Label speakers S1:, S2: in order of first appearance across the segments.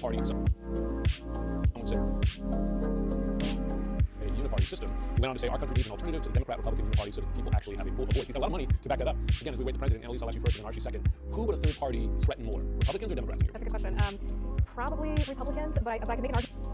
S1: multi-party, some would say a uniparty system. He went on to say our country needs an alternative to the Democrat-Republican uniparty so that the people actually have a full voice. He's got a lot of money to back that up. Again, as we wait the president, Annalise, I'll ask you first and then Archie second. Who would a third party threaten more, Republicans or Democrats?
S2: That's a good question. Probably Republicans, but I can make an argument.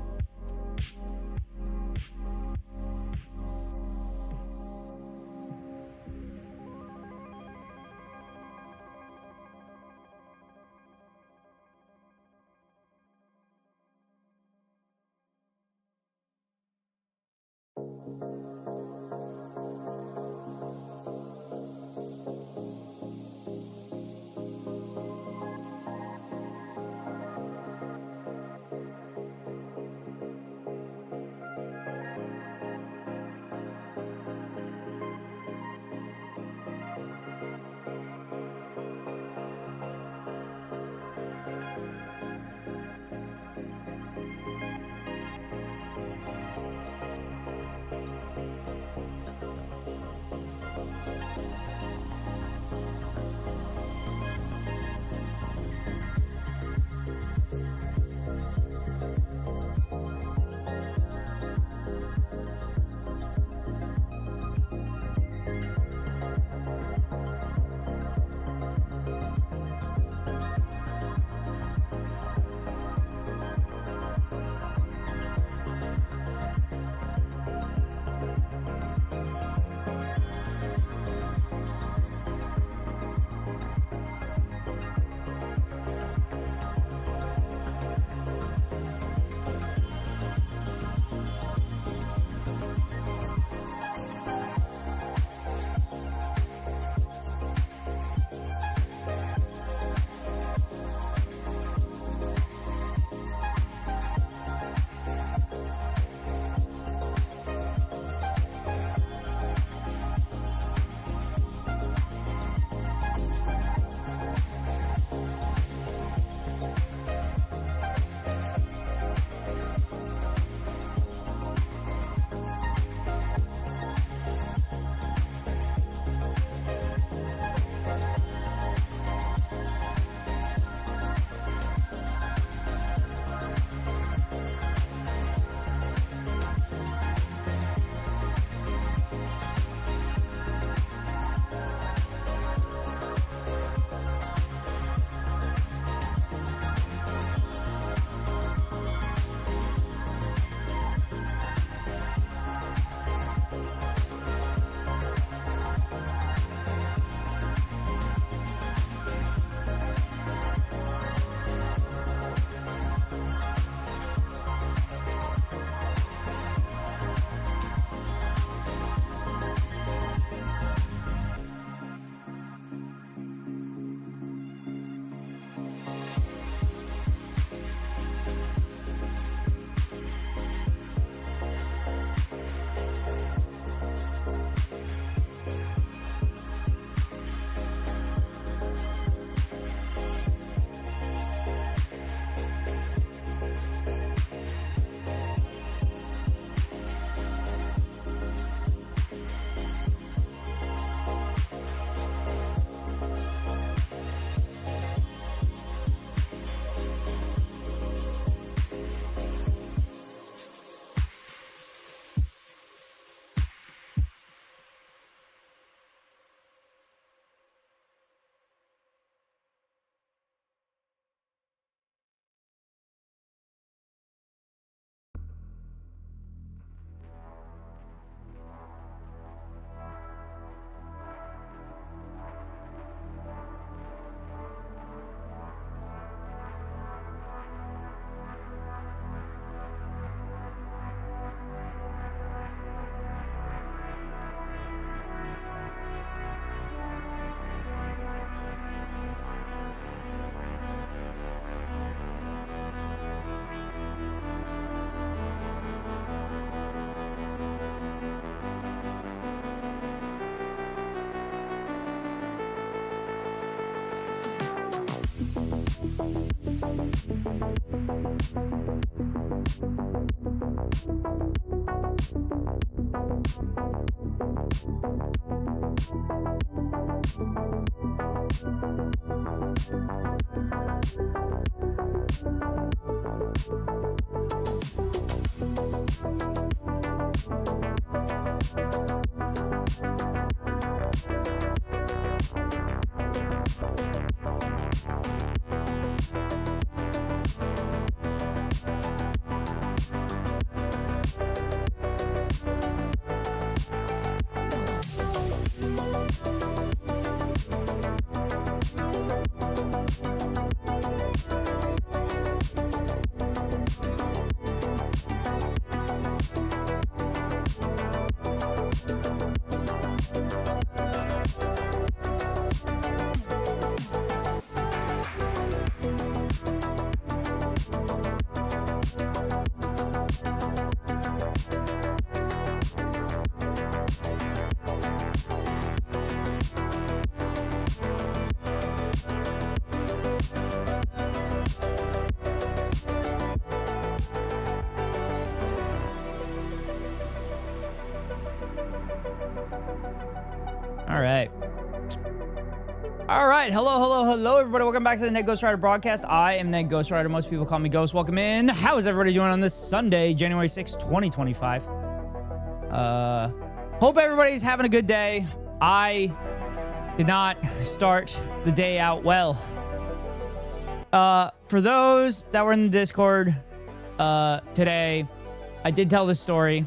S3: All right. All right. Hello, everybody. Welcome back to the Ned Ghost Rider broadcast. I am Ned Ghost Rider. Most people call me Ghost. Welcome in. How is everybody doing on this Sunday, January 6th, 2025? Hope everybody's having a good day. I did not start the day out well. For those that were in the Discord today, I did tell this story.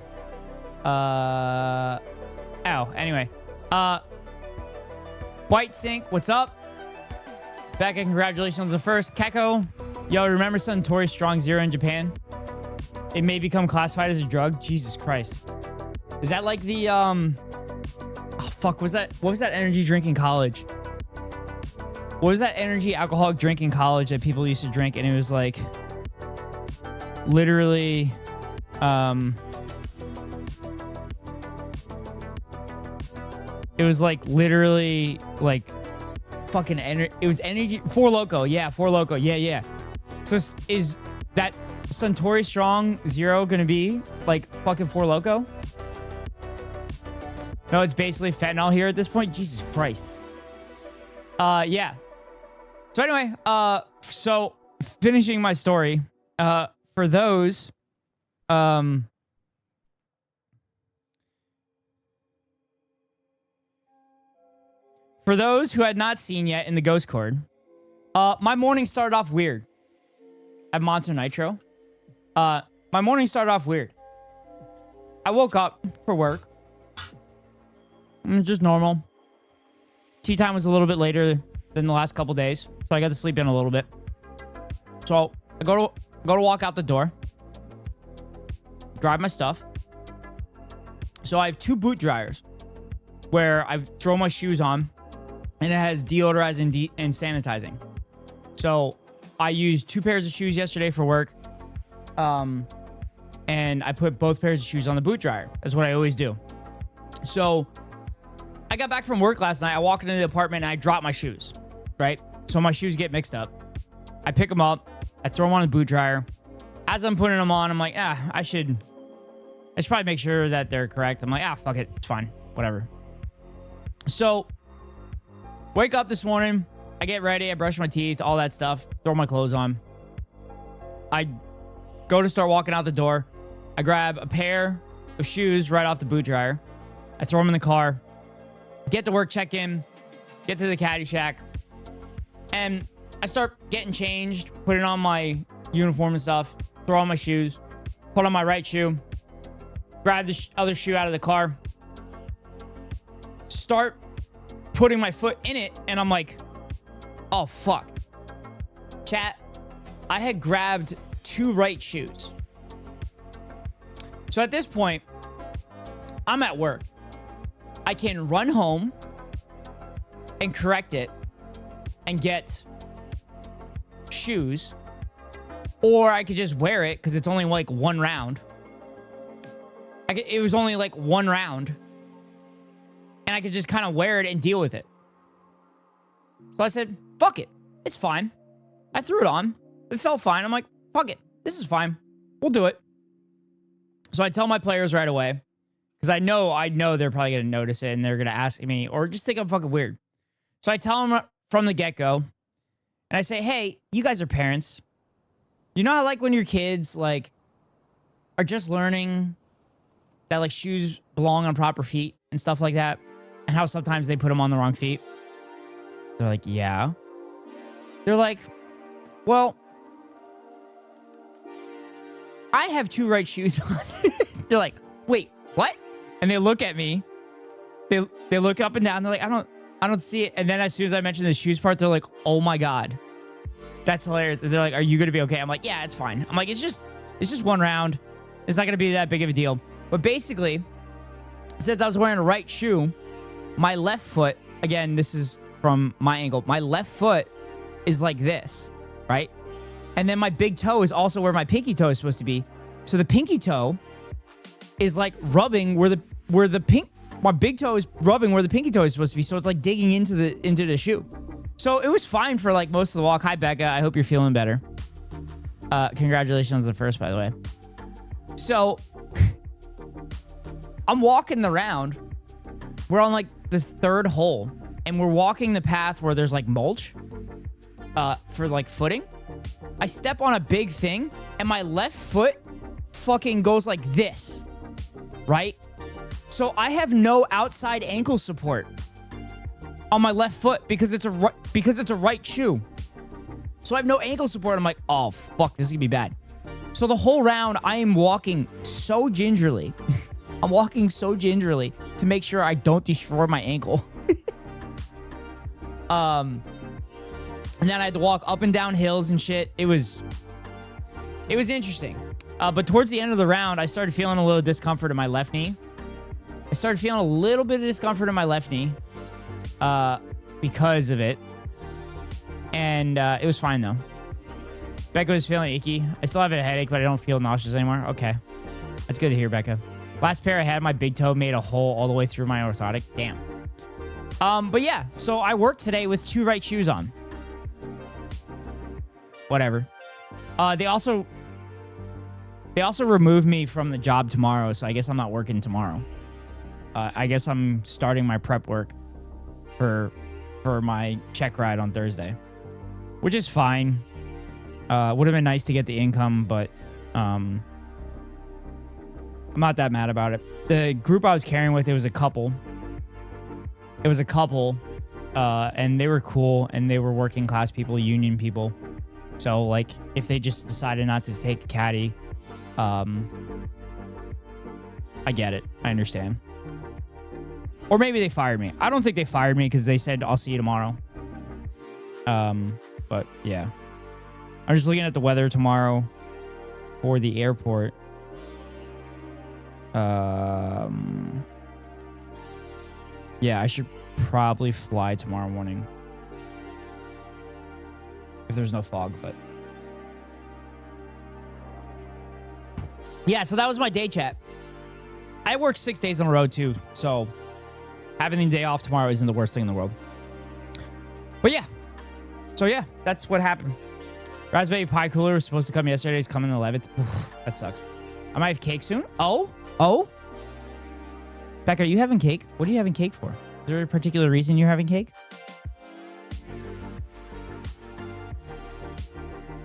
S3: Anyway. White Sync, what's up? Back and congratulations on the first. Keko, yo, remember Suntory Strong Zero in Japan? It may become classified as a drug. Jesus Christ. Is that like the, oh, fuck, what was that energy drink in college? What was that energy alcoholic drink in college that people used to drink? And it was like, literally, it was like literally like fucking it was energy. Four Loko. Yeah, Four Loko. Yeah. So is that Suntory Strong Zero gonna be like fucking Four Loko? No, it's basically fentanyl here at this point. Jesus Christ. Yeah. So anyway, so finishing my story, for those, for those who had not seen yet in the Ghost Cord, my morning started off weird. At Monster Nitro. My morning started off weird. I woke up for work. Just normal. Tea time was a little bit later than the last couple days, so I got to sleep in a little bit. So I go to walk out the door, grab my stuff. So I have two boot dryers where I throw my shoes on, and it has deodorizing and sanitizing. So I used two pairs of shoes yesterday for work, and I put both pairs of shoes on the boot dryer. That's what I always do. So I got back from work last night. I walk into the apartment and I drop my shoes, right? So my shoes get mixed up. I pick them up. I throw them on the boot dryer. As I'm putting them on, I'm like, I should probably make sure that they're correct. I'm like, fuck it. It's fine. Whatever. So wake up this morning. I get ready. I brush my teeth, all that stuff. Throw my clothes on. I go to start walking out the door. I grab a pair of shoes right off the boot dryer. I throw them in the car. Get to work, check in, get to the caddy shack, and I start getting changed, putting on my uniform and stuff, throw on my shoes, put on my right shoe, grab the other shoe out of the car, start putting my foot in it, and I'm like, oh, fuck. Chat, I had grabbed two right shoes. So at this point, I'm at work. I can run home and correct it and get shoes, or I could just wear it because it's only like one round. It was only like one round, and I could just kind of wear it and deal with it. So I said, fuck it. It's fine. I threw it on. It felt fine. I'm like, fuck it. This is fine. We'll do it. So I tell my players right away, because I know they're probably going to notice it and they're going to ask me or just think I'm fucking weird. So I tell them from the get-go, and I say, hey, you guys are parents. You know how like when your kids like are just learning that like shoes belong on proper feet and stuff like that, and how sometimes they put them on the wrong feet? They're like, yeah. They're like, well, I have 2 right shoes on. They're like, wait, what? And they look at me. They look up and down. They're like, I don't see it. And then as soon as I mention the shoes part, they're like, oh my God. That's hilarious. And they're like, are you going to be okay? I'm like, yeah, it's fine. I'm like, it's just one round. It's not going to be that big of a deal. But basically, since I was wearing a right shoe, my left foot, again, this is from my angle, my left foot is like this, right? And then my big toe is also where my pinky toe is supposed to be. So the pinky toe is like rubbing where my big toe is rubbing where the pinky toe is supposed to be. So it's like digging into the shoe. So it was fine for like most of the walk. Hi, Becca. I hope you're feeling better. Congratulations on the first, by the way. So I'm walking the round. We're on like the 3rd hole, and we're walking the path where there's like mulch for like footing. I step on a big thing, and my left foot fucking goes like this, right? So I have no outside ankle support on my left foot because it's a right shoe. So I have no ankle support. I'm like, oh fuck, this is gonna be bad. So the whole round, I am walking so gingerly. I'm walking so gingerly to make sure I don't destroy my ankle. And then I had to walk up and down hills and shit. It was interesting. But towards the end of the round, I started feeling a little discomfort in my left knee. I started feeling a little bit of discomfort in my left knee because of it. And it was fine, though. Becca was feeling icky. I still have a headache, but I don't feel nauseous anymore. Okay. That's good to hear, Becca. Last pair I had, my big toe made a hole all the way through my orthotic. Damn. But yeah, so I worked today with 2 right shoes on. Whatever. They also removed me from the job tomorrow, so I guess I'm not working tomorrow. I guess I'm starting my prep work for my check ride on Thursday, which is fine. Would have been nice to get the income, but I'm not that mad about it. The group I was carrying with, it was a couple. And they were cool, and they were working class people, union people. So, like, if they just decided not to take a caddy, I get it. I understand. Or maybe they fired me. I don't think they fired me because they said, I'll see you tomorrow. But, yeah. I'm just looking at the weather tomorrow for the airport. Yeah, I should probably fly tomorrow morning. If there's no fog, but... Yeah, so that was my day chat. I work 6 days on a road, too, so... having the day off tomorrow isn't the worst thing in the world. But yeah. So yeah, that's what happened. Raspberry Pi cooler was supposed to come yesterday. It's coming the 11th. Oof, that sucks. I might have cake soon. Oh? Becca, are you having cake? What are you having cake for? Is there a particular reason you're having cake?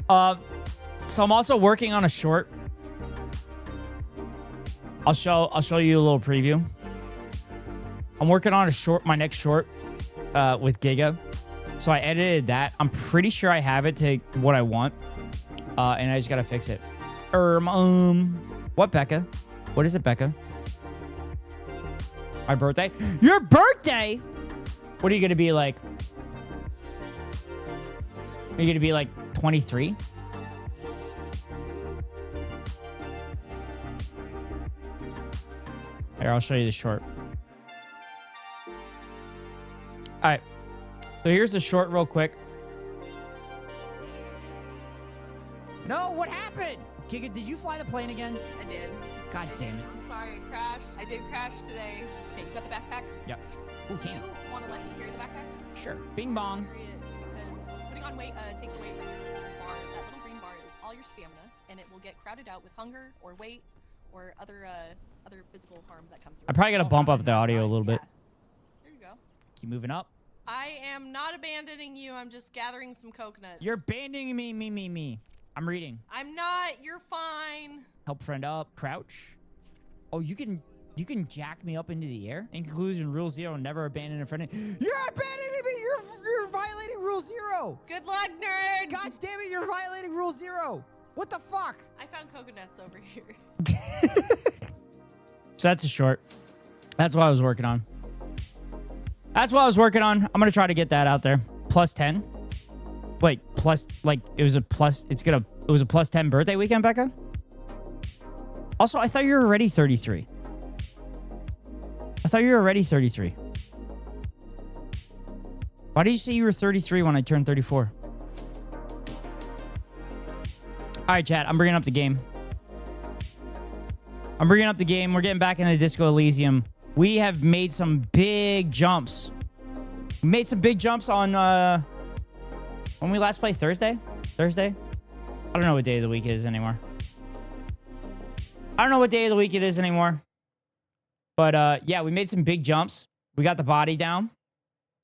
S3: So I'm also working on a short. I'll show you a little preview. I'm working on my next short with Giga. So I edited that. I'm pretty sure I have it to what I want. And I just gotta fix it. What, Becca? What is it, Becca? My birthday? Your birthday? What are you gonna be like? Are you gonna be like 23? Here, I'll show you the short. All right. So here's the short real quick. No, what happened? Giga, did you fly the plane again?
S4: I did.
S3: God damn it.
S4: I'm sorry, I crashed. I did crash today. Okay, you got the backpack?
S3: Yep. Ooh,
S4: Do
S3: can.
S4: you want to let me carry the backpack?
S3: Sure. Bing bong.
S4: Carry it because putting on weight takes away from your bar. That little green bar is all your stamina, and it will get crowded out with hunger or weight or other physical harm that comes.
S3: I probably gotta bump up the audio a little bit.
S4: There you go.
S3: Keep moving up.
S4: I am not abandoning you. I'm just gathering some coconuts.
S3: You're abandoning me. I'm reading.
S4: I'm not. You're fine.
S3: Help friend up. Crouch. Oh, you can jack me up into the air. In conclusion, rule 0: never abandon a friend. You're abandoning me. You're violating rule 0.
S4: Good luck, nerd.
S3: God damn it! You're violating rule 0. What the fuck?
S4: I found coconuts over here.
S3: So that's a short. That's what I was working on. That's what I was working on. I'm gonna try to get that out there. Plus 10. Wait, plus like it was a plus. It was a plus 10 birthday weekend, Becca. Also, I thought you were already 33. I thought you were already 33. Why did you say you were 33 when I turned 34? All right, chat. I'm bringing up the game. We're getting back into Disco Elysium. We have made some big jumps. We made some big jumps on when we last played Thursday. I don't know what day of the week it is anymore. But yeah, we made some big jumps. We got the body down.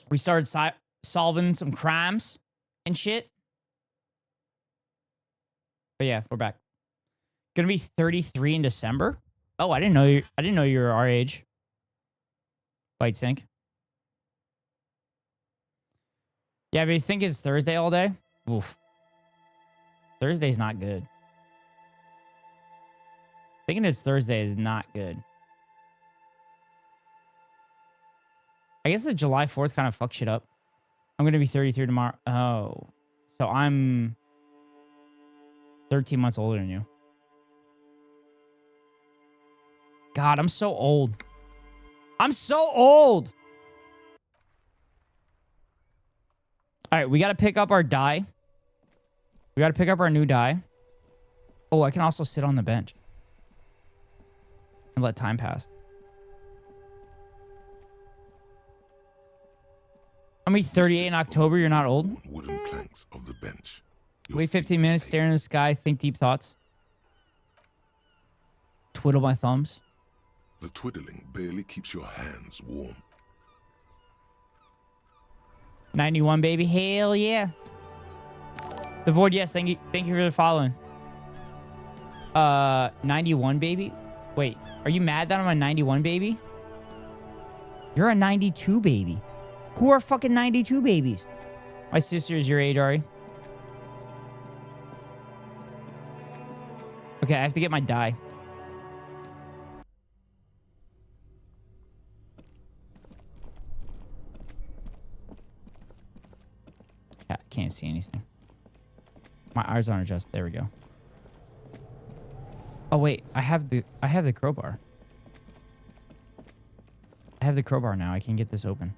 S3: We started solving some crimes and shit. But yeah, we're back. Gonna be 33 in December. Oh, I didn't know you were our age. Bite sync. Yeah, but you think it's Thursday all day? Oof. Thursday's not good. Thinking it's Thursday is not good. I guess the July 4th kind of fucks shit up. I'm going to be 33 tomorrow. Oh. So I'm 13 months older than you. God, I'm so old. All right, we got to pick up our die. We got to pick up our new die. Oh, I can also sit on the bench and let time pass. I'm gonna be 38 in October. You're not old.
S5: Wooden planks of the bench.
S3: Wait 15 minutes, stare in the sky, think deep thoughts. Twiddle my thumbs.
S5: The twiddling barely keeps your hands warm.
S3: 91, baby. Hell yeah. The Void, yes. Thank you for the following. 91, baby. Wait, are you mad that I'm a 91, baby? You're a 92, baby. Who are fucking 92 babies? My sister is your age, Ari. Okay, I have to get my die. I can't see anything. My eyes aren't adjusted. There we go. Oh wait, I have the crowbar. I have the crowbar now. I can get this open.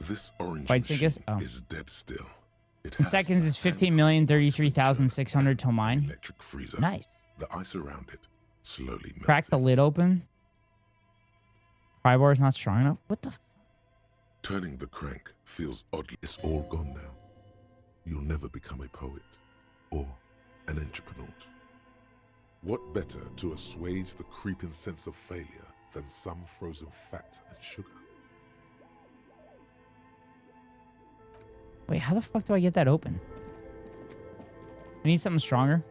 S5: This orange
S3: White
S5: machine
S3: oh.
S5: is dead still.
S3: In seconds, it's 15,033,600 till mine.
S5: Electric freezer.
S3: Nice.
S5: The ice around it slowly melted.
S3: Crack the lid open. Pry bar is not strong enough. What the?
S5: Turning the crank feels oddly. It's all gone now. You'll never become a poet or an entrepreneur. What better to assuage the creeping sense of failure than some frozen fat and sugar?
S3: Wait, how the fuck do I get that open? I need something stronger.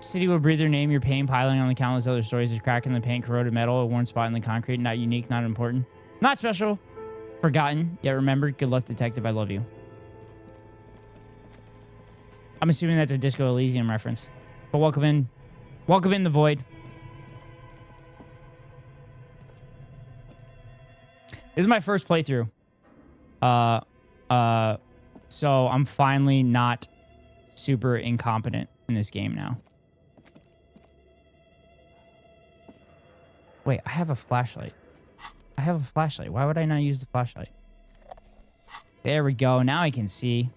S3: City will breathe your name, your pain, piling on the countless other stories. There's crack in the paint, corroded metal, a worn spot in the concrete. Not unique, not important. Not special. Forgotten, yet remembered. Good luck, detective. I love you. I'm assuming that's a Disco Elysium reference. But welcome in. Welcome in the Void. This is my first playthrough. So I'm finally not super incompetent in this game now. Wait, I have a flashlight. Why would I not use the flashlight? There we go. Now I can see.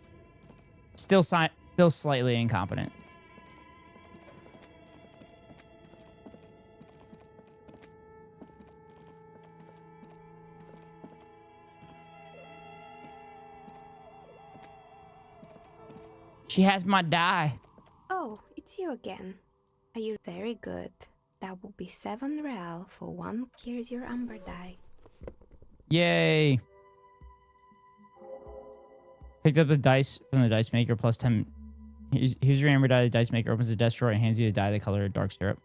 S3: Still slightly incompetent. She has my die.
S6: Oh, it's you again. Are you very good? That will be 7 real for 1 Here's Your Amber die.
S3: Yay. Picked up the dice from the dice maker plus 10. Here's your amber die. The dice maker opens the desk drawer and hands you the die the color dark syrup.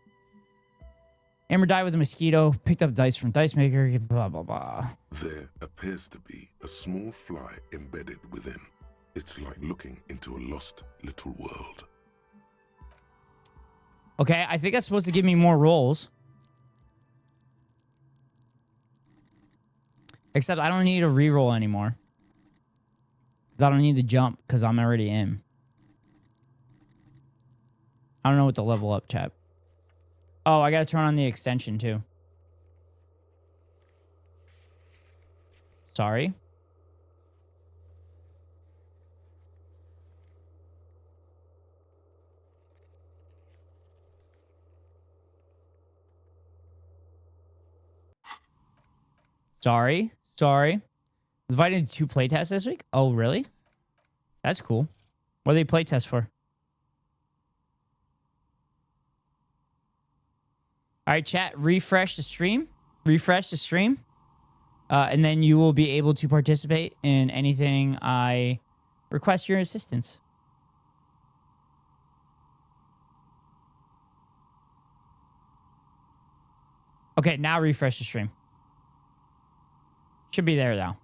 S3: Amber die with a mosquito. Picked up dice from dice maker. Blah, blah, blah.
S5: There appears to be a small fly embedded within. It's like looking into a lost little world.
S3: Okay, I think that's supposed to give me more rolls. Except I don't need a reroll anymore. Because I don't need to jump because I'm already in. I don't know what to level up, chat. Oh, I gotta turn on the extension too. Sorry. Sorry. I was invited to 2 playtests this week. Oh, really? That's cool. What are they playtest for? All right, chat. Refresh the stream. And then you will be able to participate in anything I request your assistance. Okay, now refresh the stream. Should be there now.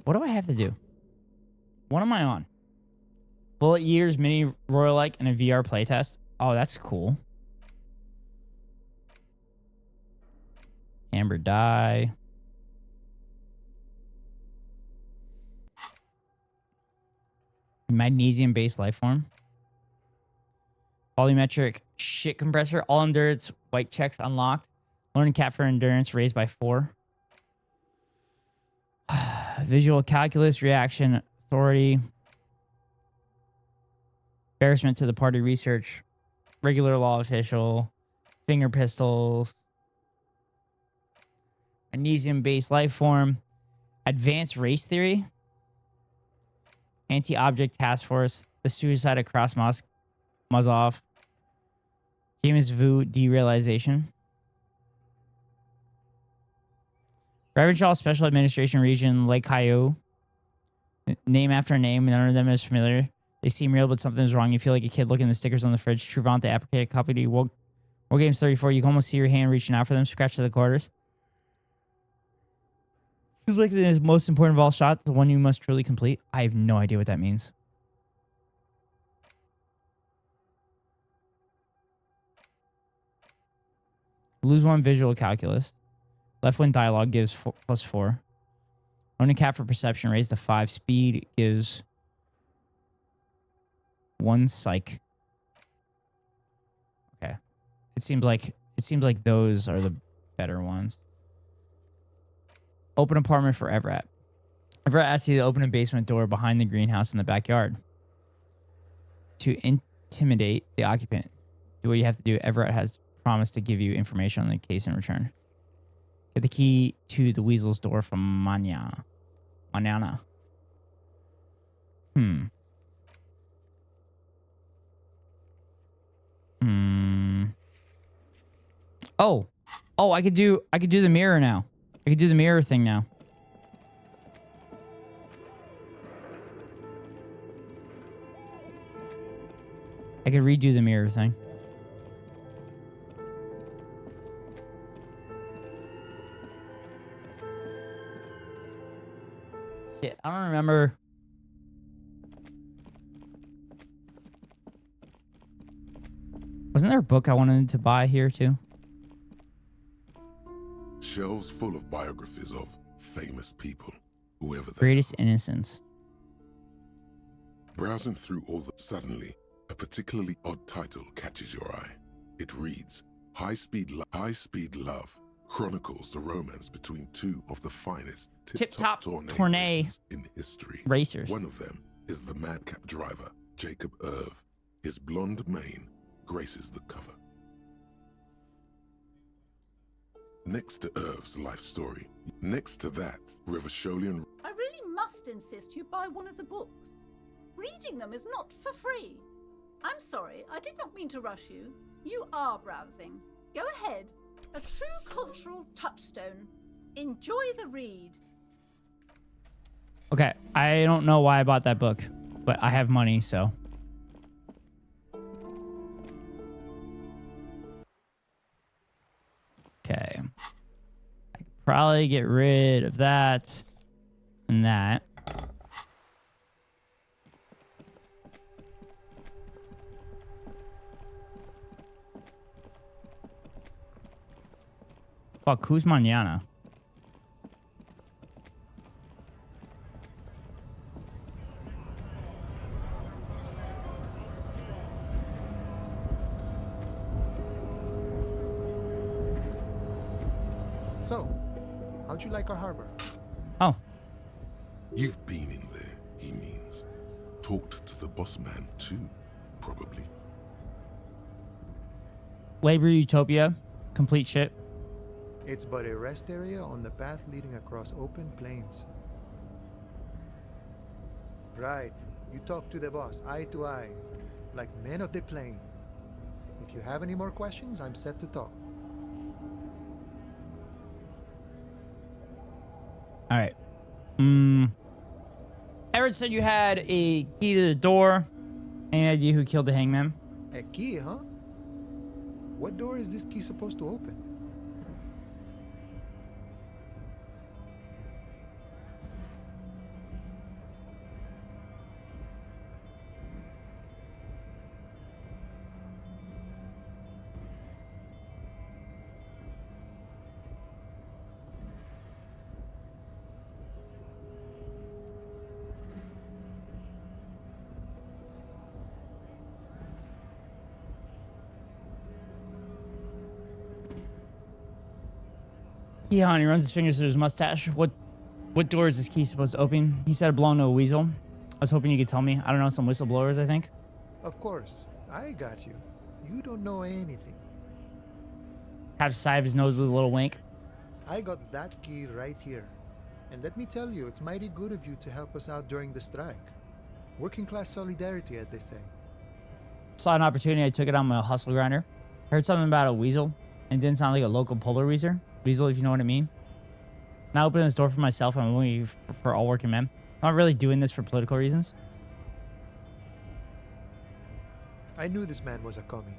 S3: What do I have to do? What am I on? Bullet Eaters, Mini Royal Like, and a VR playtest. Oh, that's cool. Amber die. Magnesium-based life form. Volumetric shit compressor. All endurance white checks unlocked. Learning cat for endurance raised by 4. Visual calculus reaction authority. Embarrassment to the party research. Regular law official. Finger pistols. Magnesium-based life form. Advanced race theory. Anti-object task force. The suicide of Krasmazov. James Vu derealization. Ravenshaw Special Administration Region, Lake Caillou. Name after name, none of them is familiar. They seem real, but something's wrong. You feel like a kid looking at the stickers on the fridge. Truvant, the applique, copy to War Games 34. You can almost see your hand reaching out for them. Scratch to the quarters. Feels like the most important of all shots, the one you must truly complete. I have no idea what that means. Lose 1 visual calculus. Left wing dialogue gives +4. Running cap for perception raised to 5. Speed gives 1 psych. Okay. It seems like those are the better ones. Open apartment for Everett. Everett asks you to open a basement door behind the greenhouse in the backyard. To intimidate the occupant. Do what you have to do. Everett has promised to give you information on the case in return. Get the key to the weasel's door from Manana. Oh, I could do the mirror now. I could do the mirror thing now. I could redo the mirror thing. Shit, I don't remember. Wasn't there a book I wanted to buy here too?
S5: Shelves full of biographies of famous people, whoever they
S3: Greatest Innocence.
S5: Browsing through all the... Suddenly, a particularly odd title catches your eye. It reads, High Speed Love chronicles the romance between 2 of the finest
S3: tip-top
S5: tournay
S3: racers
S5: in history.
S3: Racers.
S5: One of them is the madcap driver, Jacob Irv. His blonde mane graces the cover. Next to Irv's life story, next to that, Revacholian...
S7: I really must insist you buy one of the books. Reading them is not for free. I'm sorry, I did not mean to rush you. You are browsing. Go ahead. A true cultural touchstone. Enjoy the read.
S3: Okay, I don't know why I bought that book, but I have money, so. Okay. I could probably get rid of that and that. Fuck, who's mañana?
S8: So, how'd you like our harbor?
S3: Oh,
S5: You've been in there, he means. Talked to the boss man too, probably.
S3: labor utopia, complete shit.
S8: It's but a rest area on the path leading across open plains. Right. You talk to the boss, eye to eye, like men of the plain. If you have any more questions, I'm set to talk.
S3: All right. Everett said you had a key to the door. Any idea who killed the hangman?
S8: A key, huh? What door is this key supposed to open?
S3: Yeah, and he runs his fingers through his mustache. What door is this key supposed to open? He said it belonged to a weasel. I was hoping you could tell me. I don't know, some whistleblowers, I think.
S8: Of course. I got you. You don't know anything.
S3: Taps the side of his nose with a little wink.
S8: I got that key right here. And let me tell you, it's mighty good of you to help us out during the strike. Working class solidarity, as they say.
S3: Saw an opportunity, I took it on my hustle grinder. Heard something about a weasel. And it didn't sound like a local polar weasel. Weasel, if you know what I mean. Now opening this door for myself, I'm only for all working men. I'm not really doing this for political reasons.
S8: I knew this man was a commie.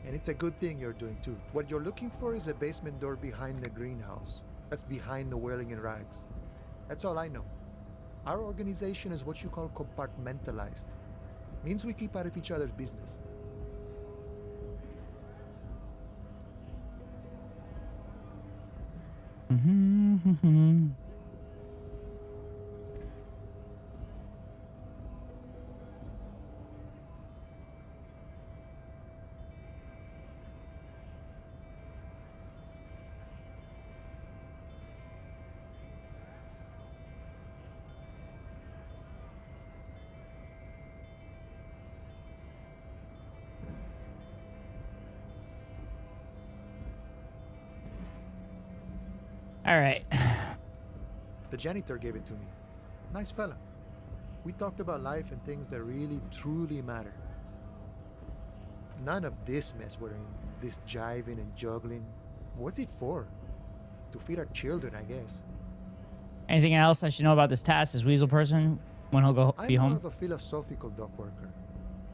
S8: And it's a good thing you're doing too. What you're looking for is a basement door behind the greenhouse. That's behind the whirling in rags. That's all I know. Our organization is what you call compartmentalized. Means we keep out of each other's business.
S3: All right.
S8: The janitor gave it to me. Nice fella. We talked about life and things that really, truly matter. None of this mess we're in. This jiving and juggling. What's it for? To feed our children, I guess.
S3: Anything else I should know about this task, this weasel person, when he'll go be
S8: I'm
S3: home?
S8: more of a philosophical dock worker.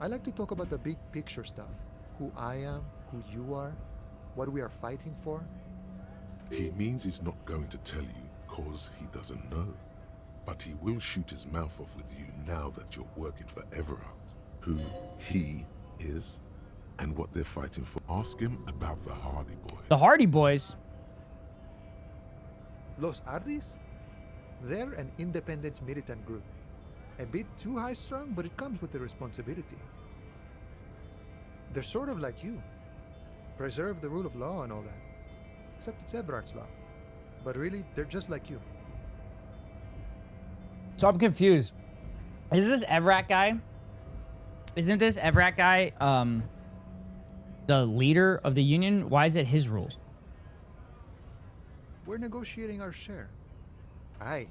S8: I like to talk about the big picture stuff. Who I am, who you are, what we are fighting for.
S5: He means he's not going to tell you cause he doesn't know. But he will shoot his mouth off with you now that you're working for Everard. Who he is and what they're fighting for. Ask him about the Hardy Boys.
S3: The Hardy Boys?
S8: Los Ardis? They're an independent militant group. A bit too high-strung, but it comes with the responsibility. They're sort of like you. Preserve the rule of law and all that. Except it's Everard's law. But really, they're just like you.
S3: So I'm confused. Is this Everett guy? Isn't this Everett guy the leader of the union? Why is it his rules?
S8: We're negotiating our share. Aye.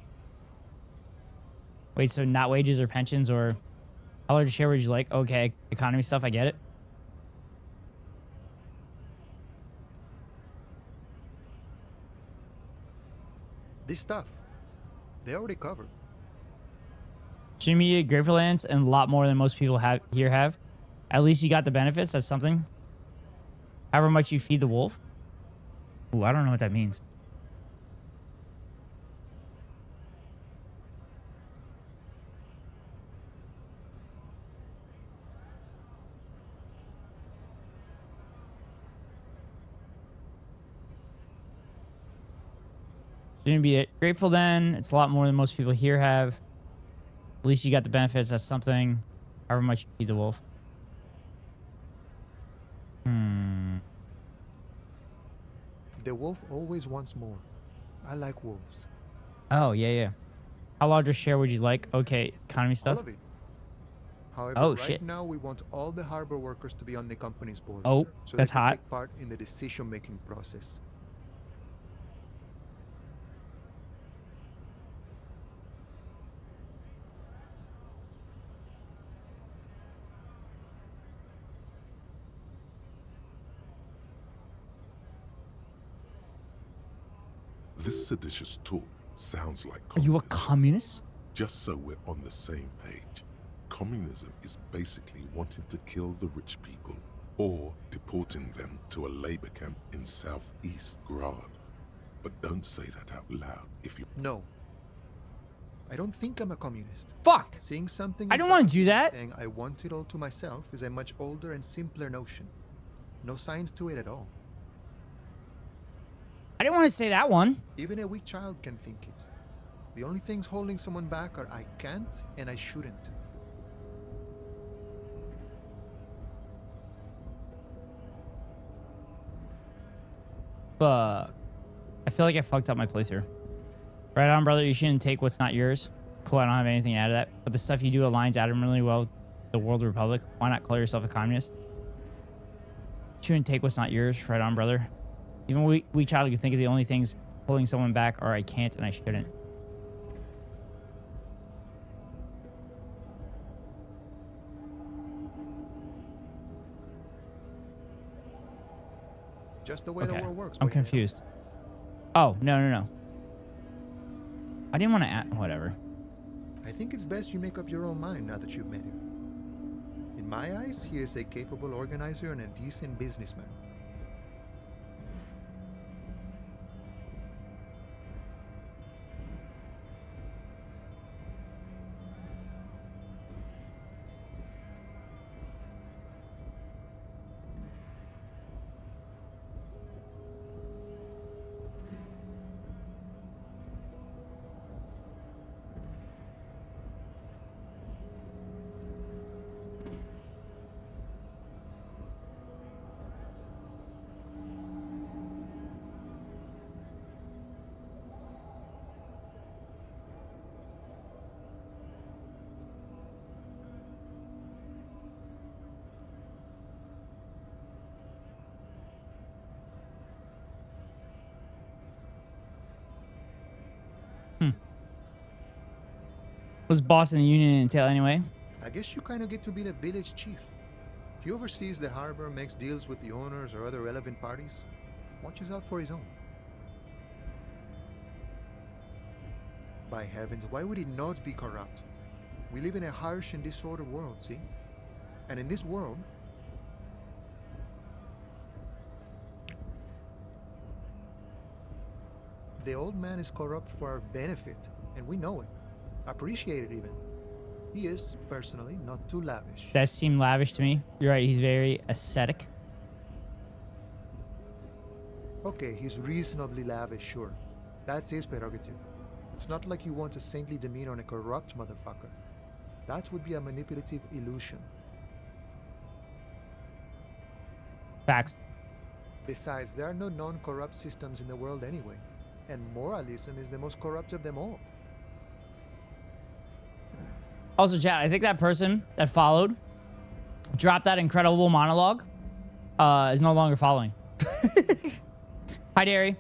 S3: Wait, so not wages or pensions or how large a share would you like? Okay, economy stuff, I get it.
S8: This stuff, they already covered.
S3: Shimmy, grateful lands, and a lot more than most people here have. At least you got the benefits. That's something. However much you feed the wolf. Ooh, I don't know what that means. Shouldn't be grateful then. It's a lot more than most people here have. At least you got the benefits. That's something. However much you feed the wolf.
S8: The wolf always wants more. I like wolves.
S3: Oh, yeah, yeah. How large a share would you like? Okay, economy stuff.
S8: All of it. However,
S3: Oh,
S8: right
S3: shit.
S8: now we want all the harbor workers to be on the company's board.
S3: Oh,
S8: so
S3: that's
S8: they can
S3: hot.
S8: take part in the decision-making process.
S5: This seditious talk sounds like
S3: Are you a
S5: communism.
S3: communist?
S5: Just so we're on the same page, communism is basically wanting to kill the rich people or deporting them to a labor camp in southeast Grad. But don't say that out loud if you...
S8: No. I don't think I'm a communist.
S3: Fuck.
S8: Seeing something
S3: I don't want to do that.
S8: saying I want it all to myself is a much older and simpler notion. No science to it at all.
S3: I didn't want to say that one.
S8: Even a weak child can think it. The only things holding someone back are I can't and I shouldn't.
S3: Fuck. I feel like I fucked up my playthrough. Right on, brother. You shouldn't take what's not yours. Cool, I don't have anything to add to that. But the stuff you do aligns admirably well with the World Republic. Why not call yourself a communist? You shouldn't take what's not yours. Right on, brother. Even weak child can think of the only things holding someone back are I can't and I shouldn't.
S8: Just the way the
S3: Okay,
S8: world works.
S3: I'm
S8: boy.
S3: confused. Oh, no. I didn't want to add... Whatever.
S8: I think it's best you make up your own mind now that you've met him. In my eyes, he is a capable organizer and a decent businessman.
S3: Was boss in the union entail anyway?
S8: I guess you kind of get to be the village chief. He oversees the harbor, makes deals with the owners or other relevant parties, watches out for his own. By heavens, why would he not be corrupt? We live in a harsh and disordered world, see? And in this world, the old man is corrupt for our benefit, and we know it. Appreciate it even. He is, personally, not too lavish.
S3: That seemed lavish to me. You're right, he's very ascetic.
S8: Okay, he's reasonably lavish, sure. That's his prerogative. It's not like you want a saintly demeanor on a corrupt motherfucker. That would be a manipulative illusion.
S3: Facts.
S8: Besides, there are no non-corrupt systems in the world anyway. And moralism is the most corrupt of them all.
S3: Also, chat, I think that person that followed, dropped that incredible monologue, is no longer following. Hi, Derry.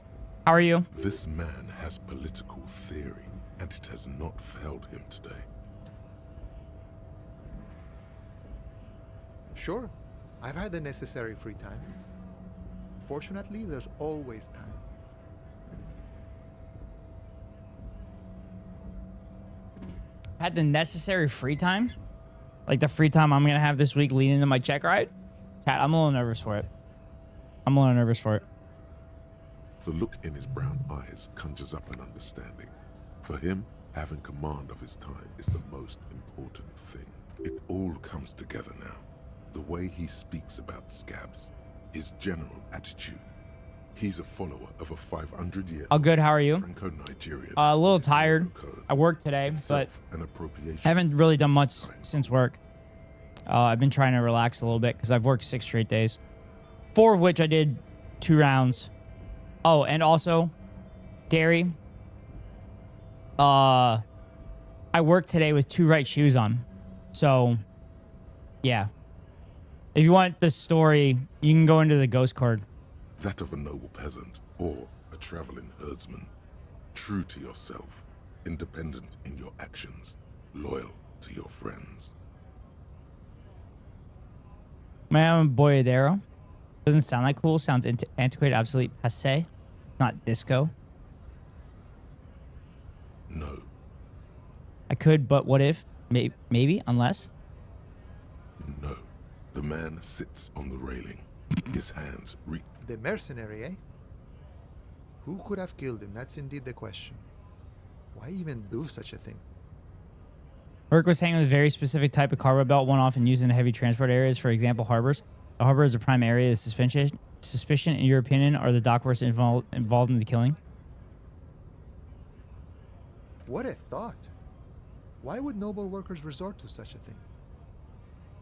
S3: How are you?
S5: This man has political theory, and it has not failed him today.
S8: Sure, I've had the necessary free time. Fortunately, there's always time.
S3: had the necessary free time, like the free time I'm gonna have this week leading into my check ride, chat, I'm a little nervous for it. I'm a little nervous for it.
S5: The look in his brown eyes conjures up an understanding. For him, having command of his time is the most important thing. It all comes together now. The way he speaks about scabs, his general attitude. He's a follower of a 500-year
S3: Oh, good. How are you?
S5: Franco-Nigerian.
S3: A little tired. I worked today, but
S5: an appropriation
S3: haven't really done much since work. I've been trying to relax a little bit because I've worked 6 straight days, 4 of which I did 2 rounds. Oh, and also, Gary, I worked today with 2 right shoes on. So, yeah. If you want the story, you can go into the ghost card.
S5: That of a noble peasant or a traveling herdsman. True to yourself, independent in your actions, loyal to your friends.
S3: Man, Boyadero. Doesn't sound like cool. Sounds antiquated, absolutely passé. It's not disco.
S5: No.
S3: I could, but what if? Maybe, unless.
S5: No. The man sits on the railing. His hands reach.
S8: The mercenary, eh? Who could have killed him? That's indeed the question. Why even do such a thing?
S3: Merc was hanging with a very specific type of cargo belt, one often used in heavy transport areas, for example, harbors. The harbor is a prime area of suspicion, in your opinion, are the dockworkers involved in the killing?
S8: What a thought. Why would noble workers resort to such a thing?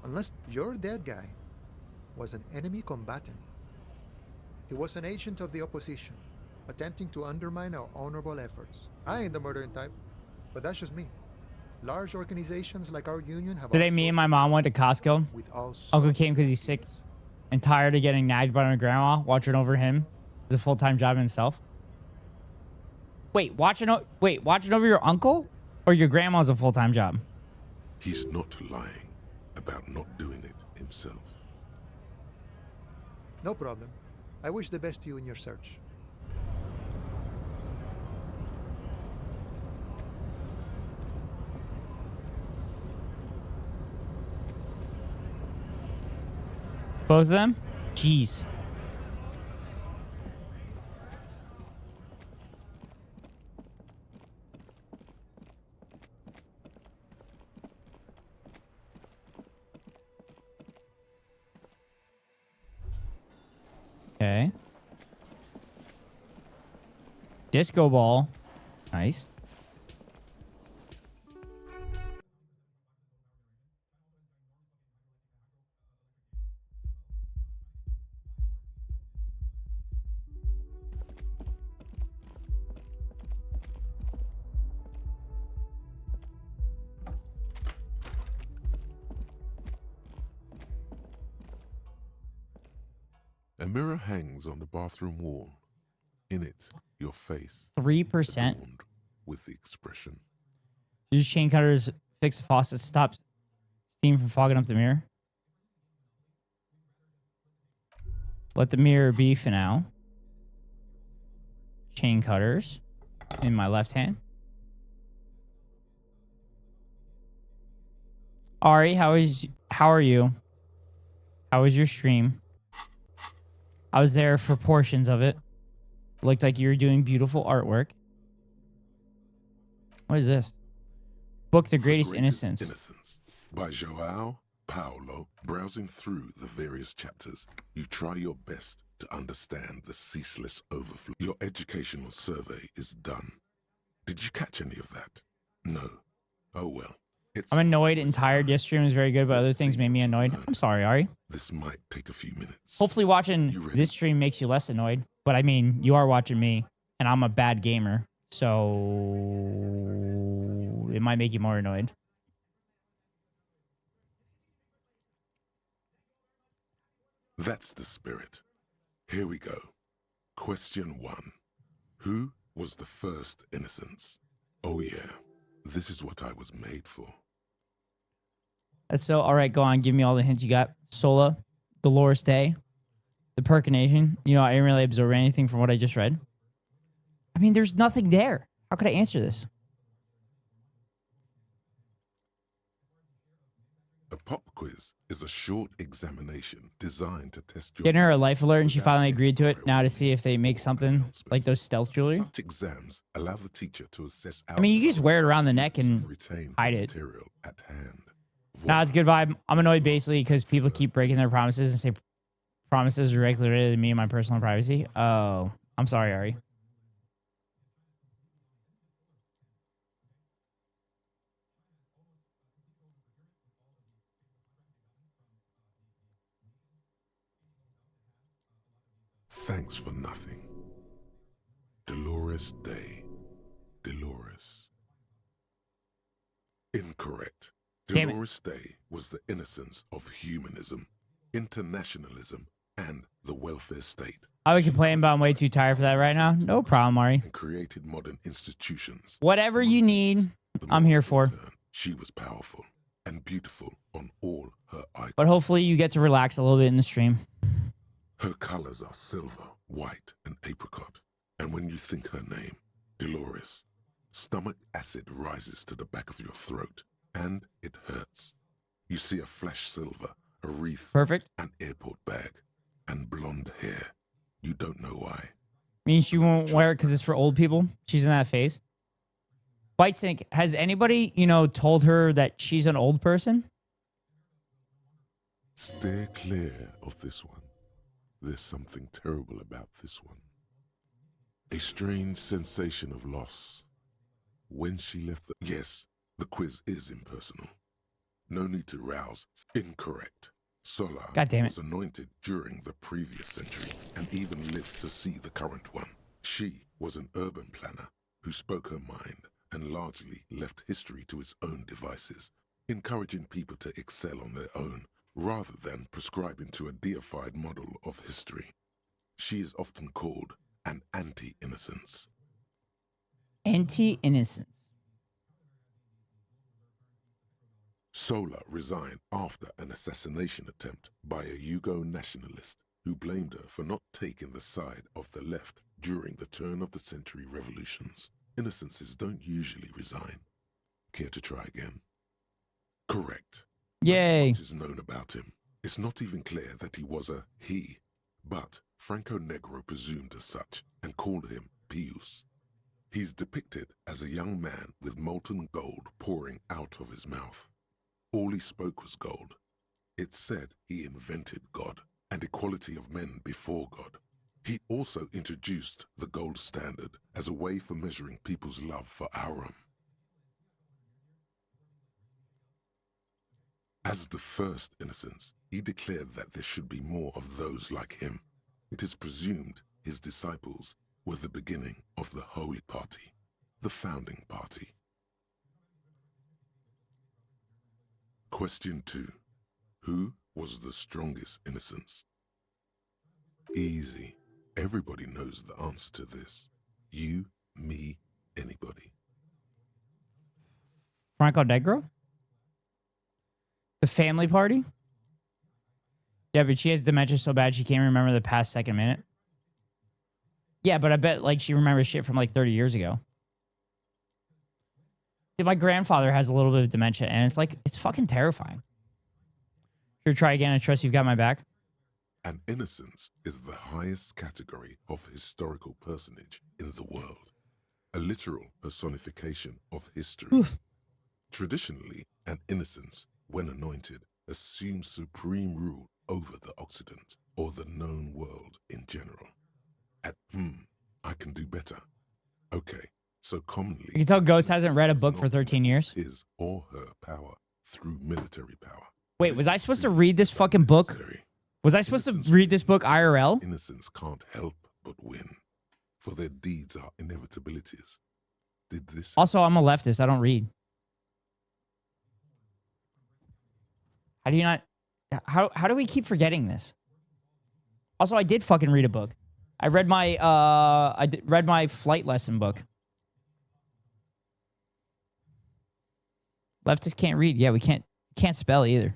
S8: Unless your dead guy was an enemy combatant. He was an agent of the opposition, attempting to undermine our honorable efforts. I ain't the murdering type, but that's just me. Large organizations like our union have...
S3: Today, me and my mom went to Costco. Uncle came because he's sick and tired of getting nagged by my grandma. Watching over him is a full-time job in itself. Wait, watching over your uncle or your grandma's a full-time job?
S5: He's not lying about not doing it himself.
S8: No problem. I wish the best to you in your search.
S3: Both of them? Jeez. Okay. Disco ball. Nice.
S5: A mirror hangs on the bathroom wall. In it, your face
S3: 3%.
S5: adorned with the expression.
S3: Use chain cutters, fix the faucet, stop steam from fogging up the mirror. Let the mirror be for now. Chain cutters in my left hand. Ari, how are you? How was your stream? I was there for portions of it. Looked like you were doing beautiful artwork. What is this? Book The Greatest Innocence.
S5: By Joao Paulo. Browsing through the various chapters, you try your best to understand the ceaseless overflow. Your educational survey is done. Did you catch any of that? No. Oh well.
S3: I'm annoyed and tired. Yes, stream was very good, but other things made me annoyed. I'm sorry, Ari.
S5: This might take a few minutes.
S3: Hopefully watching this stream makes you less annoyed. But I mean, you are watching me, and I'm a bad gamer. So it might make you more annoyed.
S5: That's the spirit. Here we go. Question 1. Who was the first innocence? Oh yeah, this is what I was made for.
S3: That's so. All right, go on. Give me all the hints you got. Sola, Dolores Day, the Perkination. You know, I didn't really absorb anything from what I just read. I mean, there's nothing there. How could I answer this?
S5: A pop quiz is a short examination designed to test your
S3: Getting her a life alert, and she
S5: without
S3: finally
S5: any
S3: agreed to it.
S5: prior
S3: Now to
S5: warning
S3: see if they make
S5: or
S3: something
S5: announcement.
S3: like those stealth jewelry.
S5: Such exams allow the teacher to assess
S3: I mean, you just wear it around the neck
S5: students
S3: and
S5: have retained
S3: hide
S5: the
S3: it.
S5: material at hand.
S3: Nah, it's good vibe. I'm annoyed basically because people keep breaking their promises and say promises directly related to me and my personal privacy. Oh, I'm sorry, Ari.
S5: Thanks for nothing. Dolores Day. Dolores. Incorrect.
S3: Damn it.
S5: Dolores Day was the innocence of humanism, internationalism, and the welfare state.
S3: I would complain, but I'm way too tired for that right now. No problem, Ari.
S5: And created modern institutions.
S3: Whatever you need,
S5: The
S3: I'm here
S5: more
S3: for.
S5: in turn, she was powerful and beautiful on all her icons.
S3: But hopefully you get to relax a little bit in the stream.
S5: Her colors are silver, white, and apricot. And when you think her name, Dolores, stomach acid rises to the back of your throat, and it hurts. You see a flash silver, a wreath,
S3: Perfect.
S5: an airport bag, and blonde hair. You don't know why.
S3: Means she won't wear it because it's for old people. She's in that phase. Whitesnake, has anybody, told her that she's an old person?
S5: Steer clear of this one. There's something terrible about this one. A strange sensation of loss. When she left the... Yes, the quiz is impersonal. No need to rouse. Incorrect. Solar
S3: God damn it.
S5: was anointed during the previous century and even lived to see the current one. She was an urban planner who spoke her mind and largely left history to its own devices, encouraging people to excel on their own rather than prescribing to a deified model of history. She is often called an anti-innocence.
S3: Anti-innocence.
S5: Sola resigned after an assassination attempt by a Yugo nationalist who blamed her for not taking the side of the left during the turn-of-the-century revolutions. Innocences don't usually resign. Care to try again? Correct.
S3: Yay.
S5: Much is known about him. It's not even clear that he was a he, but Franco Negro presumed as such and called him Pius. He's depicted as a young man with molten gold pouring out of his mouth. All he spoke was gold. It's said he invented God and equality of men before God. He also introduced the gold standard as a way for measuring people's love for Aurum. As the first innocence, he declared that there should be more of those like him. It is presumed his disciples were the beginning of the Holy Party, the founding party. Question 2. Who was the strongest innocence? Easy. Everybody knows the answer to this. You, me, anybody.
S3: Franco Negro? The family party? Yeah, but she has dementia so bad she can't remember the past second minute. Yeah, but I bet she remembers shit from 30 years ago. Dude, my grandfather has a little bit of dementia, and it's fucking terrifying. Here, try again. I trust you've got my back.
S5: An innocence is the highest category of historical personage in the world, a literal personification of history.
S3: Oof.
S5: Traditionally, an innocence, when anointed, assumes supreme rule over the Occident or the known world in general. I can do better. Okay, so commonly...
S3: You can tell Ghost hasn't read a
S5: innocence
S3: book
S5: does
S3: for
S5: not
S3: 13 years.
S5: manifest his or her power through military power.
S3: Wait, was I supposed to read this fucking book?
S5: Necessary.
S3: Was I supposed to read this book IRL?
S5: Innocents can't help but win, for their deeds are inevitabilities. Did this...
S3: Also, I'm a leftist. I don't read. How do you not... How do we keep forgetting this? Also, I did fucking read a book. I read my read my flight lesson book. Leftists can't read. Yeah, we can't spell either.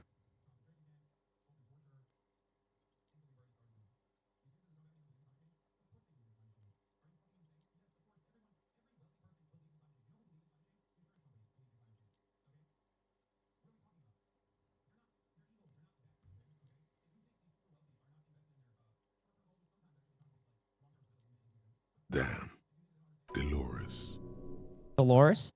S5: Damn. Dolores.
S3: Dolores?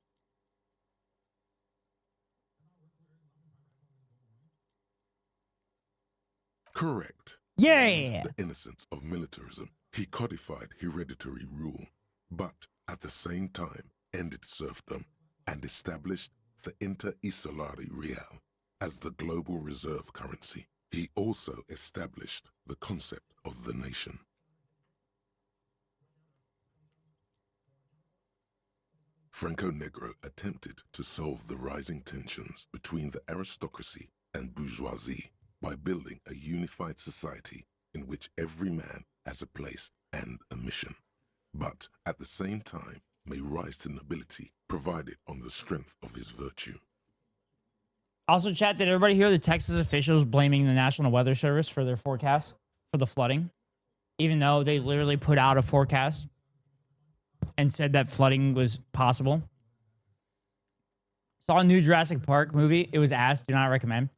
S5: Correct.
S3: Yeah.
S5: The innocence of militarism. He codified hereditary rule, but at the same time ended serfdom and established the inter-isolari real as the global reserve currency. He also established the concept of the nation. Franco Negro attempted to solve the rising tensions between the aristocracy and bourgeoisie by building a unified society in which every man has a place and a mission, but at the same time may rise to nobility provided on the strength of his virtue.
S3: Also, chat, did everybody hear the Texas officials blaming the National Weather Service for their forecast for the flooding? Even though they literally put out a forecast and said that flooding was possible. Saw a new Jurassic Park movie. It was ass. Do not recommend.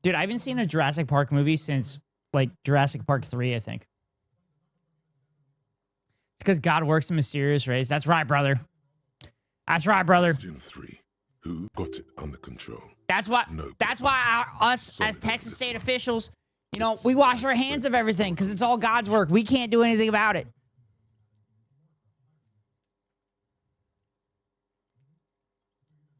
S3: Dude, I haven't seen a Jurassic Park movie since, like, Jurassic Park 3, I think. It's because God works in mysterious ways. That's right, brother. That's right, brother.
S5: Question 3. Who got it under control?
S3: That's why us as Texas state officials, you know, we wash our hands of everything because it's all God's work. We can't do anything about it.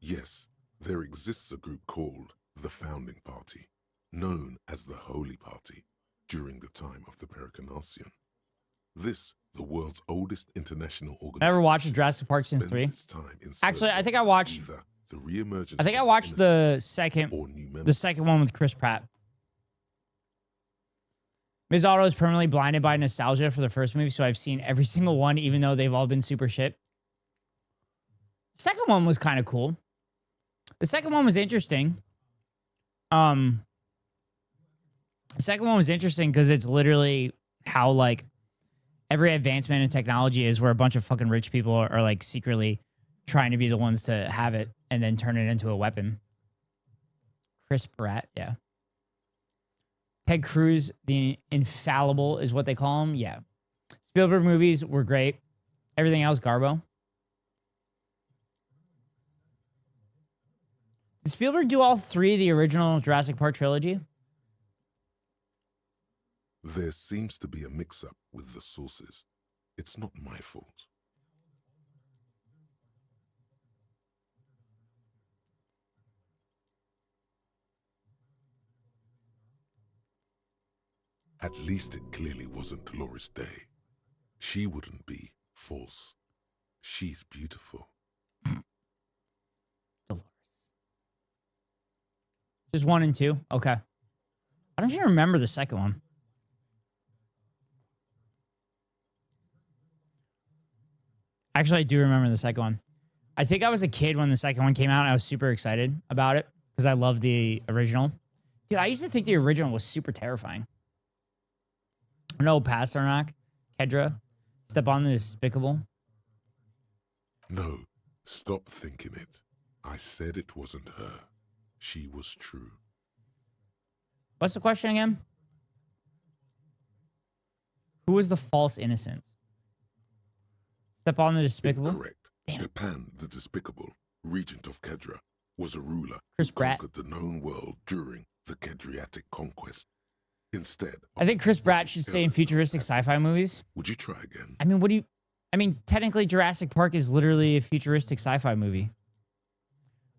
S5: Yes, there exists a group called the Founding Party, known as the Holy Party, during the time of the Pericarnacian. This, the world's oldest international organization.
S3: Never watched Jurassic Park since 3. Actually, I think I watched. I think I watched the second one with Chris Pratt. Ms. Otto is permanently blinded by nostalgia for the first movie, so I've seen every single one, even though they've all been super shit. The second one was kind of cool. The second one was interesting. The second one was interesting because it's literally how, like, every advancement in technology is, where a bunch of fucking rich people are like secretly trying to be the ones to have it and then turn it into a weapon. Chris Pratt, yeah. Ted Cruz, the infallible is what they call him. Yeah. Spielberg movies were great. Everything else, garbo. Did Spielberg do all 3 of the original Jurassic Park trilogy?
S5: There seems to be a mix-up with the sources. It's not my fault. At least it clearly wasn't Dolores Day. She wouldn't be false. She's beautiful.
S3: Dolores. Just 1 and 2? Okay. I don't even remember the second one. Actually, I do remember the second one. I think I was a kid when the second one came out, and I was super excited about it because I love the original. Dude, I used to think the original was super terrifying. No, Pasternak, Kedra, step on the despicable.
S5: No, stop thinking it. I said it wasn't her. She was true.
S3: What's the question again? Who was the false innocent? Step on the despicable?
S5: Incorrect. Japan, the despicable, regent of Kedra, was a ruler
S3: Chris
S5: who
S3: Pratt.
S5: conquered the known world during the Kedriatic conquest. Instead,
S3: I think Chris Pratt should stay in futuristic sci-fi movies.
S5: Would you try again?
S3: I mean, technically Jurassic Park is literally a futuristic sci-fi movie.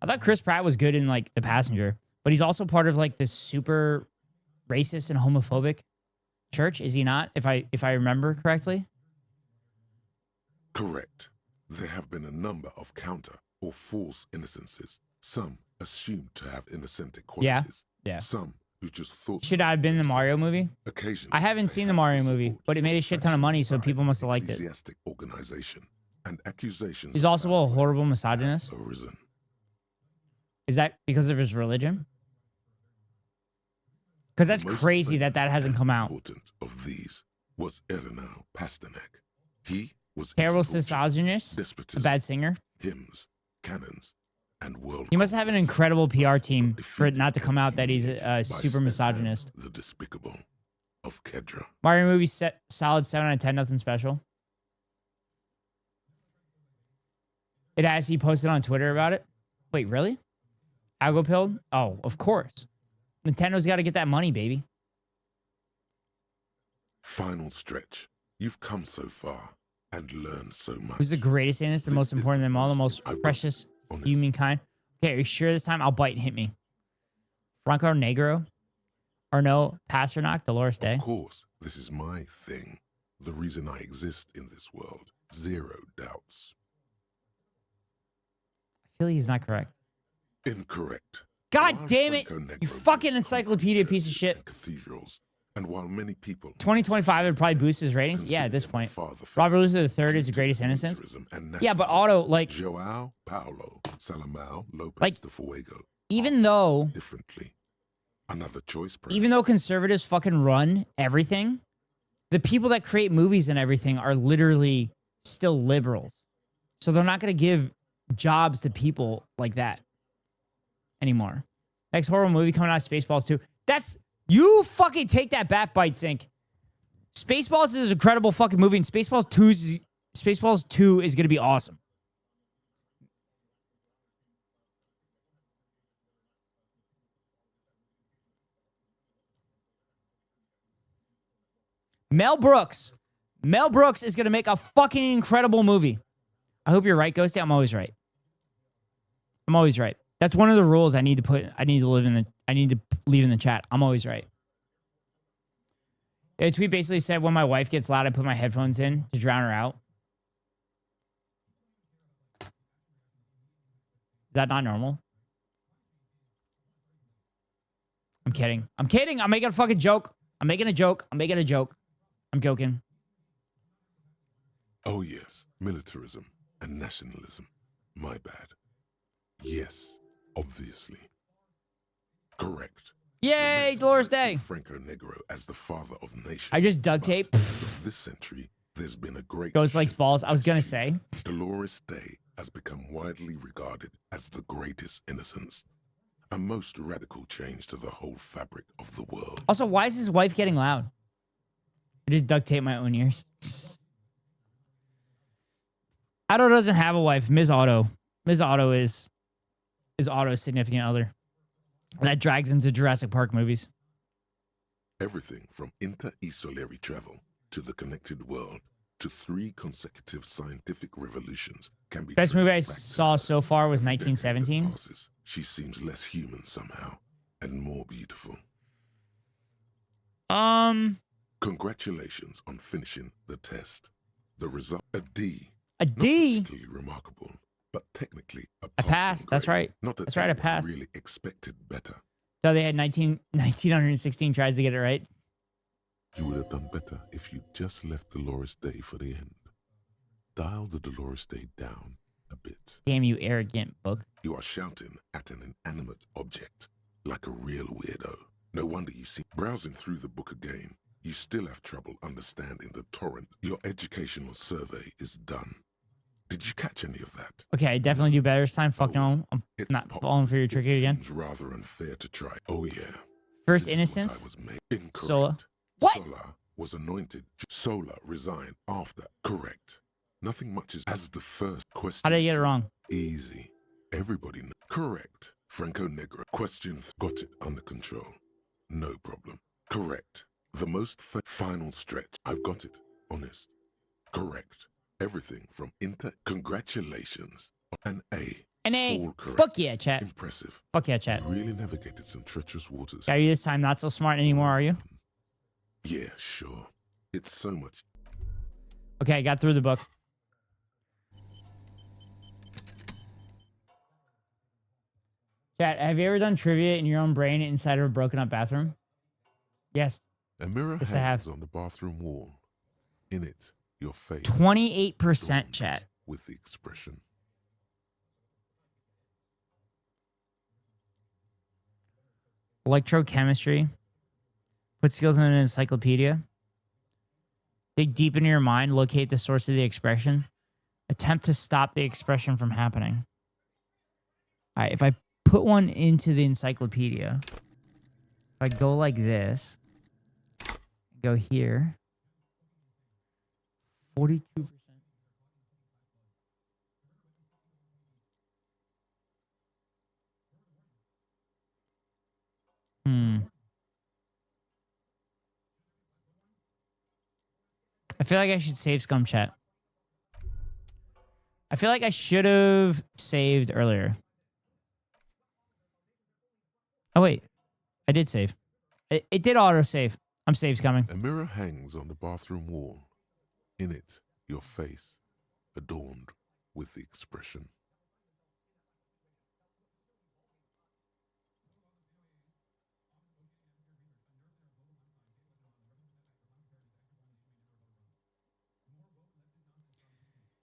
S3: I thought Chris Pratt was good in, like, The Passenger, but he's also part of, like, this super racist and homophobic church, is he not? If I remember correctly?
S5: Correct. There have been a number of counter or false innocences. Some assumed to have innocentic qualities.
S3: Yeah.
S5: Some who just thought.
S3: Should I have been in the Mario movie?
S5: Occasionally,
S3: I haven't seen the Mario movie, but it made a shit ton of money, so people must have liked it.
S5: Ecclesiastic organization and accusations.
S3: He's also a horrible misogynist.
S5: Arisen.
S3: Is that because of his religion? Because that's crazy that hasn't come out.
S5: Important of these was Eleanor Pasternak. He was
S3: Terrible
S5: integral to
S3: misogynist, a
S5: despotism,
S3: bad singer.
S5: hymns, canons, and world.
S3: He must have an incredible PR team for it
S5: defeated
S3: not to come out that he's a
S5: by
S3: super
S5: Stefan,
S3: misogynist.
S5: The despicable of Kedra.
S3: Mario movie set solid 7 out of 10, nothing special. It has. He posted on Twitter about it. Wait, really? Algo pilled? Oh, of course. Nintendo's got to get that money, baby.
S5: Final stretch. You've come so far and learned so much.
S3: Who's the greatest in this? The most important of them all, the most precious humankind. Okay, are you sure this time? I'll bite and hit me. Franco Negro? Or no, Pasternak, Dolores Day?
S5: Of course, this is my thing. The reason I exist in this world. Zero doubts.
S3: I feel like he's not correct.
S5: Incorrect.
S3: God
S5: While
S3: damn it!
S5: Franco
S3: You
S5: Negro
S3: fucking
S5: built
S3: encyclopedia piece of
S5: churches
S3: shit.
S5: and cathedrals, and while many people
S3: 2025 would probably boost his ratings. Yeah, at this point. Robert Luther III is the greatest innocence. Yeah, but Otto, like,
S5: Joao Paulo Salamao Lopez
S3: like,
S5: de Fuego.
S3: even though
S5: Differently. Another choice.
S3: even though conservatives fucking run everything, the people that create movies and everything are literally still liberals. So they're not going to give jobs to people like that anymore. Next horror movie coming out of Spaceballs 2. That's, you fucking take that bat bite, Sink. Spaceballs is an incredible fucking movie, and Spaceballs 2 is going to be awesome. Mel Brooks. Mel Brooks is going to make a fucking incredible movie. I hope you're right, Ghosty. I'm always right. I'm always right. That's one of the rules I need to leave in the chat. I'm always right. The tweet basically said when my wife gets loud, I put my headphones in to drown her out. Is that not normal? I'm kidding. I'm kidding. I'm making a fucking joke. I'm making a joke. I'm making a joke. I'm joking.
S5: Oh yes, militarism and nationalism. My bad. Yes, obviously. Correct.
S3: Yay, Dolores Day.
S5: Franco Negro as the father of nations.
S3: I just duct tape.
S5: This century, there's been a great
S3: Ghost likes balls. I was gonna say.
S5: Dolores Day has become widely regarded as the greatest innocence. A most radical change to the whole fabric of the world.
S3: Also, why is his wife getting loud? I just duct tape my own ears. Otto doesn't have a wife. Ms. Otto. Ms. Otto is Otto's significant other. That drags him to Jurassic Park movies.
S5: Everything from inter-esolary travel to the connected world to 3 consecutive scientific revolutions can be
S3: Best movie I
S5: traced back to
S3: saw
S5: her.
S3: so far was
S5: Every decade that
S3: 1917.
S5: passes, she seems less human somehow and more beautiful. Congratulations on finishing the test. The result, a D.
S3: A D?
S5: Not particularly remarkable, but technically a
S3: I passed. That's
S5: grade.
S3: right.
S5: Not that
S3: That's right. I
S5: anyone
S3: passed.
S5: really expected better.
S3: So they had 1916 tries to get it right.
S5: You would have done better if you just left Dolores Day for the end. Dial the Dolores Day down a bit.
S3: Damn you, arrogant book.
S5: You are shouting at an inanimate object like a real weirdo. No wonder you see. Browsing through the book again, you still have trouble understanding the torrent. Your educational survey is done. Did you catch any of that?
S3: Okay, I definitely do better this time. Fuck no. I'm
S5: It's
S3: not
S5: pop-
S3: falling for your
S5: it
S3: trick again.
S5: Seems rather unfair to try. Oh yeah.
S3: First
S5: This is what
S3: Innocence.
S5: I was made. Incorrect.
S3: Sola. What?
S5: Sola was anointed. Sola resigned after. Correct. Nothing much is as the first question.
S3: How did I get it wrong?
S5: Easy. Everybody knows. Correct. Franco Negro. Question. Got it under control. No problem. Correct. The most final stretch. I've got it. Honest. Correct. Everything from Congratulations. An A.
S3: An A.
S5: All correct.
S3: Fuck yeah, chat.
S5: Impressive.
S3: Fuck yeah, chat.
S5: You really navigated some treacherous waters.
S3: Are you this time not so smart anymore, are you?
S5: Yeah, sure. It's so much.
S3: Okay, I got through the book. Chat, have you ever done trivia in your own brain inside of a broken up bathroom? Yes.
S5: A mirror
S3: Yes, I have.
S5: hangs on the bathroom wall. In it, your face.
S3: 28%
S5: adorned
S3: chat.
S5: With the expression.
S3: Electrochemistry. Put skills in an encyclopedia. Dig deep into your mind. Locate the source of the expression. Attempt to stop the expression from happening. All right, if I put one into the encyclopedia, if I go like this, go here, 42%. I feel like I should save scum chat. I feel like I should have saved earlier. Oh, wait. I did save. It did auto-save. I'm saves coming.
S5: A mirror hangs on the bathroom wall. In it, your face, adorned with the expression.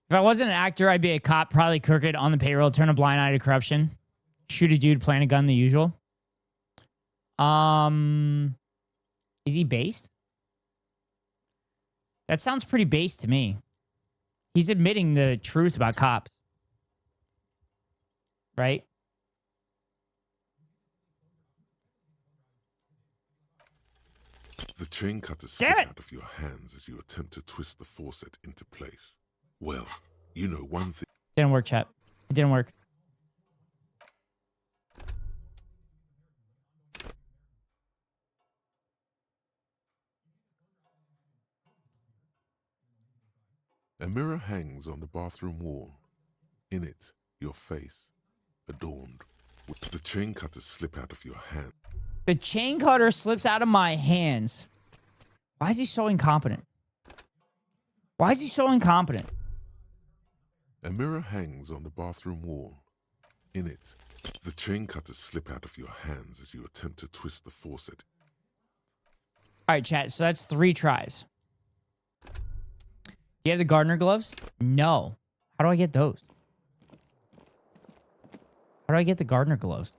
S3: If I wasn't an actor, I'd be a cop, probably crooked, on the payroll, turn a blind eye to corruption, shoot a dude, plant a gun, the usual. Is he based? That sounds pretty based to me. He's admitting the truth about cops. Right?
S5: The chain cutters slip out of your hands as you attempt to twist the faucet into place. Well, you know one thing.
S3: Didn't work, chat. It didn't work.
S5: A mirror hangs on the bathroom wall. In it, your face, adorned with the chain cutters slip out of your hand.
S3: The chain cutter slips out of my hands. Why is he so incompetent? Why is he so incompetent?
S5: A mirror hangs on the bathroom wall. In it, the chain cutters slip out of your hands as you attempt to twist the faucet.
S3: All right, chat. So that's 3 tries. You have the gardener gloves? No. How do I get those? How do I get the gardener gloves?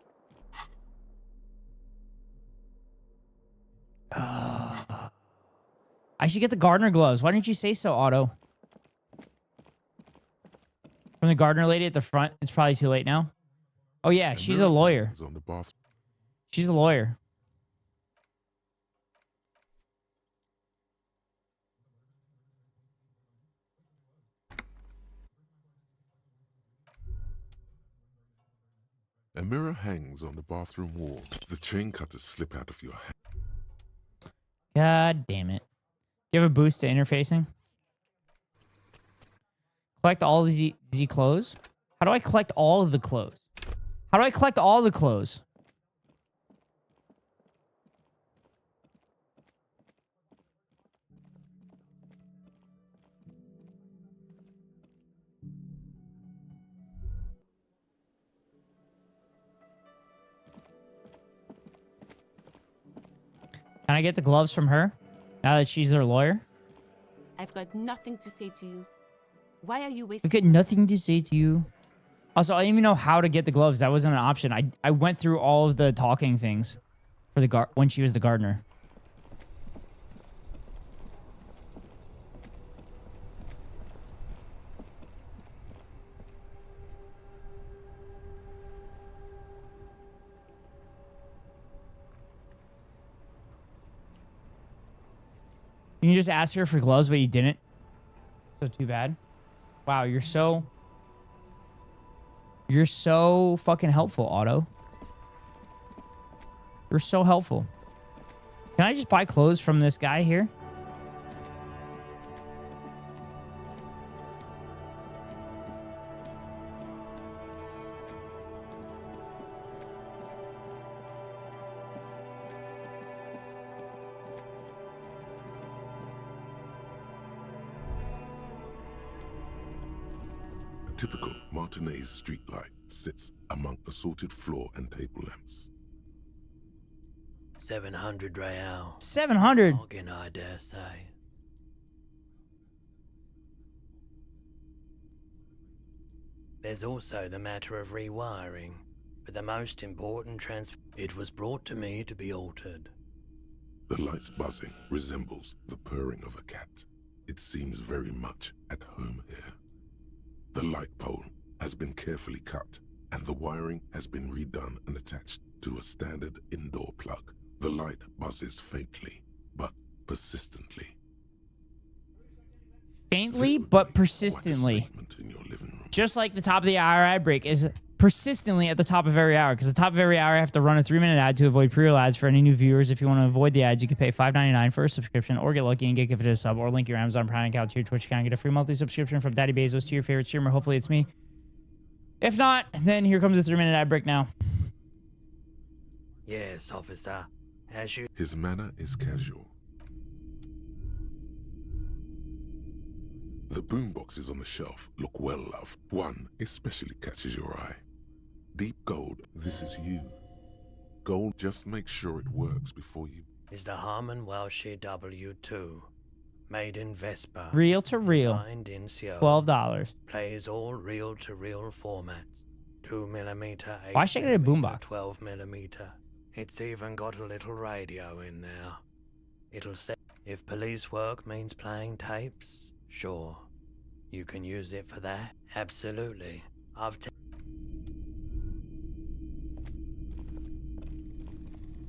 S3: I should get the gardener gloves. Why didn't you say so, Otto? From the gardener lady at the front. It's probably too late now. Oh, yeah. She's a lawyer. She's a lawyer.
S5: A mirror hangs on the bathroom wall. The chain cutters slip out of your hand.
S3: God damn it. You have a boost to interfacing? Collect all of the clothes? How do I collect all of the clothes? How do I collect all the clothes? Can I get the gloves from her? Now that she's their lawyer?
S9: I've got nothing to say to you. Why are you
S3: I've
S9: wasting...
S3: got nothing to say to you. Also, I didn't even know how to get the gloves. That wasn't an option. I went through all of the talking things for the when she was the gardener. You can just ask her for gloves, but you didn't. So too bad. Wow, you're so fucking helpful, Otto. You're so helpful. Can I just buy clothes from this guy here?
S5: Typical Martinez streetlight sits among assorted floor and table lamps.
S10: 700 real.
S3: 700.
S10: Bargain, I dare say. There's also the matter of rewiring, but the most important it was brought to me to be altered.
S5: The light's buzzing resembles the purring of a cat. It seems very much at home here. The light pole has been carefully cut, and the wiring has been redone and attached to a standard indoor plug. The light buzzes faintly, but persistently.
S3: Faintly, but persistently.
S5: In your living room.
S3: Just like the top of the IRI break is persistently at the top of every hour, because at the top of every hour I have to run a 3-minute ad to avoid pre-roll ads for any new viewers. If you want to avoid the ads, you can pay $5.99 for a subscription, or get lucky and get gifted a sub, or link your Amazon Prime account to your Twitch account and get a free monthly subscription from Daddy Bezos to your favorite streamer. Hopefully it's me. If not, then here comes a 3-minute ad break now.
S10: Yes, officer. As you...
S5: His manner is casual. The boomboxes on the shelf look well loved. One especially catches your eye. Deep gold, this is you. Gold, just make sure it works before you...
S10: Is the Harman Welshie W2. Made in Vespa.
S3: Reel to reel.
S10: Designed in Seoul.
S3: $12.
S10: Plays all reel-to-reel formats. 2mm, 8
S3: Why should I get a boombox?
S10: 12mm. It's even got a little radio in there. It'll say, if police work means playing tapes, sure. You can use it for that. Absolutely.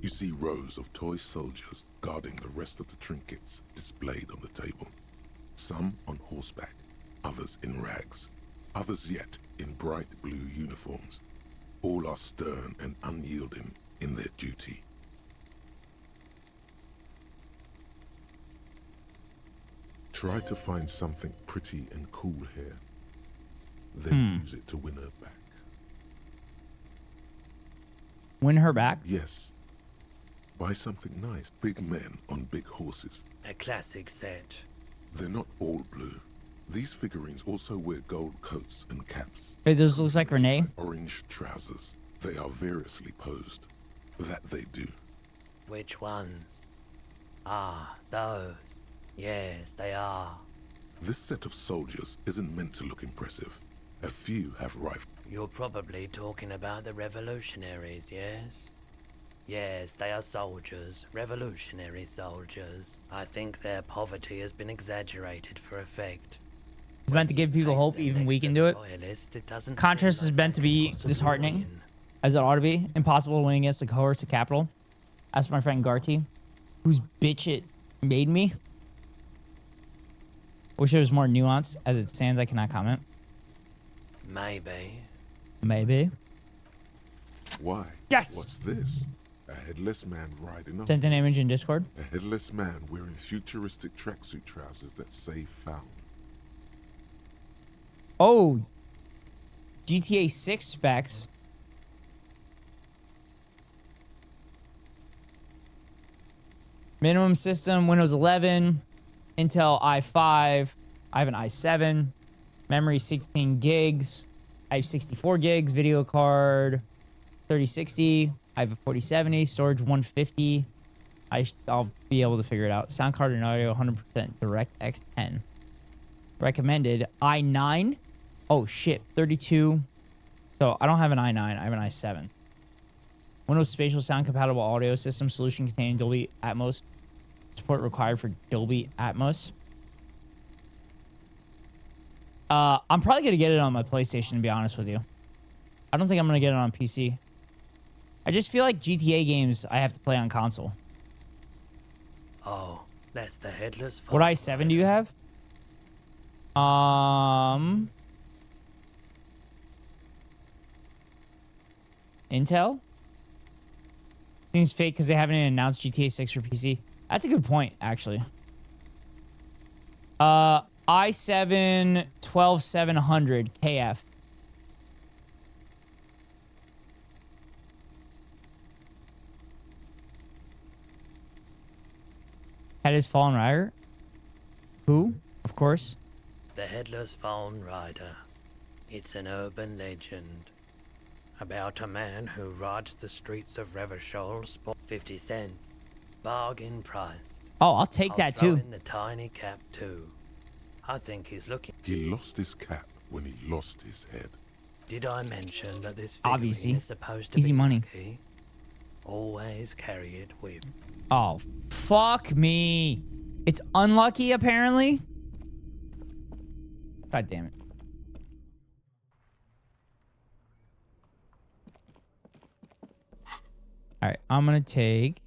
S5: You see rows of toy soldiers guarding the rest of the trinkets displayed on the table. Some on horseback, others in rags, others yet in bright blue uniforms. All are stern and unyielding in their duty. Try to find something pretty and cool here. Then use it to win her back.
S3: Win her back?
S5: Yes. Buy something nice. Big men on big horses.
S10: A classic set.
S5: They're not all blue. These figurines also wear gold coats and caps.
S3: Hey, this looks like Renee.
S5: Orange trousers. They are variously posed. That they do.
S10: Which ones? Ah, those. Yes, they are.
S5: This set of soldiers isn't meant to look impressive. A few have rifles.
S10: You're probably talking about the revolutionaries, yes? Yes, they are soldiers. Revolutionary soldiers. I think their poverty has been exaggerated for effect.
S3: It's meant to give people hope even we can do it. Contrast is meant to be disheartening, as it ought to be. Impossible to win against the cohorts of capital. Ask my friend Garty, whose bitch it made me. Wish it was more nuanced. As it stands, I cannot comment.
S10: Maybe.
S3: Maybe.
S5: Why?
S3: Yes!
S5: What's this? A headless man riding up.
S3: Sent an image in Discord.
S5: A headless man wearing futuristic tracksuit trousers that say found.
S3: Oh. GTA 6 specs. Minimum system, Windows 11, Intel i5. I have an i7. Memory 16 gigs. I have 64 gigs. Video card 3060. I have a 4070. Storage 150. I'll be able to figure it out. Sound card and audio 100% DirectX 10. Recommended i9. Oh shit, 32. So I don't have an i9. I have an i7. Windows Spatial Sound Compatible Audio System Solution containing Dolby Atmos. Support required for Dolby Atmos. I'm probably going to get it on my PlayStation, to be honest with you. I don't think I'm going to get it on PC. I just feel like GTA games I have to play on console.
S10: Oh, that's the headless.
S3: What i7 do you have? Intel? Seems fake because they haven't announced GTA 6 for PC. That's a good point, actually. i7 12700 KF. That is Fallen Rider. Who? Of course.
S10: The Headless Fallen Rider. It's an urban legend about a man who rides the streets of Revachol for 50 cents. Bargain price.
S3: Oh, I'll take that too.
S10: In the tiny cap too. I think he's looking.
S5: He lost his cap when he lost his head.
S10: Did I mention that this
S3: obviously
S10: is supposed to
S3: easy
S10: be
S3: money?
S10: Lucky? Always carry it with.
S3: Oh, fuck me. It's unlucky, apparently. God damn it. All right, I'm going to take...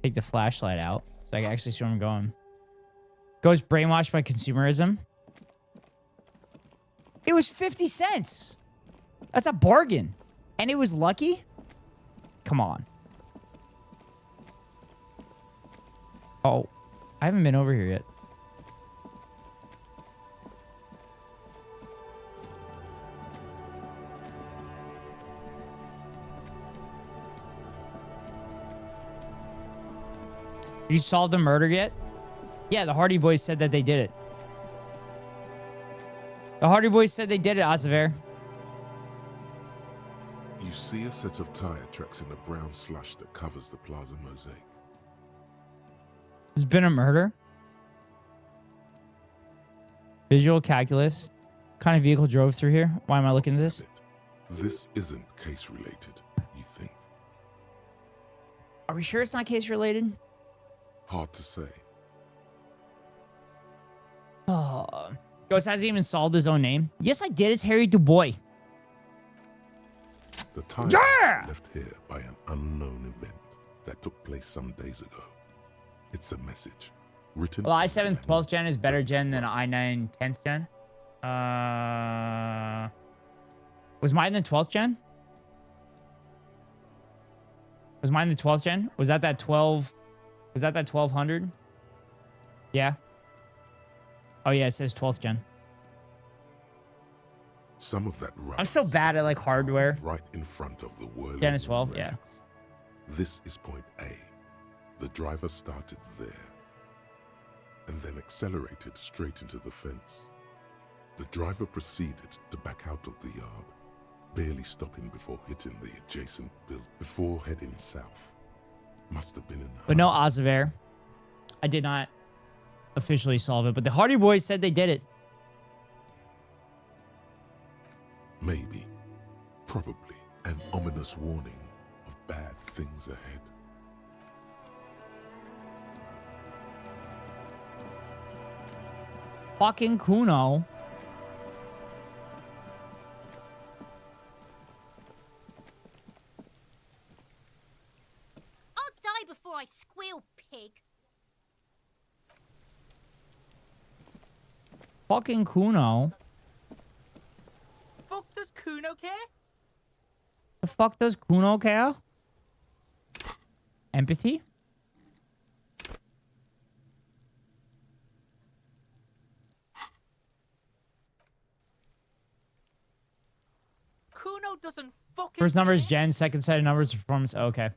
S3: Take the flashlight out so I can actually see where I'm going. Goes brainwashed by consumerism. It was 50 cents. That's a bargain. And it was lucky? Come on. Oh, I haven't been over here yet. You solved the murder yet? Yeah, the Hardy Boys said that they did it. The Hardy Boys said they did it, Azaver.
S5: You see a set of tire tracks in the brown slush that covers the plaza mosaic.
S3: There's been a murder. Visual calculus. What kind of vehicle drove through here? Why am I looking at this?
S5: This isn't case related, you think?
S3: Are we sure it's not case related?
S5: Hard to say.
S3: Oh. Ghost hasn't even solved his own name. Yes, I did. It's Harry Dubois.
S5: The tire left here by an unknown event that took place some days ago. It's a message written.
S3: Well, i7 12th gen is better gen than i9 10th gen. Was mine the 12th gen? Was mine the 12th gen? Was that 12? Was that 1200? Yeah. Oh yeah, it says 12th gen.
S5: Some of that
S3: I'm so bad at like hardware.
S5: right in front of the whirling
S3: Gen is 12, yeah.
S5: rails. This is point A. The driver started there and then accelerated straight into the fence. The driver proceeded to back out of the yard, barely stopping before hitting the adjacent building before heading south. Must have been in a
S3: But no, Azaver. I did not officially solve it, but the Hardy Boys said they did it.
S5: Maybe, probably, an ominous warning of bad things ahead.
S3: Fucking Kuno.
S11: I'll die before I squeal, pig.
S3: Fucking Kuno.
S12: Fuck does Kuno care?
S3: The fuck does Kuno care? Empathy?
S12: Kuno doesn't fucking
S3: First number is Gen, second set of numbers is performance. Oh, okay.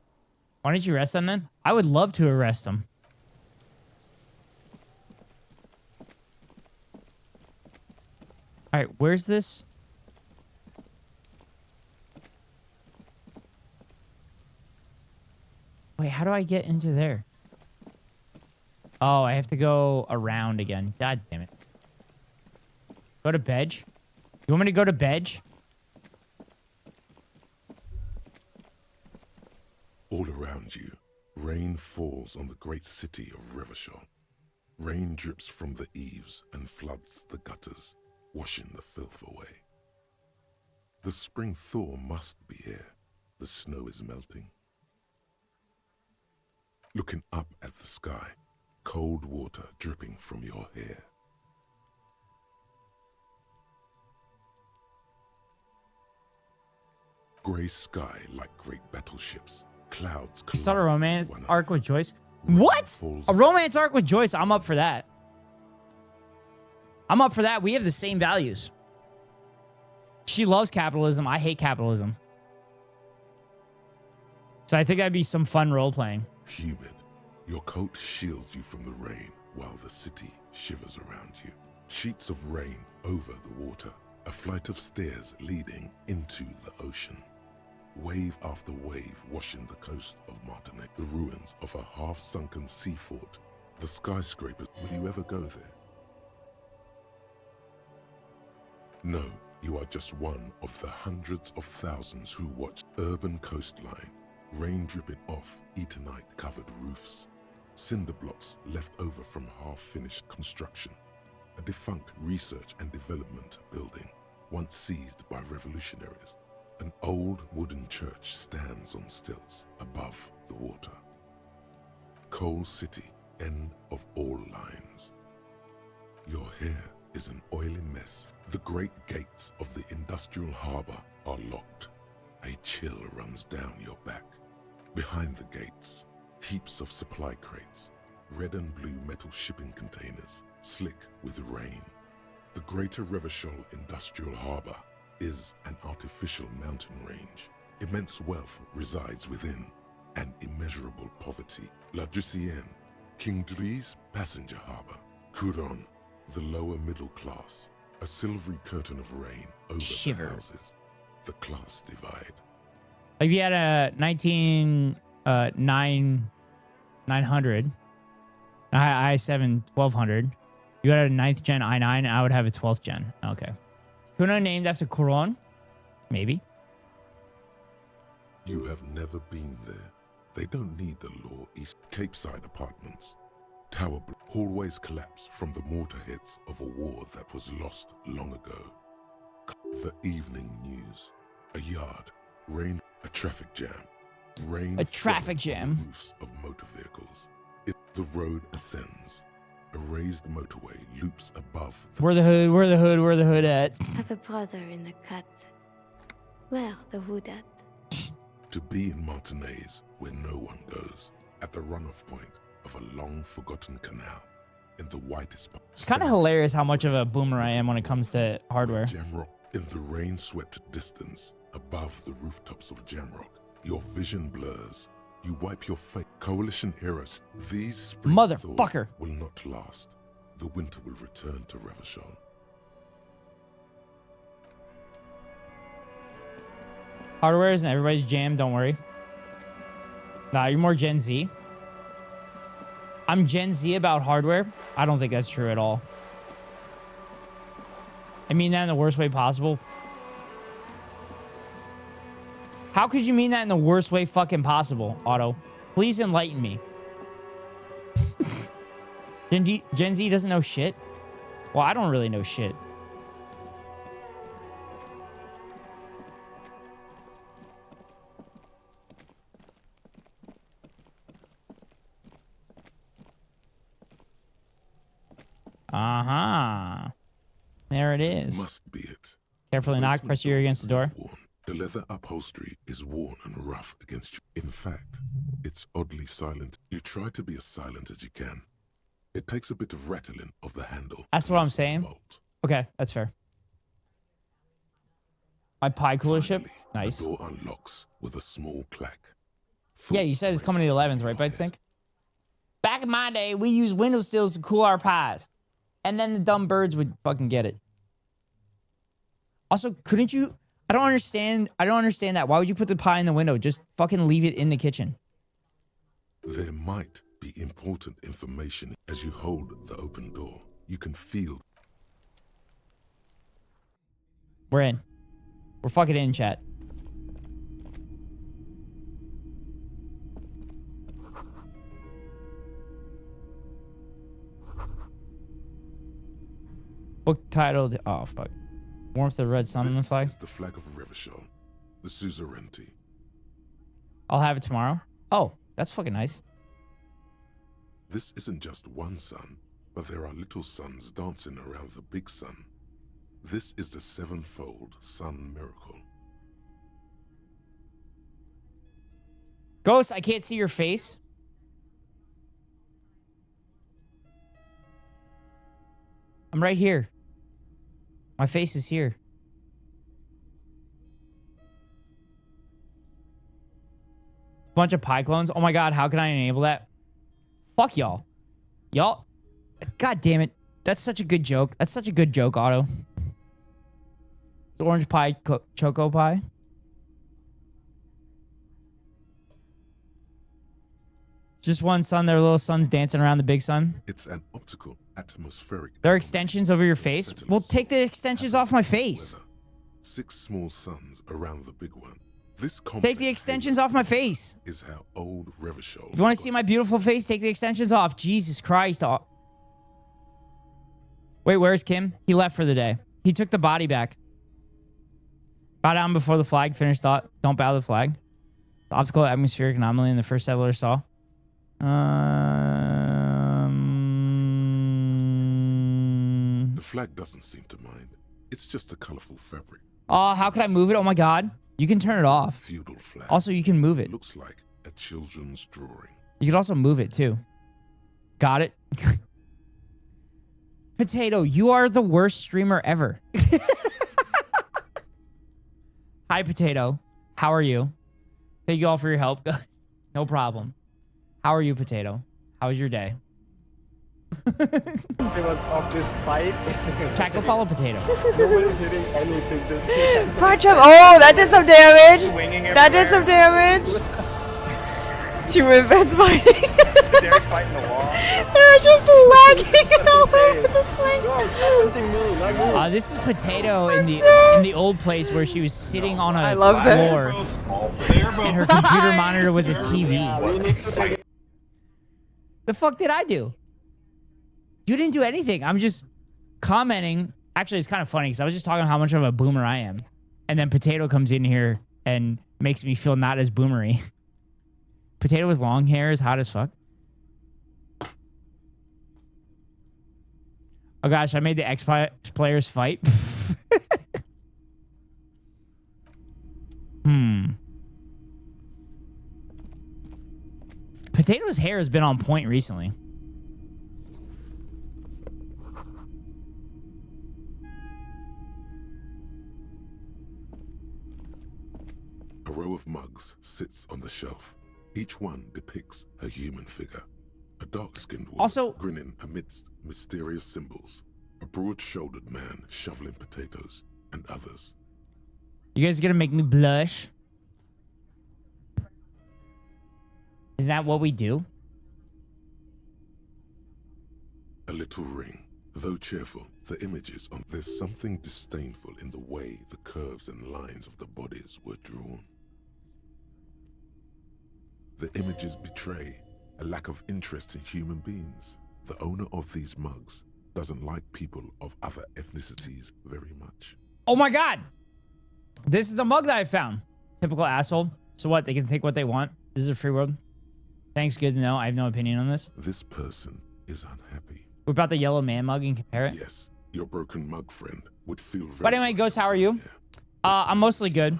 S3: Why don't you arrest them then? I would love to arrest them. Alright, where's this? Wait, how do I get into there? Oh, I have to go around again. God damn it. Go to Bedge? You want me to go to Bedge?
S5: All around you, rain falls on the great city of Revachol. Rain drips from the eaves and floods the gutters, washing the filth away. The spring thaw must be here. The snow is melting. Looking up at the sky, cold water dripping from your hair. Grey sky like great battleships. Clouds collide.
S3: Start a romance
S5: with one
S3: arc
S5: another.
S3: with Joyce. What?
S5: falls-
S3: A romance arc with Joyce? I'm up for that. I'm up for that. We have the same values. She loves capitalism. I hate capitalism. So I think that'd be some fun role playing.
S5: Humid. Your coat shields you from the rain while the city shivers around you. Sheets of rain over the water. A flight of stairs leading into the ocean. Wave after wave washing the coast of Martinique. The ruins of a half-sunken sea fort. The skyscrapers. Will you ever go there? No, you are just one of the hundreds of thousands who watch urban coastline. Rain dripping off Eternite-covered roofs. Cinder blocks left over from half-finished construction. A defunct research and development building, once seized by revolutionaries. An old wooden church stands on stilts above the water. Coal City, end of all lines. Your hair is an oily mess. The great gates of the industrial harbor are locked. A chill runs down your back. Behind the gates, heaps of supply crates, red and blue metal shipping containers, slick with rain. The Greater Revachol Industrial Harbor is an artificial mountain range. Immense wealth resides within, and immeasurable poverty. La Drusienne, King Dries passenger harbor. Couronne, the lower middle class. A silvery curtain of rain over the houses. The class divide.
S3: If you had a 900 i7 1200, you had a 9th gen i9, I would have a 12th gen. Okay. Kuno named after Couronne? Maybe.
S5: You have never been there. They don't need the law. East Capeside apartments. Tower hallways collapse from the mortar hits of a war that was lost long ago. The evening news. A yard. Rain. A traffic jam. Rain.
S3: A traffic jam.
S5: Roofs of motor vehicles. The road ascends. A raised motorway loops above.
S3: Where the hood at?
S6: I have a brother in the cut. Where the hood at?
S5: To be in Martinaise, where no one goes, at the runoff point of a long-forgotten canal, in the whitest part.
S3: It's kind of hilarious how much of a boomer I am when it comes to hardware.
S5: Jamrock, in the rain-swept distance, above the rooftops of Jamrock, your vision blurs. You wipe your face. Coalition eras. These spring
S3: motherfucker
S5: will not last. The winter will return to Revachol.
S3: Hardware isn't everybody's jam, don't worry. Nah, you're more Gen Z. I'm Gen Z about hardware. I don't think that's true at all. I mean that in the worst way possible. How could you mean that in the worst way fucking possible, Otto? Please enlighten me. Gen Z doesn't know shit? Well, I don't really know shit. Uh-huh. There it is.
S5: This must be it.
S3: Carefully knock, press your ear against the door.
S5: The leather upholstery is worn and rough against you. In fact, it's oddly silent. You try to be as silent as you can. It takes a bit of rattling of the handle.
S3: That's what I'm saying. Okay, that's fair. My pie cooler ship? Nice.
S5: The door unlocks with a small clack.
S3: Yeah, you said it's coming to the 11th, right, Bud Think? Back in my day, we used window sills to cool our pies. And then the dumb birds would fucking get it. Also, couldn't you... I don't understand that. Why would you put the pie in the window? Just fucking leave it in the kitchen.
S5: There might be important information as you hold the open door. You can feel...
S3: We're in. We're fucking in, chat. Book titled... Oh, fuck. Warmth of the red sun on the flag.
S5: This is the flag of Revachol, the suzerainty.
S3: I'll have it tomorrow. Oh, that's fucking nice.
S5: This isn't just one sun, but there are little suns dancing around the big sun. This is the sevenfold sun miracle.
S3: Ghost, I can't see your face. I'm right here. My face is here. Bunch of pie clones. Oh my god, how can I enable that? Fuck y'all. Y'all. God damn it. That's such a good joke. That's such a good joke, Otto. It's orange pie, choco pie. Just one sun. Their little sun's dancing around the big sun.
S5: It's an optical atmospheric.
S3: There are extensions over your face. Well, take the extensions off my face.
S5: 6 small suns around the big one. This
S3: take the extensions off my face.
S5: Is how old Revachol.
S3: If you want to see my beautiful face, take the extensions off. Jesus Christ. Wait, where's Kim? He left for the day. He took the body back. Bow down before the flag. Finish thought. Don't bow the flag. The optical atmospheric anomaly in the first settler saw. The
S5: flag doesn't seem to mind. It's just a colorful fabric.
S3: Oh, how could I move it? Oh my god. You can turn it off.
S5: Feudal flag.
S3: Also, you can move it.
S5: Looks like a children's drawing.
S3: You can also move it too. Got it? Potato, you are the worst streamer ever. Hi, Potato. How are you? Thank you all for your help. No problem. How are you, Potato? How was your day?
S13: Of this fight.
S3: Chat, go follow Potato.
S13: Nobody's hitting anything. This
S2: Hard trap. Oh, that did some damage.
S13: Swinging
S2: That did some damage. Two invents fighting.
S13: There's fighting the wall.
S2: They're just lagging all over the place.
S13: No, stop hunting me, not me.
S3: This is Potato in the old place where she was sitting on a floor, and her computer monitor was a TV. The fuck did I do? You didn't do anything. I'm just commenting. Actually, it's kind of funny because I was just talking how much of a boomer I am, and then Potato comes in here and makes me feel not as boomery. Potato with long hair is hot as fuck. Oh gosh, I made the Xbox players fight. Potato's hair has been on point recently.
S5: A row of mugs sits on the shelf. Each one depicts a human figure. A dark-skinned woman grinning amidst mysterious symbols. A broad-shouldered man shoveling potatoes, and others.
S3: You guys gonna make me blush? Is that what we do?
S5: A little ring. Though cheerful, the images on there's something disdainful in the way the curves and lines of the bodies were drawn. The images betray a lack of interest in human beings. The owner of these mugs doesn't like people of other ethnicities very much.
S3: Oh my god! This is the mug that I found. Typical asshole. So what? They can think what they want. This is a free world. Thanks, good to know. I have no opinion on this.
S5: This person is unhappy.
S3: What about the yellow man mug and compare it?
S5: Yes, your broken mug friend would feel very...
S3: But anyway, Ghost, how are you? I'm mostly good.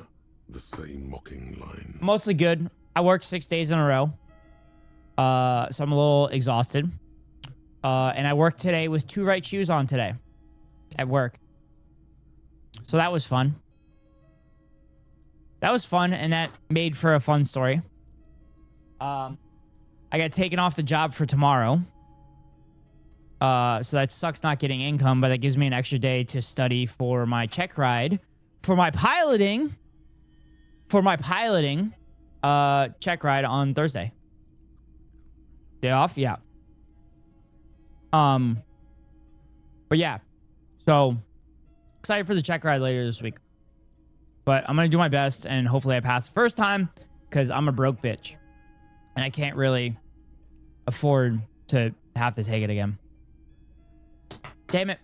S5: The same mocking lines.
S3: Mostly good. I worked 6 days in a row. So I'm a little exhausted. And I worked today with 2 right shoes on today. At work. So that was fun. That was fun, and that made for a fun story. I got taken off the job for tomorrow. So that sucks not getting income, but that gives me an extra day to study for my check ride. For my piloting. Check ride on Thursday. Day off? Yeah. But yeah. So, excited for the check ride later this week. But I'm going to do my best, and hopefully I pass the first time, because I'm a broke bitch. And I can't really afford to have to take it again. Damn it.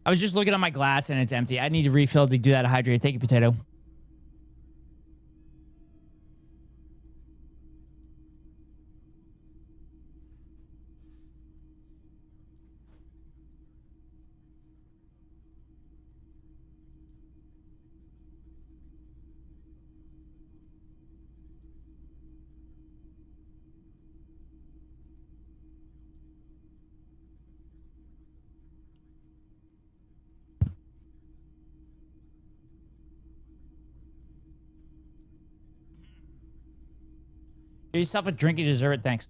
S3: I was just looking at my glass, and it's empty. I need to refill to do that hydrate. Thank you, Potato. Get yourself a drink, you deserve it. Thanks.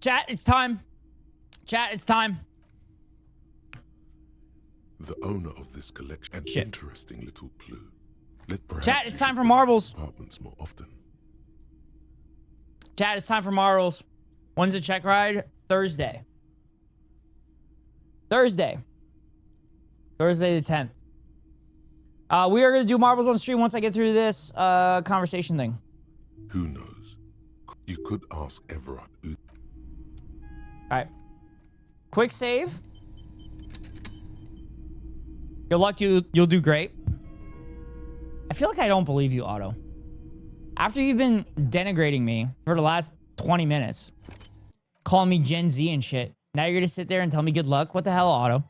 S3: Chat, it's time. Chat, it's time.
S5: The owner of this collection, an interesting little clue.
S3: Chat, it's time for marbles.
S5: Apartments more often.
S3: Chat, it's time for marbles. When's the check ride? Thursday. Thursday the 10th. We are going to do marbles on stream once I get through this conversation thing.
S5: Who knows? You could ask Everard.
S3: Alright. Quick save. Good luck, you'll do great. I feel like I don't believe you, Otto. After you've been denigrating me for the last 20 minutes, calling me Gen Z and shit, Now you're gonna sit there and tell me good luck? What the hell, Otto?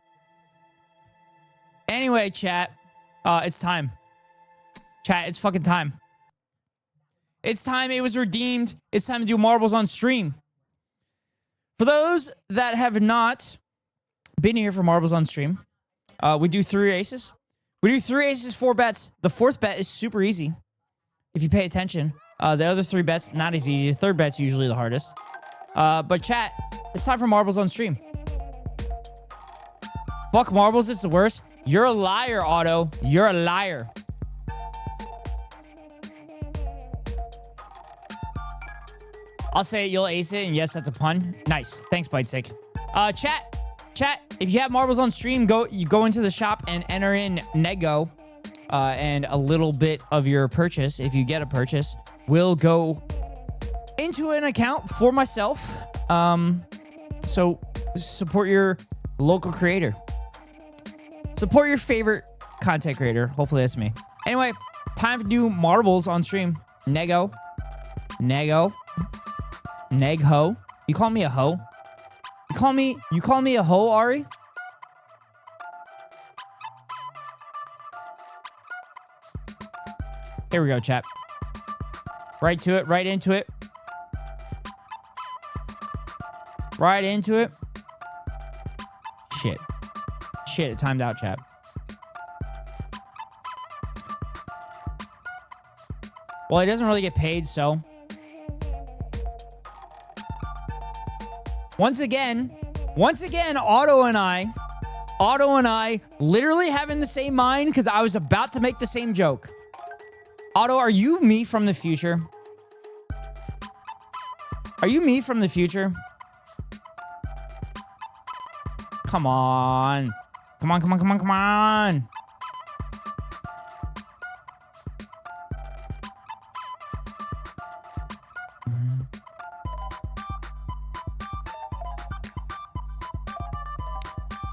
S3: Anyway, chat. It's time. Chat, it's fucking time. It's time. It was redeemed. It's time to do marbles on stream. For those that have not been here for marbles on stream, we do 3 aces. We do 3 aces, 4 bets. The 4th bet is super easy if you pay attention. The other 3 bets, not as easy. The 3rd bet's usually the hardest. But chat, it's time for marbles on stream. Fuck marbles, it's the worst. You're a liar, Otto. You're a liar. I'll say it, you'll ace it, and yes, that's a pun. Nice. Thanks, Bitesick. Chat, if you have marbles on stream, you go into the shop and enter in Nego, and a little bit of your purchase, if you get a purchase, will go into an account for myself. So support your local creator. Support your favorite content creator. Hopefully that's me. Anyway, time to do marbles on stream. Nego. Neg ho. You call me a hoe? You call me a hoe, Ari? Here we go, chat. Right to it, right into it. Right into it. Shit, it timed out, chat. Well, he doesn't really get paid, so. Once again, Otto and I literally having the same mind because I was about to make the same joke. Otto, are you me from the future? Are you me from the future? Come on. Come on.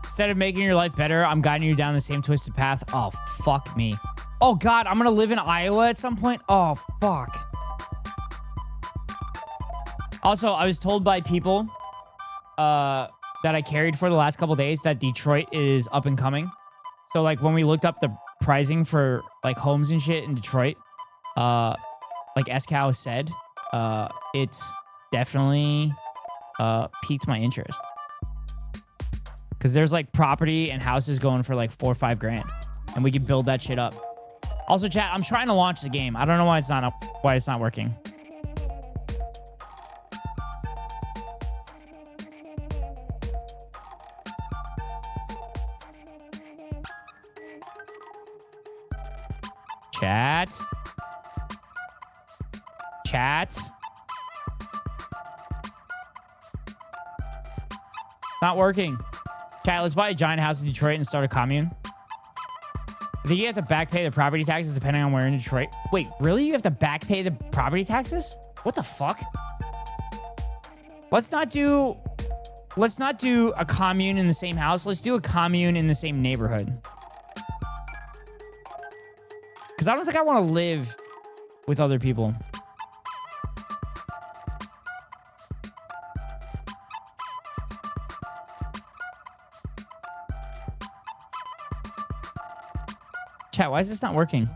S3: Instead of making your life better, I'm guiding you down the same twisted path. Oh, fuck me. Oh, God, I'm going to live in Iowa at some point? Oh, fuck. Also, I was told by people that I carried for the last couple days that Detroit is up and coming. So, like, when we looked up the pricing for, like, homes and shit in Detroit, like SCOW said, it definitely piqued my interest. Because there's like property and houses going for like $4 or $5 grand, and we can build that shit up. Also, chat, I'm trying to launch the game. I don't know why it's not working. Chat. It's not working. Chat, let's buy a giant house in Detroit and start a commune. I think you have to back pay the property taxes depending on where in Detroit. Wait, really? You have to back pay the property taxes? What the fuck? Let's not do a commune in the same house. Let's do a commune in the same neighborhood. Because I don't think I want to live with other people. Chat, why is this not working?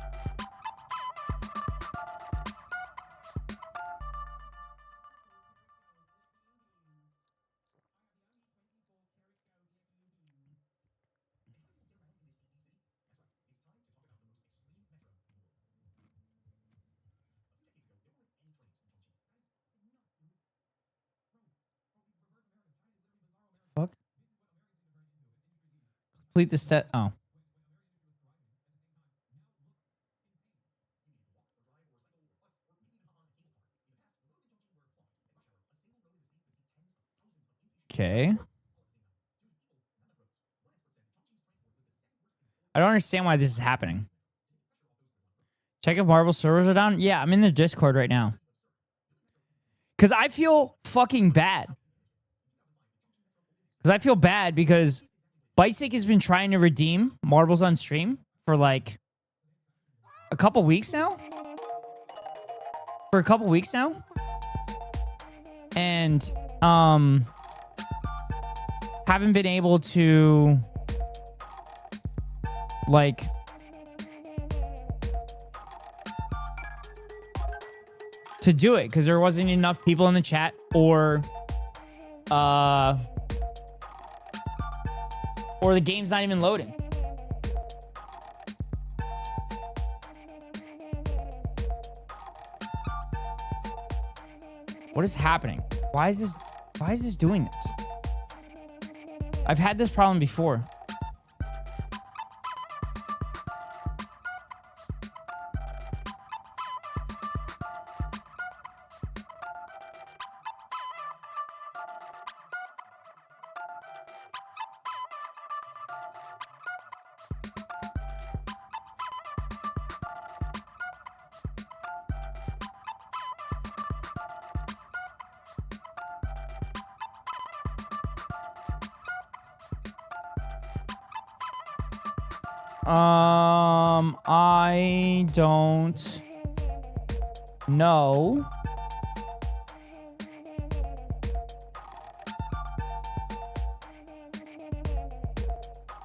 S3: Fuck. Complete the step. Oh. Okay. I don't understand why this is happening. Check if Marvel servers are down. Yeah, I'm in the Discord right now. Because I feel fucking bad. Because I feel bad because Bitesick has been trying to redeem marbles on stream for like a couple weeks now. And haven't been able to like to do it because there wasn't enough people in the chat or the game's not even loading. What is happening? Why is this doing this? I've had this problem before. I don't know.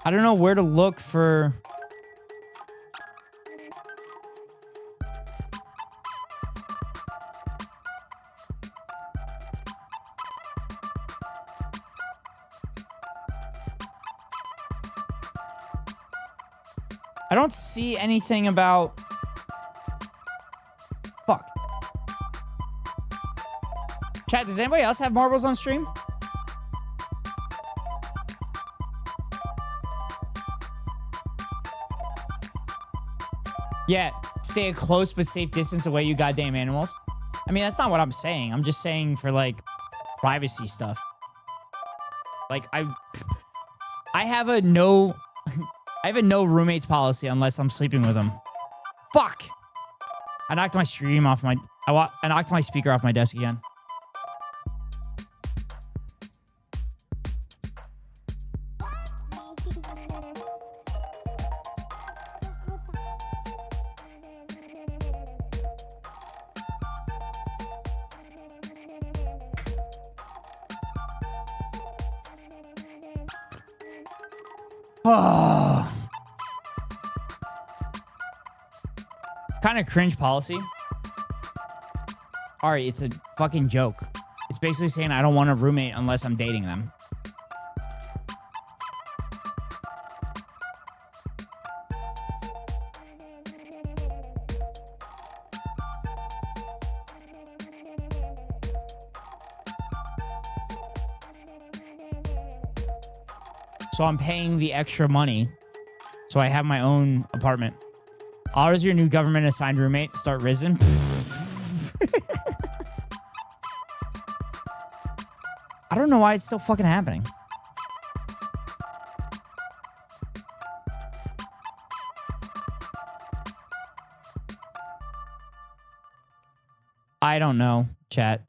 S3: I don't know where to look for. I don't see anything about... Fuck. Chat, does anybody else have marbles on stream? Yeah, stay a close but safe distance away, you goddamn animals. I mean, that's not what I'm saying. I'm just saying for, like, privacy stuff. Like, I have a no... I have a no roommates policy unless I'm sleeping with them. Fuck! I knocked my stream off my... I knocked my speaker off my desk again. Kind of cringe policy. Alright, it's a fucking joke. It's basically saying I don't want a roommate unless I'm dating them. So I'm paying the extra money so I have my own apartment. How does your new government assigned roommate start risen? I don't know why it's still fucking happening. I don't know, chat.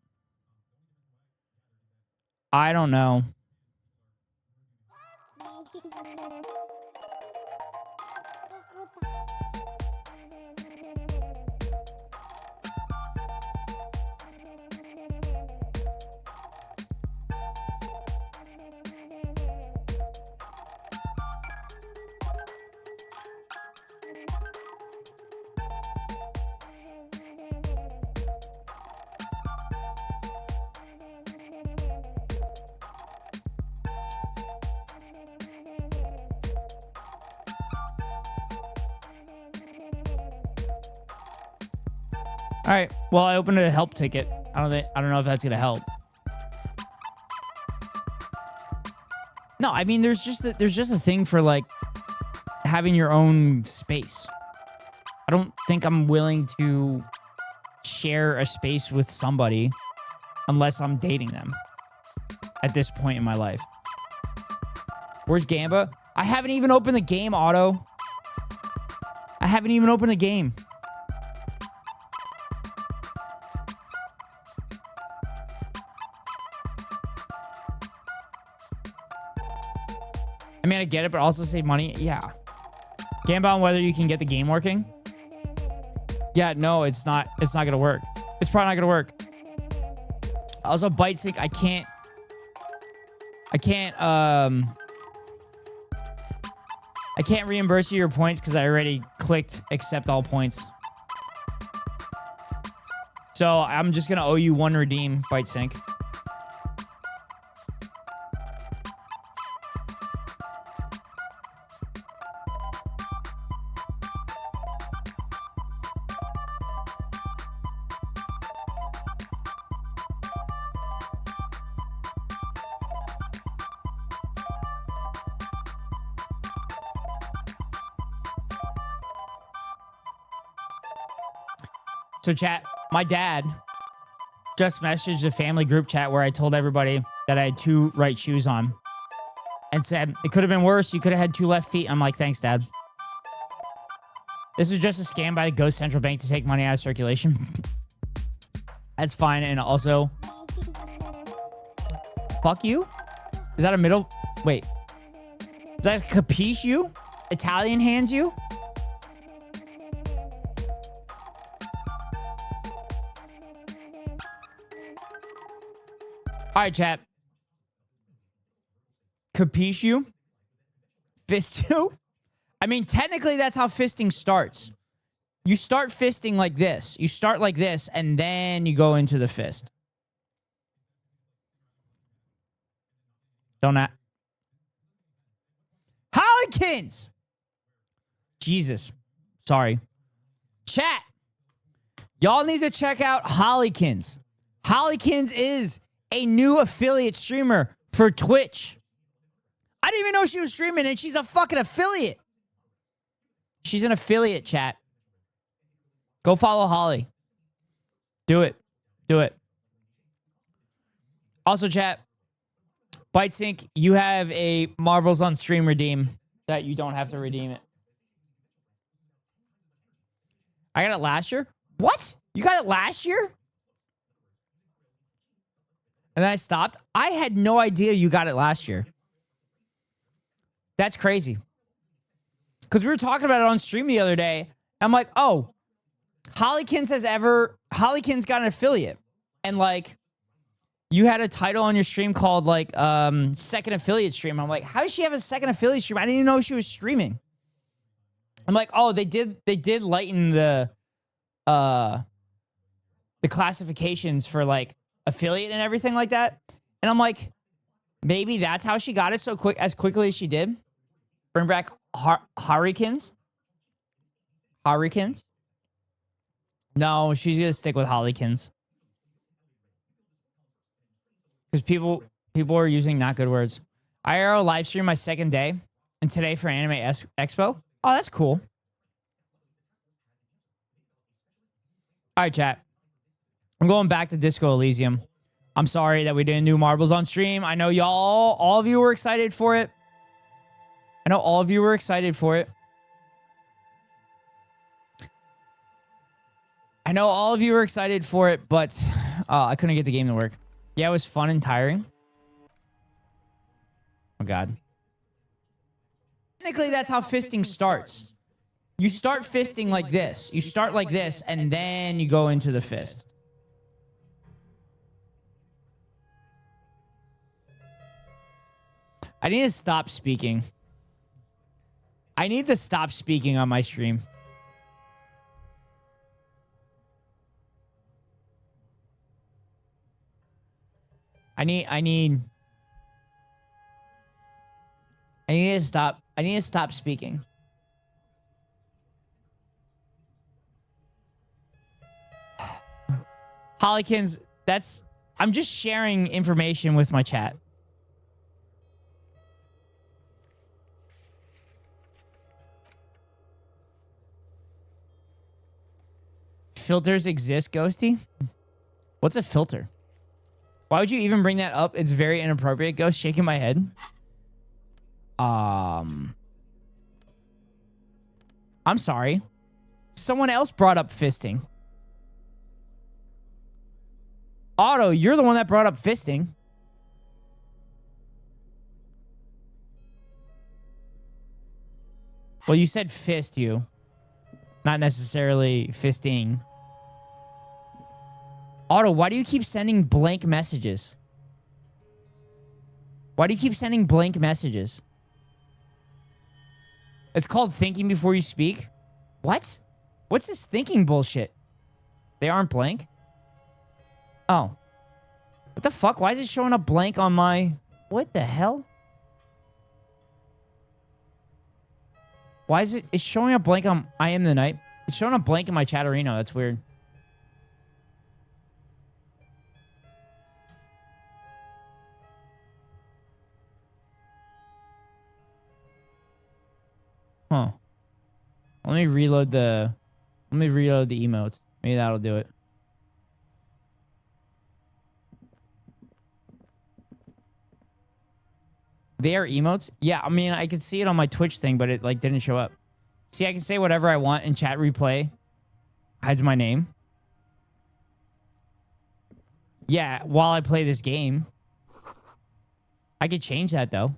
S3: I don't know. All right. Well, I opened a help ticket. I don't know if that's gonna help. No, I mean, there's just a thing for like having your own space. I don't think I'm willing to share a space with somebody unless I'm dating them at this point in my life. Where's Gamba? I haven't even opened the game, Otto. I haven't even opened the game. I mean, I get it, but also save money. Yeah. Gamba on whether you can get the game working. Yeah, no, it's not going to work. It's probably not going to work. Also, bite sync, I can't I can't reimburse you your points because I already clicked accept all points. So I'm just gonna owe you 1 redeem, Bite Sync. So chat, my dad just messaged a family group chat where I told everybody that I had 2 right shoes on and said, it could have been worse. You could have had 2 left feet. I'm like, thanks, Dad. This was just a scam by the Ghost Central Bank to take money out of circulation. That's fine. And also, fuck you? Is that a middle? Wait. Is that a capiche you? Italian hands you? All right, chat. Capiche you? Fist you? I mean, technically, that's how fisting starts. You start fisting like this. You start like this, and then you go into the fist. Don't act. Hollikins! Jesus. Sorry. Chat. Y'all need to check out Hollikins. Hollikins is a new affiliate streamer for Twitch. I didn't even know she was streaming, and she's a fucking affiliate. She's an affiliate, chat. Go follow Holly. Do it. Do it. Also, chat, BiteSync, you have a Marbles on Stream redeem that you don't have to redeem it. I got it last year? What? You got it last year? And then I stopped? I had no idea you got it last year. That's crazy. Because we were talking about it on stream the other day. I'm like, oh, Hollykins got an affiliate. And like, you had a title on your stream called like second affiliate stream. I'm like, how does she have a second affiliate stream? I didn't even know she was streaming. I'm like, oh, they did lighten the classifications for like affiliate and everything like that. And I'm like, maybe that's how she got it so quickly as she did. Bring back Harikins. Harikins. No, she's gonna stick with Hollykins. Because people are using not good words. IRL live stream my second day, and today for Anime Expo. Oh, that's cool. All right, chat. I'm going back to Disco Elysium. I'm sorry that we didn't do Marbles on stream. I know y'all, all of you were excited for it. I know all of you were excited for it. I know all of you were excited for it, but I couldn't get the game to work. Yeah, it was fun and tiring. Oh, God. Technically, that's how fisting starts. You start fisting like this. You start like this, and then you go into the fist. I need to stop speaking. I need to stop speaking on my stream. I need to stop. I need to stop speaking. Hollykins, I'm just sharing information with my chat. Filters exist, Ghosty? What's a filter? Why would you even bring that up? It's very inappropriate. Ghost shaking my head. I'm sorry. Someone else brought up fisting. Otto, you're the one that brought up fisting. Well, you said fist, you. Not necessarily fisting. Otto, why do you keep sending blank messages? Why do you keep sending blank messages? It's called thinking before you speak. What? What's this thinking bullshit? They aren't blank? Oh. What the fuck? Why is it showing up blank on my... What the hell? Why is it... It's showing up blank on I Am the Night. It's showing up blank in my Chatterino. That's weird. Huh. Let me reload the emotes. Maybe that'll do it. They are emotes? Yeah, I mean, I could see it on my Twitch thing, but it like didn't show up. See, I can say whatever I want in chat replay. Hides my name. Yeah, while I play this game. I could change that though.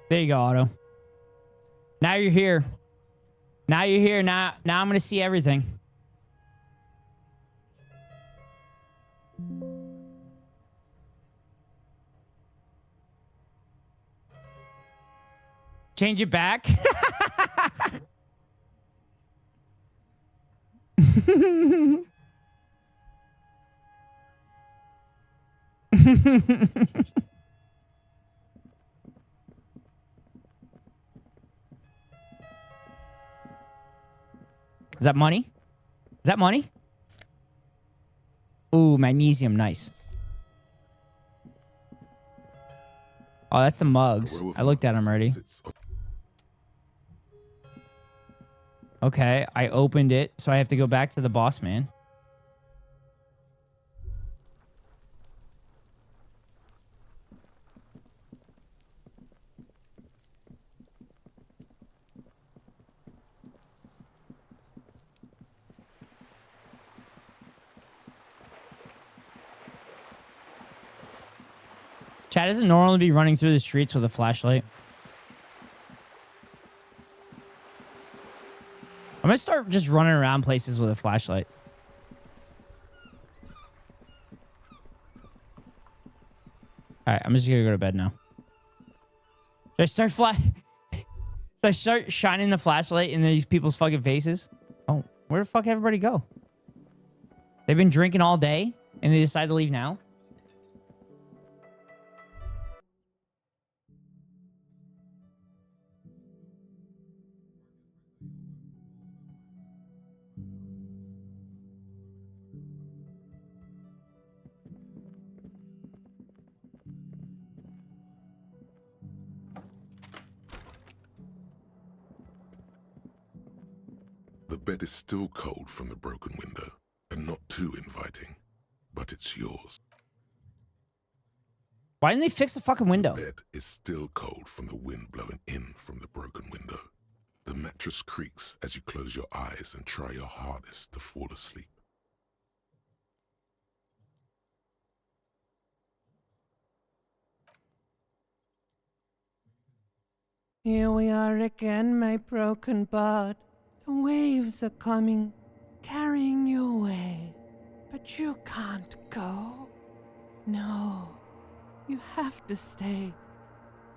S3: There you go, Otto. Now you're here. Now you're here. Now I'm gonna see everything. Change it back. Is that money? Is that money? Ooh, magnesium. Nice. Oh, that's the mugs. I looked at them already. Okay, I opened it, so I have to go back to the boss man. Chad doesn't normally be running through the streets with a flashlight. I'm gonna start just running around places with a flashlight. Alright, I'm just gonna go to bed now. Should I start shining the flashlight in these people's fucking faces? Oh, where the fuck did everybody go? They've been drinking all day and they decide to leave now?
S5: The bed is still cold from the broken window, and not too inviting, but it's yours.
S3: Why didn't they fix the fucking window?
S5: The bed is still cold from the wind blowing in from the broken window. The mattress creaks as you close your eyes and try your hardest to fall asleep.
S10: Here we are again, my broken bud. The waves are coming, carrying you away. But you can't go. No, you have to stay.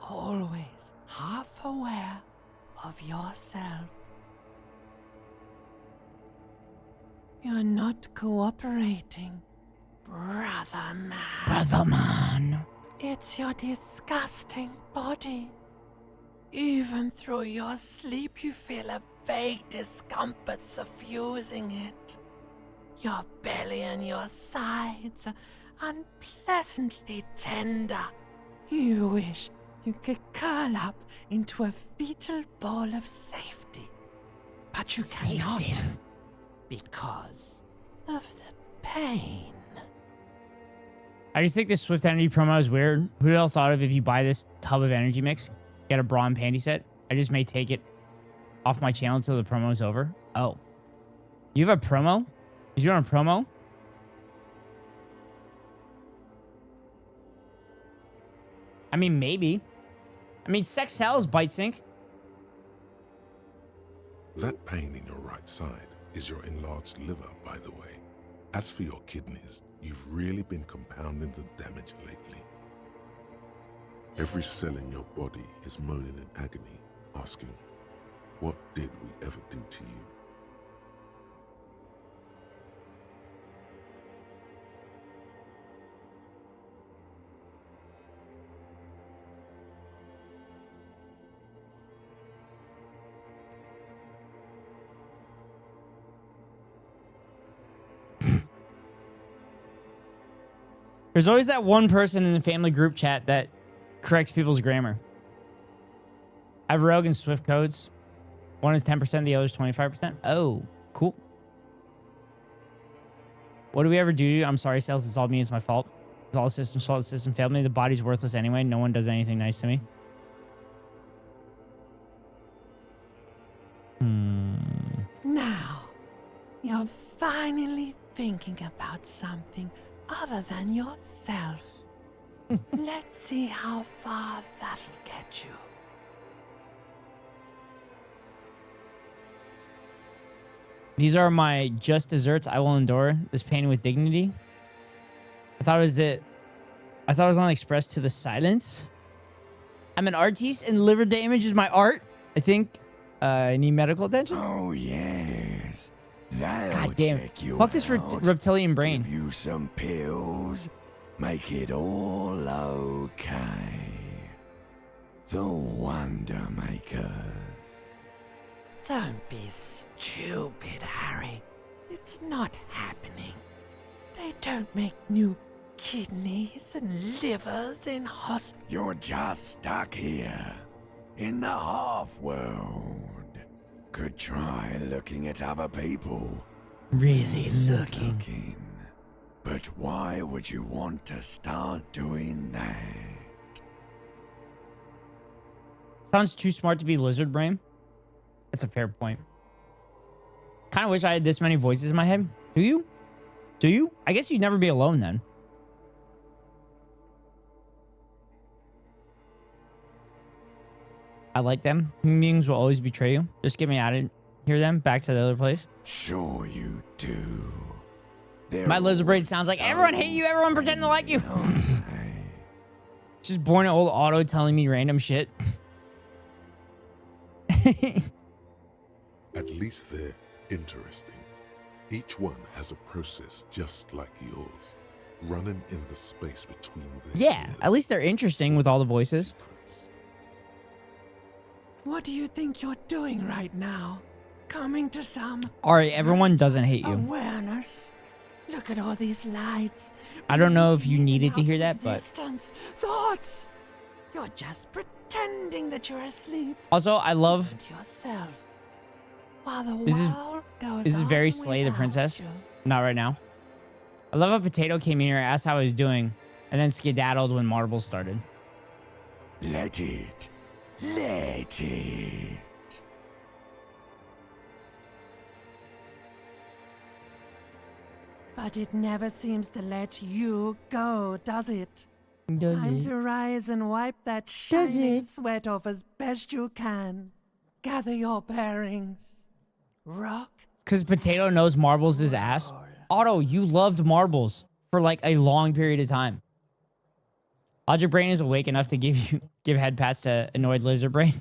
S10: Always half aware of yourself. You're not cooperating, brother man.
S3: Brother man.
S10: It's your disgusting body. Even through your sleep, you feel a vague discomfort suffusing it. Your belly and your sides unpleasantly tender. You wish you could curl up into a fetal ball of safety. But you cannot because of the pain.
S3: I just think this Swift Energy promo is weird. Who the hell thought of if you buy this tub of energy mix, get a bra and panty set? I just may take it off my channel until the promo is over. Oh. You have a promo? Is you on a promo? I mean, maybe. I mean, sex sells, Bite Sync.
S5: That pain in your right side is your enlarged liver, by the way. As for your kidneys, you've really been compounding the damage lately. Every cell in your body is moaning in agony, asking, what did we ever do to you?
S3: There's always that one person in the family group chat that corrects people's grammar. I have Rogue and Swift codes. One is 10%, the other is 25%. Oh, cool. What do we ever do? I'm sorry, sales. It's all me. It's my fault. It's all the system's fault. The system failed me. The body's worthless anyway. No one does anything nice to me.
S10: Now, you're finally thinking about something other than yourself. Let's see how far that'll get you.
S3: These are my just desserts. I will endure this pain with dignity. I thought it was only expressed to the silence. I'm an artiste and liver damage is my art. I think I need medical attention.
S14: Oh, yes. That'll
S3: God damn.
S14: check you
S3: Fuck this
S14: out.
S3: reptilian brain.
S14: Give you some pills. Make it all okay. The Wonder Makers.
S10: Don't be stupid, Harry. It's not happening. They don't make new kidneys and livers in hospitals.
S14: You're just stuck here. In the half-world. Could try looking at other people.
S3: Really looking.
S14: But why would you want to start doing that?
S3: Sounds too smart to be lizard brain. That's a fair point. Kind of wish I had this many voices in my head. Do you? Do you? I guess you'd never be alone then. I like them. Human beings will always betray you. Just get me out of here them. Back to the other place.
S14: Sure you do.
S3: My lizard brain sounds like everyone hate you, everyone pretend to like you. Just born an old auto telling me random shit.
S5: At least they're interesting. Each one has a process just like yours, running in the space between them.
S3: Yeah, at least they're interesting with all the voices.
S10: What do you think you're doing right now? Coming to some
S3: Alright, everyone doesn't hate you.
S10: awareness. Look at all these lights.
S3: I don't know if you needed to hear that, but
S10: Existence, thoughts. You're just pretending that you're asleep.
S3: also I love
S10: to yourself. While the
S3: this
S10: world goes
S3: is
S10: on
S3: very Slay the
S10: without
S3: Princess.
S10: you.
S3: Not right now. I love how Potato came in here, asked how I was doing, and then skedaddled when Marbles started.
S14: Let it. Let it.
S10: But it never seems to let you go, does it?
S3: Does
S10: Time
S3: it?
S10: to rise and wipe that
S3: Does
S10: shining
S3: it?
S10: sweat off as best you can. Gather your bearings. Rock.
S3: Because Potato knows Marbles is ass. Otto, you loved Marbles for like a long period of time. Logic Brain is awake enough to give head pats to annoyed Lizard Brain.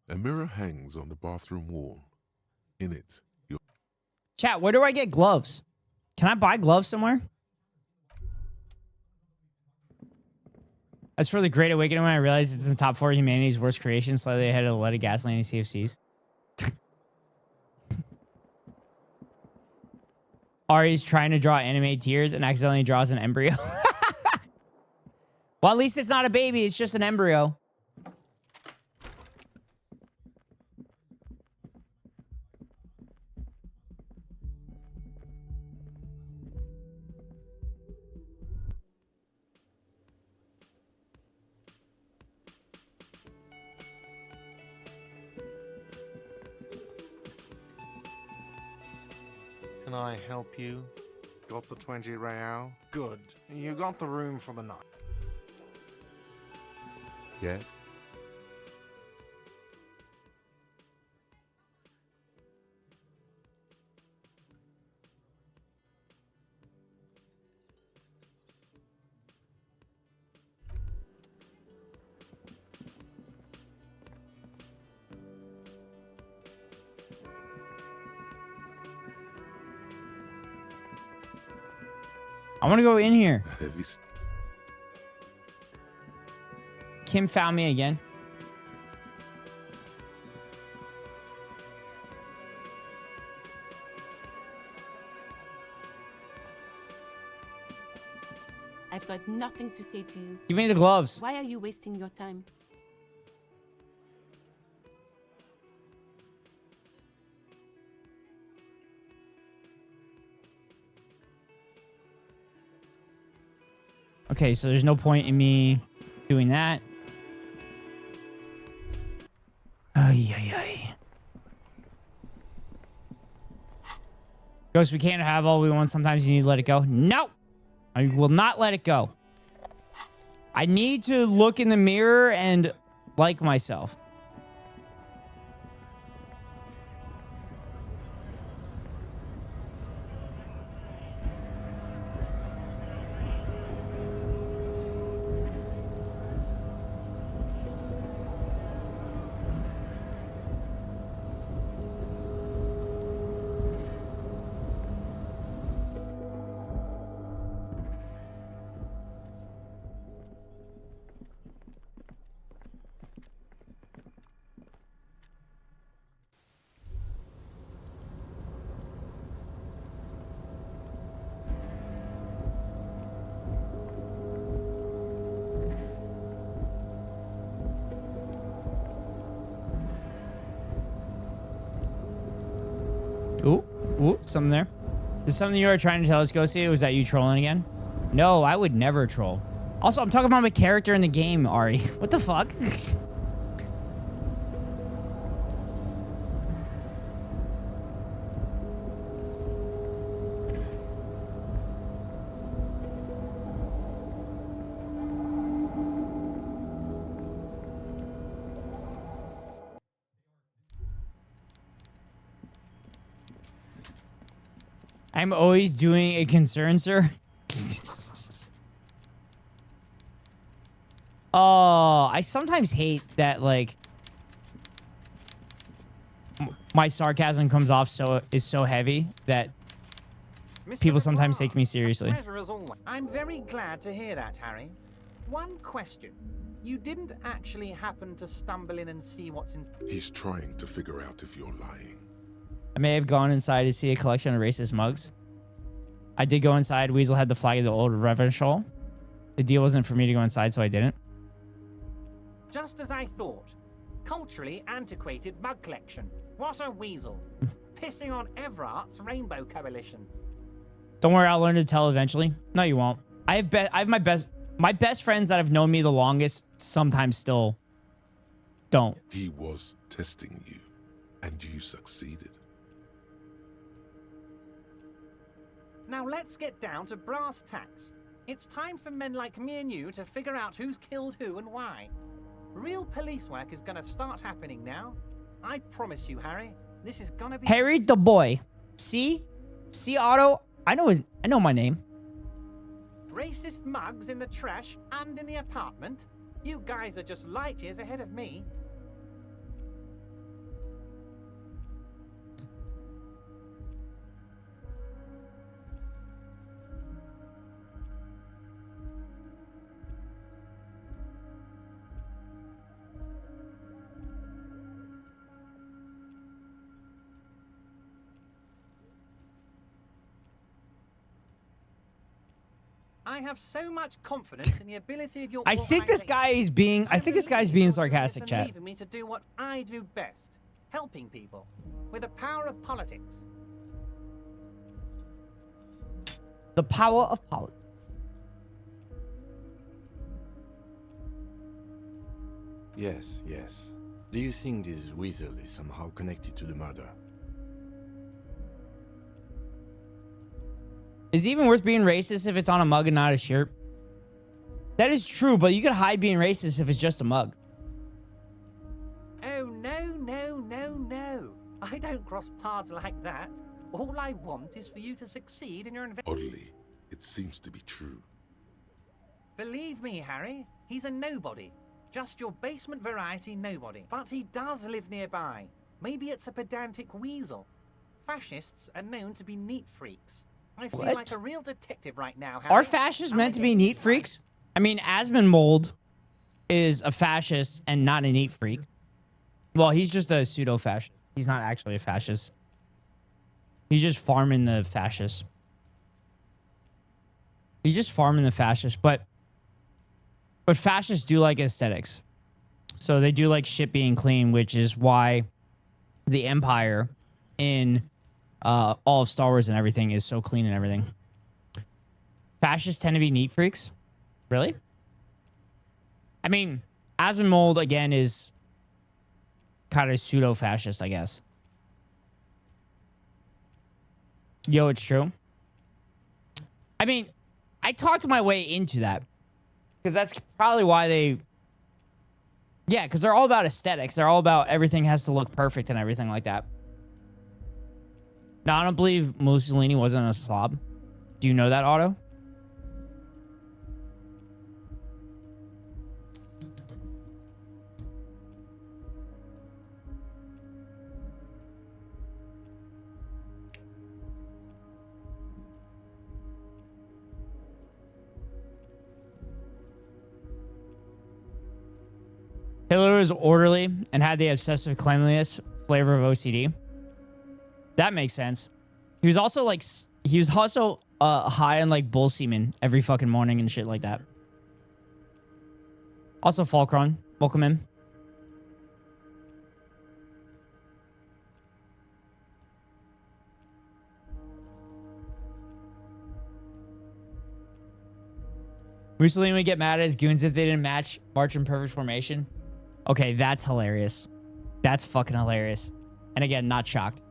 S5: A mirror hangs on the bathroom wall. In it, your...
S3: Chat, where do I get gloves? Can I buy gloves somewhere? As for the Great Awakening, when I realized it's in the top 4 of humanity's worst creations, slightly ahead of the lead of gasoline and CFCs. Ari's trying to draw anime tears and accidentally draws an embryo. Well, at least it's not a baby. It's just an embryo.
S15: Can I help you? Got the 20 real? Good. You got the room for the night.
S14: Yes?
S3: I want to go in here. Kim found me again.
S9: I've got nothing to say to you.
S3: Give me the gloves.
S9: Why are you wasting your time?
S3: Okay, so there's no point in me doing that. Ay, ay, ay. Ghost, we can't have all we want. Sometimes you need to let it go. No! I will not let it go. I need to look in the mirror and like myself. Ooh, something there. Is something you were trying to tell us, Ghosty? Was that you trolling again? No, I would never troll. Also, I'm talking about my character in the game, Ari. What the fuck? I'm always doing a concern, sir. Oh, I sometimes hate that, like, my sarcasm comes off is so heavy that people sometimes take me seriously.
S12: I'm very glad to hear that, Harry. One question. You didn't actually happen to stumble in and see what's in...
S5: He's trying to figure out if you're lying.
S3: I may have gone inside to see a collection of racist mugs. I did go inside. Weasel had the flag of the old Reverential. The deal wasn't for me to go inside, so I didn't.
S12: Just as I thought. Culturally antiquated mug collection. What a weasel. Pissing on Everart's Rainbow Coalition.
S3: Don't worry, I'll learn to tell eventually. No, you won't. I have my best friends that have known me the longest sometimes still don't.
S5: He was testing you, and you succeeded.
S12: Now let's get down to brass tacks. It's time for men like me and you to figure out who's killed who and why. Real police work is gonna start happening now. I promise you, Harry, this is gonna be...
S3: Harry the boy. See, Otto. I know my name.
S12: Racist mugs in the trash and in the apartment. You guys are just light years ahead of me. I have so much confidence in the ability of your
S3: I think this guy is being. I think this guy's being sarcastic, chat.
S12: Leaving me to do what I do best, helping people with the power of politics.
S3: The power of politics.
S16: Yes, yes. Do you think this weasel is somehow connected to the murder?
S3: Is it even worth being racist if it's on a mug and not a shirt? That is true, but you could hide being racist if it's just a mug.
S12: Oh, no. I don't cross paths like that. All I want is for you to succeed in your investigation.
S5: Oddly, it seems to be true.
S12: Believe me, Harry, he's a nobody. Just your basement variety nobody. But he does live nearby. Maybe it's a pedantic weasel. Fascists are known to be neat freaks. I feel like a real detective right now, Harry.
S3: Are fascists meant to be neat freaks? I mean, Asmonmold is a fascist and not a neat freak. Well, he's just a pseudo-fascist. He's not actually a fascist. He's just farming the fascists. He's just farming the fascists, but fascists do like aesthetics. So they do like shit being clean, which is why the Empire in all of Star Wars and everything is so clean and everything. Fascists tend to be neat freaks. Really? I mean, Asmonmold, again, is kind of pseudo-fascist, I guess. Yo, it's true. I mean, I talked my way into that. Because that's probably why they... Yeah, because they're all about aesthetics. They're all about everything has to look perfect and everything like that. Now, I don't believe Mussolini wasn't a slob. Do you know that, Otto? Hitler was orderly and had the obsessive cleanliness flavor of OCD. That makes sense. He was also like, high on like bull semen every fucking morning and shit like that. Also, Falkron, welcome in. Mussolini would get mad at his goons if they didn't march in perfect formation. Okay, that's hilarious. That's fucking hilarious. And again, not shocked.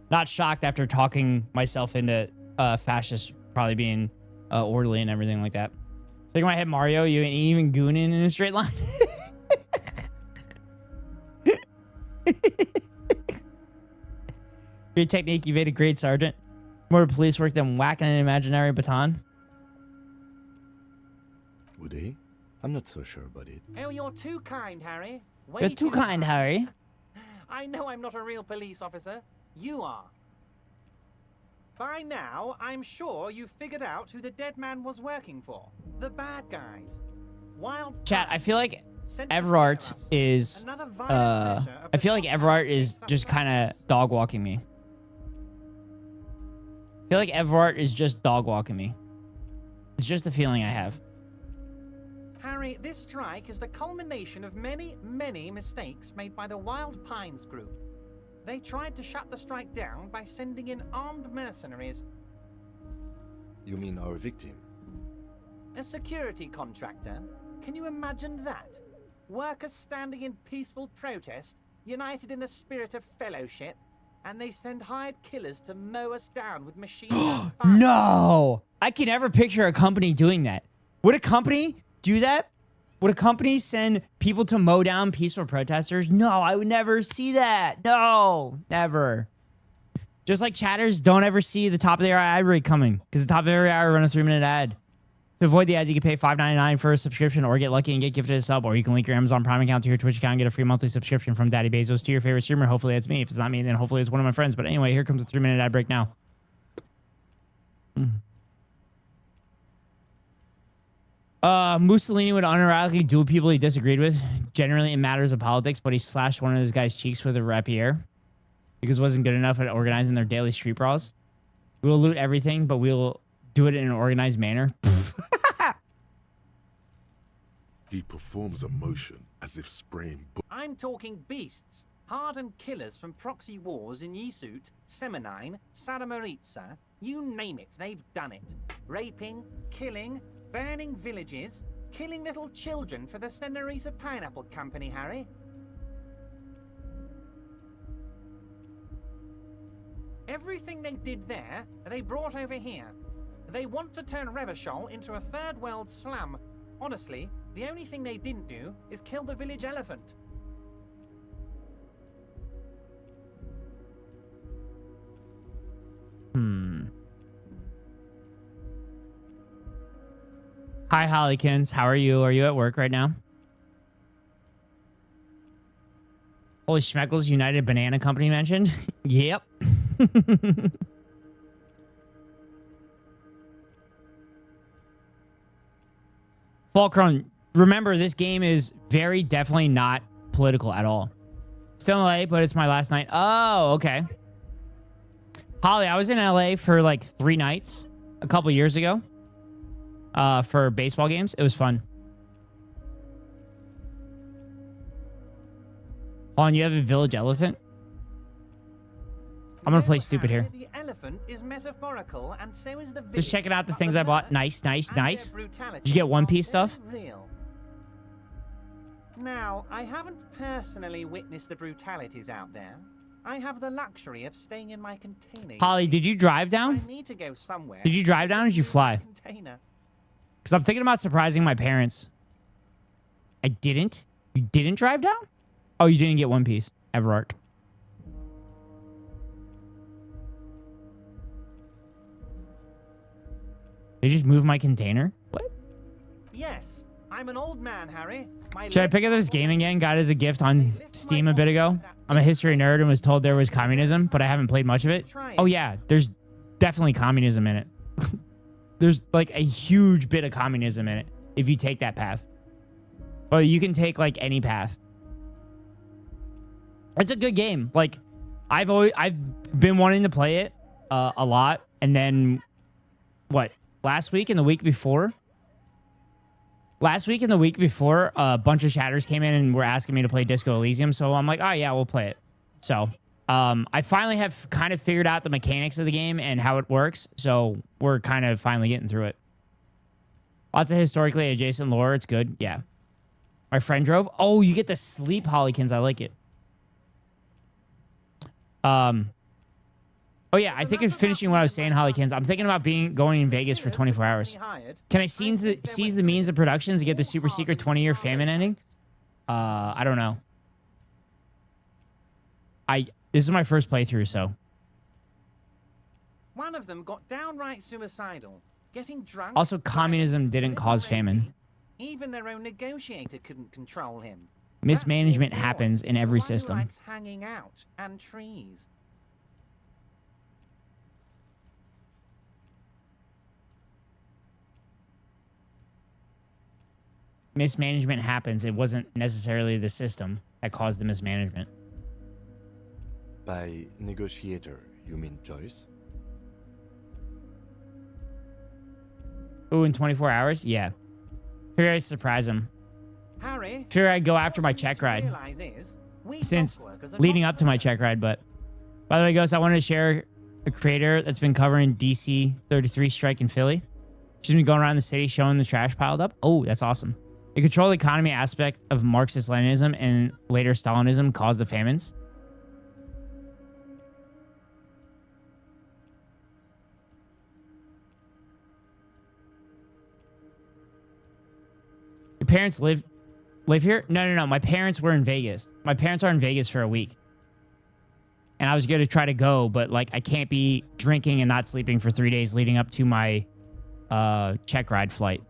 S3: Not shocked after talking myself into fascists probably being orderly and everything like that. Shaking my head, Mario, you ain't even gooning in a straight line. Your technique, you made a great sergeant. More police work than whacking an imaginary baton.
S16: Would he? I'm not so sure about it.
S12: Oh, you're too kind, Harry.
S3: You're too kind, Harry.
S12: I know I'm not a real police officer. You are. By now, I'm sure you've figured out who the dead man was working for. The bad guys. Wild
S3: Chat, I feel like Everard is I feel like Everard is just kind of dog walking me. I feel like Everard is just dog walking me. It's just a feeling I have.
S12: Harry, this strike is the culmination of many, many mistakes made by the Wild Pines group. They tried to shut the strike down by sending in armed mercenaries.
S16: You mean our victim?
S12: A security contractor? Can you imagine that? Workers standing in peaceful protest, united in the spirit of fellowship, and they send hired killers to mow us down with machine gun fire.
S3: No! I can never picture a company doing that. Would a company do that? Would a company send people to mow down peaceful protesters? No, I would never see that. No, never. Just like chatters don't ever see the top of their ad break coming, because the top of every hour run a 3-minute ad. To avoid the ads, you can pay $5.99 for a subscription or get lucky and get gifted a sub, or you can link your Amazon Prime account to your Twitch account and get a free monthly subscription from Daddy Bezos to your favorite streamer. Hopefully it's me. If it's not me, then hopefully it's one of my friends. But anyway, here comes a 3-minute ad break now. Mussolini would unironically duel people he disagreed with, generally in matters of politics, but he slashed one of his guys' cheeks with a rapier because it wasn't good enough at organizing their daily street brawls. We will loot everything, but we will do it in an organized manner.
S5: He performs a motion as if spraying.
S12: I'm talking beasts. Hardened killers from proxy wars in Yisut, Semenine, Saramaritsa. You name it, they've done it. Raping, killing, burning villages, killing little children for the Senorita Pineapple Company, Harry. Everything they did there, they brought over here. They want to turn Revachol into a third world slum. Honestly, the only thing they didn't do is kill the village elephant.
S3: Hi, Hollykins. How are you? Are you at work right now? Holy Schmeckles, United Banana Company mentioned? Yep. Fulcrum, remember, this game is very definitely not political at all. Still in LA, but it's my last night. Oh, okay. Holly, I was in LA for like 3 nights a couple years ago for baseball games. It was fun. Hold on, you have a village elephant? I'm gonna play stupid here.
S12: The elephant is metaphorical, and so is the village.
S3: Just checking out the things I bought. Nice, nice, nice.
S12: Brutality
S3: Did you get One Piece stuff?
S12: Real. Now, I haven't personally witnessed the brutalities out there. I have the luxury of staying in my container.
S3: Holly, did you drive down?
S12: I need to go somewhere.
S3: Did you drive down or did you fly?
S12: Container.
S3: Because I'm thinking about surprising my parents. I didn't? You didn't drive down? Oh, you didn't get One Piece. Everark. They just moved my container? What?
S12: Yes, I'm an old man, Harry.
S3: Should I pick up this game again? Got it as a gift on Steam a bit ago. I'm a history nerd and was told there was communism, but I haven't played much of it. Oh yeah, there's definitely communism in it. There's like a huge bit of communism in it if you take that path. But you can take like any path. It's a good game. Like I've been wanting to play it a lot, and then what? Last week and the week before, a bunch of chatters came in and were asking me to play Disco Elysium. So I'm like, oh yeah, we'll play it. So I finally have kind of figured out the mechanics of the game and how it works. So we're kind of finally getting through it. Lots of historically adjacent lore. It's good. Yeah. My friend drove. Oh, you get to sleep, Hollykins. I like it. Oh yeah, I think of finishing what I was saying, Hollykins. I'm thinking about going in Vegas for 24 hours. Can I seize the means of productions to get the super secret 20-year famine ending? I don't know. This is my first playthrough, so.
S12: One of them got downright suicidal, getting drunk.
S3: Also, communism didn't cause famine.
S12: Even their own negotiator couldn't control him.
S3: Mismanagement happens in every system.
S12: Likes hanging out and trees.
S3: Mismanagement happens. It wasn't necessarily the system that caused the mismanagement.
S16: By negotiator, you mean Joyce?
S3: Ooh, in 24 hours? Yeah. Figure I'd surprise him.
S12: Harry,
S3: Figure I'd go after my check ride. Since leading up to my check ride, but... By the way, Ghost, I wanted to share a creator that's been covering DC 33 strike in Philly. She's been going around the city showing the trash piled up. Oh, that's awesome. The control economy aspect of Marxist-Leninism and later Stalinism caused the famines. Your parents live here? No. My parents were in Vegas. My parents are in Vegas for a week. And I was going to try to go, but like I can't be drinking and not sleeping for 3 days leading up to my check ride flight.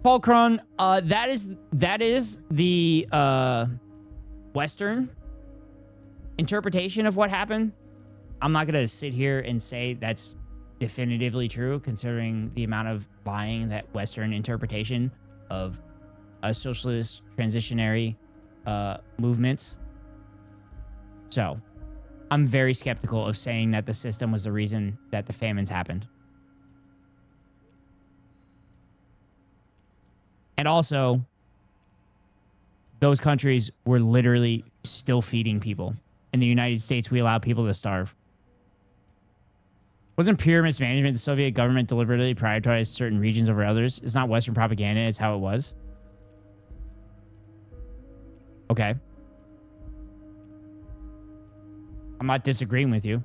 S3: Fulcron, that is the Western interpretation of what happened. I'm not gonna sit here and say that's definitively true, considering the amount of lying that Western interpretation of a socialist transitionary movements. So I'm very skeptical of saying that the system was the reason that the famines happened. And also, those countries were literally still feeding people. In the United States, we allow people to starve. Wasn't pure mismanagement? The Soviet government deliberately prioritized certain regions over others. It's not Western propaganda. It's how it was. Okay. I'm not disagreeing with you.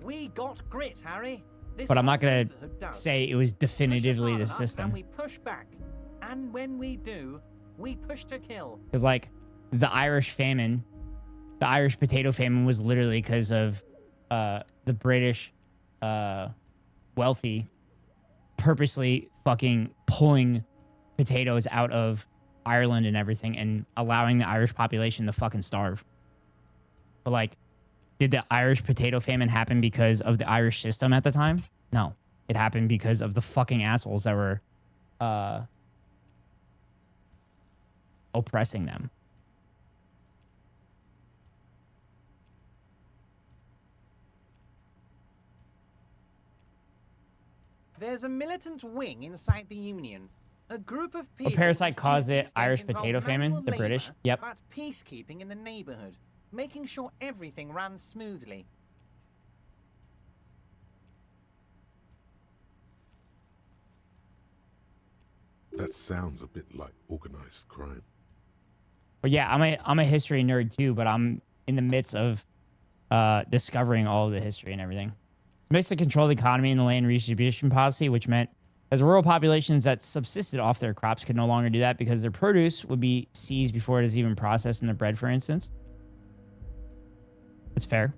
S12: We got grit, Harry. This
S3: But I'm not
S12: whole
S3: going
S12: neighborhood
S3: to
S12: does.
S3: say it was definitively the
S12: And
S3: system.
S12: we push back. And when we do, we push to kill.
S3: Because, like, the Irish famine, the Irish potato famine was literally because of the British wealthy purposely fucking pulling potatoes out of Ireland and everything and allowing the Irish population to fucking starve. But, like, did the Irish potato famine happen because of the Irish system at the time? No. It happened because of the fucking assholes that were oppressing them.
S12: There's a militant wing inside the Union. A group of people...
S3: A parasite caused the
S12: accused of
S3: Irish
S12: involved
S3: potato famine?
S12: manual
S3: The British?
S12: labour,
S3: Yep.
S12: But peacekeeping in the neighborhood, making sure everything ran smoothly.
S5: That sounds a bit like organized crime.
S3: But yeah, I'm a history nerd too, but I'm in the midst of discovering all of the history and everything. It's meant to control the economy and the land redistribution policy, which meant that the rural populations that subsisted off their crops could no longer do that because their produce would be seized before it is even processed in the bread, for instance. It's fair.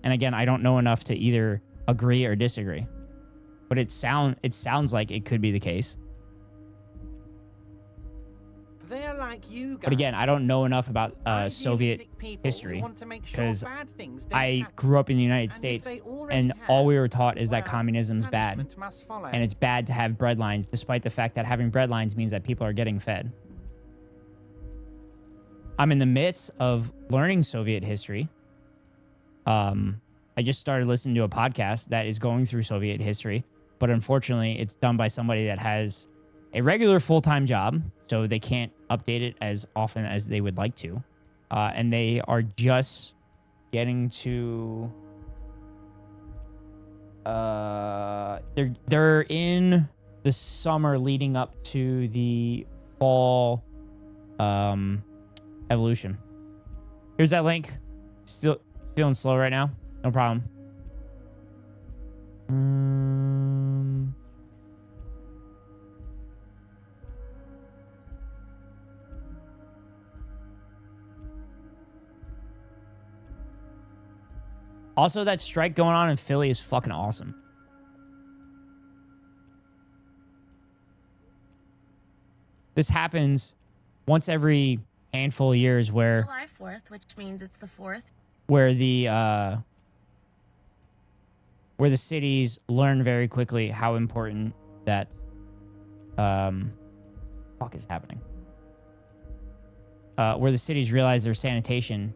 S3: And again, I don't know enough to either agree or disagree. But it sounds like it could be the case.
S12: They're like you guys.
S3: But again, I don't know enough about Soviet history because I grew up in the United States and all we were taught is that communism is bad. And it's bad to have bread lines, despite the fact that having bread lines means that people are getting fed. I'm in the midst of learning Soviet history. I just started listening to a podcast that is going through Soviet history, but unfortunately it's done by somebody that has a regular full-time job, so they can't update it as often as they would like to. And they are just getting to... They're in the summer leading up to the fall evolution. Here's that link. Still feeling slow right now. No problem. Also, that strike going on in Philly is fucking awesome. This happens once every handful of years where
S17: July 4th, which means it's the 4th.
S3: Where the cities learn very quickly how important that fuck is happening. Where the cities realize their sanitation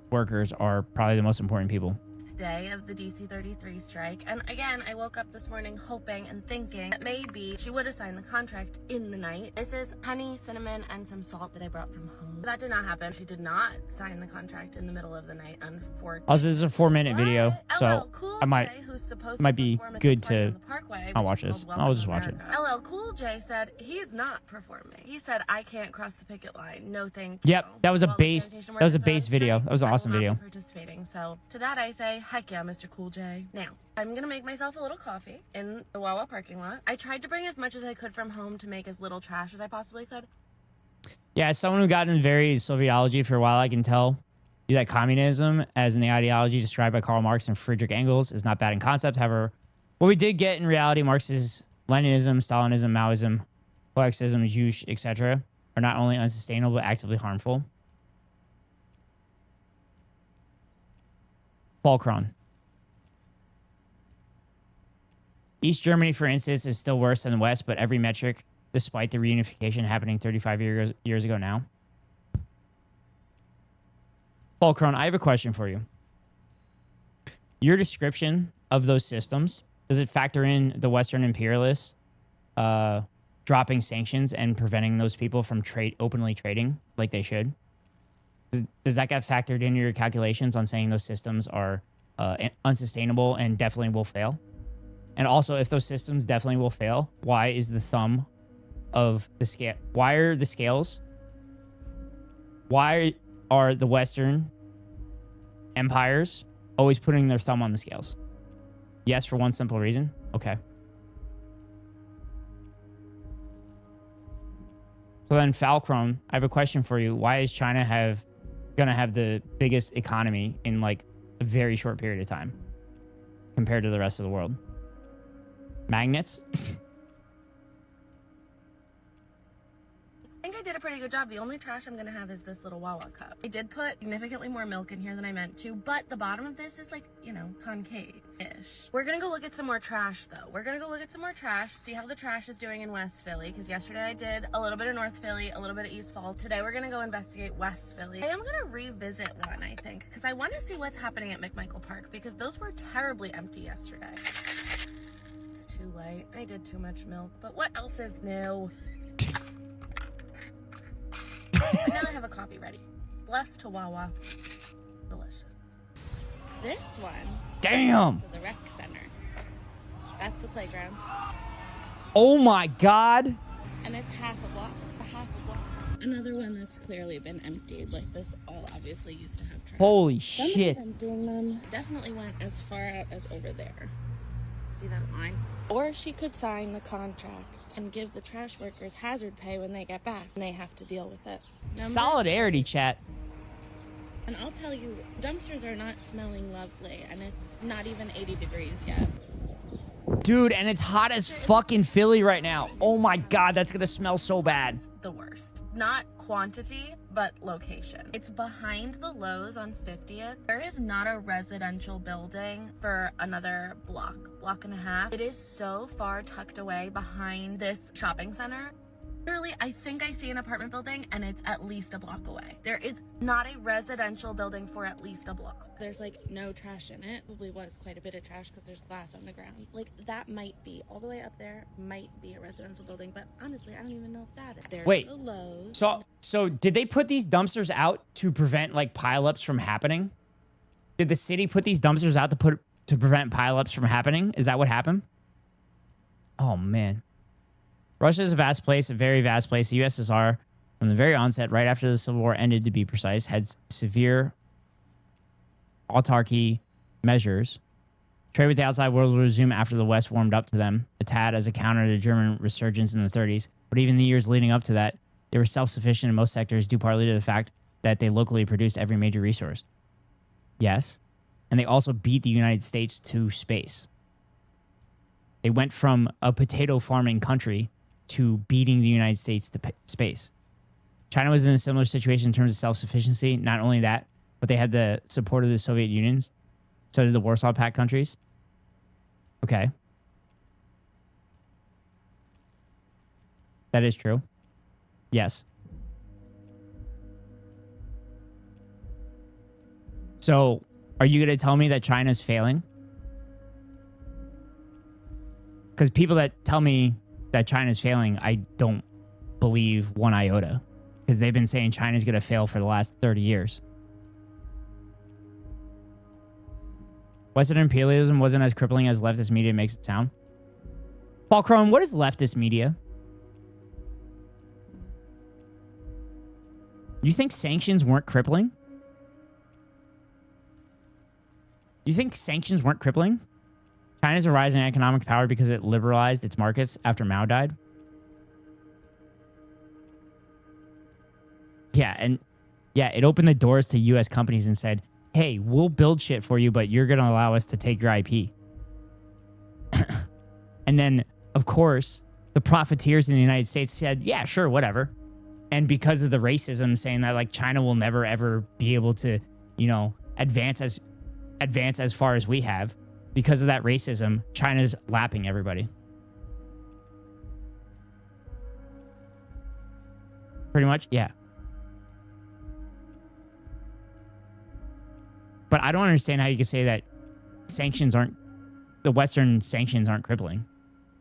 S3: workers are probably the most important people.
S17: Day of the DC-33 strike, and again I woke up this morning hoping and thinking that maybe she would have signed the contract in the night. This is honey, cinnamon, and some salt that I brought from home. That did not happen. She did not sign the contract in the middle of the night, unfortunately.
S3: Also, this is a 4-minute video, so
S17: Cool
S3: I might
S17: J, who's supposed
S3: might
S17: to
S3: be
S17: perform at
S3: good
S17: the party on
S3: to.
S17: the Parkway,
S3: I'll
S17: which
S3: watch
S17: is
S3: this.
S17: called
S3: I'll
S17: Welcome
S3: just watch it.
S17: America. LL Cool J said he's not performing. He said I can't cross the picket line. No thank you.
S3: Yep, that was a
S17: While the
S3: base.
S17: sanitation
S3: That was a
S17: workers are on
S3: base video. That was an
S17: strike,
S3: awesome
S17: I will not
S3: video.
S17: be participating. So to that I say, heck yeah, Mr. Cool J. Now I'm gonna make myself a little coffee in the Wawa parking lot. I tried to bring as much as I could from home to make as little trash as I possibly could.
S3: Yeah, as someone who got in very Sovietology for a while, I can tell you that communism, as in the ideology described by Karl Marx and Friedrich Engels, is not bad in concept. However, what we did get in reality, Marxist Leninism, Stalinism, Maoism, Bolshevism, Juche, etc., are not only unsustainable but actively harmful. Falkron. East Germany, for instance, is still worse than the West, but every metric despite the reunification happening 35 years ago now. Fulcron, I have a question for you. Your description of those systems, does it factor in the Western imperialists dropping sanctions and preventing those people from openly trading like they should? Does that get factored into your calculations on saying those systems are unsustainable and definitely will fail? And also, if those systems definitely will fail, why is the thumb of the scale? Why are the scales? Why are the Western empires always putting their thumb on the scales? Yes, for one simple reason. Okay. So then, Falcron, I have a question for you. Why is China gonna have the biggest economy in like a very short period of time compared to the rest of the world? Magnets?
S17: I think I did a pretty good job. The only trash I'm going to have is this little Wawa cup. I did put significantly more milk in here than I meant to, but the bottom of this is like, you know, concave-ish. We're going to go look at some more trash, though. We're going to go look at some more trash, see how the trash is doing in West Philly, because yesterday I did a little bit of North Philly, a little bit of East Falls. Today we're going to go investigate West Philly. I am going to revisit one, I think, because I want to see what's happening at McMichael Park, because those were terribly empty yesterday. It's too late. I did too much milk, but what else is new? But now I have a copy ready. Blessed to Wawa. Delicious. This one.
S3: Damn.
S17: The rec center. That's the playground.
S3: Oh my God.
S17: And it's half a block. Another one that's clearly been emptied. Like this all obviously used to have trash.
S3: Holy
S17: Somebody's
S3: shit.
S17: emptying them. Definitely went as far out as over there. See that line? Or she could sign the contract and give the trash workers hazard pay when they get back and they have to deal with it.
S3: Solidarity, chat.
S17: And I'll tell you, dumpsters are not smelling lovely, and it's not even 80 degrees yet.
S3: Dude, and it's hot as fucking Philly right now. Oh my God, that's gonna smell so bad.
S17: The worst. Not quantity, but location. It's behind the Lowe's on 50th. There is not a residential building for another block and a half. It is so far tucked away behind this shopping center. Literally, I think I see an apartment building and it's at least a block away. There is not a residential building for at least a block. There's like no trash in it. Probably was quite a bit of trash because there's glass on the ground. Like that might be all the way up there, might be a residential building, but honestly, I don't even know if that is. There's
S3: Wait,
S17: the Lowe's.
S3: so did they put these dumpsters out to prevent like pileups from happening? Did the city put these dumpsters out to prevent pileups from happening? Is that what happened? Oh man. Russia is a vast place, a very vast place. The USSR, from the very onset, right after the Civil War ended, to be precise, had severe autarky measures. Trade with the outside world will resume after the West warmed up to them, a tad as a counter to German resurgence in the 30s. But even the years leading up to that, they were self-sufficient in most sectors, due partly to the fact that they locally produced every major resource. Yes. And they also beat the United States to space. They went from a potato farming country to beating the United States to space. China was in a similar situation in terms of self-sufficiency. Not only that, but they had the support of the Soviet Union. So did the Warsaw Pact countries. Okay. That is true. Yes. So, are you going to tell me that China's failing? Because people that tell me that China's failing, I don't believe one iota. Because they've been saying China's going to fail for the last 30 years. Western imperialism wasn't as crippling as leftist media makes it sound. Paul Crone, what is leftist media? You think sanctions weren't crippling? You think sanctions weren't crippling? China's a rising economic power because it liberalized its markets after Mao died. Yeah, and yeah, it opened the doors to U.S. companies and said, hey, we'll build shit for you, but you're going to allow us to take your IP. And then, of course, the profiteers in the United States said, yeah, sure, whatever. And because of the racism saying that, like, China will never, ever be able to, you know, advance as far as we have. Because of that racism, China's lapping everybody. pretty much. Yeah. But I don't understand how you could say that the Western sanctions aren't crippling.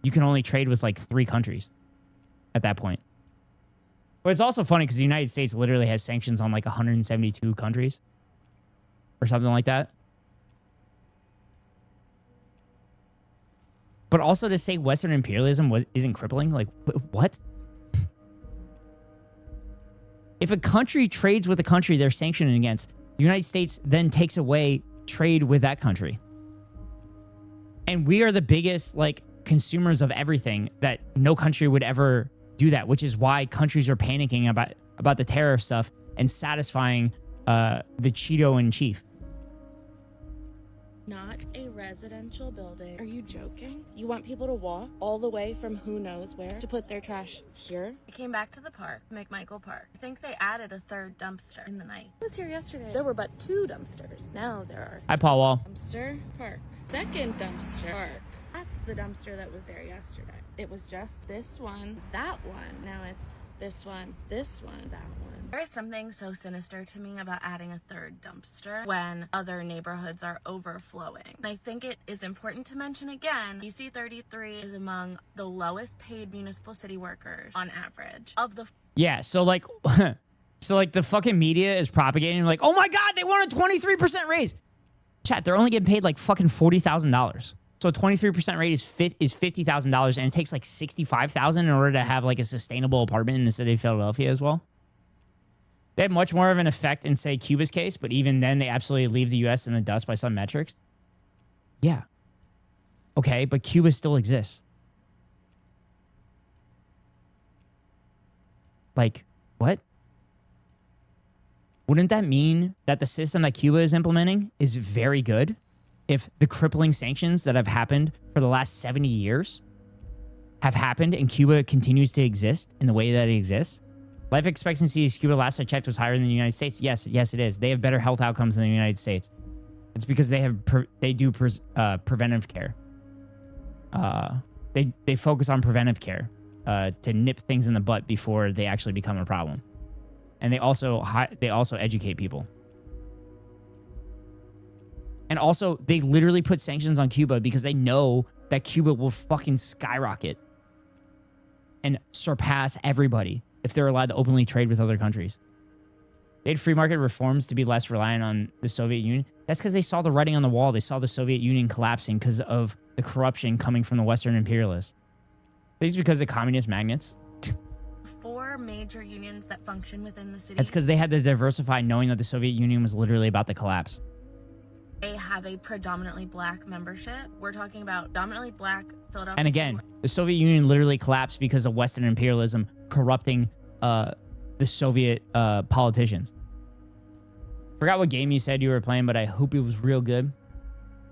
S3: You can only trade with like 3 countries at that point. But it's also funny because the United States literally has sanctions on like 172 countries or something like that. But also to say Western imperialism isn't crippling, like what? If a country trades with a country they're sanctioning against, the United States then takes away trade with that country. And we are the biggest like consumers of everything that no country would ever do that, which is why countries are panicking about the tariff stuff and satisfying the Cheeto in chief.
S17: Not a residential building. Are you joking? You want people to walk all the way from who knows where to put their trash here? I came back to the park, McMichael Park. I think they added a 3rd dumpster in the night. I was here yesterday. There were but 2 dumpsters. Now there are.
S3: Hi, Paul Wall.
S17: Dumpster, park. 2nd dumpster, park. That's the dumpster that was there yesterday. It was just this one, that one. Now it's this one, that one. There is something so sinister to me about adding a 3rd dumpster when other neighborhoods are overflowing. And I think it is important to mention again, DC 33 is among the lowest paid municipal city workers on average of the.
S3: Yeah, so like, the fucking media is propagating like, oh my God, they want a 23% raise. Chat, they're only getting paid like fucking $40,000. So a 23% rate is $50,000, and it takes like $65,000 in order to have like a sustainable apartment in the city of Philadelphia as well. They had much more of an effect in, say, Cuba's case, but even then, they absolutely leave the U.S. in the dust by some metrics. Yeah. Okay, but Cuba still exists. Like, what? Wouldn't that mean that the system that Cuba is implementing is very good? If the crippling sanctions that have happened for the last 70 years have happened and Cuba continues to exist in the way that it exists? Life expectancy in Cuba, last I checked, was higher than the United States. Yes, it is. They have better health outcomes than the United States. It's because they do preventive care. They focus on preventive care to nip things in the butt before they actually become a problem. And they also educate people. And also, they literally put sanctions on Cuba because they know that Cuba will fucking skyrocket and surpass everybody if they're allowed to openly trade with other countries. They had free market reforms to be less reliant on the Soviet Union. That's because they saw the writing on the wall. They saw the Soviet Union collapsing because of the corruption coming from the Western imperialists. It's because of communist magnets.
S17: 4 major unions that function within the city.
S3: That's because they had to diversify, knowing that the Soviet Union was literally about to collapse.
S17: They have a predominantly black membership. We're talking about predominantly black Philadelphia.
S3: And again, the Soviet Union literally collapsed because of Western imperialism corrupting the Soviet politicians. Forgot what game you said you were playing, but I hope it was real good.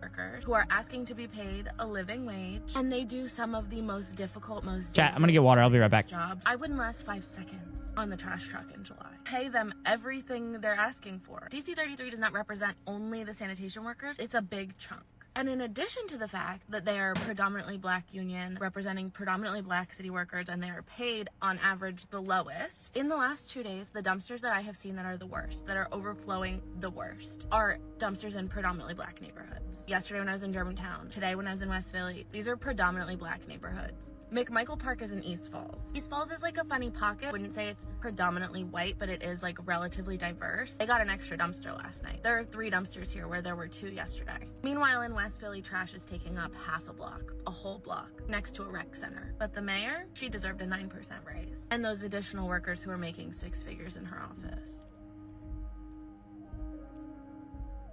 S17: Workers who are asking to be paid a living wage, and they do some of the most difficult,
S3: Chat, I'm gonna get water. I'll be right back.
S17: Jobs. I wouldn't last 5 seconds on the trash truck in July. Pay them everything they're asking for. DC 33 does not represent only the sanitation workers. It's a big chunk. And in addition to the fact that they are predominantly black union, representing predominantly black city workers, and they are paid on average the lowest, in the last 2 days, the dumpsters that I have seen that are the worst, that are overflowing the worst, are dumpsters in predominantly black neighborhoods. Yesterday when I was in Germantown, today when I was in West Philly, these are predominantly black neighborhoods. McMichael Park is in East Falls. East Falls is like a funny pocket. I wouldn't say it's predominantly white, but it is like relatively diverse. They got an extra dumpster last night. There are 3 dumpsters here where there were 2 yesterday. Meanwhile, in West Philly, trash is taking up half a block, a whole block, next to a rec center. But the mayor, she deserved a 9% raise. And those additional workers who are making 6 figures in her office.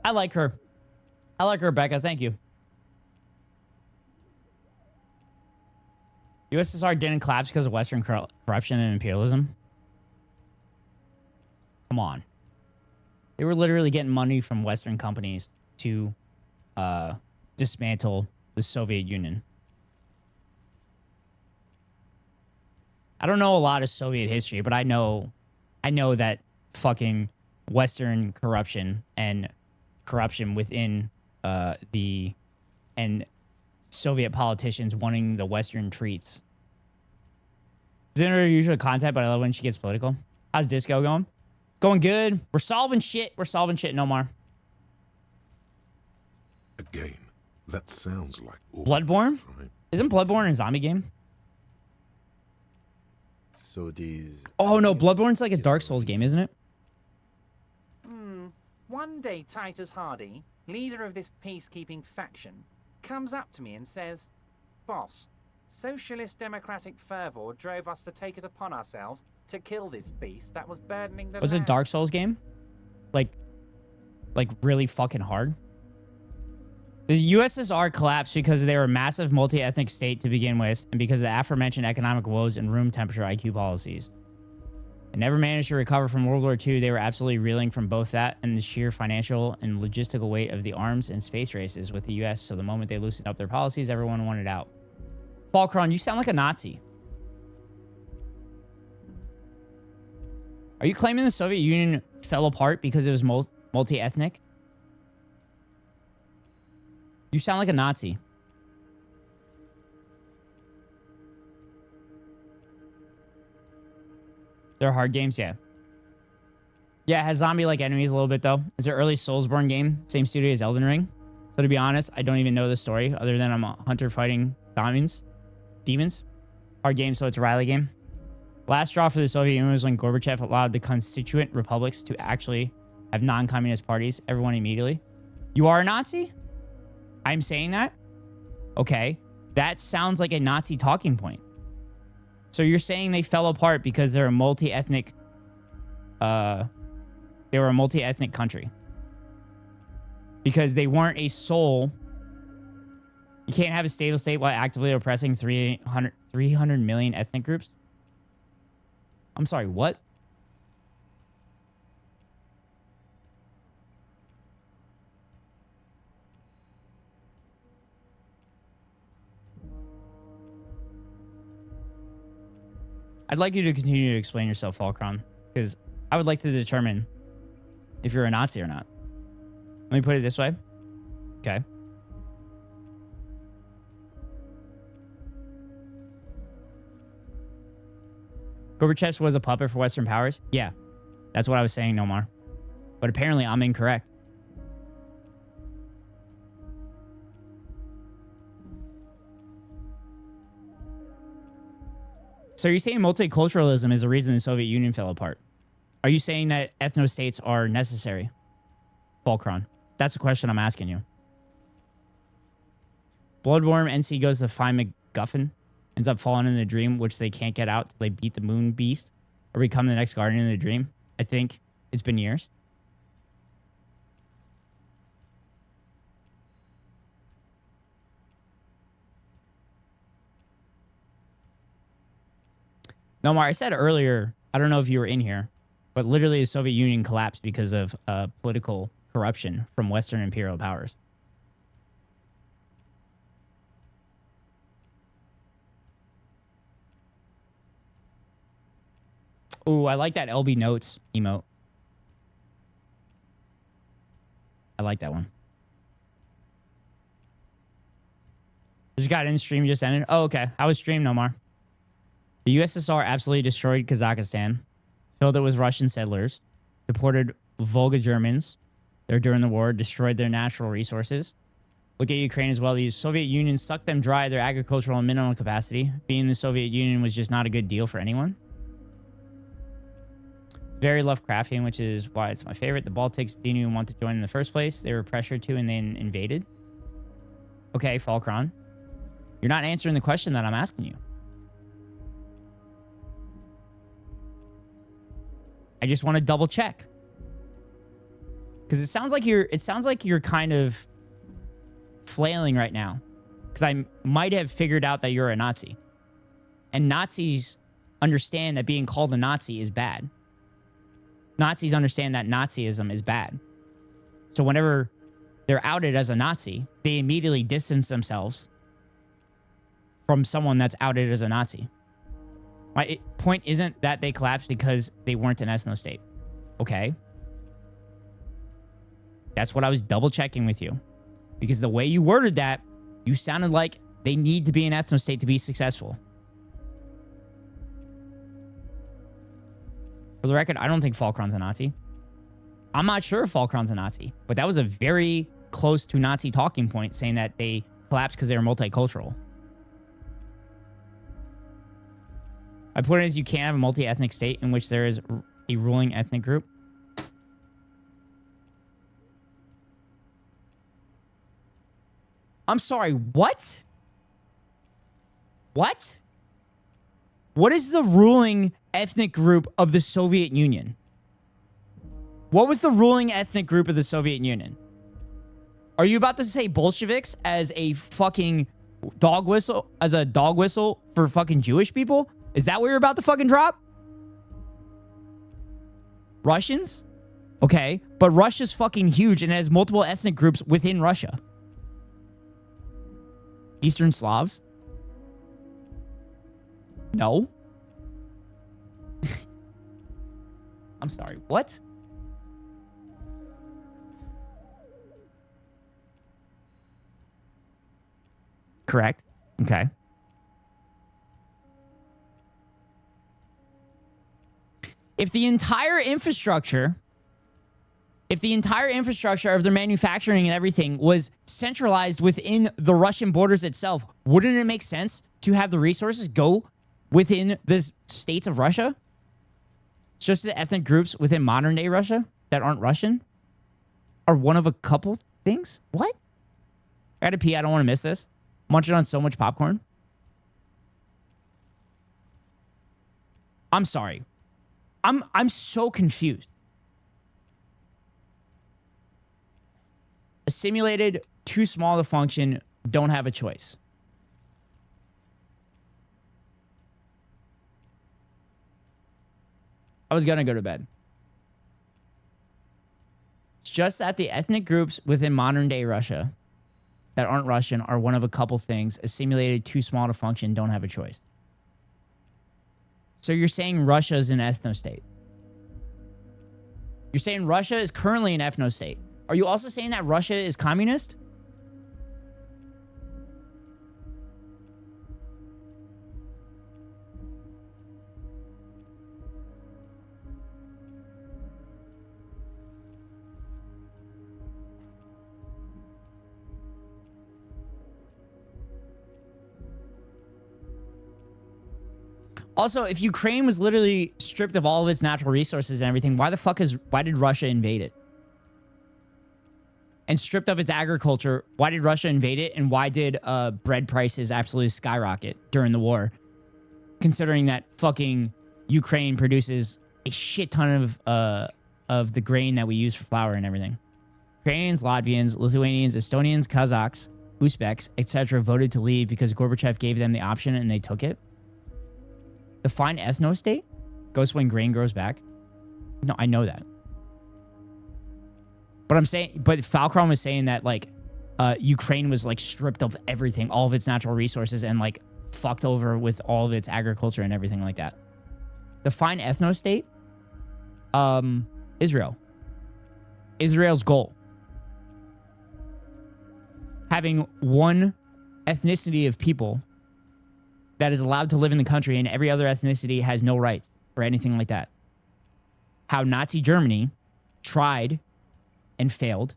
S3: I like her. I like her, Becca. Thank you. USSR didn't collapse because of Western corruption and imperialism. Come on. They were literally getting money from Western companies to dismantle the Soviet Union. I don't know a lot of Soviet history, but I know that fucking Western corruption and corruption within and Soviet politicians wanting the Western treats. It's in her usual content, but I love when she gets political. How's disco going? Going good. We're solving shit. We're solving shit, Nomar.
S5: Again, that sounds like
S3: Bloodborne?
S5: right?
S3: Isn't Bloodborne a zombie game?
S16: So these...
S3: Oh, no. Bloodborne's like a Dark Souls game, isn't it?
S12: One day Titus Hardy, leader of this peacekeeping faction, comes up to me and says, "Boss, socialist democratic fervor drove us to take it upon ourselves to kill this beast that was burdening the
S3: Was it a
S12: land."
S3: Dark Souls game? Like really fucking hard? The USSR collapsed because they were a massive multi-ethnic state to begin with, and because of the aforementioned economic woes and room temperature IQ policies. They never managed to recover from World War II. They were absolutely reeling from both that and the sheer financial and logistical weight of the arms and space races with the US, so the moment they loosened up their policies, everyone wanted out. Falkron, you sound like a Nazi. Are you claiming the Soviet Union fell apart because it was multi-ethnic? You sound like a Nazi. They're hard games, yeah. Yeah, it has zombie-like enemies a little bit, though. It's an early Soulsborne game. Same studio as Elden Ring. So to be honest, I don't even know the story, other than I'm a hunter fighting demons. Hard game, so it's a Riley game. Last straw for the Soviet Union was when Gorbachev allowed the constituent republics to actually have non-communist parties. Everyone immediately. You are a Nazi? I'm saying that? Okay. That sounds like a Nazi talking point. So you're saying they fell apart because they're a multi-ethnic... they were a multi-ethnic country. Because they weren't a sole... You can't have a stable state while actively oppressing 300 million ethnic groups? I'm sorry, what? I'd like you to continue to explain yourself, Falkron, because I would like to determine if you're a Nazi or not. Let me put it this way. Okay. Gorbachev was a puppet for Western powers? Yeah. That's what I was saying, Nomar. But apparently I'm incorrect. So you're saying multiculturalism is the reason the Soviet Union fell apart? Are you saying that ethno-states are necessary? Falkron. That's the question I'm asking you. Bloodworm NC goes to find MacGuffin. Ends up falling in the dream, which they can't get out till they beat the moon beast or become the next guardian of the dream. I think it's been years. Nomar, I said earlier, I don't know if you were in here, but literally the Soviet Union collapsed because of political corruption from Western imperial powers. Ooh, I like that LB Notes emote. I like that one. Just got in, stream just ended. Oh, okay. How was stream, Nomar? The USSR absolutely destroyed Kazakhstan, filled it with Russian settlers, deported Volga Germans there during the war, destroyed their natural resources. Look at Ukraine as well. The Soviet Union sucked them dry, their agricultural and mineral capacity. Being in the Soviet Union was just not a good deal for anyone. Very Lovecraftian, which is why it's my favorite. The Baltics didn't even want to join in the first place. They were pressured to and then invaded. Okay, Falkron. You're not answering the question that I'm asking you. I just want to double check. Because it sounds like you're kind of flailing right now. Because I might have figured out that you're a Nazi. And Nazis understand that being called a Nazi is bad. Nazis understand that Nazism is bad. So whenever they're outed as a Nazi, they immediately distance themselves from someone that's outed as a Nazi. My point isn't that they collapsed because they weren't an ethno-state. Okay. That's what I was double checking with you. Because the way you worded that, you sounded like they need to be an ethno-state to be successful. For the record, I don't think Falkron's a Nazi. I'm not sure if Falkron's a Nazi, but that was a very close to Nazi talking point, saying that they collapsed because they were multicultural. My point is, you can't have a multi-ethnic state in which there is a ruling ethnic group. I'm sorry, what? What? What is the ruling ethnic group of the Soviet Union? What was the ruling ethnic group of the Soviet Union? Are you about to say Bolsheviks as a fucking dog whistle, for fucking Jewish people? Is that what you're about to fucking drop? Russians? Okay, but Russia's fucking huge and has multiple ethnic groups within Russia. Eastern Slavs? No. I'm sorry, what? Correct. Okay. If the entire infrastructure of their manufacturing and everything was centralized within the Russian borders itself, wouldn't it make sense to have the resources go within the states of Russia? It's just the ethnic groups within modern day Russia that aren't Russian are one of a couple things? What? I gotta pee. I don't want to miss this. Munching on so much popcorn. I'm sorry. I'm so confused. Assimilated, too small to function, don't have a choice. I was gonna go to bed. It's just that the ethnic groups within modern day Russia that aren't Russian are one of a couple things. Assimilated, too small to function, don't have a choice. So you're saying Russia is an ethno-state. You're saying Russia is currently an ethno-state. Are you also saying that Russia is communist? Also, if Ukraine was literally stripped of all of its natural resources and everything, why did Russia invade it? And stripped of its agriculture, why did Russia invade it? And why did bread prices absolutely skyrocket during the war? Considering that fucking Ukraine produces a shit ton of the grain that we use for flour and everything. Ukrainians, Latvians, Lithuanians, Estonians, Kazakhs, Uzbeks, etc. voted to leave because Gorbachev gave them the option and they took it. The fine ethno-state goes when grain grows back. No, I know that. But I'm saying, but Falcron was saying that like Ukraine was like stripped of everything, all of its natural resources, and like fucked over with all of its agriculture and everything like that. The fine ethno-state, Israel. Israel's goal. Having one ethnicity of people that is allowed to live in the country and every other ethnicity has no rights or anything like that. How Nazi Germany tried and failed.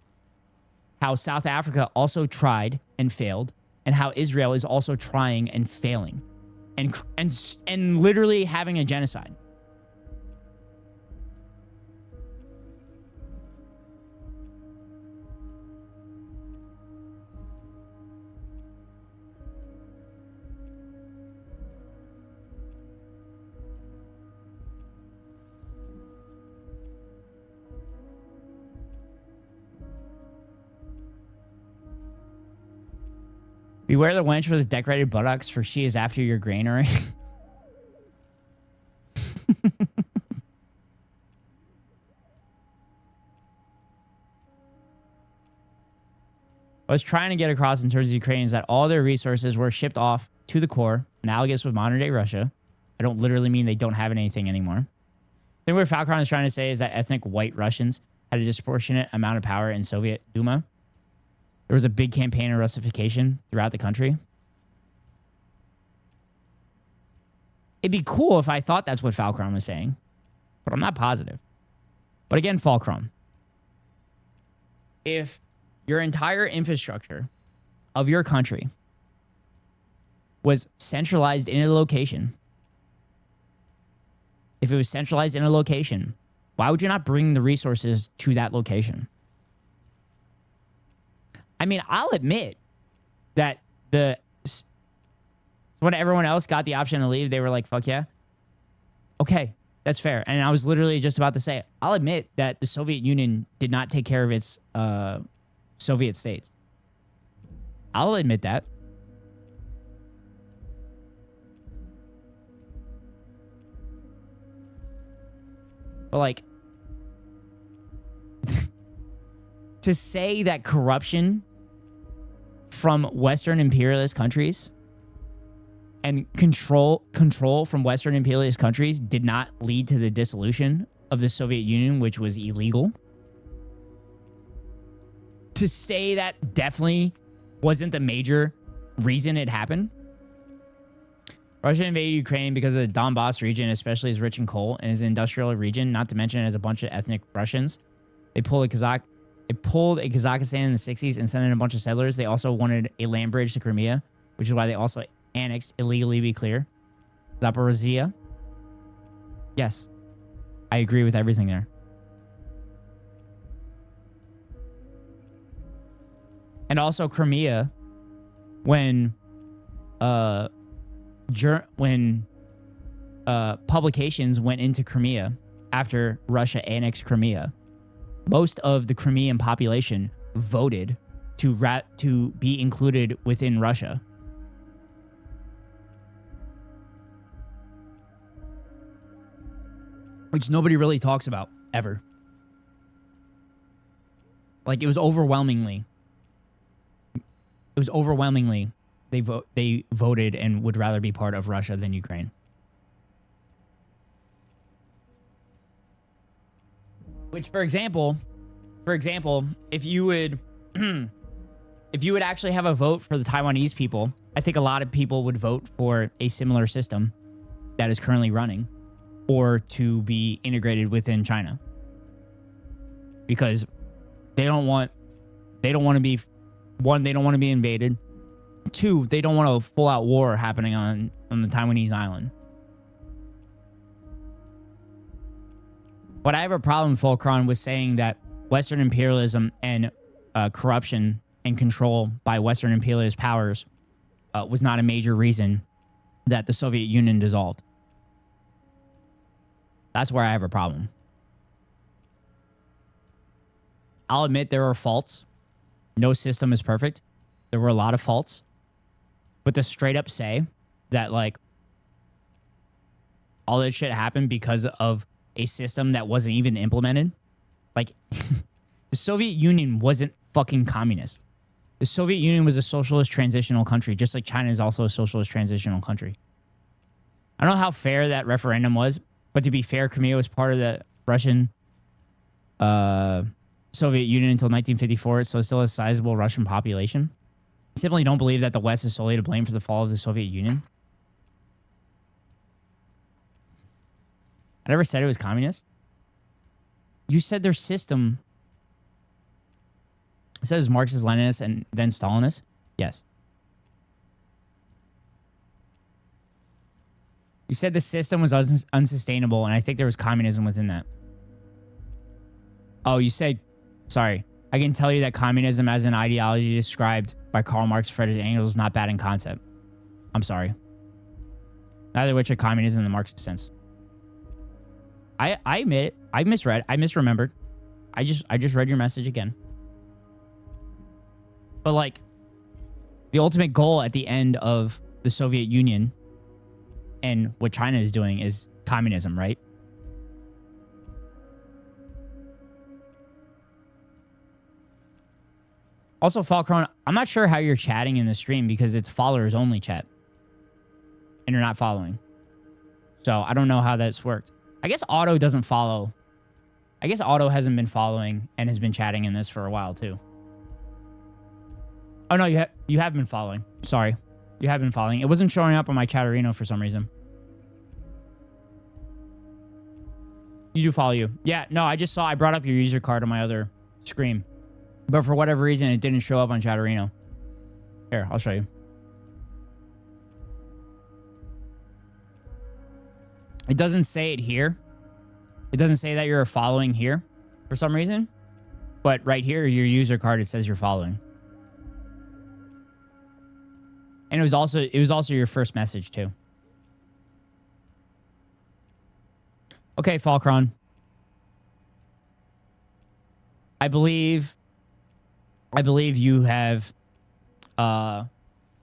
S3: How South Africa also tried and failed. And how Israel is also trying and failing. And literally having a genocide. Beware the wench with the decorated buttocks, for she is after your granary. I was trying to get across in terms of Ukrainians that all their resources were shipped off to the core, analogous with modern day Russia. I don't literally mean they don't have anything anymore. I think what Falcon is trying to say is that ethnic white Russians had a disproportionate amount of power in Soviet Duma. There was a big campaign of Russification throughout the country. It'd be cool if I thought that's what Falcon was saying. but I'm not positive. But again, Falcron, if your entire infrastructure of your country was centralized in a location, if it was centralized in a location, why would you not bring the resources to that location? I mean, I'll admit that when everyone else got the option to leave, they were like, fuck yeah. Okay, that's fair. And I was literally just about to say, I'll admit that the Soviet Union did not take care of its Soviet states. I'll admit that. But like, to say that corruption from Western imperialist countries and control from Western imperialist countries did not lead to the dissolution of the Soviet Union, which was illegal. To say that definitely wasn't the major reason it happened. Russia invaded Ukraine because of the Donbass region, especially is rich in coal and is an industrial region, not to mention it has a bunch of ethnic Russians. They pulled a Kazakhstan in the 60s and sent in a bunch of settlers. They also wanted a land bridge to Crimea, which is why they also annexed, illegally be clear, Zaporizhia. Yes, I agree with everything there. And also Crimea, when publications went into Crimea after Russia annexed Crimea, most of the Crimean population voted to be included within Russia. Which nobody really talks about, ever. Like, it was overwhelmingly they voted and would rather be part of Russia than Ukraine. Which, for example, if you would actually have a vote for the Taiwanese people, I think a lot of people would vote for a similar system that is currently running, or to be integrated within China, because they don't want to be, one, they don't want to be invaded. Two, they don't want a full-out war happening on the Taiwanese island. But I have a problem, Fulcron, with saying that Western imperialism and corruption and control by Western imperialist powers was not a major reason that the Soviet Union dissolved. That's where I have a problem. I'll admit there are faults. No system is perfect. There were a lot of faults. But to straight up say that, like, all that shit happened because of a system that wasn't even implemented, like, the Soviet Union wasn't fucking communist. The Soviet Union was a socialist transitional country, just like China is also a socialist transitional country. I don't know how fair that referendum was, but to be fair, Crimea was part of the Russian Soviet Union until 1954, so it's still a sizable Russian population. I simply don't believe that the West is solely to blame for the fall of the Soviet Union. I never said it was communist. You said their system... It says Marxist, Leninist, and then Stalinist. Yes. You said the system was unsustainable, and I think there was communism within that. Oh, you said... Sorry. I can tell you that communism as an ideology described by Karl Marx, Friedrich Engels is not bad in concept. I'm sorry. Neither of which are communism in the Marxist sense. I admit it. I misread. I misremembered. I just read your message again. But, like, the ultimate goal at the end of the Soviet Union and what China is doing is communism, right? Also, Falcron, I'm not sure how you're chatting in the stream because it's followers only chat. And you're not following. So I don't know how that's worked. I guess Otto doesn't follow. I guess Otto hasn't been following and has been chatting in this for a while too. Oh no, you have been following. Sorry. You have been following. It wasn't showing up on my Chatterino for some reason. You do follow you. Yeah, no, I just saw, I brought up your user card on my other screen. But for whatever reason, it didn't show up on Chatterino. Here, I'll show you. It doesn't say it here. It doesn't say that you're following here for some reason. But right here, your user card, it says you're following. And it was also your first message too. Okay, Falcron. I believe you have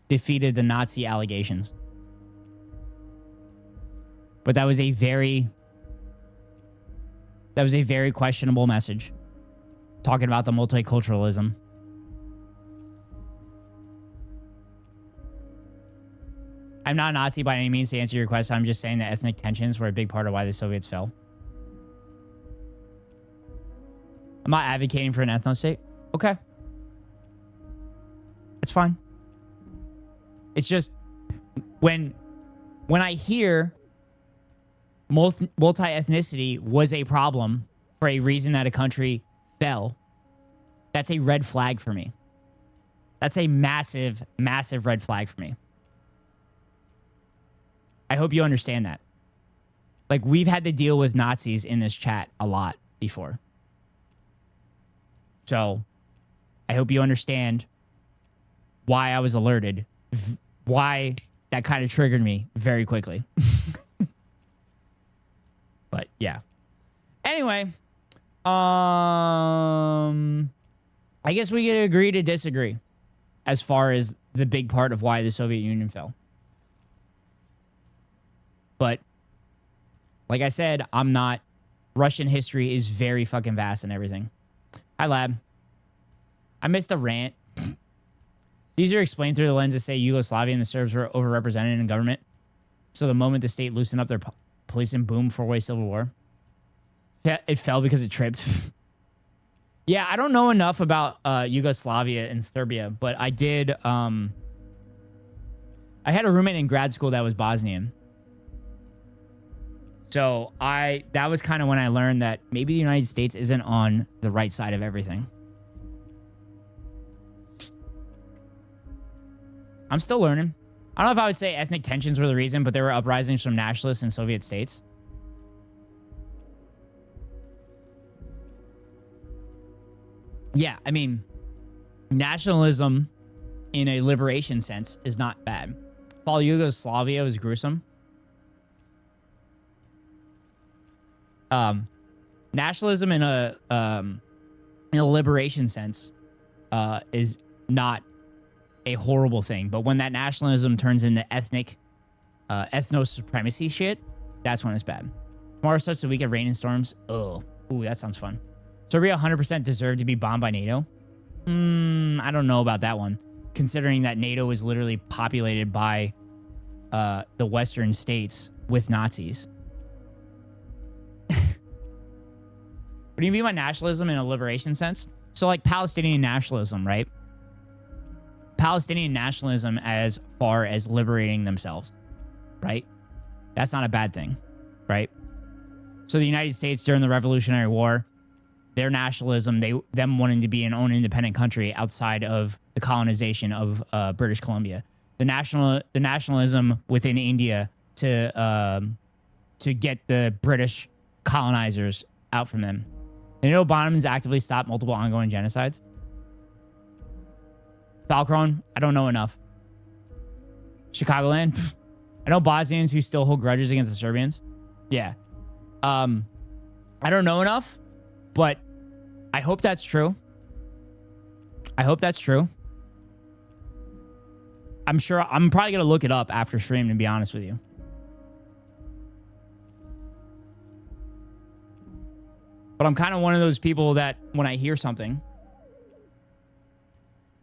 S3: defeated the Nazi allegations. But that was a very questionable message. Talking about the multiculturalism. I'm not a Nazi by any means to answer your question. I'm just saying that ethnic tensions were a big part of why the Soviets fell. I'm not advocating for an ethno-state. Okay. It's fine. It's just when I hear multi-ethnicity was a problem for a reason that a country fell, that's a red flag for me. That's a massive, massive red flag for me. I hope you understand that. Like, we've had to deal with Nazis in this chat a lot before. So, I hope you understand why I was alerted. Why that kind of triggered me very quickly. But, yeah. Anyway. I guess we can agree to disagree as far as the big part of why the Soviet Union fell. But, like I said, I'm not... Russian history is very fucking vast and everything. Hi, Lab. I missed the rant. It's easier to explain through the lens to say Yugoslavia and the Serbs were overrepresented in government. So the moment the state loosened up their police and boom, four-way civil war. It fell because it tripped. Yeah, I don't know enough about Yugoslavia and Serbia, but I did... I had a roommate in grad school that was Bosnian. So that was kind of when I learned that maybe the United States isn't on the right side of everything. I'm still learning. I don't know if I would say ethnic tensions were the reason, but there were uprisings from nationalists in Soviet states. Yeah, I mean, nationalism in a liberation sense is not bad. Fall Yugoslavia was gruesome. Nationalism in a liberation sense is not a horrible thing, but when that nationalism turns into ethnic ethno-supremacy shit, that's when it's bad. Tomorrow starts the week of rain and storms. Oh, ooh, that sounds fun. Serbia 100% deserved to be bombed by NATO. I don't know about that one, considering that NATO is literally populated by the Western states with Nazis. What do you mean by nationalism in a liberation sense? So like Palestinian nationalism, right? Palestinian nationalism as far as liberating themselves, right? That's not a bad thing, right? So the United States during the Revolutionary War, their nationalism, them wanting to be an own independent country outside of the colonization of British Columbia. The nationalism within India to get the British colonizers out from them. And you know Bonham's actively stopped multiple ongoing genocides? Falcron, I don't know enough. Chicagoland, I know Bosnians who still hold grudges against the Serbians. Yeah. I don't know enough, but I hope that's true. I hope that's true. I'm probably going to look it up after stream, to be honest with you. But I'm kind of one of those people that when I hear something,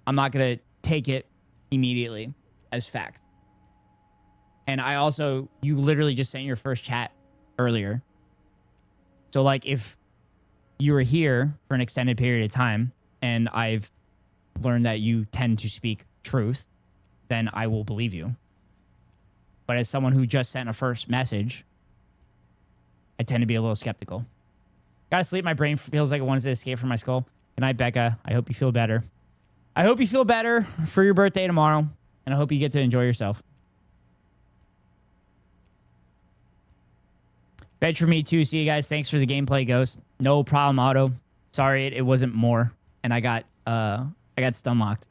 S3: I'm not going to take it immediately as fact. And I also, you literally just sent your first chat earlier. So like if you were here for an extended period of time and I've learned that you tend to speak truth, then I will believe you. But as someone who just sent a first message, I tend to be a little skeptical. Gotta sleep. My brain feels like it wants to escape from my skull. Good night, Becca. I hope you feel better. I hope you feel better for your birthday tomorrow. And I hope you get to enjoy yourself. Bed for me too. See you guys. Thanks for the gameplay, Ghost. No problem, Otto. Sorry it wasn't more. And I got stunlocked.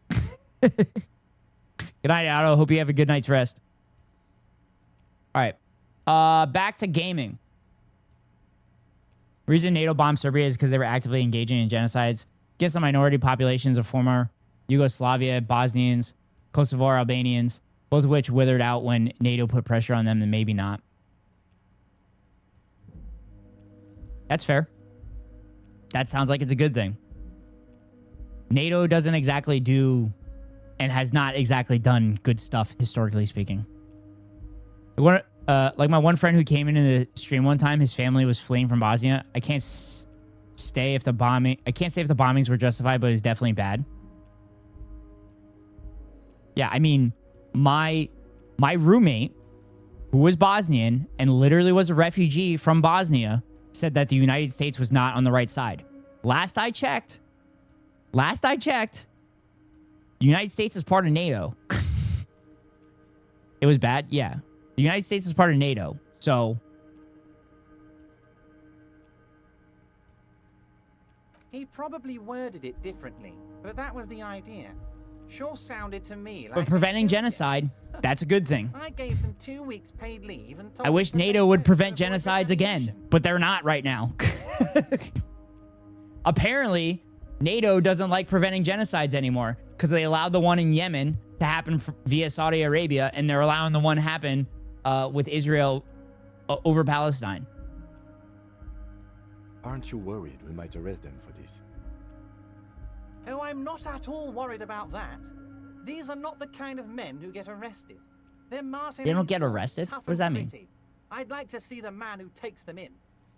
S3: Good night, Otto. Hope you have a good night's rest. All right. Back to gaming. Reason NATO bombed Serbia is because they were actively engaging in genocides against the minority populations of former Yugoslavia, Bosnians, Kosovo Albanians, both of which withered out when NATO put pressure on them, then maybe not. That's fair. That sounds like it's a good thing. NATO doesn't exactly do and has not exactly done good stuff, historically speaking. Like my one friend who came into the stream one time, his family was fleeing from Bosnia. I can't say if the bombings were justified, but it was definitely bad. Yeah, I mean, my roommate, who was Bosnian and literally was a refugee from Bosnia, said that the United States was not on the right side. Last I checked, the United States is part of NATO. It was bad? Yeah. The United States is part of NATO, so...
S12: He probably worded it differently, but that was the idea. Sure sounded to me like...
S3: But preventing genocide, that's a good thing.
S12: I gave them 2 weeks paid leave and told
S3: I wish NATO would prevent genocides again, but they're not right now. Apparently, NATO doesn't like preventing genocides anymore because they allowed the one in Yemen to happen via Saudi Arabia, and they're allowing the one to happen with Israel over Palestine.
S16: Aren't you worried we might arrest them for this?
S12: Oh, I'm not at all worried about that. These are not the kind of men who get arrested. They're Martin.
S3: They don't get arrested? What does that mean?
S12: I'd like to see the man who takes them in.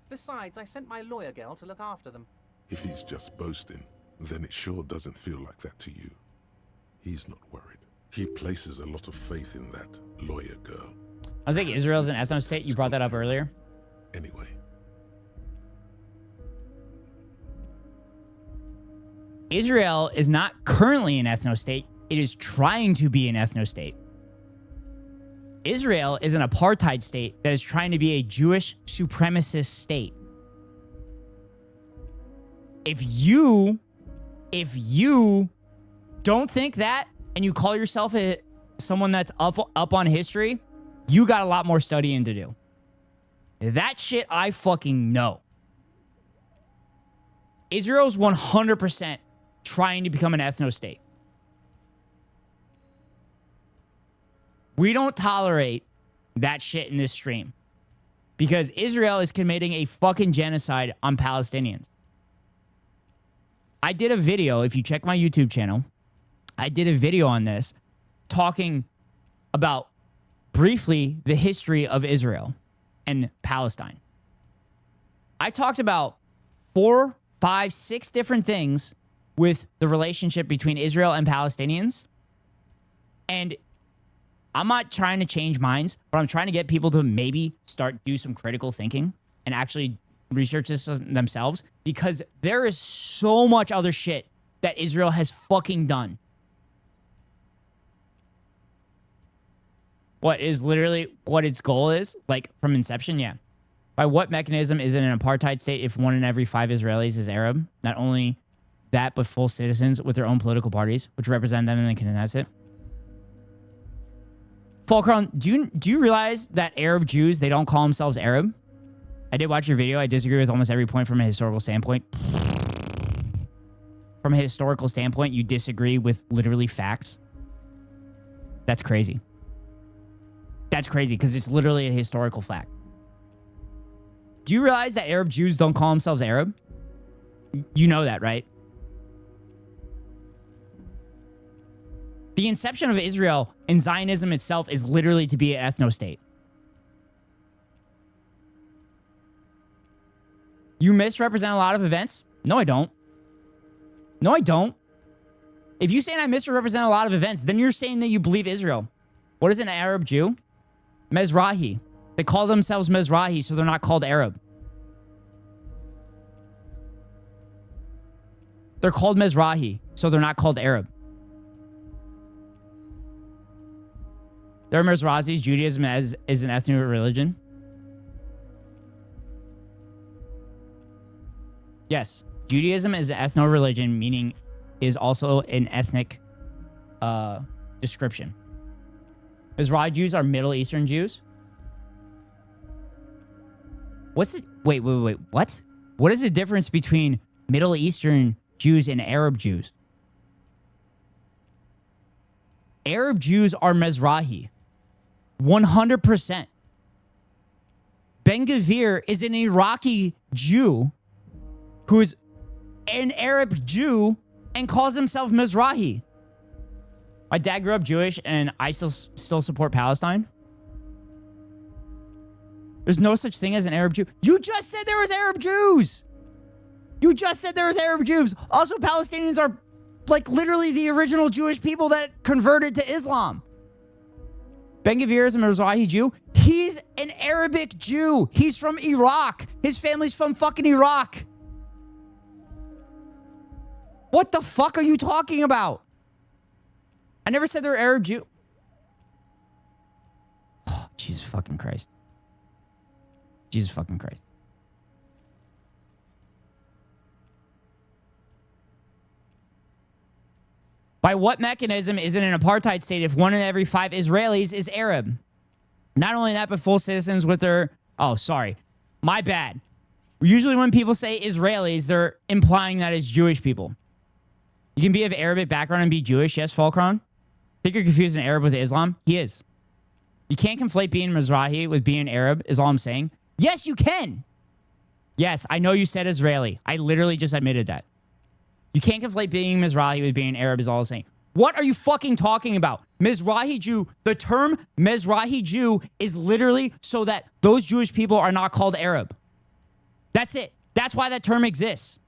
S12: Besides, I sent my lawyer girl to look after them.
S5: If he's just boasting, then it sure doesn't feel like that to you. He's not worried. He places a lot of faith in that lawyer girl.
S3: I think Israel's an ethno-state. You brought that up earlier.
S5: Anyway.
S3: Israel is not currently an ethno-state. It is trying to be an ethno-state. Israel is an apartheid state that is trying to be a Jewish supremacist state. If you don't think that and you call yourself someone that's up on history, you got a lot more studying to do. That shit I fucking know. Israel's 100% trying to become an ethno-state. We don't tolerate that shit in this stream because Israel is committing a fucking genocide on Palestinians. I did a video, if you check my YouTube channel, I did a video on this talking about briefly the history of Israel and Palestine. I talked about 4, 5, 6 different things with the relationship between Israel and Palestinians. And I'm not trying to change minds, but I'm trying to get people to maybe do some critical thinking and actually research this themselves, because there is so much other shit that Israel has fucking done. What is literally what its goal is, like from inception, yeah. By what mechanism is it an apartheid state if 1 in every 5 Israelis is Arab? Not only that, but full citizens with their own political parties, which represent them in the Knesset. Fulcron, do you realize that Arab Jews, they don't call themselves Arab? I did watch your video. I disagree with almost every point from a historical standpoint. From a historical standpoint, you disagree with literally facts. That's crazy. That's crazy because it's literally a historical fact. Do you realize that Arab Jews don't call themselves Arab? You know that, right? The inception of Israel and Zionism itself is literally to be an ethno-state. You misrepresent a lot of events? No, I don't. No, I don't. If you say I misrepresent a lot of events, then you're saying that you believe Israel. What is an Arab Jew? Mizrahi. They call themselves Mizrahi, so they're not called Arab. They're called Mizrahi, so they're not called Arab. There are Mizrazis. Judaism is an ethnic religion. Yes, Judaism is an ethno-religion, meaning is also an ethnic description. Mizrahi Jews are Middle Eastern Jews. What's it? Wait. What? What is the difference between Middle Eastern Jews and Arab Jews? Arab Jews are Mizrahi. 100%. Ben Gvir is an Iraqi Jew who is an Arab Jew and calls himself Mizrahi. My dad grew up Jewish and I still support Palestine. There's no such thing as an Arab Jew. You just said there was Arab Jews. You just said there was Arab Jews. Also, Palestinians are like literally the original Jewish people that converted to Islam. Ben Gvir is a Mizrahi Jew. He's an Arabic Jew. He's from Iraq. His family's from fucking Iraq. What the fuck are you talking about? I never said they're Arab Jew. Oh, Jesus fucking Christ. Jesus fucking Christ. By what mechanism is it an apartheid state if 1 in every 5 Israelis is Arab? Not only that, but full citizens with their... Oh, sorry. My bad. Usually when people say Israelis, they're implying that it's Jewish people. You can be of Arabic background and be Jewish. Yes, Falkron? Think you're confusing Arab with Islam? He is. You can't conflate being Mizrahi with being Arab, is all I'm saying. Yes, you can. Yes, I know you said Israeli. I literally just admitted that. You can't conflate being Mizrahi with being Arab, is all I'm saying. What are you fucking talking about? Mizrahi Jew, the term Mizrahi Jew is literally so that those Jewish people are not called Arab. That's it. That's why that term exists.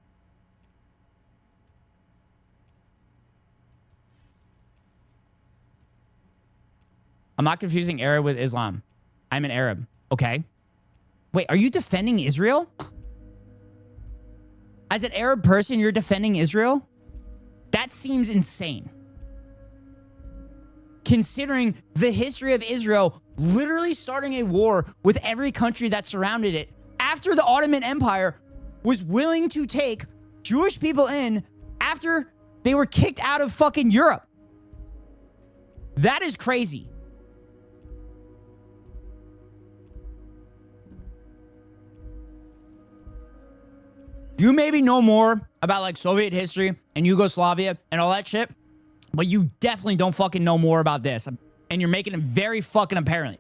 S3: I'm not confusing Arab with Islam. I'm an Arab. Okay. Wait, are you defending Israel? As an Arab person, you're defending Israel? That seems insane. Considering the history of Israel literally starting a war with every country that surrounded it after the Ottoman Empire was willing to take Jewish people in after they were kicked out of fucking Europe. That is crazy. You maybe know more about like Soviet history and Yugoslavia and all that shit, but you definitely don't fucking know more about this. And you're making it very fucking apparent.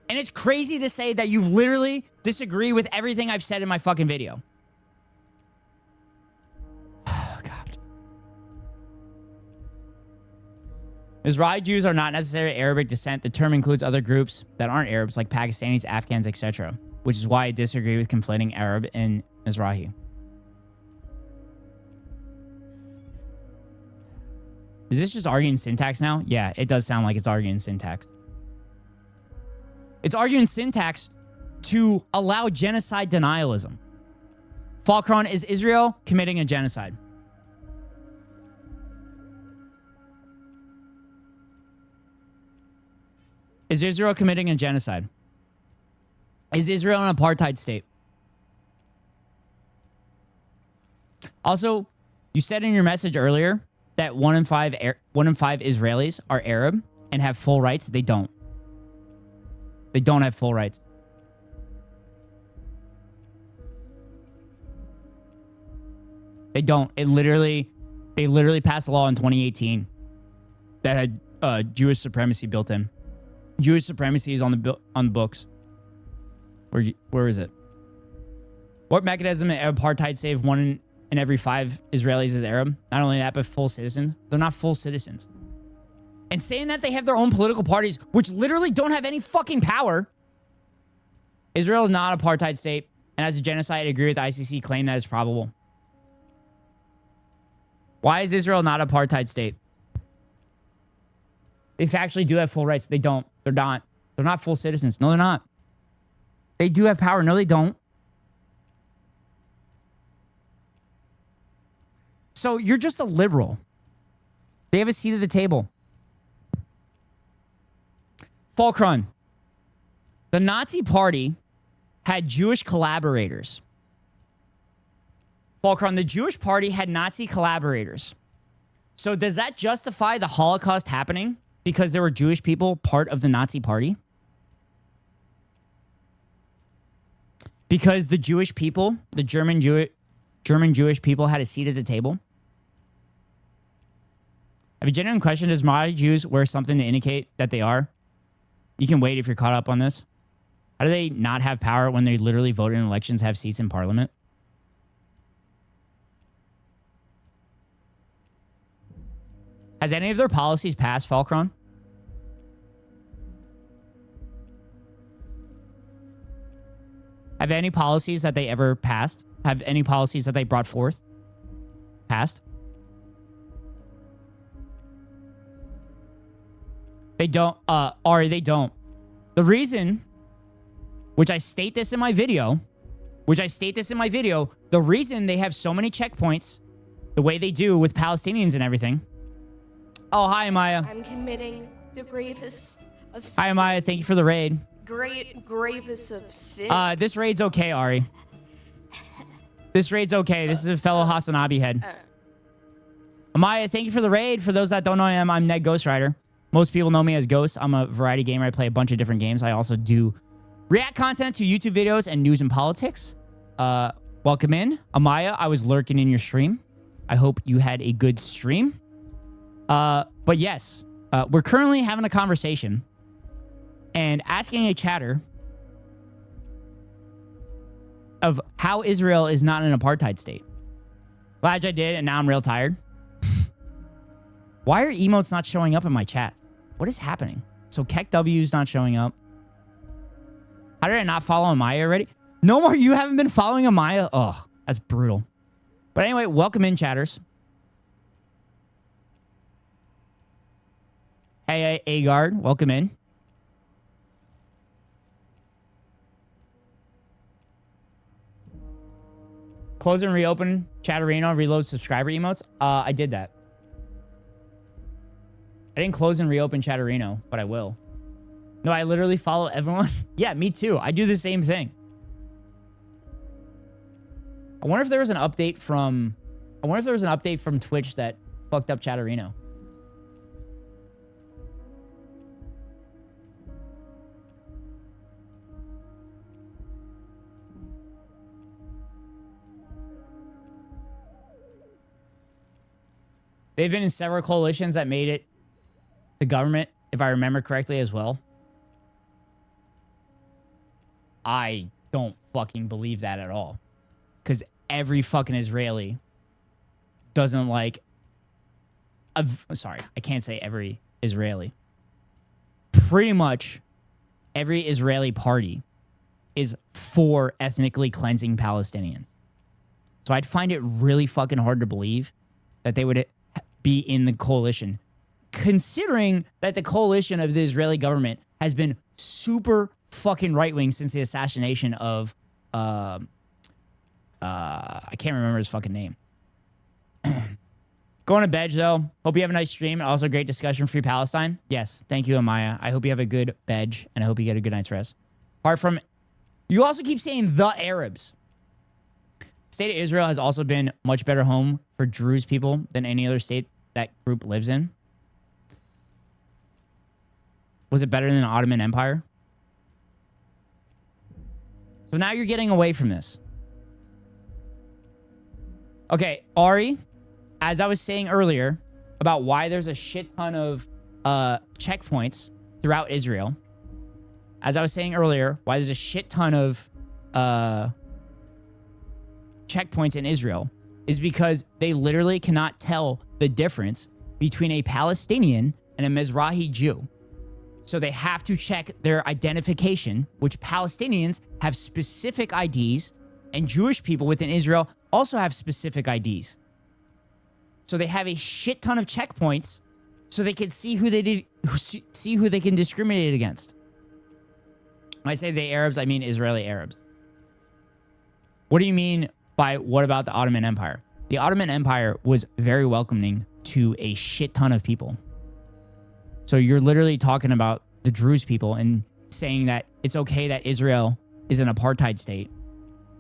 S3: And it's crazy to say that you literally disagree with everything I've said in my fucking video. Oh, God. Mizrahi Jews are not necessarily Arabic descent. The term includes other groups that aren't Arabs, like Pakistanis, Afghans, etc., which is why I disagree with conflating Arab and Mizrahi. Is this just arguing syntax now? Yeah, it does sound like it's arguing syntax. It's arguing syntax to allow genocide denialism. Falkron, is Israel committing a genocide? Is Israel committing a genocide? Is Israel an apartheid state? Also, you said in your message earlier that 1 in 5 Israelis are Arab and have full rights. They don't. They don't have full rights. They don't. They literally passed a law in 2018 that had Jewish supremacy built in. Jewish supremacy is on the books. Where is it? What mechanism in apartheid save 1 in every 5 Israelis is Arab? Not only that, but full citizens. They're not full citizens. And saying that they have their own political parties, which literally don't have any fucking power. Israel is not an apartheid state. And as a genocide, I agree with the ICC claim that it's probable. Why is Israel not an apartheid state? They actually do have full rights. They don't. They're not. They're not full citizens. No, they're not. They do have power. No, they don't. So you're just a liberal. They have a seat at the table. Fulcrum. The Nazi Party had Jewish collaborators. Fulcrum, the Jewish Party had Nazi collaborators. So does that justify the Holocaust happening because there were Jewish people part of the Nazi Party? Because the Jewish people, the German Jewish people had a seat at the table? I have a genuine question. Does Mahdi Jews wear something to indicate that they are? You can wait if you're caught up on this. How do they not have power when they literally vote in elections, have seats in parliament? Has any of their policies passed, Falcron? Have any policies that they ever passed? Have any policies that they brought forth passed? They don't. Ari, they don't. The reason, which I state this in my video, the reason they have so many checkpoints, the way they do with Palestinians and everything. Oh, hi, Maya.
S18: I'm committing the gravest of sins.
S3: Hi, Maya. Thank you for the raid.
S18: Gravest of sins.
S3: This raid's okay, Ari. This raid's okay. This is a fellow Hasanabi head. Maya, thank you for the raid. For those that don't know I'm Ned Ghost Rider. Most people know me as Ghost. I'm a variety gamer. I play a bunch of different games. I also do react content to YouTube videos and news and politics. Welcome in. Amaya, I was lurking in your stream. I hope you had a good stream. But yes, we're currently having a conversation and asking a chatter of how Israel is not an apartheid state. Glad I did, and now I'm real tired. Why are emotes not showing up in my chat? What is happening? So Keck W is not showing up. How did I not follow Amaya already? No more, you haven't been following Amaya? Ugh, that's brutal. But anyway, welcome in, chatters. Hey, Agard, welcome in. Close and reopen Chatterino, reload subscriber emotes. I did that. I didn't close and reopen Chatterino, but I will. No, I literally follow everyone. Yeah, me too. I do the same thing. I wonder if there was an update from Twitch that fucked up Chatterino. They've been in several coalitions that made it the government, if I remember correctly, as well. I don't fucking believe that at all. Because every fucking Israeli doesn't like... sorry, I can't say every Israeli. Pretty much every Israeli party is for ethnically cleansing Palestinians. So I'd find it really fucking hard to believe that they would be in the coalition, considering that the coalition of the Israeli government has been super fucking right-wing since the assassination of I can't remember his fucking name. Going to bed, though. Hope you have a nice stream. Also, great discussion. Free Palestine. Yes, thank you, Amaya. I hope you have a good bed, and I hope you get a good night's rest. Apart from, you also keep saying the Arabs. State of Israel has also been much better home for Druze people than any other state that group lives in. Was it better than the Ottoman Empire? So now you're getting away from this. Okay, Ari, as I was saying earlier about why there's a shit ton of checkpoints throughout Israel. As I was saying earlier, why there's a shit ton of checkpoints in Israel is because they literally cannot tell the difference between a Palestinian and a Mizrahi Jew. So they have to check their identification, which Palestinians have specific IDs, and Jewish people within Israel also have specific IDs. So they have a shit ton of checkpoints so they can see who they can discriminate against. When I say the Arabs, I mean Israeli Arabs. What do you mean by what about the Ottoman Empire? the Ottoman Empire was very welcoming to a shit ton of people. So you're literally talking about the Druze people and saying that it's okay that Israel is an apartheid state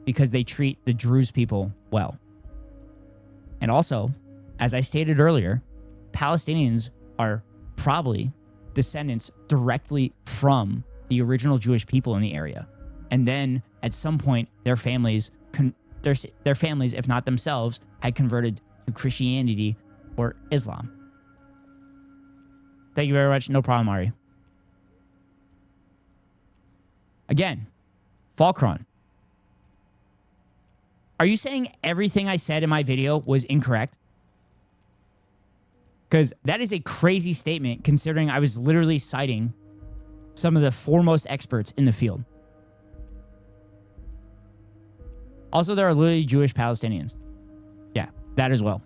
S3: because they treat the Druze people well. And also, as I stated earlier, Palestinians are probably descendants directly from the original Jewish people in the area. And then at some point, their families, if not themselves, had converted to Christianity or Islam. Thank you very much. No problem, Ari. Again, Falkron. Are you saying everything I said in my video was incorrect? Because that is a crazy statement considering I was literally citing some of the foremost experts in the field. Also, there are literally Jewish Palestinians. Yeah, that as well.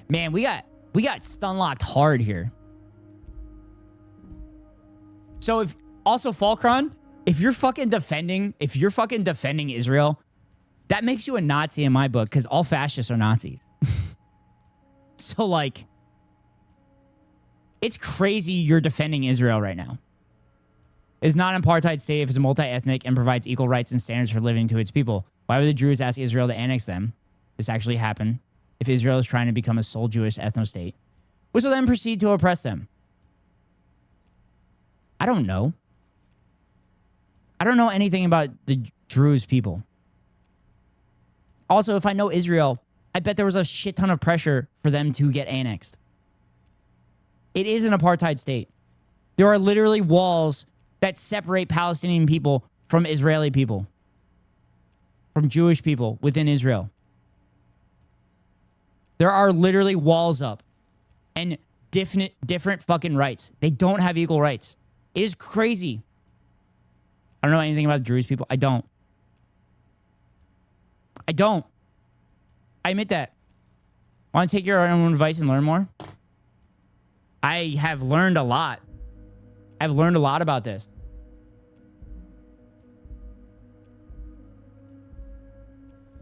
S3: Man, we got stunlocked hard here. So if also Falkron, if you're fucking defending Israel, that makes you a Nazi in my book because all fascists are Nazis. So like, it's crazy you're defending Israel right now. It's not an apartheid state if it's multi-ethnic and provides equal rights and standards for living to its people. Why would the Druze ask Israel to annex them? This actually happened. If Israel is trying to become a sole Jewish ethno-state, which will then proceed to oppress them. I don't know. I don't know anything about the Druze people. Also, if I know Israel, I bet there was a shit ton of pressure for them to get annexed. It is an apartheid state. There are literally walls that separate Palestinian people from Israeli people, from Jewish people within Israel. There are literally walls up and different fucking rights. They don't have equal rights. It is crazy. I don't know anything about the Druze people. I don't. I admit that. Want to take your own advice and learn more? I have learned a lot. I've learned a lot about this.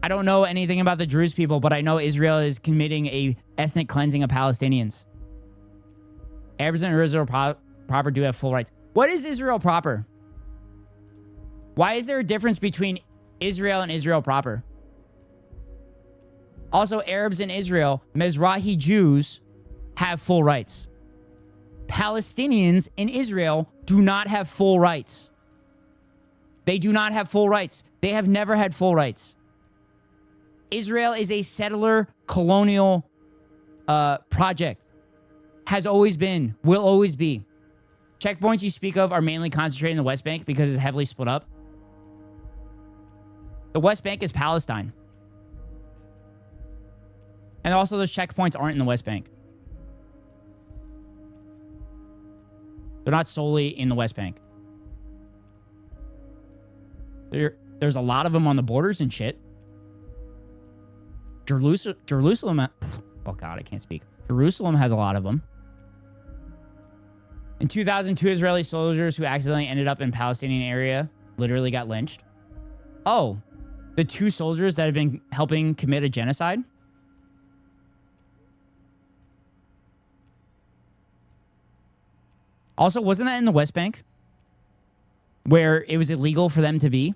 S3: I don't know anything about the Druze people, but I know Israel is committing a ethnic cleansing of Palestinians. Arabs and Israel proper do have full rights. What is Israel proper? Why is there a difference between Israel and Israel proper? Also, Arabs in Israel, Mizrahi Jews, have full rights. Palestinians in Israel do not have full rights. They do not have full rights. They have never had full rights. Israel is a settler colonial project. Has always been, will always be. Checkpoints you speak of are mainly concentrated in the West Bank because it's heavily split up. The West Bank is Palestine. And also those checkpoints aren't in the West Bank. They're not solely in the West Bank. There's a lot of them on the borders and shit. Jerusalem, oh God, I can't speak. Jerusalem has a lot of them. In 2002, Israeli soldiers who accidentally ended up in Palestinian area literally got lynched. Oh, the 2 soldiers that have been helping commit a genocide? Also, wasn't that in the West Bank? Where it was illegal for them to be?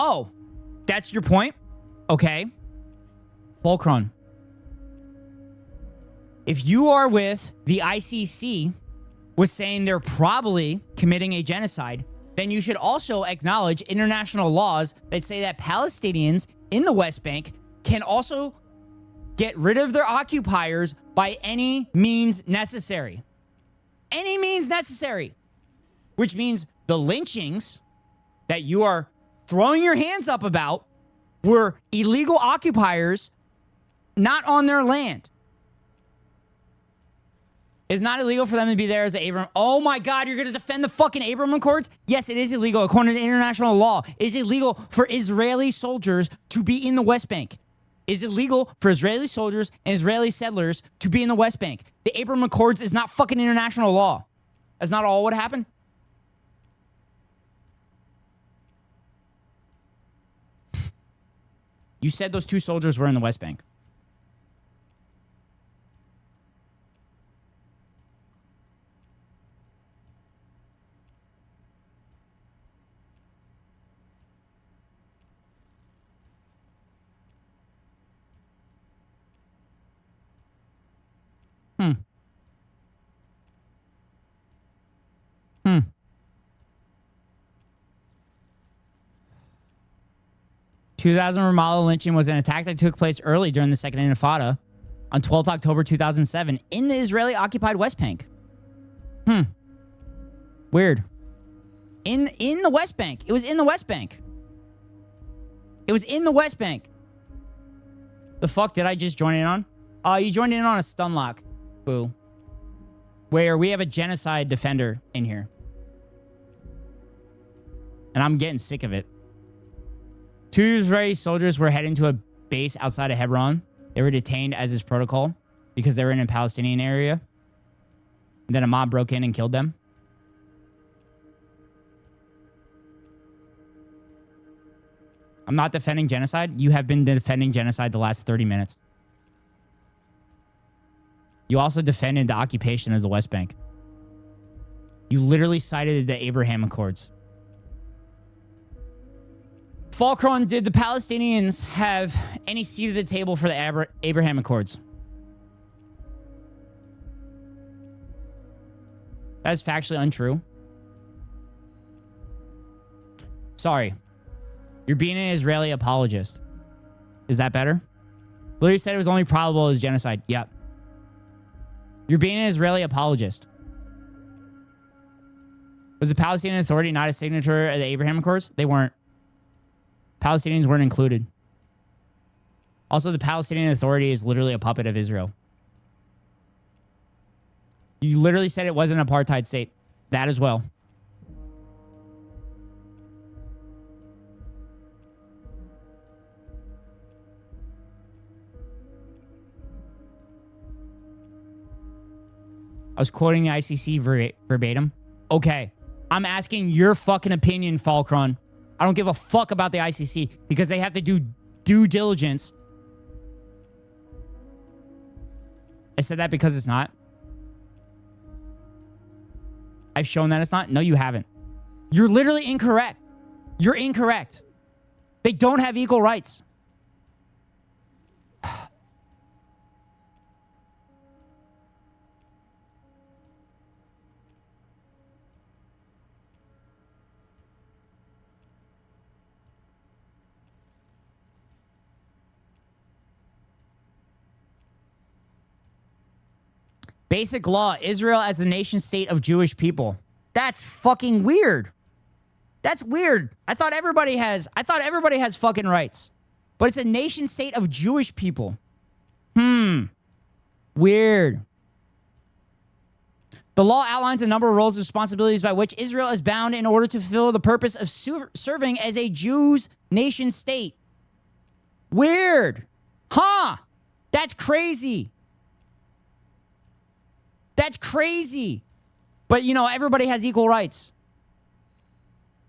S3: Oh, that's your point? Okay. Fulcron. If you are with the ICC with saying they're probably committing a genocide, then you should also acknowledge international laws that say that Palestinians in the West Bank can also get rid of their occupiers by any means necessary. Any means necessary. Which means the lynchings that you are throwing your hands up about were illegal occupiers not on their land. It's not illegal for them to be there as an Abraham. Oh my God, you're going to defend the fucking Abraham Accords? Yes, it is illegal according to international law. It is illegal for Israeli soldiers to be in the West Bank. It is illegal for Israeli soldiers and Israeli settlers to be in the West Bank. The Abraham Accords is not fucking international law. That's not all what happened. You said those 2 soldiers were in the West Bank. Hmm. 2000 Ramallah lynching was an attack that took place early during the Second Intifada on 12th October 2007 in the Israeli-occupied West Bank. Weird. In the West Bank. It was in the West Bank. It was in the West Bank. The fuck did I just join in on? You joined in on a stunlock. Boo. Where we have a genocide defender in here. And I'm getting sick of it. 2 Israeli soldiers were heading to a base outside of Hebron. They were detained as is protocol because they were in a Palestinian area. And then a mob broke in and killed them. I'm not defending genocide. You have been defending genocide the last 30 minutes. You also defended the occupation of the West Bank. You literally cited the Abraham Accords. Falkron, did the Palestinians have any seat at the table for the Abraham Accords? That is factually untrue. Sorry. You're being an Israeli apologist. Is that better? Literally said it was only probable as genocide. Yep. You're being an Israeli apologist. Was the Palestinian Authority not a signature of the Abraham Accords? They weren't. Palestinians weren't included. Also, the Palestinian Authority is literally a puppet of Israel. You literally said it wasn't an apartheid state. That as well. I was quoting the ICC verbatim. Okay. I'm asking your fucking opinion, Falkron. I don't give a fuck about the ICC because they have to do due diligence. I said that because it's not. I've shown that it's not. No, you haven't. You're literally incorrect. You're incorrect. They don't have equal rights. Basic law, Israel as the nation state of Jewish people. That's fucking weird. That's weird. I thought everybody has fucking rights. But it's a nation state of Jewish people. Weird. The law outlines a number of roles and responsibilities by which Israel is bound in order to fulfill the purpose of serving as a Jews nation state. Weird. Huh. That's crazy. That's crazy. But, you know, everybody has equal rights.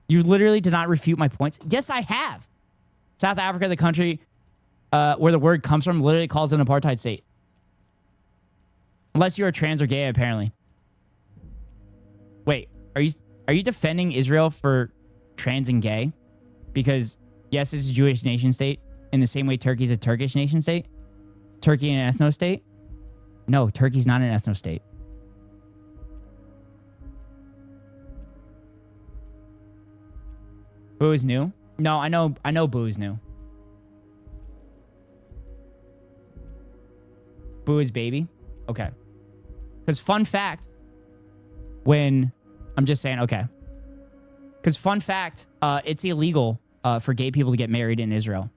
S3: You literally did not refute my points. Yes, I have. South Africa, the country where the word comes from, literally calls it an apartheid state. Unless you're trans or gay, apparently. Wait, are you defending Israel for trans and gay? Because, yes, it's a Jewish nation state. In the same way Turkey's a Turkish nation state. Turkey an ethno state? No, Turkey's not an ethno state. Boo is new? No, I know Boo is new. Boo is baby? Okay. Because fun fact, I'm just saying, okay. Because fun fact, it's illegal for gay people to get married in Israel.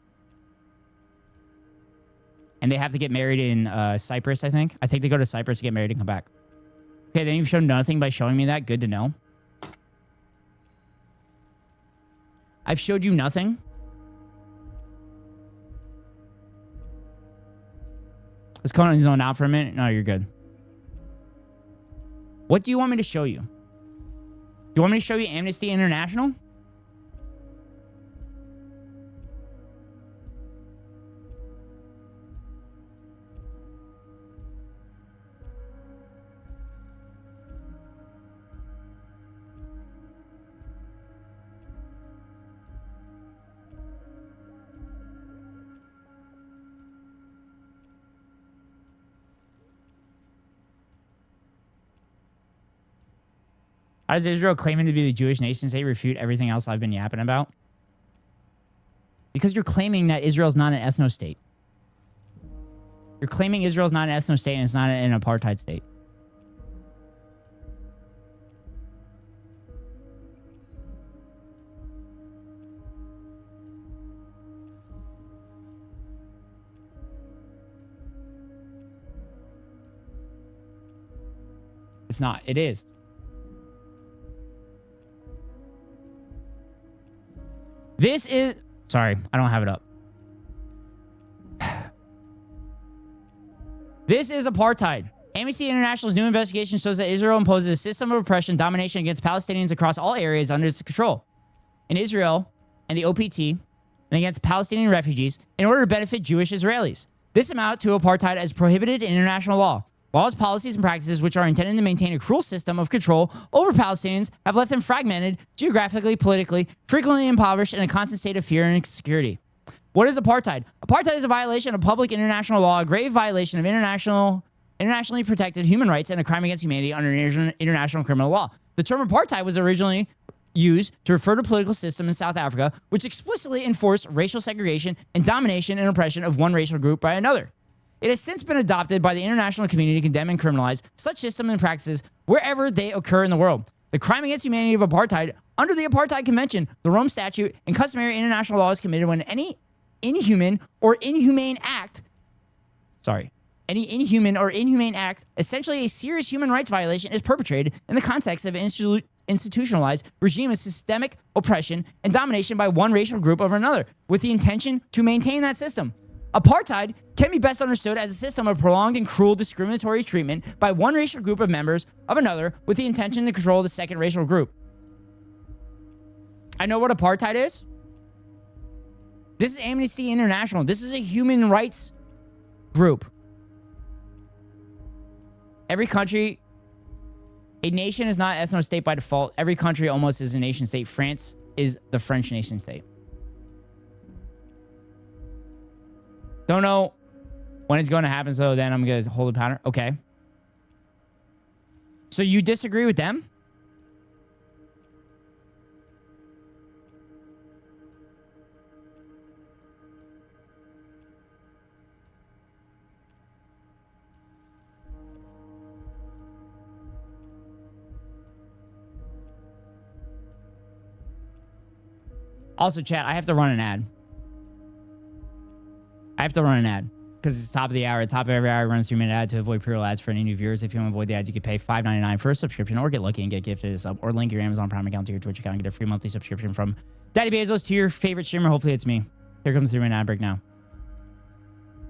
S3: And they have to get married in Cyprus, I think. I think they go to Cyprus to get married and come back. Okay, then you've shown nothing by showing me that. Good to know. I've showed you nothing. Let's call it zone out for a minute. No, you're good. What do you want me to show you? Do you want me to show you Amnesty International? How does Israel claiming to be the Jewish nation state refute everything else I've been yapping about? Because you're claiming that Israel's not an ethno state. You're claiming Israel's not an ethno state and it's not an apartheid state. It's not. It is. This is... Sorry, I don't have it up. This is apartheid. Amnesty International's new investigation shows that Israel imposes a system of oppression and domination against Palestinians across all areas under its control. In Israel and the OPT, and against Palestinian refugees, in order to benefit Jewish Israelis. This amount to apartheid as prohibited in international law. Laws, policies, and practices which are intended to maintain a cruel system of control over Palestinians have left them fragmented, geographically, politically, frequently impoverished, in a constant state of fear and insecurity. What is apartheid? Apartheid is a violation of public international law, a grave violation of internationally protected human rights, and a crime against humanity under international criminal law. The term apartheid was originally used to refer to a political system in South Africa, which explicitly enforced racial segregation and domination and oppression of one racial group by another. It has since been adopted by the international community to condemn and criminalize such systems and practices wherever they occur in the world. The crime against humanity of apartheid, under the Apartheid Convention, the Rome Statute, and customary international law is committed when any inhuman or inhumane act, essentially a serious human rights violation, is perpetrated in the context of an institutionalized regime of systemic oppression and domination by one racial group over another, with the intention to maintain that system. Apartheid can be best understood as a system of prolonged and cruel discriminatory treatment by one racial group of members of another with the intention to control the second racial group. I know what apartheid is. This is Amnesty International. This is a human rights group. Every country, a nation is not ethno-state by default. Every country almost is a nation state. France is the French nation state. Don't know when it's going to happen, so then I'm going to hold a pattern. Okay. So you disagree with them? Also, chat, I have to run an ad. Because it's top of the hour. At the top of every hour, I run a 3-minute ad to avoid pre-roll ads for any new viewers. If you want to avoid the ads, you can pay $5.99 for a subscription or get lucky and get gifted a sub, or link your Amazon Prime account to your Twitch account and get a free monthly subscription from Daddy Bezos to your favorite streamer. Hopefully it's me. Here comes the 3-minute ad break now.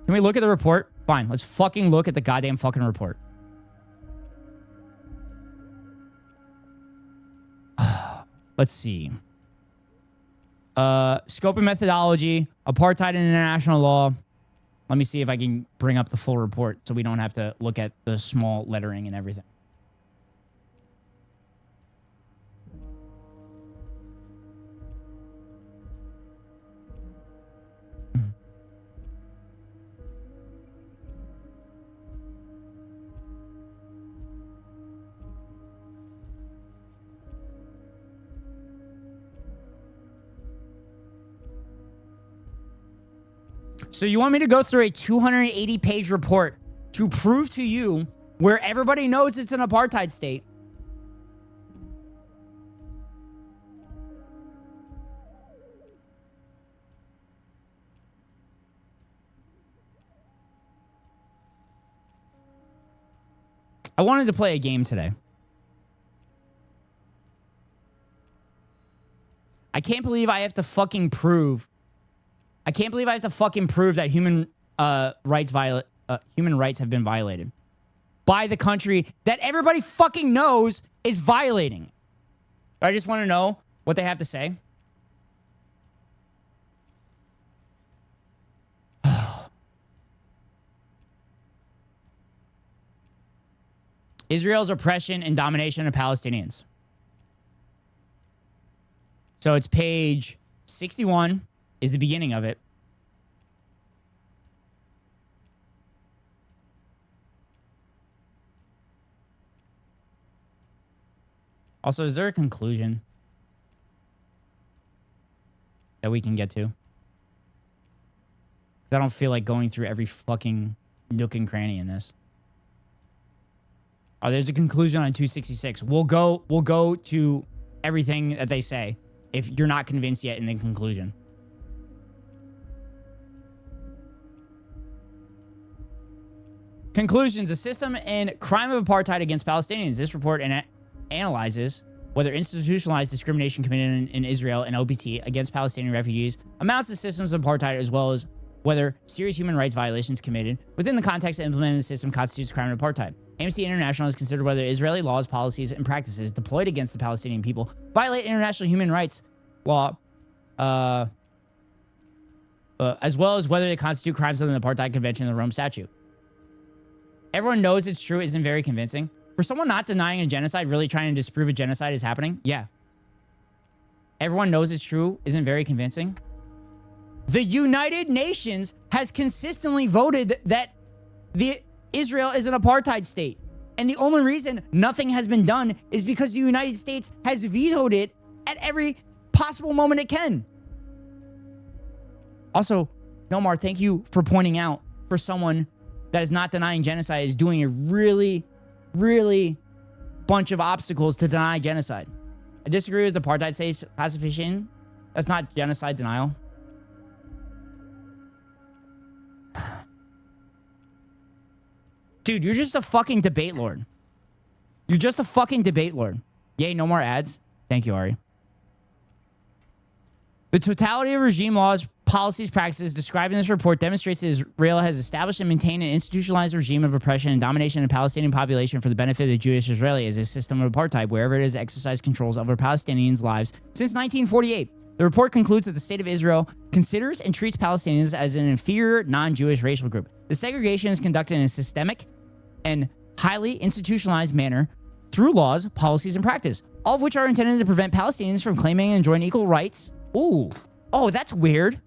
S3: Can we look at the report? Fine. Let's fucking look at the goddamn fucking report. Let's see. Scope and methodology, apartheid and international law. Let me see if I can bring up the full report so we don't have to look at the small lettering and everything. So you want me to go through a 280-page report to prove to you where everybody knows it's an apartheid state? I wanted to play a game today. I can't believe I have to fucking prove. I can't believe I have to fucking prove that human rights have been violated by the country that everybody fucking knows is violating. I just want to know what they have to say. Israel's oppression and domination of Palestinians. So it's page 61 is the beginning of it. Also, is there a conclusion that we can get to? I don't feel like going through every fucking nook and cranny in this. Oh, there's a conclusion on 266. We'll go to everything that they say if you're not convinced yet in the conclusion. Conclusions: a system and crime of apartheid against Palestinians. This report analyzes whether institutionalized discrimination committed in Israel and OPT against Palestinian refugees amounts to systems of apartheid, as well as whether serious human rights violations committed within the context of implementing the system constitutes a crime of apartheid. Amnesty International has considered whether Israeli laws, policies, and practices deployed against the Palestinian people violate international human rights law, as well as whether they constitute crimes under the Apartheid Convention and the Rome Statute. Everyone knows it's true isn't very convincing. For someone not denying a genocide, really trying to disprove a genocide is happening? Yeah. Everyone knows it's true isn't very convincing. The United Nations has consistently voted that Israel is an apartheid state. And the only reason nothing has been done is because the United States has vetoed it at every possible moment it can. Also, Nomar, thank you for pointing out for someone that is not denying genocide is doing a really bunch of obstacles to deny genocide. I disagree with the apartheid state classification. That's not genocide denial. Dude, you're just a fucking debate lord. You're just a fucking debate lord. Yay, no more ads. Thank you, Ari. The totality of regime laws, policies, practices described in this report demonstrates that Israel has established and maintained an institutionalized regime of oppression and domination of the Palestinian population for the benefit of the Jewish Israeli as a system of apartheid, wherever it has exercised controls over Palestinians' lives since 1948. The report concludes that the state of Israel considers and treats Palestinians as an inferior non-Jewish racial group. The segregation is conducted in a systemic and highly institutionalized manner through laws, policies, and practice, all of which are intended to prevent Palestinians from claiming and enjoying equal rights. Ooh. Oh, that's weird.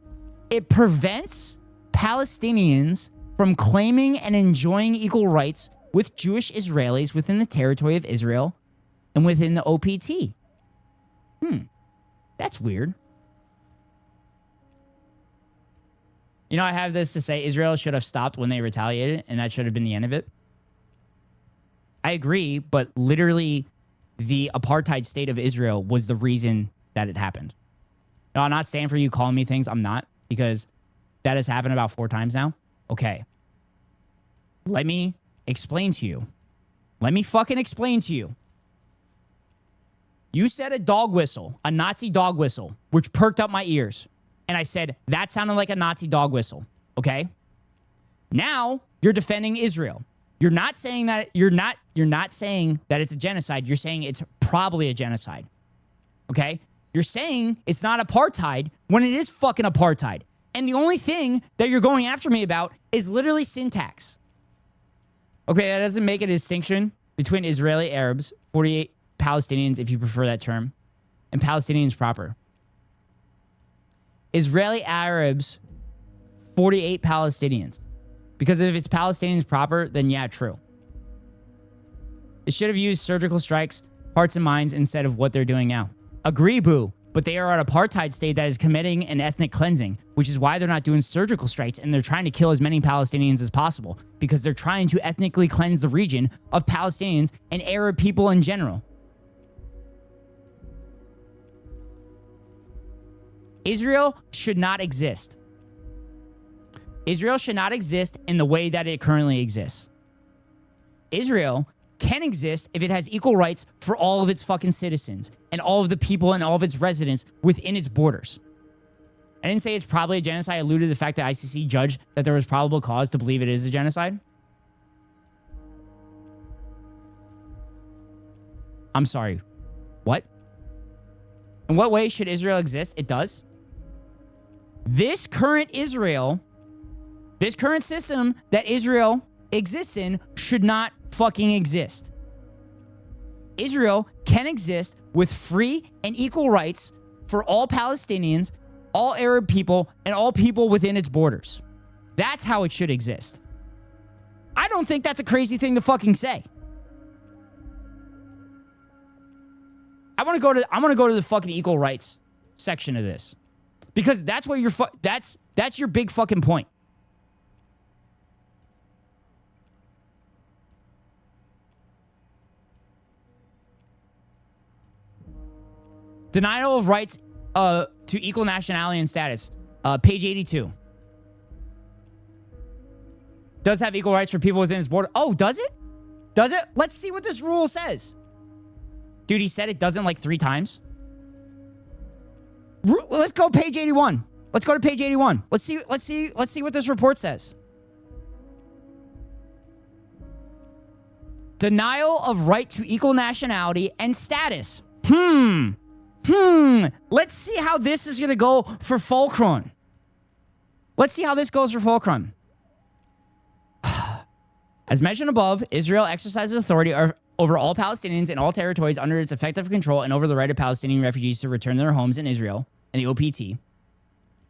S3: It prevents Palestinians from claiming and enjoying equal rights with Jewish Israelis within the territory of Israel and within the OPT. That's weird. You know, I have this to say, Israel should have stopped when they retaliated, and that should have been the end of it. I agree, but literally the apartheid state of Israel was the reason that it happened. No, I'm not standing for you calling me things. I'm not, because that has happened about 4 times now. Okay. Let me explain to you. Let me fucking explain to you. You said a dog whistle, a Nazi dog whistle, which perked up my ears. And I said, that sounded like a Nazi dog whistle. Okay? Now you're defending Israel. You're not saying that you're not saying that it's a genocide. You're saying it's probably a genocide. Okay? You're saying it's not apartheid when it is fucking apartheid. And the only thing that you're going after me about is literally syntax. Okay, that doesn't make a distinction between Israeli Arabs, 48 Palestinians, if you prefer that term, and Palestinians proper. Israeli Arabs, 48 Palestinians. Because if it's Palestinians proper, then yeah, true. They should have used surgical strikes, hearts and minds instead of what they're doing now. Agree, boo. But they are an apartheid state that is committing an ethnic cleansing, which is why they're not doing surgical strikes and they're trying to kill as many Palestinians as possible because they're trying to ethnically cleanse the region of Palestinians and Arab people in general. Israel should not exist. Israel should not exist in the way that it currently exists. Israel can exist if it has equal rights for all of its fucking citizens and all of the people and all of its residents within its borders. I didn't say it's probably a genocide. I alluded to the fact that ICC judged that there was probable cause to believe it is a genocide. I'm sorry. What? In what way should Israel exist? It does. This current Israel, this current system that Israel exists in should not fucking exist. Israel can exist with free and equal rights for all Palestinians, all Arab people, and all people within its borders. That's how it should exist. I don't think that's a crazy thing to fucking say. I want to go to the fucking equal rights section of this, because that's what that's your big fucking point. Denial of rights to equal nationality and status. Page 82. Does have equal rights for people within its border. Oh, does it? Does it? Let's see what this rule says. Dude, he said it doesn't like 3 times. Let's go page 81. Let's go to page 81. Let's see what this report says. Denial of right to equal nationality and status. Let's see how this is going to go for Fulcrum. Let's see how this goes for Fulcrum. As mentioned above, Israel exercises authority over all Palestinians in all territories under its effective control and over the right of Palestinian refugees to return to their homes in Israel and the OPT.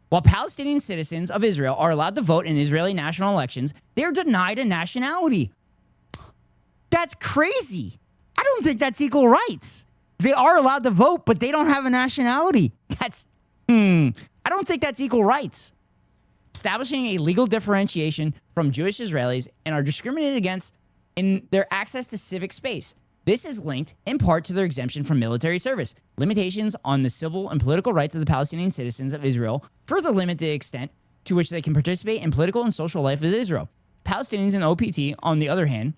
S3: While Palestinian citizens of Israel are allowed to vote in Israeli national elections, they are denied a nationality. That's crazy. I don't think that's equal rights. They are allowed to vote, but they don't have a nationality. I don't think that's equal rights. Establishing a legal differentiation from Jewish Israelis and are discriminated against in their access to civic space. This is linked in part to their exemption from military service. Limitations on the civil and political rights of the Palestinian citizens of Israel further limit the extent to which they can participate in political and social life of Israel. Palestinians in OPT, on the other hand,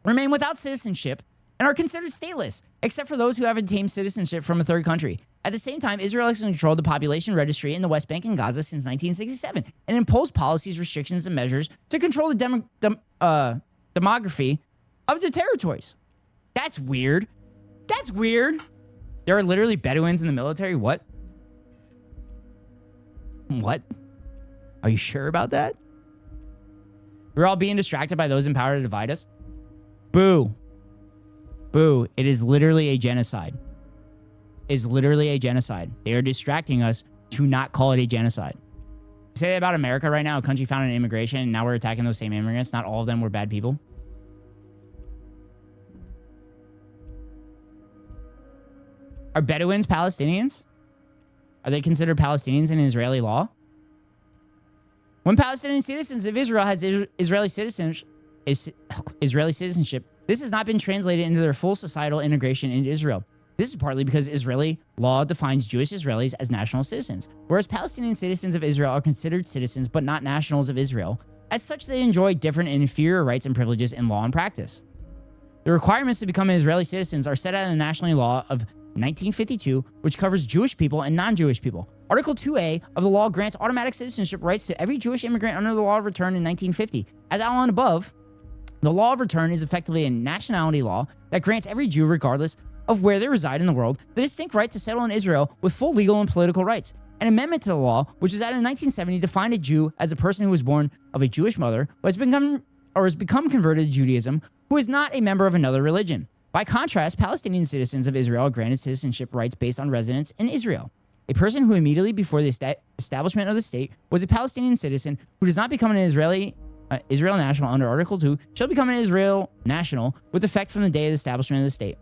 S3: remain without citizenship and are considered stateless, except for those who have obtained citizenship from a third country. At the same time, Israel has controlled the population registry in the West Bank and Gaza since 1967 and imposed policies, restrictions, and measures to control the demography of the territories. That's weird. That's weird. There are literally Bedouins in the military? What? What? Are you sure about that? We're all being distracted by those in power to divide us? Boo. Boo. It is literally a genocide. Is literally a genocide. They are distracting us to not call it a genocide. Say that about America right now, a country founded in immigration, and now we're attacking those same immigrants. Not all of them were bad people. Are Bedouins Palestinians? Are they considered Palestinians in Israeli law? When Palestinian citizens of Israel has Israeli citizenship, this has not been translated into their full societal integration into Israel. This is partly because Israeli law defines Jewish Israelis as national citizens, whereas Palestinian citizens of Israel are considered citizens but not nationals of Israel. As such, they enjoy different and inferior rights and privileges in law and practice. The requirements to become Israeli citizens are set out in the national law of 1952, which covers Jewish people and non-Jewish people. Article 2A of the law grants automatic citizenship rights to every Jewish immigrant under the law of return in 1950. As outlined above, the law of return is effectively a nationality law that grants every Jew, regardless of where they reside in the world, the distinct right to settle in Israel with full legal and political rights. An amendment to the law, which was added in 1970, defined a Jew as a person who was born of a Jewish mother who has become converted to Judaism, who is not a member of another religion. By contrast, Palestinian citizens of Israel are granted citizenship rights based on residence in Israel. A person who immediately before the establishment of the state was a Palestinian citizen who does not become an Israel national under Article 2 shall become an Israel national with effect from the day of the establishment of the state.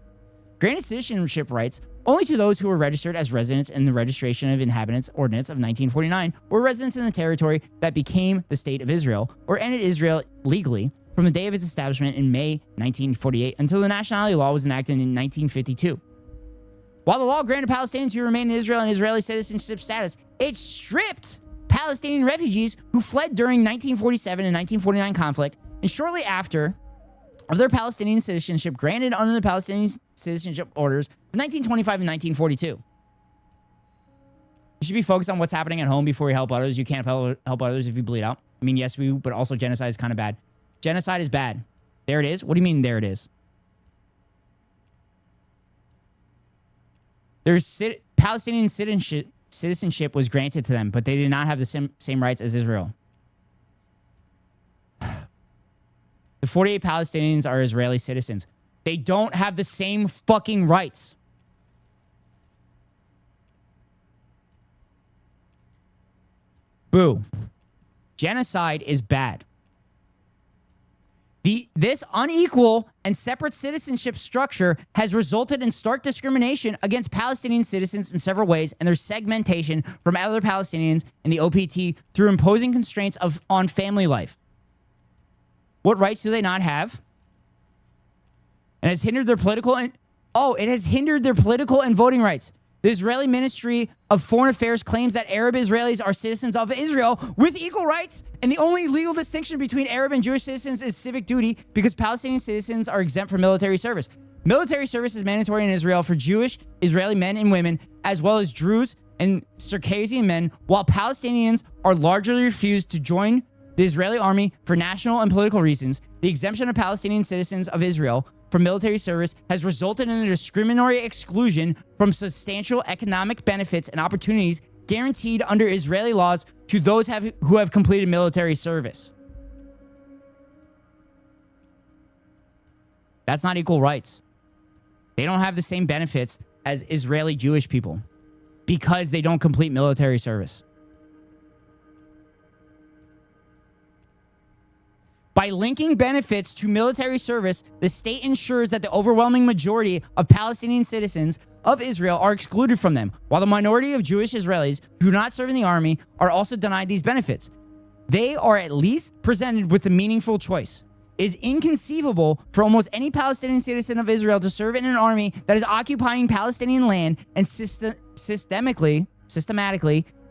S3: Granted citizenship rights only to those who were registered as residents in the Registration of Inhabitants Ordinance of 1949 or residents in the territory that became the State of Israel or entered Israel legally from the day of its establishment in May 1948 until the nationality law was enacted in 1952. While the law granted Palestinians who remained in Israel and Israeli citizenship status, it stripped Palestinian refugees who fled during 1947 and 1949 conflict and shortly after of their Palestinian citizenship granted under the Palestinian citizenship orders of 1925 and 1942. You should be focused on what's happening at home before you help others. You can't help others if you bleed out. I mean, yes, but also genocide is kind of bad. Genocide is bad. There it is. What do you mean there it is? There's Palestinian citizenship was granted to them, but they did not have the same rights as Israel. The 48 Palestinians are Israeli citizens. They don't have the same fucking rights. Boo. Genocide is bad. This unequal and separate citizenship structure has resulted in stark discrimination against Palestinian citizens in several ways, and their segmentation from other Palestinians in the OPT through imposing constraints on family life. What rights do they not have? And has hindered their political and voting rights. The Israeli Ministry of Foreign Affairs claims that Arab Israelis are citizens of Israel with equal rights, and the only legal distinction between Arab and Jewish citizens is civic duty because Palestinian citizens are exempt from military service. Military service is mandatory in Israel for Jewish Israeli men and women, as well as Druze and Circassian men, while Palestinians are largely refused to join the Israeli army for national and political reasons. The exemption of Palestinian citizens of Israel from military service has resulted in a discriminatory exclusion from substantial economic benefits and opportunities guaranteed under Israeli laws to those who have completed military service. That's not equal rights. They don't have the same benefits as Israeli Jewish people because they don't complete military service. By linking benefits to military service, the state ensures that the overwhelming majority of Palestinian citizens of Israel are excluded from them, while the minority of Jewish Israelis who do not serve in the army are also denied these benefits. They are at least presented with a meaningful choice. It is inconceivable for almost any Palestinian citizen of Israel to serve in an army that is occupying Palestinian land and systematically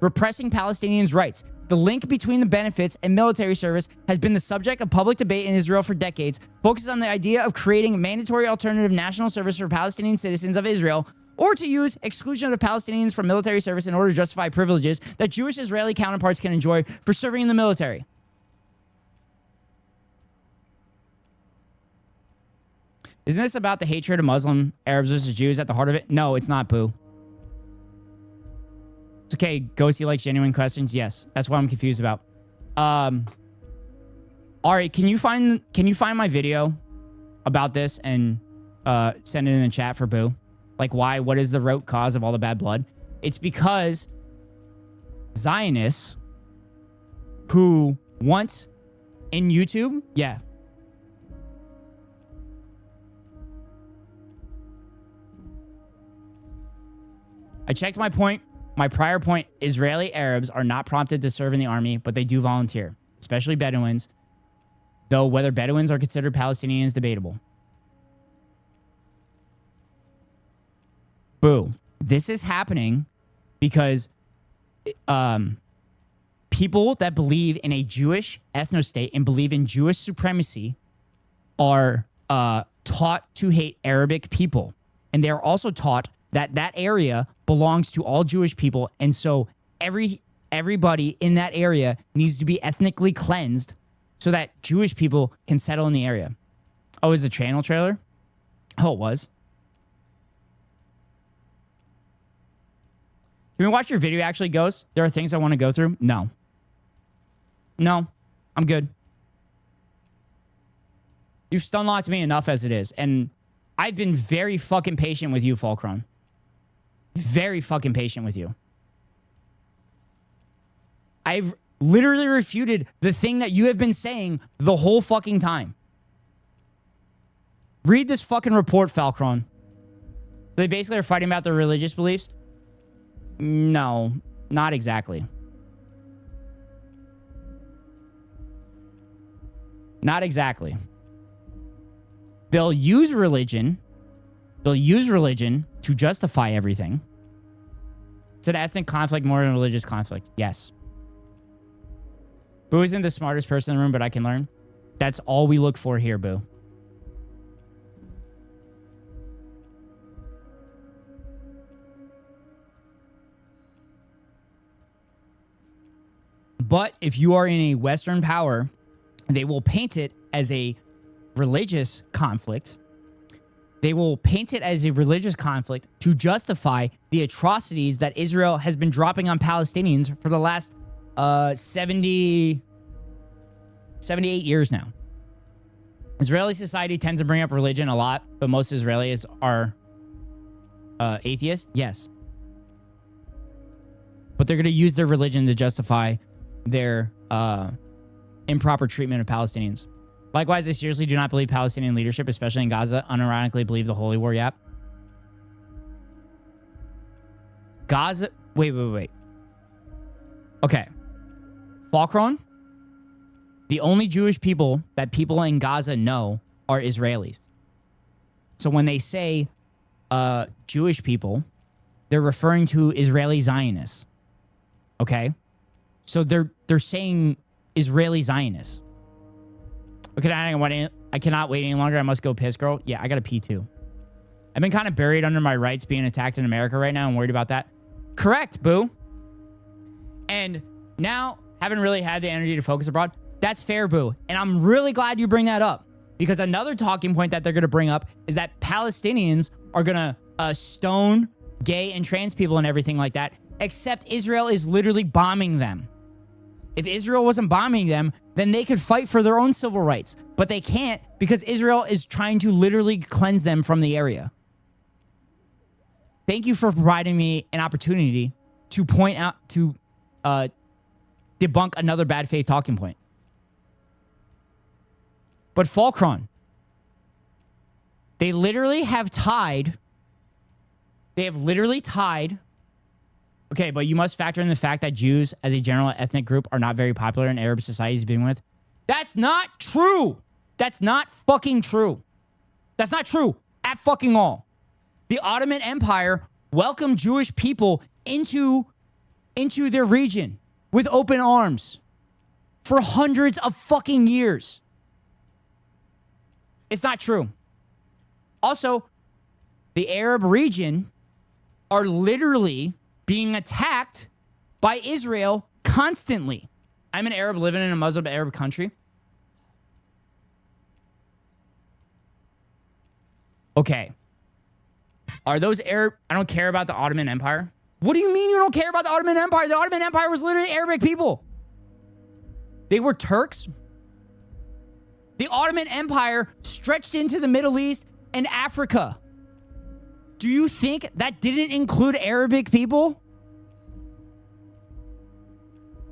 S3: repressing Palestinians' rights. The link between the benefits and military service has been the subject of public debate in Israel for decades, focused on the idea of creating a mandatory alternative national service for Palestinian citizens of Israel, or to use exclusion of the Palestinians from military service in order to justify privileges that Jewish Israeli counterparts can enjoy for serving in the military. Isn't this about the hatred of Muslim Arabs versus Jews at the heart of it? No, it's not, boo. It's okay. Ghosty likes genuine questions. Yes, that's what I'm confused about. Ari, can you find my video about this and send it in the chat for Boo? Like, why? What is the root cause of all the bad blood? It's because Zionists who want in YouTube, yeah. I checked my point. My prior point, Israeli Arabs are not prompted to serve in the army, but they do volunteer, especially Bedouins, though whether Bedouins are considered Palestinian is debatable. Boo. This is happening because people that believe in a Jewish ethno-state and believe in Jewish supremacy are taught to hate Arabic people. And they're also taught that that area belongs to all Jewish people, and so everybody in that area needs to be ethnically cleansed so that Jewish people can settle in the area. Oh, is it a channel trailer? Oh, it was. Can we watch your video actually, Ghost? There are things I want to go through? No. No, I'm good. You've stunlocked me enough as it is, and I've been very fucking patient with you, Falkron. Very fucking patient with you. I've literally refuted the thing that you have been saying the whole fucking time. Read this fucking report, Falkron. So they basically are fighting about their religious beliefs? No, not exactly. Not exactly. They'll use religion to justify everything. It's an ethnic conflict more than a religious conflict. Yes. Boo isn't the smartest person in the room, but I can learn. That's all we look for here, Boo. But if you are in a Western power, they will paint it as a religious conflict. They will paint it as a religious conflict to justify the atrocities that Israel has been dropping on Palestinians for the last 78 years now. Israeli society tends to bring up religion a lot, but most Israelis are atheists. Yes. But they're going to use their religion to justify their improper treatment of Palestinians. Likewise, I seriously do not believe Palestinian leadership, especially in Gaza, unironically believe the Holy War. Yep. Gaza. Wait. Okay. Falkron. The only Jewish people that people in Gaza know are Israelis. So when they say Jewish people, they're referring to Israeli Zionists. Okay? So they're saying Israeli Zionists. Okay, I cannot wait any longer. I must go piss, girl. Yeah, I got to pee too. I've been kind of buried under my rights being attacked in America right now. I'm worried about that. Correct, boo. And now, haven't really had the energy to focus abroad. That's fair, boo. And I'm really glad you bring that up. Because another talking point that they're going to bring up is that Palestinians are going to stone gay and trans people and everything like that. Except Israel is literally bombing them. If Israel wasn't bombing them, then they could fight for their own civil rights. But they can't because Israel is trying to literally cleanse them from the area. Thank you for providing me an opportunity to point out, to debunk another bad faith talking point. But Falkron, they literally have tied. They have literally tied. Okay, but you must factor in the fact that Jews as a general ethnic group are not very popular in Arab societies to begin with. That's not true. That's not fucking true. That's not true at fucking all. The Ottoman Empire welcomed Jewish people into their region with open arms for hundreds of fucking years. It's not true. Also, the Arab region are literally being attacked by Israel constantly. I'm an Arab living in a Muslim Arab country. Okay. Are those Arab? I don't care about the Ottoman Empire. What do you mean you don't care about the Ottoman Empire? The Ottoman Empire was literally Arabic people. They were Turks. The Ottoman Empire stretched into the Middle East and Africa. Do you think that didn't include Arabic people?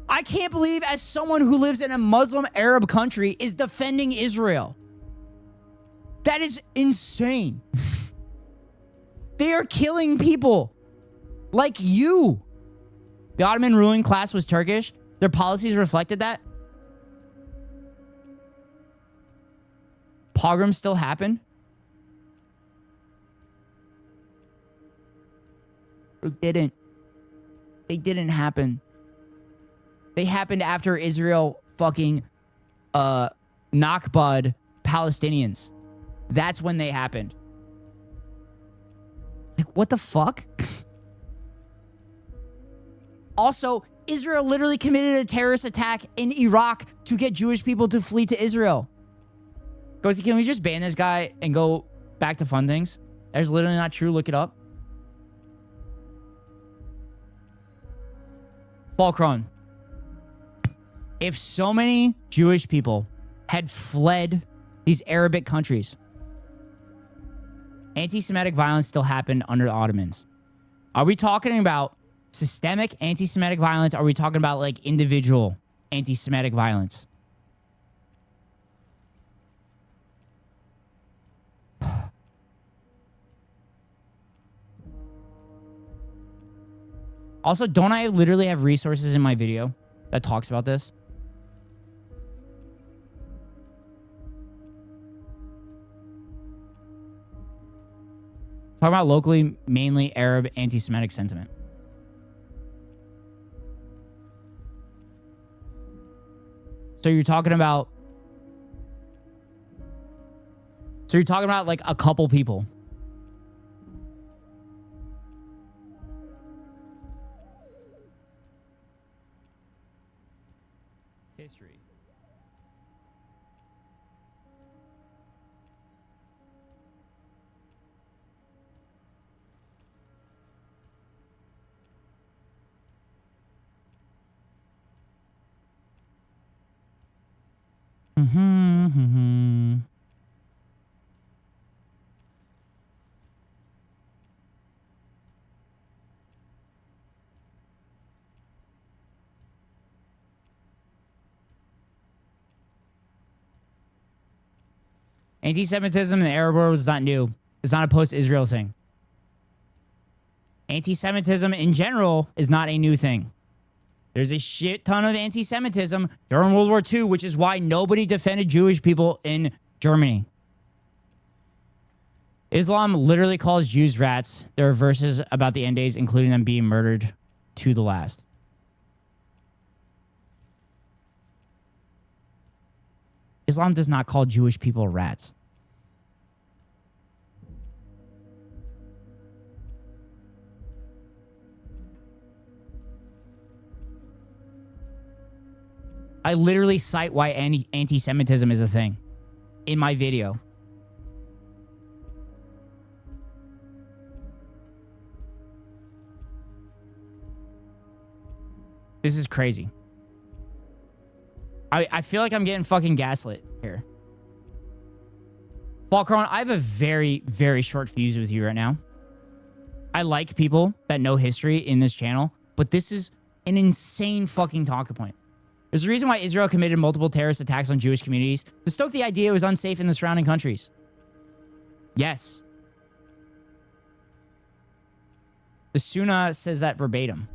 S3: I can't believe, as someone who lives in a Muslim Arab country, is defending Israel. That is insane. They are killing people like you. The Ottoman ruling class was Turkish. Their policies reflected that. Pogroms still happen. They didn't happen. They happened after Israel fucking Nakbad Palestinians. That's when they happened. Like, what the fuck? Also, Israel literally committed a terrorist attack in Iraq to get Jewish people to flee to Israel. Gozy, can we just ban this guy and go back to fun things? That's literally not true. Look it up. Falkron. If so many Jewish people had fled these Arabic countries, anti-Semitic violence still happened under the Ottomans. Are we talking about systemic anti-Semitic violence? Or are we talking about like individual anti-Semitic violence? Also, don't I literally have resources in my video that talks about this? Talking about locally, mainly Arab anti-Semitic sentiment. So you're talking about like a couple people. History. Anti-Semitism in the Arab world is not new. It's not a post-Israel thing. Anti-Semitism in general is not a new thing. There's a shit ton of anti-Semitism during World War II, which is why nobody defended Jewish people in Germany. Islam literally calls Jews rats. There are verses about the end days, including them being murdered to the last. Islam does not call Jewish people rats. I literally cite why anti-Semitism is a thing in my video. This is crazy. I feel like I'm getting fucking gaslit here. Falcron, I have a very, very short fuse with you right now. I like people that know history in this channel, but this is an insane fucking talking point. There's a reason why Israel committed multiple terrorist attacks on Jewish communities to stoke the idea it was unsafe in the surrounding countries. Yes. The Sunnah says that verbatim.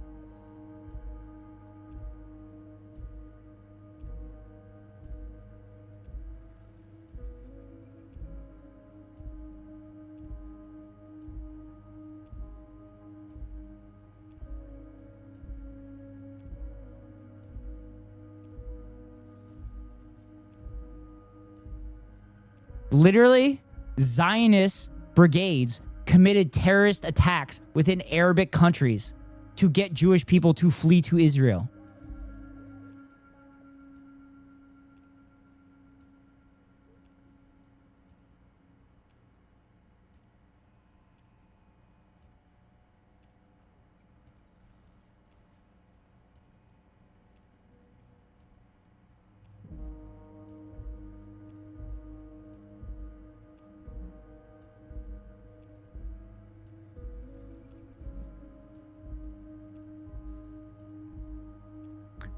S3: Literally, Zionist brigades committed terrorist attacks within Arabic countries to get Jewish people to flee to Israel.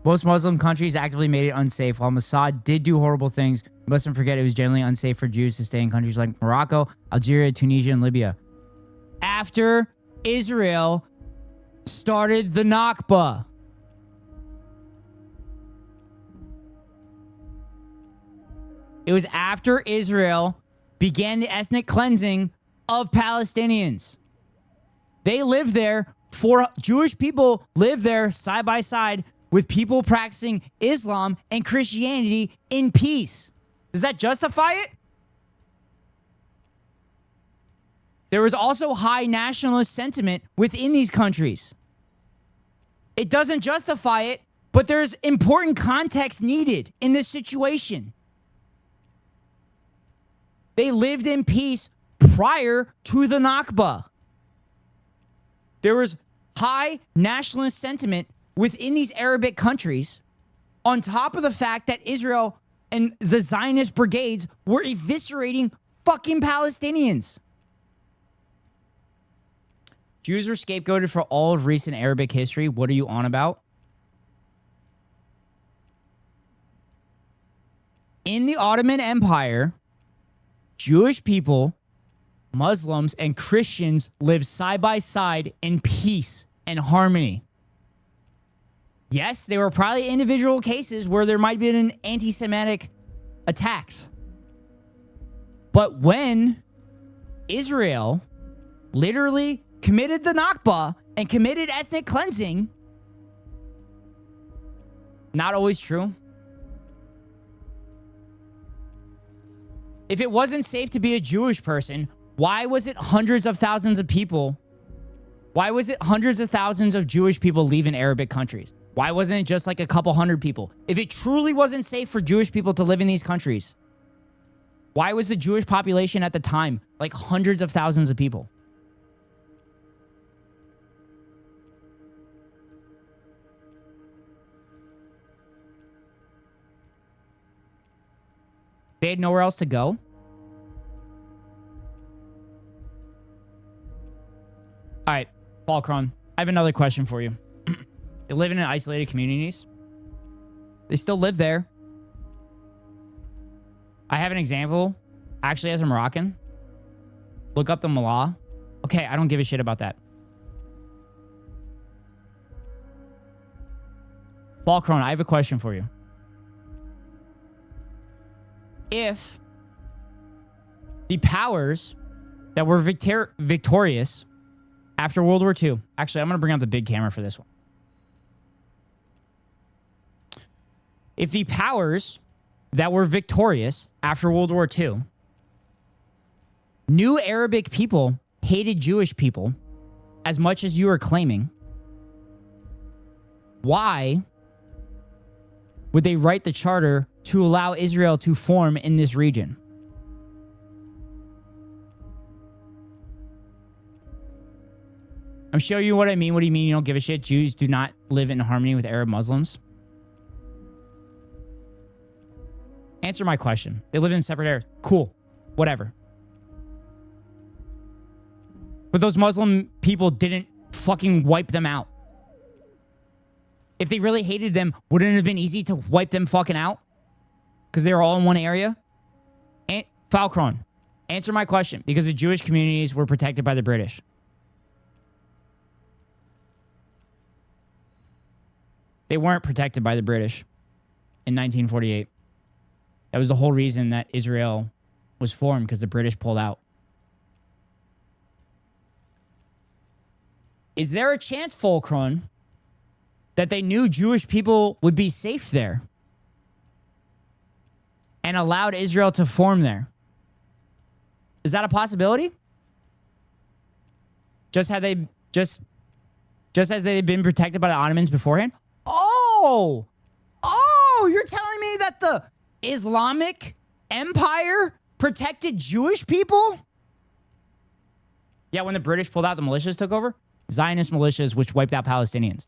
S3: Most Muslim countries actively made it unsafe. While Mossad did do horrible things, you mustn't forget it was generally unsafe for Jews to stay in countries like Morocco, Algeria, Tunisia, and Libya. After Israel started the Nakba. It was after Israel began the ethnic cleansing of Palestinians. They lived there Jewish people lived there side by side with people practicing Islam and Christianity in peace. Does that justify it? There was also high nationalist sentiment within these countries. It doesn't justify it, but there's important context needed in this situation. They lived in peace prior to the Nakba. There was high nationalist sentiment within these Arabic countries, on top of the fact that Israel and the Zionist brigades were eviscerating fucking Palestinians. Jews were scapegoated for all of recent Arabic history. What are you on about? In the Ottoman Empire, Jewish people, Muslims, and Christians lived side by side in peace and harmony. Yes, there were probably individual cases where there might have been an anti-Semitic attacks. But when Israel literally committed the Nakba and committed ethnic cleansing, not always true. If it wasn't safe to be a Jewish person, why was it hundreds of thousands of people Why was it hundreds of thousands of Jewish people leaving Arabic countries? Why wasn't it just like a couple hundred people? If it truly wasn't safe for Jewish people to live in these countries, why was the Jewish population at the time like hundreds of thousands of people? They had nowhere else to go? All right, Falcron, I have another question for you. They live in isolated communities. They still live there. I have an example, actually as a Moroccan. Look up the Mullah. Okay, I don't give a shit about that. Falcron, I have a question for you. If the powers that were victorious after World War II... Actually, I'm going to bring out the big camera for this one. If the powers that were victorious after World War II knew Arabic people hated Jewish people as much as you are claiming, why would they write the charter to allow Israel to form in this region? I'm showing you what I mean. What do you mean you don't give a shit? Jews do not live in harmony with Arab Muslims? Answer my question. They live in separate areas. Cool. Whatever. But those Muslim people didn't fucking wipe them out. If they really hated them, wouldn't it have been easy to wipe them fucking out? Because they were all in one area? And Falcron, answer my question. Because the Jewish communities were protected by the British. They weren't protected by the British in 1948. That was the whole reason that Israel was formed, because the British pulled out. Is there a chance, Fulcron, that they knew Jewish people would be safe there and allowed Israel to form there? Is that a possibility? Just as they've been protected by the Ottomans beforehand? Oh, you're telling me that the Islamic Empire protected Jewish people? Yeah, when the British pulled out, the militias took over. Zionist militias, which wiped out Palestinians.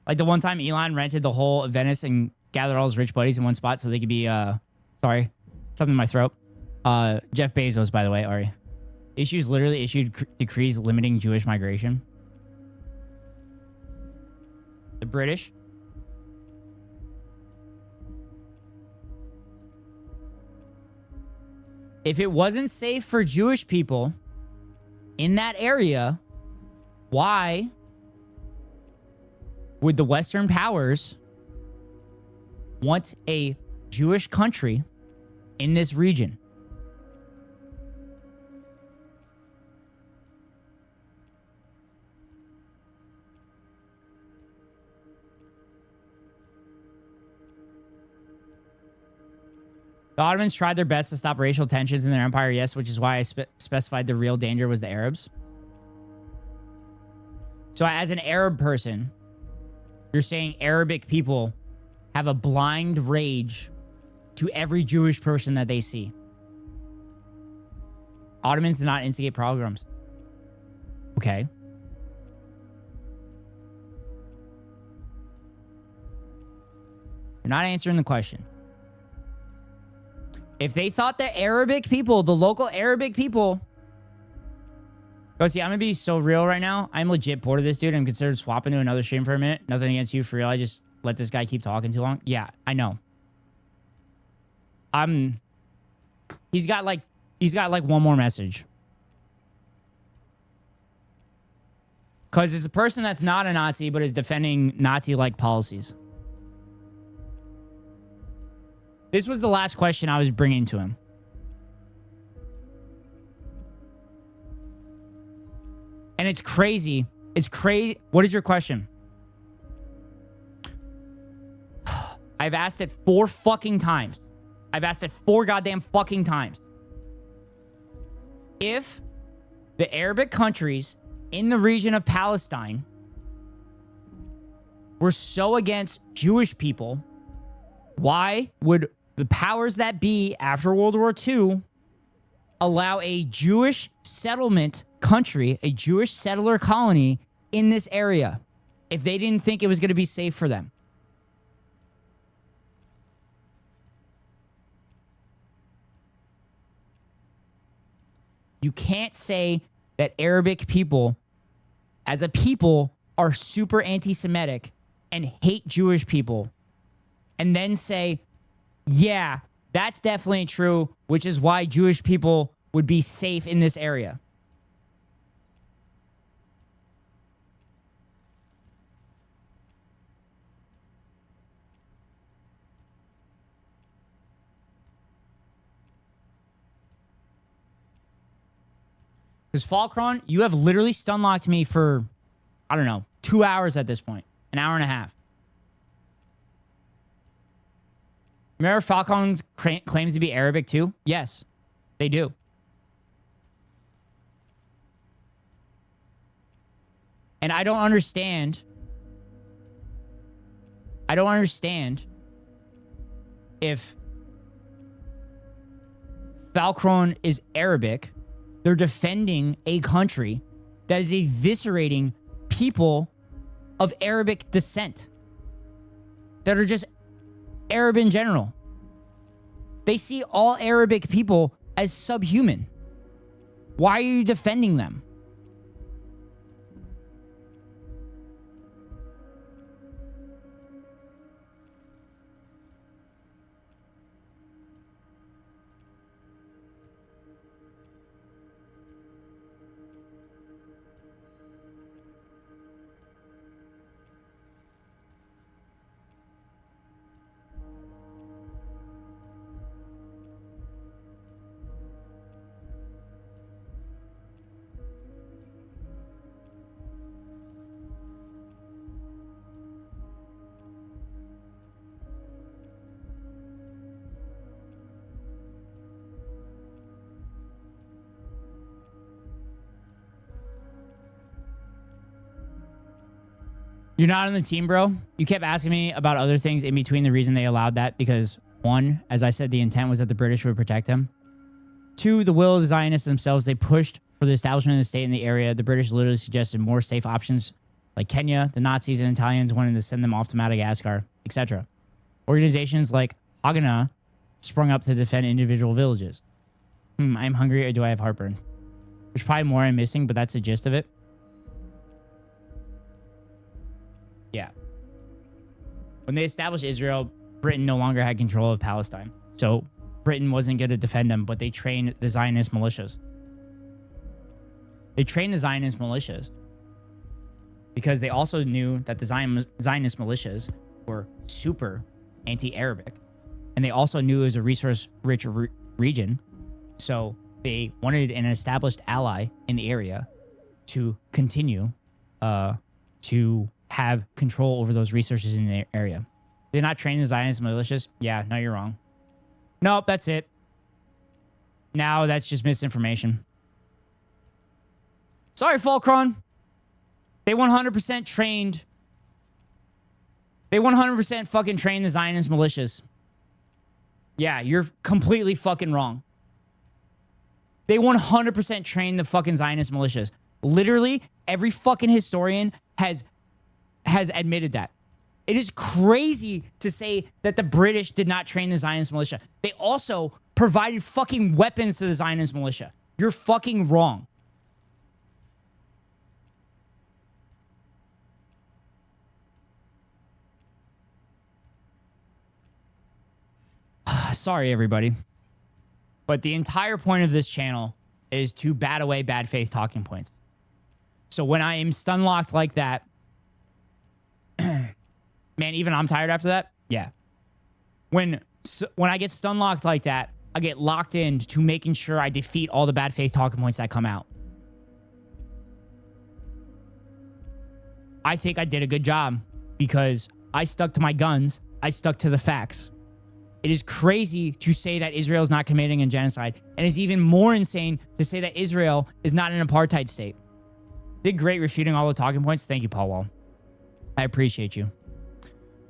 S3: Like the one time Elon rented the whole of Venice and gathered all his rich buddies in one spot so they could be, sorry, something in my throat. Jeff Bezos, by the way, Ari. Literally issued decrees limiting Jewish migration. The British. If it wasn't safe for Jewish people in that area, why would the Western powers want a Jewish country in this region? The Ottomans tried their best to stop racial tensions in their empire, yes, which is why I specified the real danger was the Arabs. So as an Arab person, you're saying Arabic people have a blind rage to every Jewish person that they see. Ottomans did not instigate pogroms. Okay. You're not answering the question. If they thought the Arabic people, the local Arabic people... Go see, I'm going to be so real right now. I'm legit bored of this dude. I'm considered swapping to another stream for a minute. Nothing against you, for real. I just let this guy keep talking too long. Yeah, I know. He's got like one more message. Because it's a person that's not a Nazi, but is defending Nazi-like policies. This was the last question I was bringing to him. And it's crazy. It's crazy. What is your question? I've asked it 4 fucking times. I've asked it 4 goddamn fucking times. If the Arabic countries in the region of Palestine were so against Jewish people, why would the powers that be after World War II allow a Jewish settlement country, a Jewish settler colony in this area if they didn't think it was going to be safe for them? You can't say that Arabic people, as a people, are super anti-Semitic and hate Jewish people, and then say, yeah, that's definitely true, which is why Jewish people would be safe in this area. Because Falcron, you have literally stunlocked me for, I don't know, 2 hours at this point. An hour and a half. Remember Falcon claims to be Arabic too? Yes, they do. And I don't understand. I don't understand if Falcron is Arabic. They're defending a country that is eviscerating people of Arabic descent that are just Arab in general. They see all Arabic people as subhuman. Why are you defending them? You're not on the team, bro. You kept asking me about other things in between the reason they allowed that because, one, as I said, the intent was that the British would protect them. Two, the will of the Zionists themselves, they pushed for the establishment of the state in the area. The British literally suggested more safe options like Kenya. The Nazis and Italians wanted to send them off to Madagascar, etc. Organizations like Haganah sprung up to defend individual villages. I'm hungry, or do I have heartburn? There's probably more I'm missing, but that's the gist of it. Yeah. When they established Israel, Britain no longer had control of Palestine. So Britain wasn't going to defend them, but they trained the Zionist militias. They trained the Zionist militias because they also knew that the Zionist militias were super anti-Arabic. And they also knew it was a resource-rich region. So they wanted an established ally in the area to continue to have control over those resources in the area. They're not training the Zionist militias? Yeah, no, you're wrong. Nope, that's it. Now that's just misinformation. Sorry, Falcron. They 100% trained. They 100% fucking trained the Zionist militias. Yeah, you're completely fucking wrong. They 100% trained the fucking Zionist militias. Literally, every fucking historian has admitted that. It is crazy to say that the British did not train the Zionist militia. They also provided fucking weapons to the Zionist militia. You're fucking wrong. Sorry, everybody. But the entire point of this channel is to bat away bad faith talking points. So when I am stunlocked like that, man, even I'm tired after that. Yeah. When I get stunlocked like that, I get locked in to making sure I defeat all the bad faith talking points that come out. I think I did a good job because I stuck to my guns. I stuck to the facts. It is crazy to say that Israel is not committing a genocide. And it's even more insane to say that Israel is not an apartheid state. Did great refuting all the talking points. Thank you, Paul Wall. I appreciate you.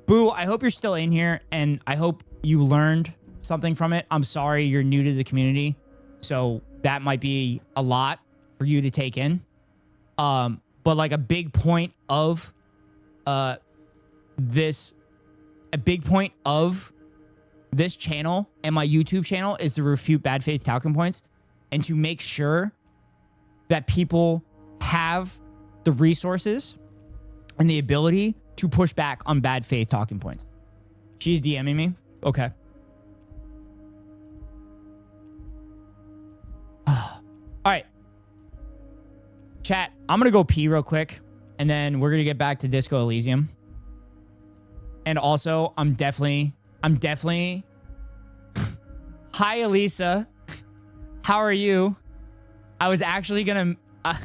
S3: Boo, I hope you're still in here, and I hope you learned something from it. I'm sorry you're new to the community, so that might be a lot for you to take in. But like a big point of this channel and my YouTube channel is to refute bad faith talking points and to make sure that people have the resources and the ability to push back on bad faith talking points. She's DMing me. Okay. All right. Chat, I'm going to go pee real quick, and then we're going to get back to Disco Elysium. And also, I'm definitely... Hi, Elisa. How are you? I was actually going to...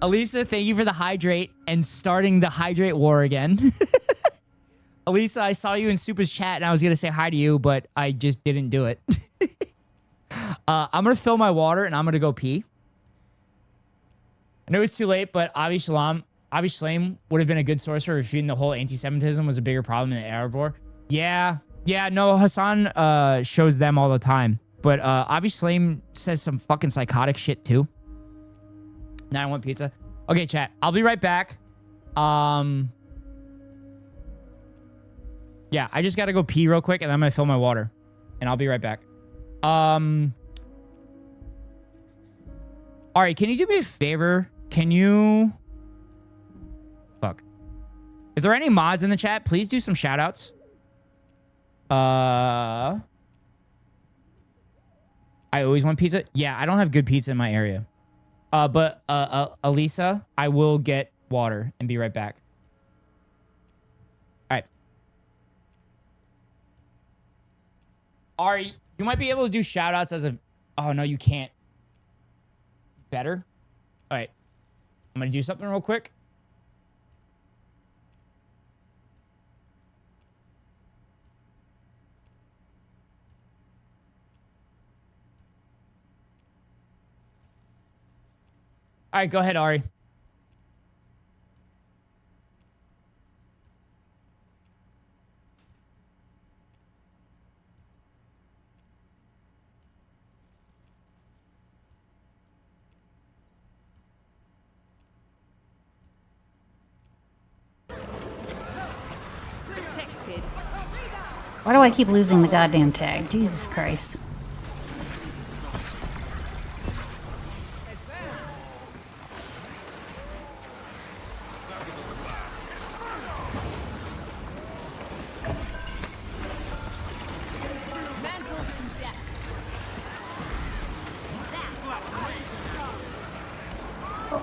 S3: Elisa, thank you for the hydrate and starting the hydrate war again. Elisa, I saw you in Super's chat, and I was going to say hi to you, but I just didn't do it. I'm going to fill my water, and I'm going to go pee. I know it's too late, but Avi Shalom would have been a good source for refuting the whole anti-Semitism was a bigger problem in the Arab War. Yeah, no, Hassan shows them all the time. But Avi Shalom says some fucking psychotic shit too. Now I want pizza. Okay, chat. I'll be right back. Yeah, I just got to go pee real quick, and I'm going to fill my water. And I'll be right back. Ari, can you do me a favor? Can you... Fuck. If there are any mods in the chat, please do some shout-outs. I always want pizza. Yeah, I don't have good pizza in my area. But Elisa, I will get water and be right back. All right. Ari, you might be able to do shout-outs as a... Oh, no, you can't. Better? All right. I'm going to do something real quick. All right, go ahead, Ari.
S19: Protected. Why do I keep losing the goddamn tag? Jesus Christ.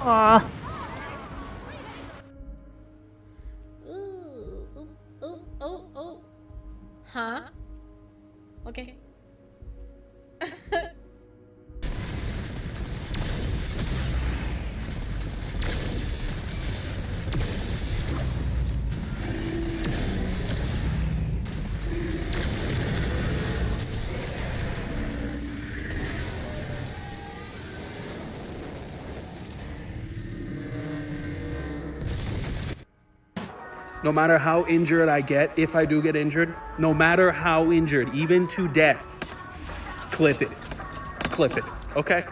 S19: Aw.
S17: Oh. Huh? Okay.
S20: No matter how injured I get, if I do get injured, no matter how injured, even to death, clip it. Clip it, okay?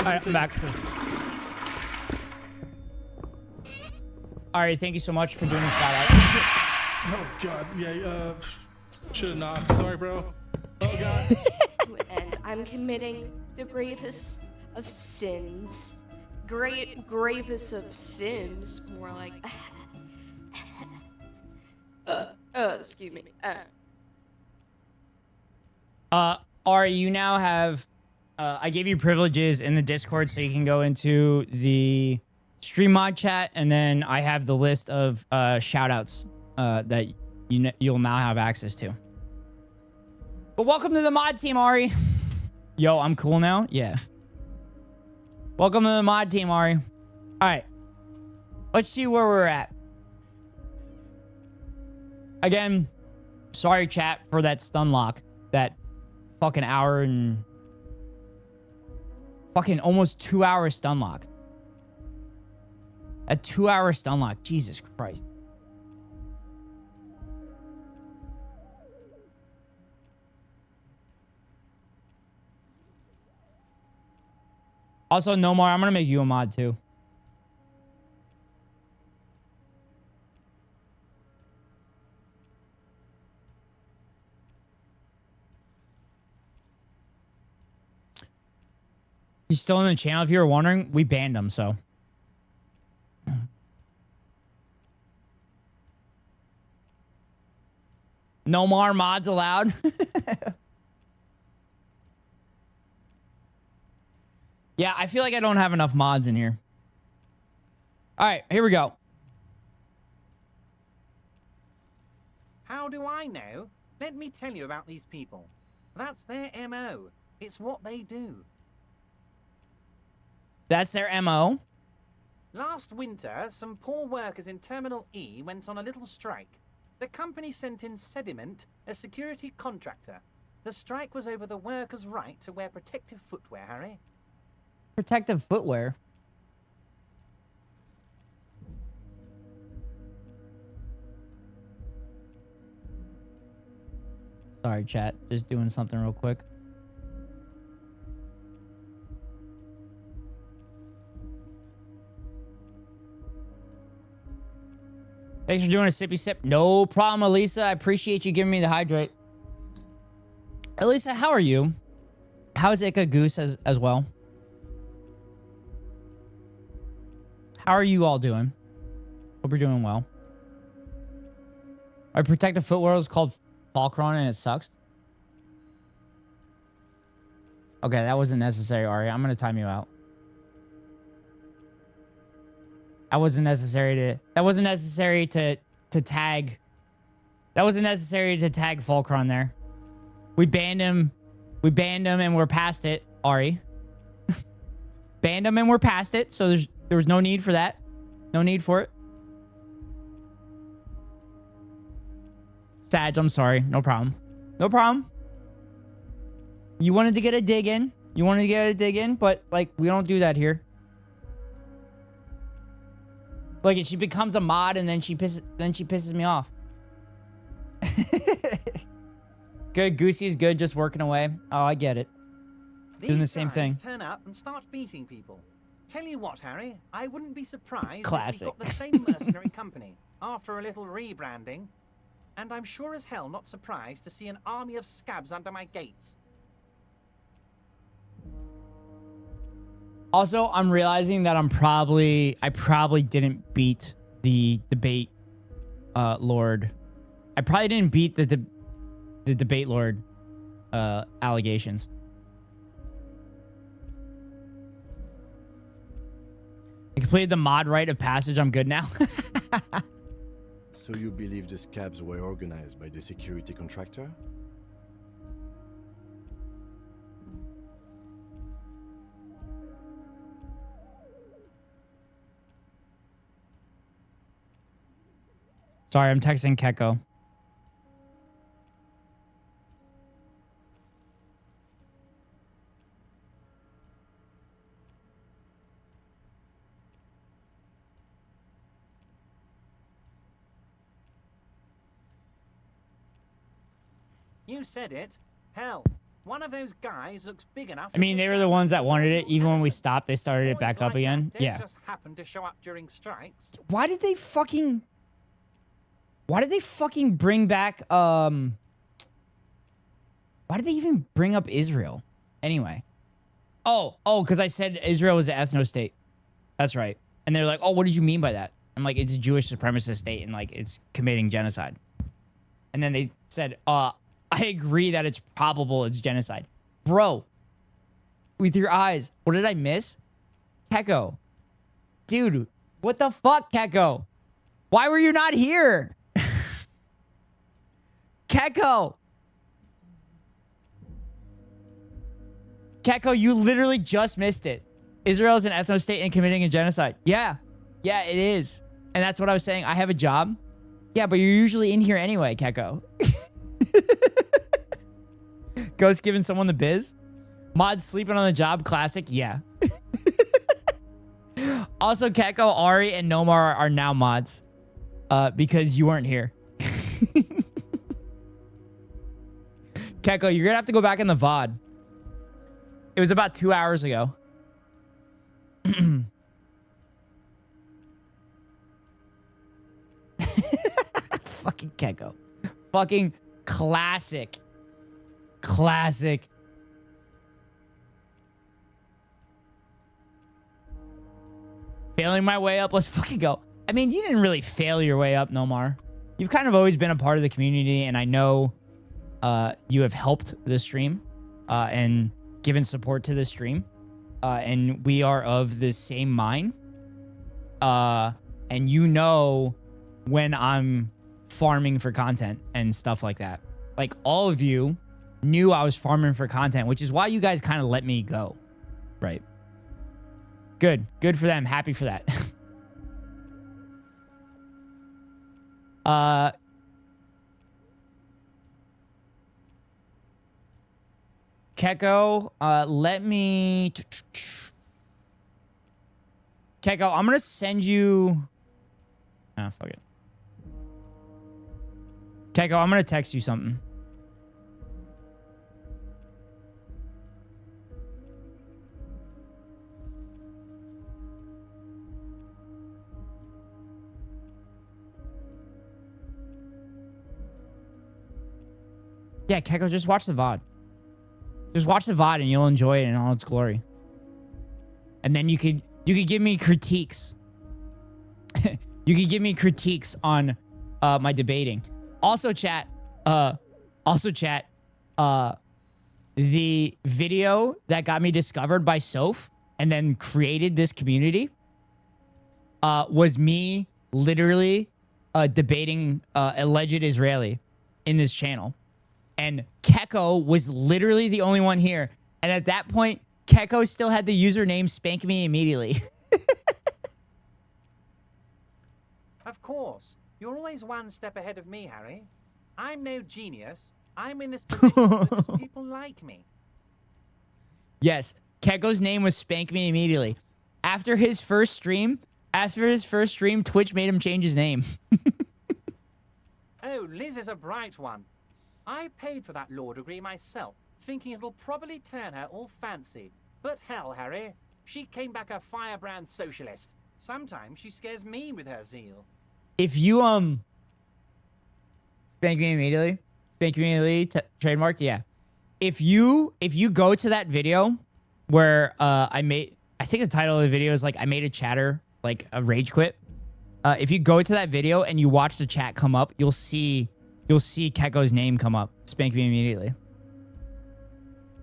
S3: All right, I'm back. All right, thank you so much for doing the shout out.
S21: Oh, God. Yeah, should have knocked. Sorry, bro. Oh, God.
S18: And I'm committing the gravest of sins. Gravest of sins. More like... excuse me.
S3: Ari, you now have... I gave you privileges in the Discord so you can go into the stream mod chat, and then I have the list of shout-outs that you'll now have access to. But welcome to the mod team, Ari. Yo, I'm cool now? Yeah. Welcome to the mod team, Ari. All All right. Let's see where we're at. Again, sorry, chat, for that stun lock. That fucking hour and... Fucking almost 2 hour stun lock. A 2 hour stun lock. Jesus Christ. Also, Nomar, I'm gonna make you a mod too. He's still in the channel. If you were wondering, we banned him, so. No more mods allowed. Yeah, I feel like I don't have enough mods in here. All right, here we go.
S12: How do I know? Let me tell you about these people. That's their MO. It's what they do.
S3: That's their MO?
S12: Last winter, some poor workers in Terminal E went on a little strike. The company sent in Sediment, a security contractor. The strike was over the workers' right to wear protective footwear, Harry.
S3: Protective footwear? Sorry, chat. Just doing something real quick. Thanks for doing a sippy sip. No problem, Elisa. I appreciate you giving me the hydrate. Elisa, how are you? How's Ika Goose as well? How are you all doing? Hope you're doing well. Our protective footwear is called Falcron and it sucks. Okay, that wasn't necessary, Ari. I'm gonna time you out. That wasn't necessary to tag. That wasn't necessary to tag Falcron there. We banned him. We banned him and we're past it, Ari. Banned him and we're past it, so there was no need for that. No need for it. Sag, I'm sorry. No problem. No problem. You wanted to get a dig in. You wanted to get a dig in, but like we don't do that here. Like she becomes a mod and then she pisses me off. Good. Goosey's good, just working away. Oh, I get it. Doing the same thing.
S12: Turn up and start beating people. Tell you what, Harry, I wouldn't be surprised
S3: Classic.
S12: if we got the same mercenary company after a little rebranding. And I'm sure as hell not surprised to see an army of scabs under my gates.
S3: Also, I'm realizing that I probably didn't beat the debate lord. I probably didn't beat the debate lord allegations. I completed the mod rite of passage. I'm good now.
S16: So you believe the scabs were organized by the security contractor?
S3: Sorry, I'm texting Keko.
S12: You said it. Hell, one of those guys looks big enough.
S3: I mean, they were the ones that wanted it. Even when we stopped, they started it back up again. Yeah.
S12: Just happened to show up during strikes.
S3: Why did they fucking bring back why did they even bring up Israel? Anyway. Oh, because I said Israel was an ethno state. That's right. And they're like, "Oh, what did you mean by that?" I'm like, "It's a Jewish supremacist state and like it's committing genocide." And then they said, I agree that it's probable it's genocide." Bro, with your eyes, what did I miss? Keko. Dude, what the fuck, Keko? Why were you not here? Keko. Keko, you literally just missed it. Israel is an ethno-state and committing a genocide. Yeah. Yeah, it is. And that's what I was saying. I have a job. Yeah, but you're usually in here anyway, Keko. Ghost giving someone the biz. Mods sleeping on the job. Classic. Yeah. Also, Keko, Ari, and Nomar are now mods. Because you weren't here. Keko, you're gonna have to go back in the VOD. It was about 2 hours ago. Fucking Keko. Fucking classic. Classic. Failing my way up. Let's fucking go. I mean, you didn't really fail your way up, Nomar. You've kind of always been a part of the community, and I know you have helped the stream and given support to the stream. And we are of the same mind. And you know when I'm farming for content and stuff like that. Like, all of you knew I was farming for content, which is why you guys kind of let me go. Right. Good. Good for them. Happy for that. Keko, let me... Keko, I'm going to send you... Ah, fuck it. Keko, I'm going to text you something. Yeah, Keko, just watch the VOD. Just watch the VOD and you'll enjoy it in all its glory. And then you could give me critiques. You could give me critiques on my debating. Also, chat, the video that got me discovered by Soph and then created this community was me literally debating alleged Israeli in this channel. And Keko was literally the only one here. And at that point, Keko still had the username Spank Me Immediately.
S12: Of course. You're always one step ahead of me, Harry. I'm no genius. I'm in this position because people like me.
S3: Yes, Keko's name was Spank Me Immediately. After his first stream, Twitch made him change his name.
S12: Oh, Liz is a bright one. I paid for that law degree myself, thinking it'll probably turn her all fancy. But hell, Harry, she came back a firebrand socialist. Sometimes she scares me with her zeal.
S3: If you Spank Me Immediately, trademarked, yeah. If you go to that video where I think the title of the video is like I made a chatter, like a rage quit. If you go to that video and you watch the chat come up, you'll see Keko's name come up. Spank Me Immediately.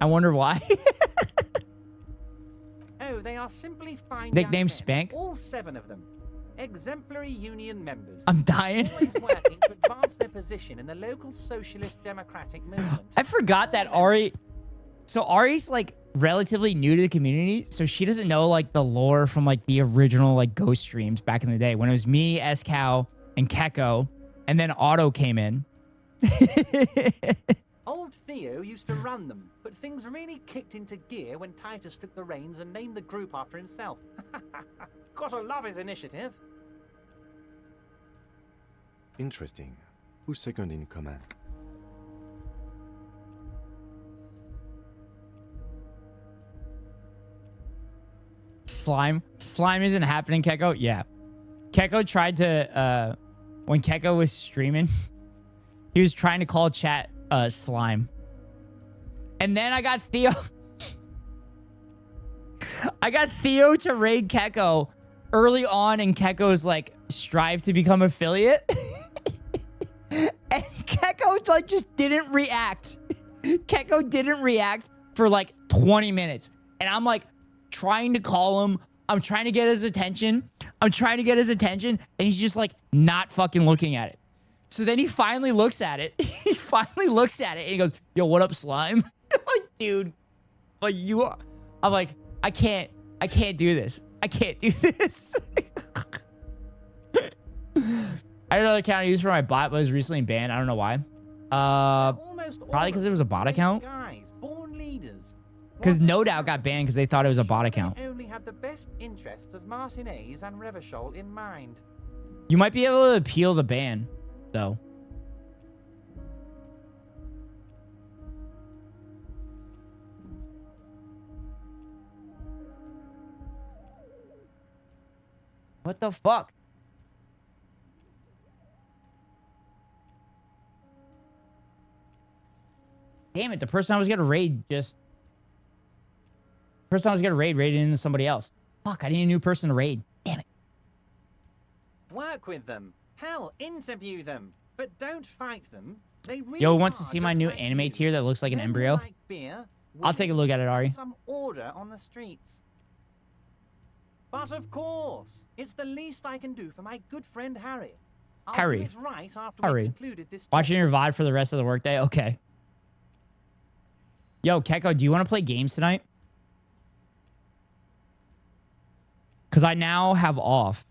S3: I wonder why.
S12: Oh, they are simply fine.
S3: Nickname Spank?
S12: All 7 of them. Exemplary union members.
S3: I'm dying.
S12: Always working to advance their position in the local socialist democratic movement.
S3: I forgot that Ari... So Ari's like relatively new to the community, so she doesn't know like the lore from like the original like ghost streams back in the day when it was me, S-Cow, and Keko, and then Otto came in.
S12: Old Theo used to run them, but things really kicked into gear when Titus took the reins and named the group after himself. Gotta love his initiative.
S16: Interesting. Who's second in command?
S3: Slime isn't happening, Keko. Yeah. Keko tried to, when Keko was streaming, he was trying to call chat slime. And then I got Theo. I got Theo to raid Keko early on in Keko's like strive to become affiliate. And Keko like just didn't react. Keko didn't react for like 20 minutes. And I'm like trying to call him. I'm trying to get his attention. And he's just like not fucking looking at it. So then he finally looks at it. And he goes, yo, what up, slime? I'm like, dude, like you are. I'm like, I can't I can't do this. I can't do this. I don't know the account I used for my bot, but it was recently banned. I don't know why. Probably because it was a bot account.
S12: Guys, born leaders.
S3: Because No Doubt got banned because they thought it was a bot account.
S12: They only had the best interests of Martinez and Revachol in mind.
S3: You might be able to appeal the ban, though. What the fuck? Damn it, the person I was gonna raid just... The person I was gonna raided into somebody else. Fuck, I need a new person to raid. Damn it.
S12: Work with them. Hell, interview them. But don't fight them. They really
S3: Yo, wants to
S12: are
S3: see my
S12: just
S3: new
S12: like
S3: anime
S12: you.
S3: tier that looks like an
S12: Men
S3: embryo?
S12: like beer,
S3: I'll take a look at it, Ari.
S12: some order on the streets. But of course, it's the least I can do for my good friend Harry. I'll do
S3: Harry.
S12: it right after
S3: Harry.
S12: we've concluded this
S3: Watching your VOD for the rest of the workday? Okay. Yo, Keko, do you want to play games tonight? Because I now have off.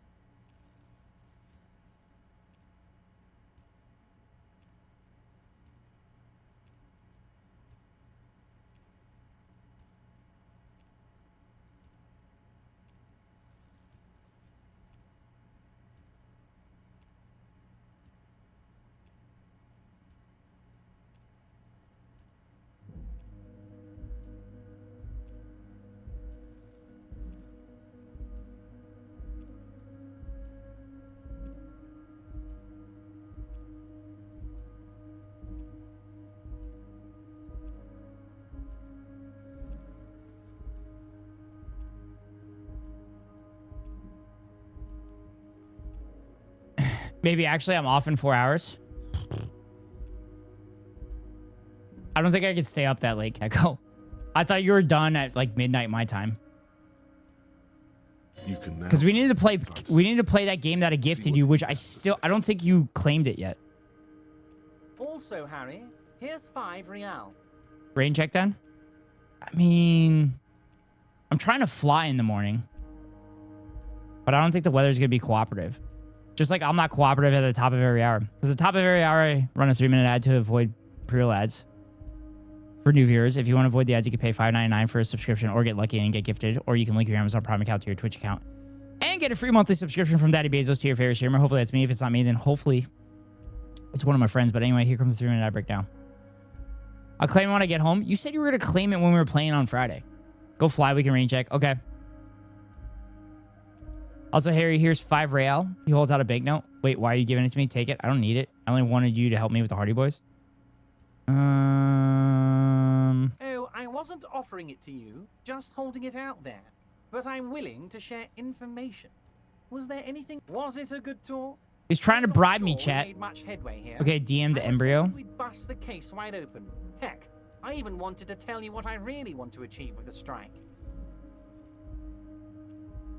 S3: Maybe actually I'm off in 4 hours. I don't think I could stay up that late, Keko. I thought you were done at like midnight my time. Because we need to play that game that I gifted you, which I don't think you claimed it yet.
S12: Also, Harry, here's 5 real.
S3: Rain check then? I mean, I'm trying to fly in the morning. But I don't think the weather's going to be cooperative. Just like I'm not cooperative at the top of every hour. Because at the top of every hour, I run a 3-minute ad to avoid pre-roll ads. For new viewers, if you want to avoid the ads, you can pay $5.99 for a subscription or get lucky and get gifted. Or you can link your Amazon Prime account to your Twitch account. And get a free monthly subscription from Daddy Bezos to your favorite streamer. Hopefully that's me. If it's not me, then hopefully it's one of my friends. But anyway, here comes the 3-minute ad breakdown. I'll claim it when I get home. You said you were going to claim it when we were playing on Friday. Go fly. We can rain check. Okay. Also, Harry, here's 5 real. He holds out a banknote. Wait, why are you giving it to me? Take it. I don't need it. I only wanted you to help me with the Hardy Boys.
S12: Oh, I wasn't offering it to you, just holding it out there. But I'm willing to share information. Was there anything? Was it a good talk?
S3: He's trying to bribe me, chat.
S12: Made much headway here.
S3: Okay, DM the embryo.
S12: We bust the case wide open. Heck, I even wanted to tell you what I really want to achieve with the strike.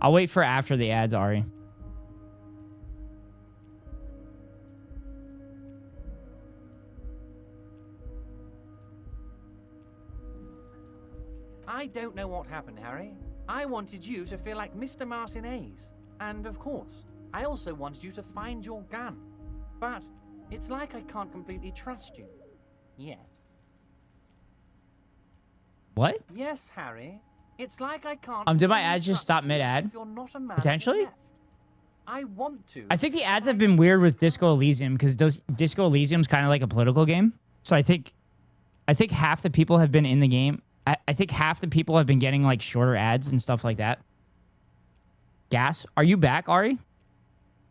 S3: I'll wait for after the ads, Ari.
S12: I don't know what happened, Harry. I wanted you to feel like Mr. Martinez. And of course, I also wanted you to find your gun. But it's like I can't completely trust you. Yet.
S3: What?
S12: Yes, Harry. It's like I can't...
S3: Did my ads just stop mid-ad? Potentially?
S12: I want to.
S3: I think the ads have been weird with Disco Elysium because Disco Elysium's kind of like a political game. So I think half the people have been in the game. I think half the people have been getting like shorter ads and stuff like that. Gas, are you back, Ari?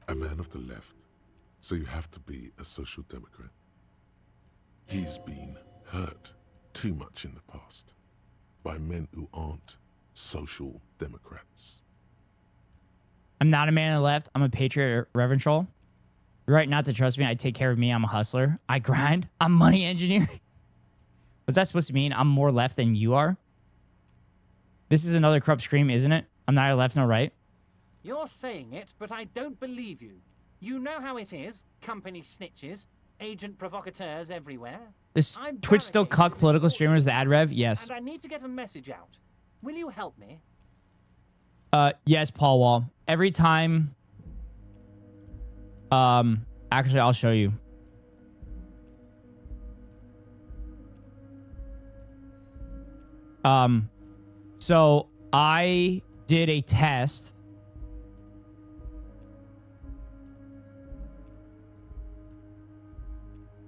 S5: A man of the left, so you have to be a social democrat. He's been hurt too much in the past by men who aren't social democrats.
S3: I'm not a man of the left. I'm a patriot, Reverend Troll. You're right not to trust me. I take care of me. I'm a hustler. I grind. I'm money engineering. What's that supposed to mean? I'm more left than you are? This is another corrupt scream, isn't it? I'm neither left nor right.
S12: You're saying it, but I don't believe you. You know how it is. Company snitches, agent provocateurs everywhere.
S3: This Twitch still cuck political streamers, the ad rev? Yes.
S12: And I need to get a message out. Will you help me?
S3: Yes, Paul Wall. Every time. Actually, I'll show you. So I did a test.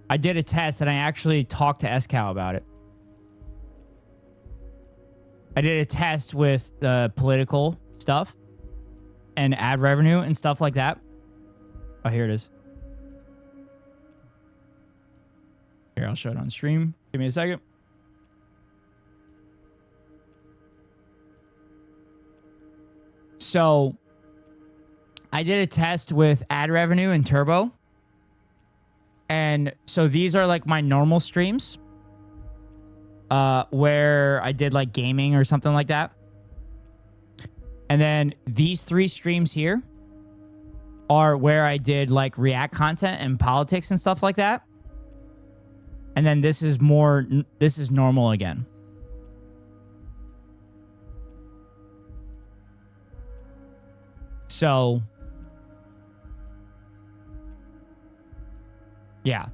S3: I did a test and I actually talked to SCal about it. I did a test with political stuff and ad revenue and stuff like that. Oh, here it is. Here, I'll show it on stream. Give me a second. So I did a test with ad revenue and Turbo. And so these are like my normal streams where I did like gaming or something like that. And then these 3 streams here are where I did like React content and politics and stuff like that. And then this is normal again. So yeah.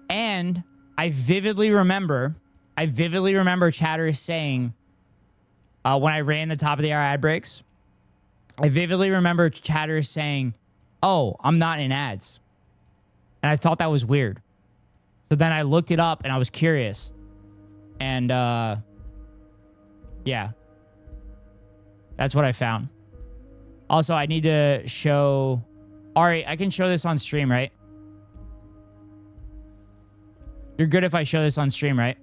S3: And I vividly remember chatter saying, when I ran the top of the hour ad breaks, I vividly remember chatter saying, oh, I'm not in ads. And I thought that was weird. So then I looked it up and I was curious. And yeah. That's what I found. Also, I need to show... Ari, I can show this on stream, right? You're good if I show this on stream, right?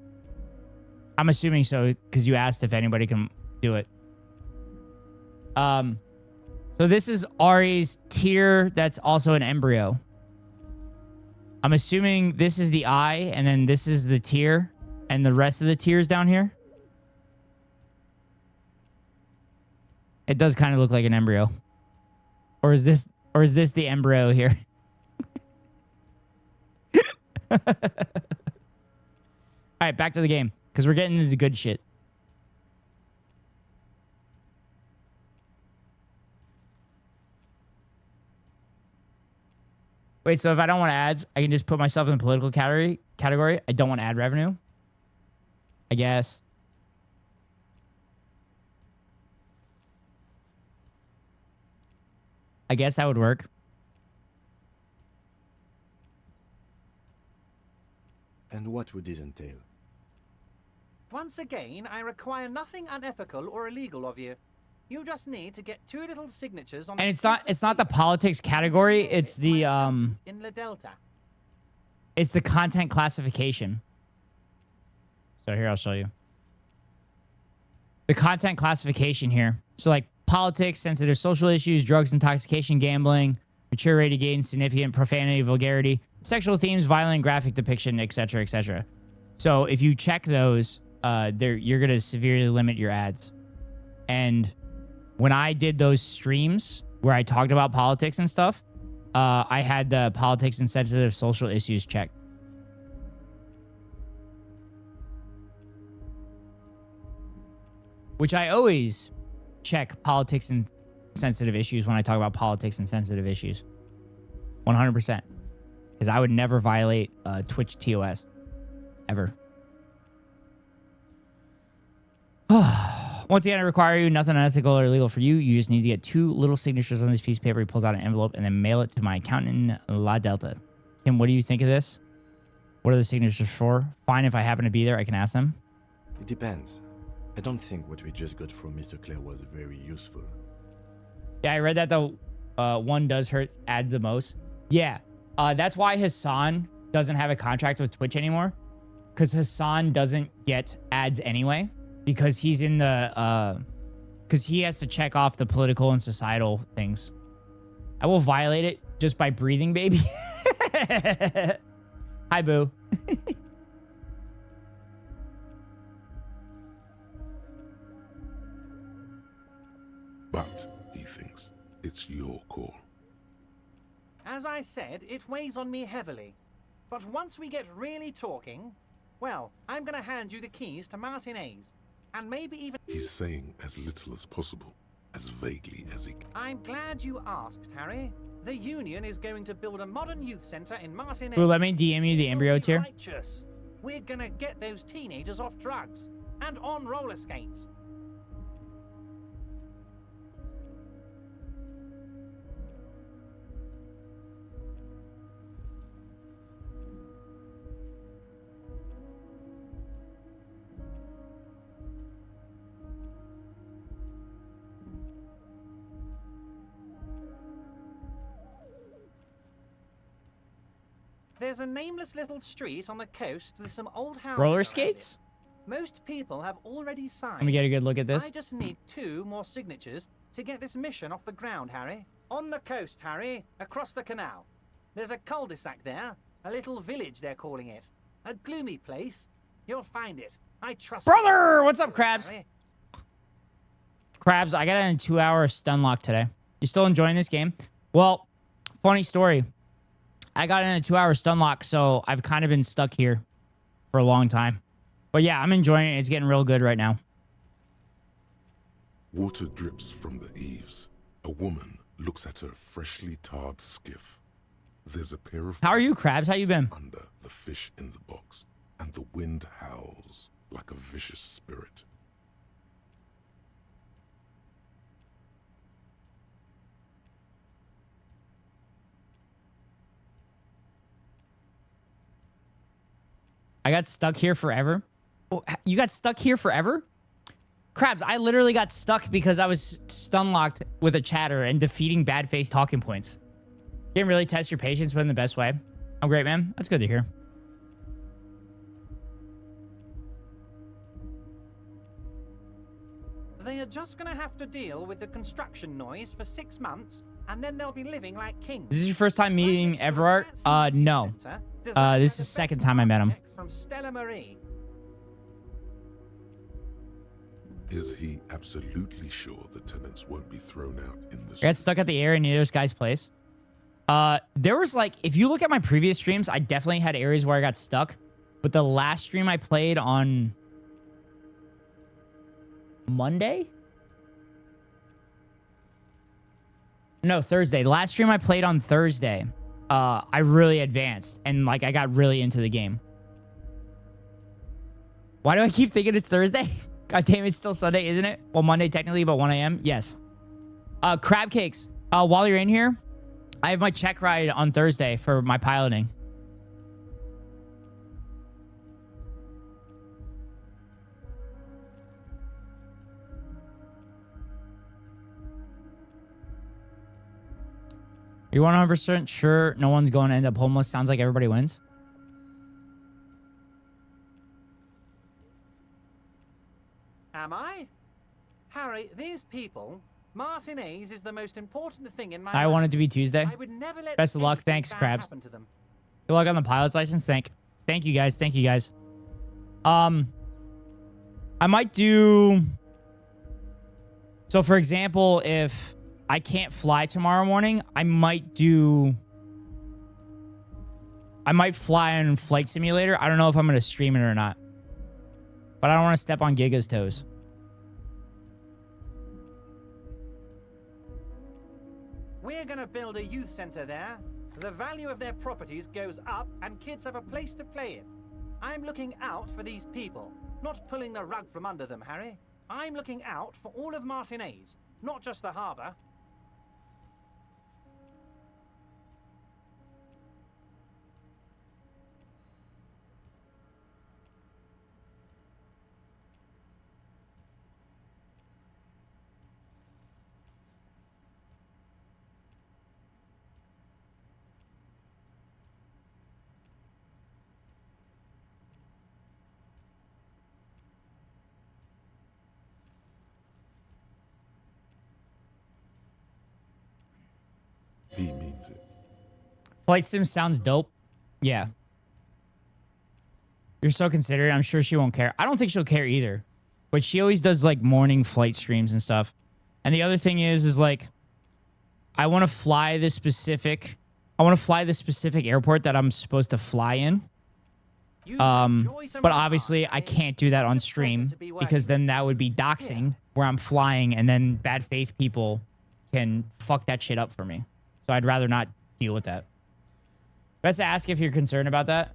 S3: I'm assuming so, because you asked if anybody can do it. So this is Ari's tear that's also an embryo. I'm assuming this is the eye, and then this is the tear, and the rest of the tears down here. It does kind of look like an embryo. Or is this the embryo here? All right, back to the game, because we're getting into good shit. Wait, so if I don't want ads, I can just put myself in the political category. I don't want ad revenue, I guess. I guess that would work.
S16: And what would this entail?
S12: Once again, I require nothing unethical or illegal of you. You just need to get 2 little signatures on.
S3: And it's not the politics category. It's the
S12: in La Delta.
S3: It's the content classification. So here, I'll show you. The content classification here. So like politics, sensitive social issues, drugs, intoxication, gambling, mature rated gain, significant profanity, vulgarity, sexual themes, violent graphic depiction, etc., etc. So if you check those, you're going to severely limit your ads. And when I did those streams where I talked about politics and stuff, I had the politics and sensitive social issues checked. Which I always check politics and sensitive issues when I talk about politics and sensitive issues. 100%. Because I would never violate Twitch TOS. Ever. Once again, I require you, nothing unethical or illegal for you. You just need to get 2 little signatures on this piece of paper. He pulls out an envelope and then mail it to my accountant in La Delta. Kim, what do you think of this? What are the signatures for? Fine, if I happen to be there, I can ask them.
S16: It depends. I don't think what we just got from Mr. Clare was very useful.
S3: Yeah, I read that the one does hurt ads the most. Yeah, that's why Hassan doesn't have a contract with Twitch anymore. Because Hassan doesn't get ads anyway. Because he's in the... Because he has to check off the political and societal things. I will violate it just by breathing, baby. Hi, boo.
S5: But, he thinks, it's your call.
S12: As I said, it weighs on me heavily. But once we get really talking, Well, I'm gonna hand you the keys to Martinez. And maybe even...
S5: He's saying as little as possible, as vaguely as he can.
S12: I'm glad you asked, Harry. The Union is going to build a modern youth center in Martinez.
S3: Ooh, let me DM you the embryo tier.
S12: Righteous. We're gonna get those teenagers off drugs and on roller skates. There's a nameless little street on the coast with some old houses.
S3: Roller skates?
S12: Most people have already signed.
S3: Let me get a good look at this.
S12: I just need 2 more signatures to get this mission off the ground, Harry. On the coast, Harry, across the canal. There's a cul-de-sac there, a little village they're calling it. A gloomy place. You'll find it. I trust
S3: Brother!
S12: you.
S3: What's up, Krabs?
S12: Harry.
S3: Krabs, I got a 2-hour stunlock today. You still enjoying this game? Well, funny story. I got in a 2-hour stunlock, so I've kind of been stuck here for a long time. But yeah, I'm enjoying it. It's getting real good right now.
S5: Water drips from the eaves. A woman looks at her freshly tarred skiff. There's a pair of...
S3: How are you, Krabs? How you been?
S5: ...under the fish in the box, and the wind howls like a vicious spirit.
S3: I got stuck here forever. Oh, you got stuck here forever? Krabs, I literally got stuck because I was stunlocked with a chatter and defeating bad face talking points. Didn't really test your patience, but in the best way. I'm great, man. That's good to hear.
S12: They are just gonna have to deal with the construction noise for 6 months, and then they'll be living like kings.
S3: This is your first time meeting Everard? No. This is the second time I met him.
S12: From Stella Marie.
S5: Is he absolutely sure the tenants won't be thrown out in the
S3: I got stuck at the area near this guy's place. There was like, if you look at my previous streams, I definitely had areas where I got stuck. But the last stream I played on Monday? No, Thursday. The last stream I played on Thursday, I really advanced and like I got really into the game. Why do I keep thinking it's Thursday? God damn, it's still Sunday, isn't it? Well, Monday technically, but 1 a.m. Yes. Crab cakes. While you're in here, I have my check ride on Thursday for my piloting. Are you 100% sure no one's going to end up homeless? Sounds like everybody wins.
S12: Am I? Harry, these people, Martinez is the most important thing in my
S3: I
S12: life.
S3: want it to be Tuesday.
S12: I would never let
S3: Best of luck.
S12: anything
S3: Thanks,
S12: bad
S3: Krabs.
S12: happen to them.
S3: Good luck on the pilot's license. Thank you guys. Thank you guys. I might do... So for example, if I can't fly tomorrow morning, I might fly on Flight Simulator. I don't know if I'm going to stream it or not. But I don't want to step on Giga's toes.
S12: We're gonna build a youth center there. The value of their properties goes up and kids have a place to play in. I'm looking out for these people, not pulling the rug from under them, Harry. I'm looking out for all of Martinez, not just the harbor.
S5: He means it.
S3: Flight Sim sounds dope. Yeah. You're so considerate. I'm sure she won't care. I don't think she'll care either. But she always does like morning flight streams and stuff. And the other thing is like, I want to fly this specific airport that I'm supposed to fly in. But obviously I can't do that on stream because then that would be doxing where I'm flying and then bad faith people can fuck that shit up for me. So I'd rather not deal with that. Best to ask if you're concerned about that.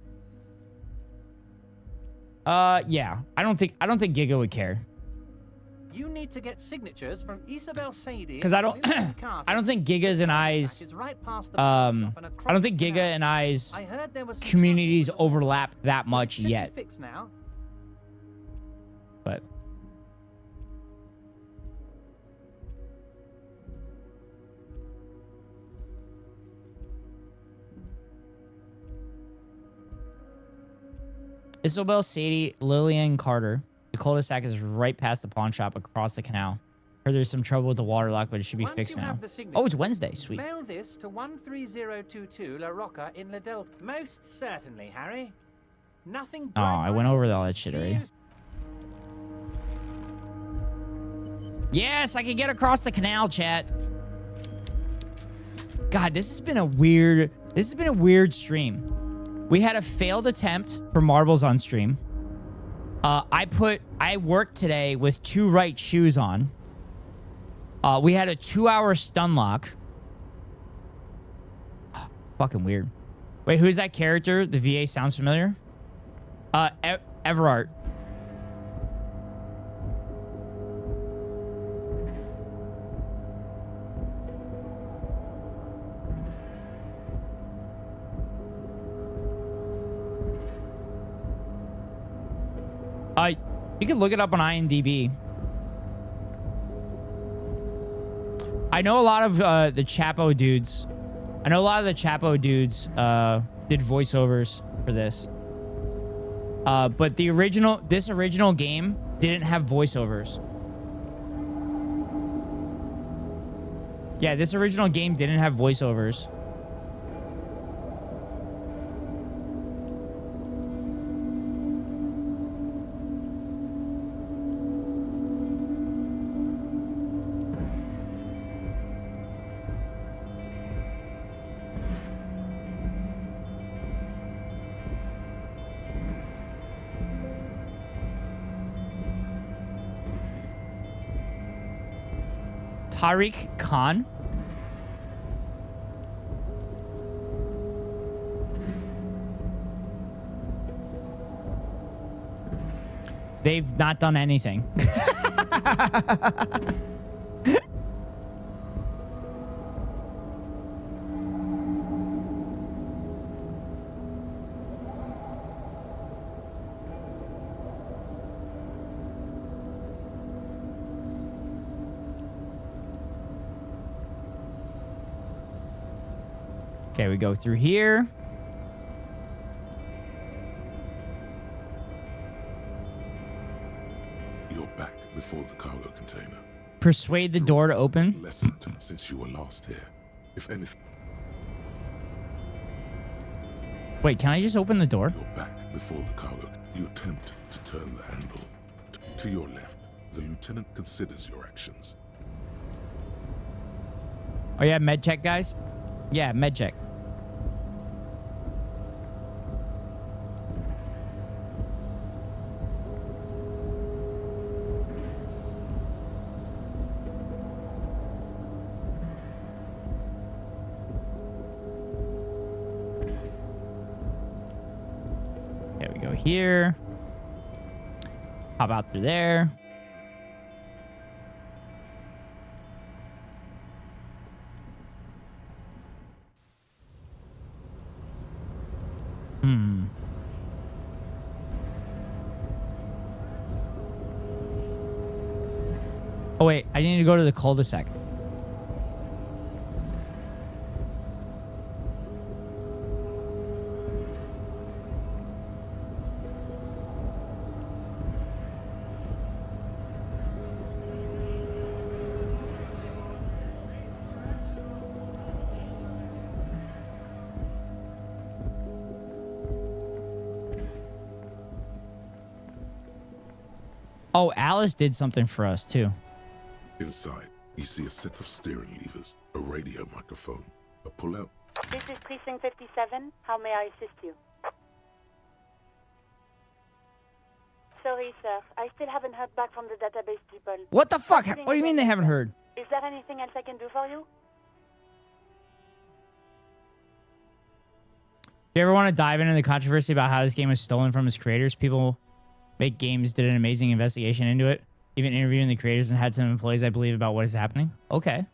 S3: Yeah. I don't think Giga would care.
S12: You need to get signatures from Isabel Sadie.
S3: Because I don't think Giga's and I's I don't think Giga and I's communities overlap that much yet. But Isabel Sadie, Lillian Carter. The cul-de-sac is right past the pawn shop across the canal. Heard there's some trouble with the water lock, but it should be fixed now. Oh, it's Wednesday. Sweet.
S12: Mail this to 13022 La Rocca in La Delta. Most certainly, Harry. Nothing.
S3: Oh, I went over all that shit already. Yes, I can get across the canal, chat. God, this has been a weird stream. We had a failed attempt for marbles on stream. I worked today with 2 right shoes on. We had a 2-hour stun lock. Fucking weird. Wait, who's that character? The VA sounds familiar. Everart. You can look it up on IMDb. I know a lot of the Chapo dudes. I know a lot of the Chapo dudes did voiceovers for this. But this original game didn't have voiceovers. Yeah, this original game didn't have voiceovers. Tariq Khan. They've not done anything. Okay, we go through here.
S5: You're back before the cargo container.
S3: Persuade the door to open.
S5: Lessened since you were last here. If anything.
S3: Wait, can I just open the door?
S5: You're back before the cargo. You attempt to turn the handle. To your left, the lieutenant considers your actions.
S3: Oh yeah, med check, guys. Yeah, med check. There we go here. Hop out through there. Oh wait, I need to go to the cul-de-sac. Oh, Alice did something for us too.
S5: Inside, you see a set of steering levers, a radio microphone, a pull-out.
S1: This is Precinct 57. How may I assist you? Sorry, sir. I still haven't heard back from the database people.
S3: What the fuck? What do you mean they haven't heard?
S1: Is there anything else I can do for you?
S3: If you ever want to dive into the controversy about how this game was stolen from its creators, People Make Games did an amazing investigation into it, even interviewing the creators and had some employees, I believe, about what is happening. Okay.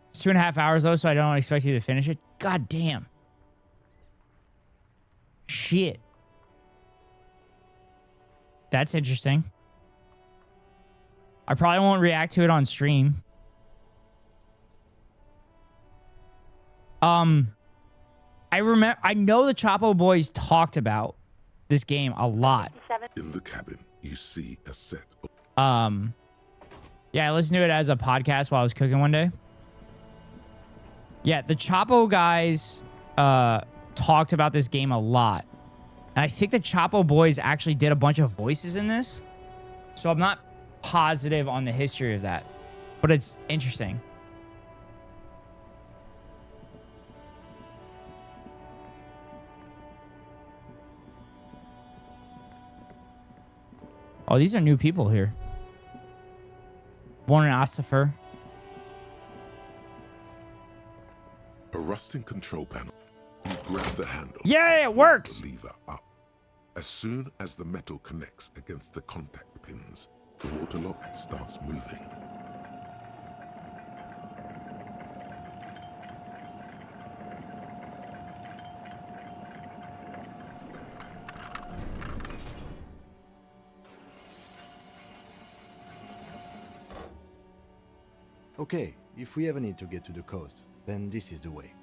S3: It's 2.5 hours, though, so I don't expect you to finish it. God damn. Shit. That's interesting. I probably won't react to it on stream. I know the Chapo Boys talked about this game a lot.
S5: In the cabin, you see a set of...
S3: Yeah, I listened to it as a podcast while I was cooking one day. Yeah, the Chapo guys talked about this game a lot. And I think the Chapo Boys actually did a bunch of voices in this. So I'm not positive on the history of that. But it's interesting. Oh, these are new people here. Born in Ossifer.
S5: A rusting control panel. You grab the handle.
S3: Yeah, it works.
S5: The lever up. As soon as the metal connects against the contact pins, the water lock starts moving.
S16: Okay, if we ever need to get to the coast, then this is the way.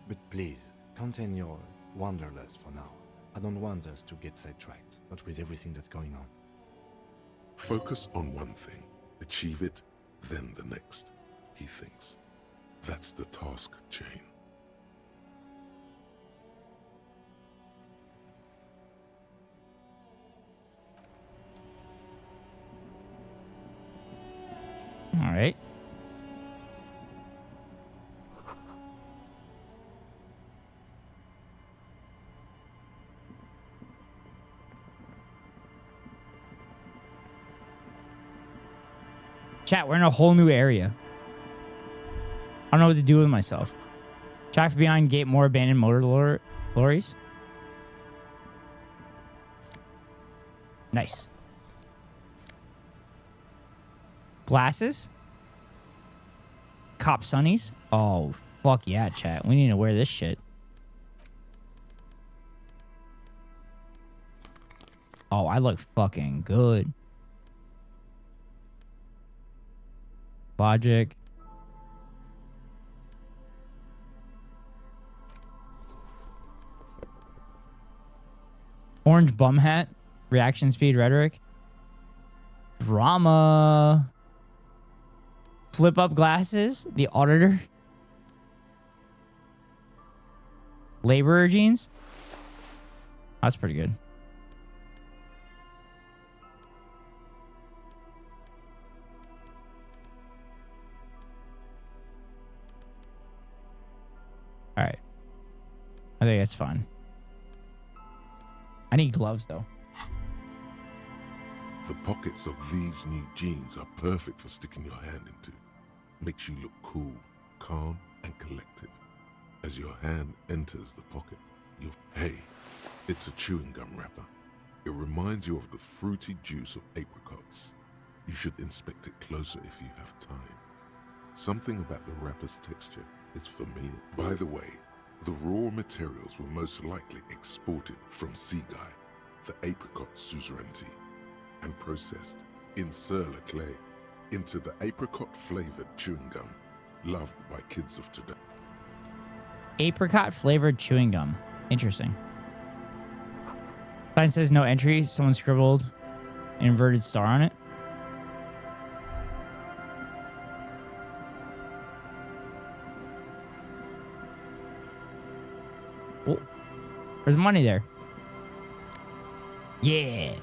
S16: But please, contain your wanderlust for now. I don't want us to get sidetracked, not with everything that's going on.
S5: Focus on one thing, achieve it, then the next, he thinks. That's the task chain.
S3: All right. Chat, we're in a whole new area. I don't know what to do with myself. Track behind gate, more abandoned motor lorries. Nice. Glasses? Cop sunnies? Oh, fuck yeah, chat. We need to wear this shit. Oh, I look fucking good. Logic. Orange bum hat. Reaction speed rhetoric. Drama. Flip up glasses. The auditor. Laborer jeans. That's pretty good. All right. I think that's fine. I need gloves, though.
S5: The pockets of these new jeans are perfect for sticking your hand into. Makes you look cool, calm, and collected. As your hand enters the pocket, hey, it's a chewing gum wrapper. It reminds you of the fruity juice of apricots. You should inspect it closer if you have time. Something about the wrapper's texture is familiar. By the way, the raw materials were most likely exported from Seaguy, the apricot suzerainty, and processed in Sur La Clay into the apricot-flavored chewing gum loved by kids of today.
S3: Apricot flavored chewing gum. Interesting. Sign says no entry. Someone scribbled an inverted star on it. Oh, there's money there. Yeah.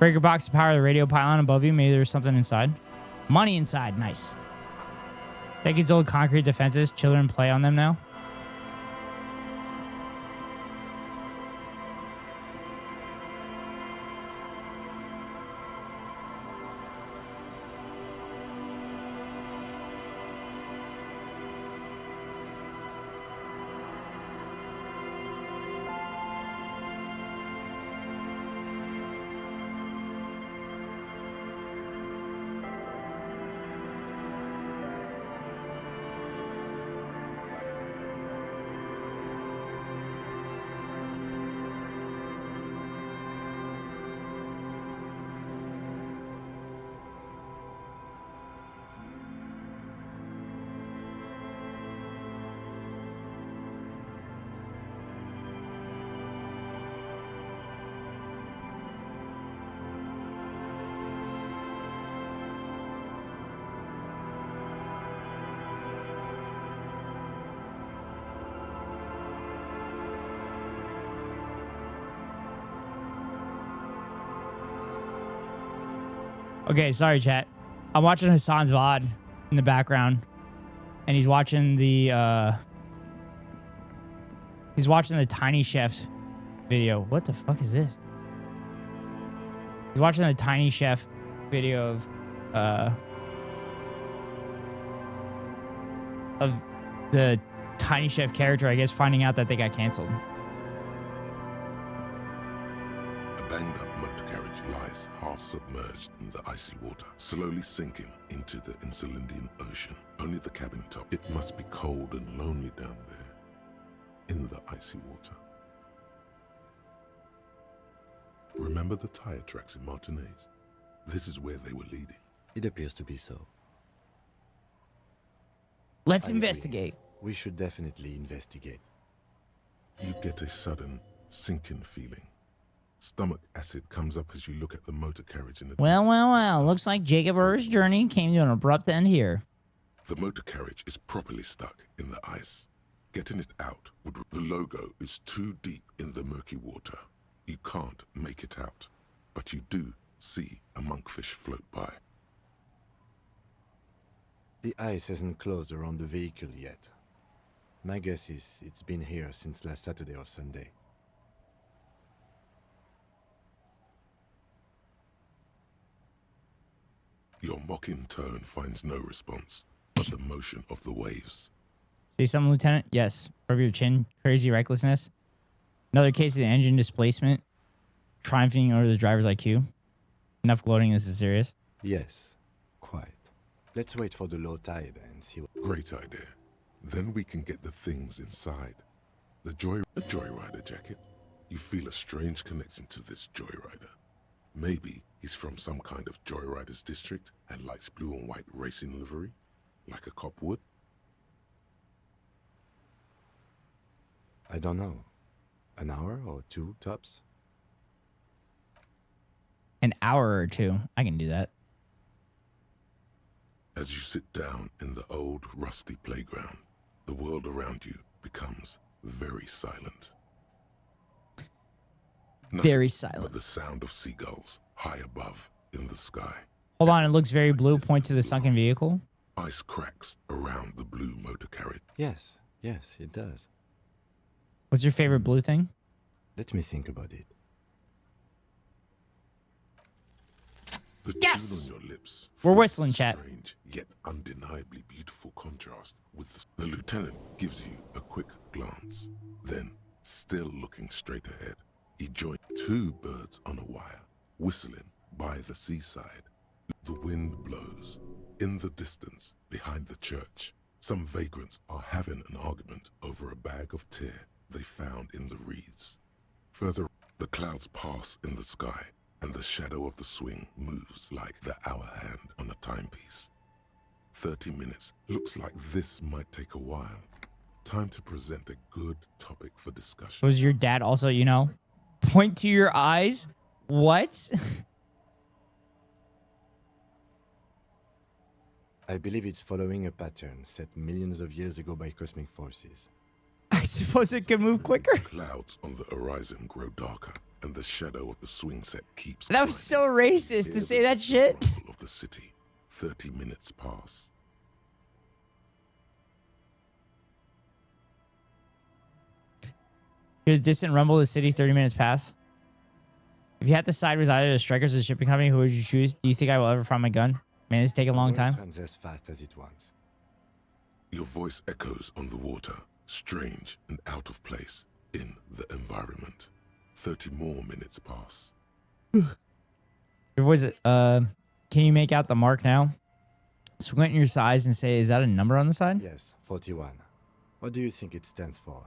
S3: Breaker box to power the radio pylon above you. Maybe there's something inside. Money inside. Nice. Decades old concrete defenses. Children play on them now. Okay, sorry, chat. I'm watching Hassan's VOD in the background, and he's watching the Tiny Chef's video. What the fuck is this? He's watching the Tiny Chef video of the Tiny Chef character, I guess, finding out that they got canceled.
S5: A banged-up motor carriage lies half submerged in the icy water, slowly sinking into the Insulindian Ocean. Only the cabin top. It must be cold and lonely down there, in the icy water. Remember the tire tracks in Martinez? This is where they were leading.
S16: It appears to be so.
S3: Let's investigate.
S16: We should definitely investigate.
S5: You get a sudden sinking feeling. Stomach acid comes up as you look at the motor carriage in the
S3: Well. Looks like Jacob Earth's journey came to an abrupt end here.
S5: The motor carriage is properly stuck in the ice. Getting it out would... The logo is too deep in the murky water. You can't make it out, but you do see a monkfish float by.
S16: The ice hasn't closed around the vehicle yet. My guess is it's been here since last Saturday or Sunday.
S5: Your mocking tone finds no response, but the motion of the waves.
S3: See something, Lieutenant? Yes. Rub your chin. Crazy recklessness. Another case of the engine displacement. Triumphing over the driver's IQ. Enough gloating, this is serious.
S16: Yes, quite. Let's wait for the low tide and see what...
S5: Great idea. Then we can get the things inside. A joyrider jacket. You feel a strange connection to this joyrider. Maybe he's from some kind of joyriders district and likes blue and white racing livery, like a cop would.
S16: I don't know. An hour or two, tops?
S3: An hour or two. I can do that.
S5: As you sit down in the old, rusty playground, the world around you becomes very silent.
S3: Very silent.
S5: But the sound of seagulls high above in the sky.
S3: Hold on, it looks very blue. Point to the sunken vehicle.
S5: Ice cracks around the blue motor carriage.
S16: Yes, it does.
S3: What's your favorite blue thing?
S16: Let me think about it.
S5: The
S3: yes!
S5: tune on your lips.
S3: We're whistling, chat.
S5: Strange, yet undeniably beautiful contrast with the lieutenant gives you a quick glance. Then, still looking straight ahead, he joined two birds on a wire, whistling by the seaside. The wind blows. In the distance, behind the church, some vagrants are having an argument over a bag of tear they found in the reeds. Further, the clouds pass in the sky, and the shadow of the swing moves like the hour hand on a timepiece. 30 minutes. Looks like this might take a while. Time to present a good topic for discussion.
S3: Was your dad also, you know, point to your eyes? What?
S16: I believe it's following a pattern set millions of years ago by cosmic forces.
S3: I suppose it can move quicker.
S5: Clouds on the horizon grow darker, and the shadow of the swing set keeps.
S3: That was so racist to say that shit.
S5: Of the city. 30 minutes pass.
S3: Hear the distant rumble of the city 30 minutes pass. If you had to side with either the strikers or the shipping company, who would you choose? Do you think I will ever find my gun? Man, it's taking a long time.
S16: Turns as fast as it wants.
S5: Your voice echoes on the water, strange and out of place in the environment. 30 more minutes pass.
S3: Your voice, can you make out the mark now? Squint your size and say, is that a number on the side?
S16: Yes, 41. What do you think it stands for?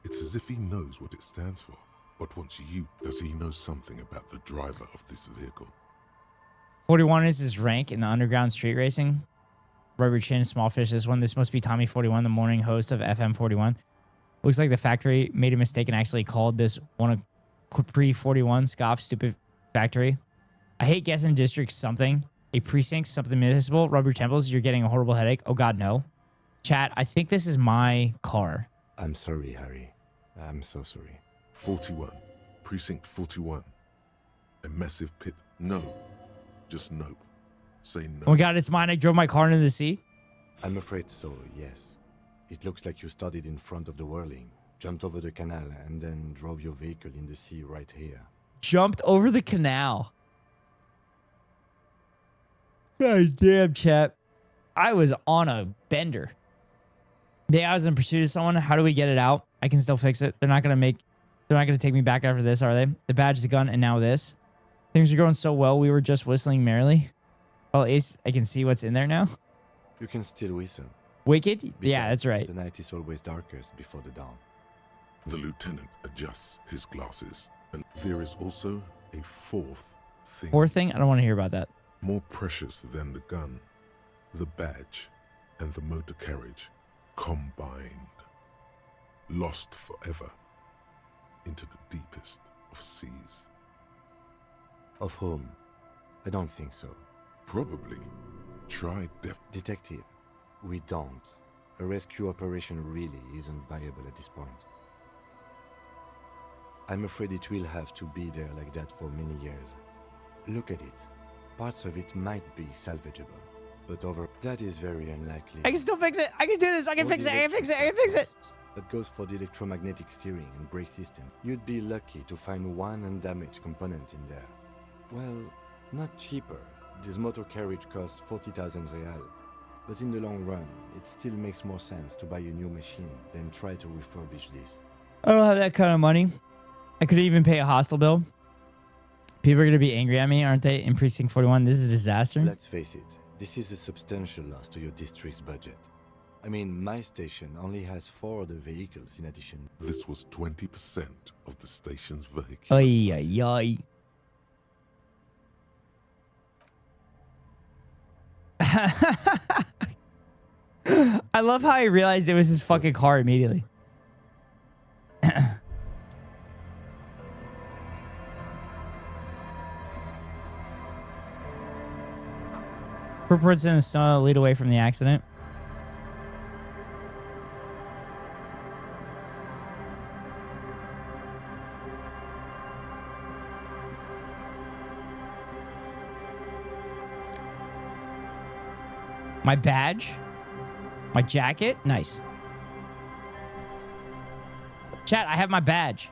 S5: It's as if he knows what it stands for. But once does he know something about the driver of this vehicle?
S3: 41 is his rank in the underground street racing. Rubber Chin, Small Fish, this one. This must be Tommy 41, the morning host of FM 41. Looks like the factory made a mistake and actually called this one a Capri 41. Scoff, stupid factory. I hate guessing district something. A precinct, something municipal. Rubber Temples, you're getting a horrible headache. Oh, God, no. Chat, I think this is my car.
S16: I'm sorry, Harry. I'm so sorry.
S5: 41. Precinct 41. A massive pit. No. Just nope. Say no.
S3: Oh, my God, it's mine. I drove my car into the sea.
S16: I'm afraid so, yes. It looks like you started in front of the whirling, jumped over the canal, and then drove your vehicle in the sea right here.
S3: Jumped over the canal. God damn, chat. I was on a bender. Yeah, I was in pursuit of someone. How do we get it out? I can still fix it. They're not gonna take me back after this, are they? The badge, the gun, and now this. Things are going so well. We were just whistling merrily. Well, Ace, I can see what's in there now.
S16: You can still whistle.
S3: Wicked?
S16: Besides,
S3: yeah, that's right.
S16: The night is always darkest before the dawn.
S5: The lieutenant adjusts his glasses. And there is also a fourth thing.
S3: Fourth thing? I don't want to hear about that.
S5: More precious than the gun, the badge, and the motor carriage combined. Lost forever into the deepest of seas.
S16: Of whom? I don't think so.
S5: Probably. Try
S16: Detective, we don't. A rescue operation really isn't viable at this point. I'm afraid it will have to be there like that for many years. Look at it. Parts of it might be salvageable, but that is very unlikely.
S3: I can still fix it. I can do this. I can fix it. I can fix it. I can fix it.
S16: That goes for the electromagnetic steering and brake system. You'd be lucky to find one undamaged component in there. Well, not cheaper. This motor carriage costs 40,000 real. But in the long run, it still makes more sense to buy a new machine than try to refurbish this.
S3: I don't have that kind of money. I could even pay a hostel bill. People are going to be angry at me, aren't they? In Precinct 41, this is a disaster.
S16: Let's face it, this is a substantial loss to your district's budget. I mean, my station only has 4 other vehicles in addition.
S5: This was 20% of the station's vehicles.
S3: Ay, ay, ay. I love how I realized it was his fucking car immediately. Footprints in the snow lead away from the accident. My badge? My jacket? Nice. Chat, I have my badge.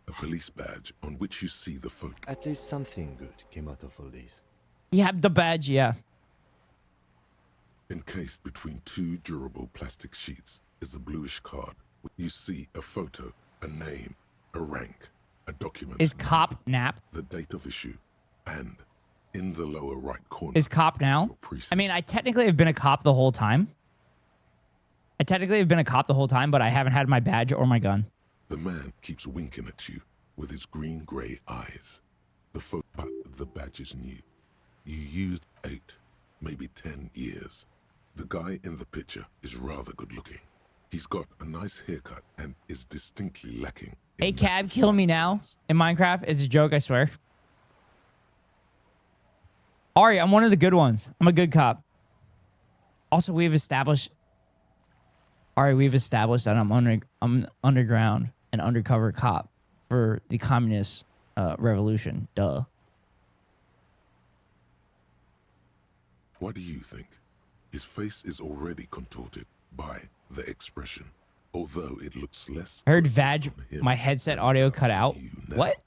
S5: A police badge on which you see the photo.
S16: At least something good came out of all this.
S3: You have the badge, yeah.
S5: Encased between 2 durable plastic sheets is a bluish card. You see a photo, a name, a rank, a document.
S3: Is cop nap?
S5: The date of issue, and in the lower right corner.
S3: Is cop now? I mean, I technically have been a cop the whole time. But I haven't had my badge or my gun.
S5: The man keeps winking at you with his green-gray eyes. But the badge is new. You used 8, maybe 10 years. The guy in the picture is rather good-looking. He's got a nice haircut and is distinctly lacking.
S3: Hey, cab, kill me now. In Minecraft, it's a joke, I swear. Ari, I'm one of the good ones. I'm a good cop. Also, we've established. All right, we've established that I'm underground and undercover cop for the communist revolution. Duh.
S5: What do you think? His face is already contorted by the expression, although it looks less.
S3: I heard Vag, my headset audio cut out. What?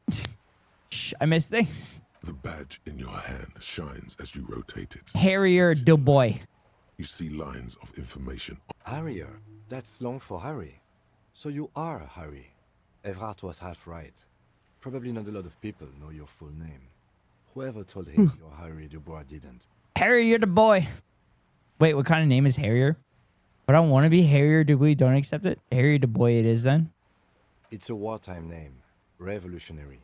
S3: Shh, I missed things.
S5: The badge in your hand shines as you rotate it.
S3: Harrier Du Bois.
S5: You see lines of information.
S16: Harrier. That's long for Harry. So you are Harry. Evrard was half right. Probably not a lot of people know your full name. Whoever told him you're Harry Dubois didn't.
S3: Harrier Du Bois. Wait, what kind of name is Harrier? But I don't want to be Harrier Du Bois. Don't accept it. Harrier Du Bois it is then.
S16: It's a wartime name. Revolutionary.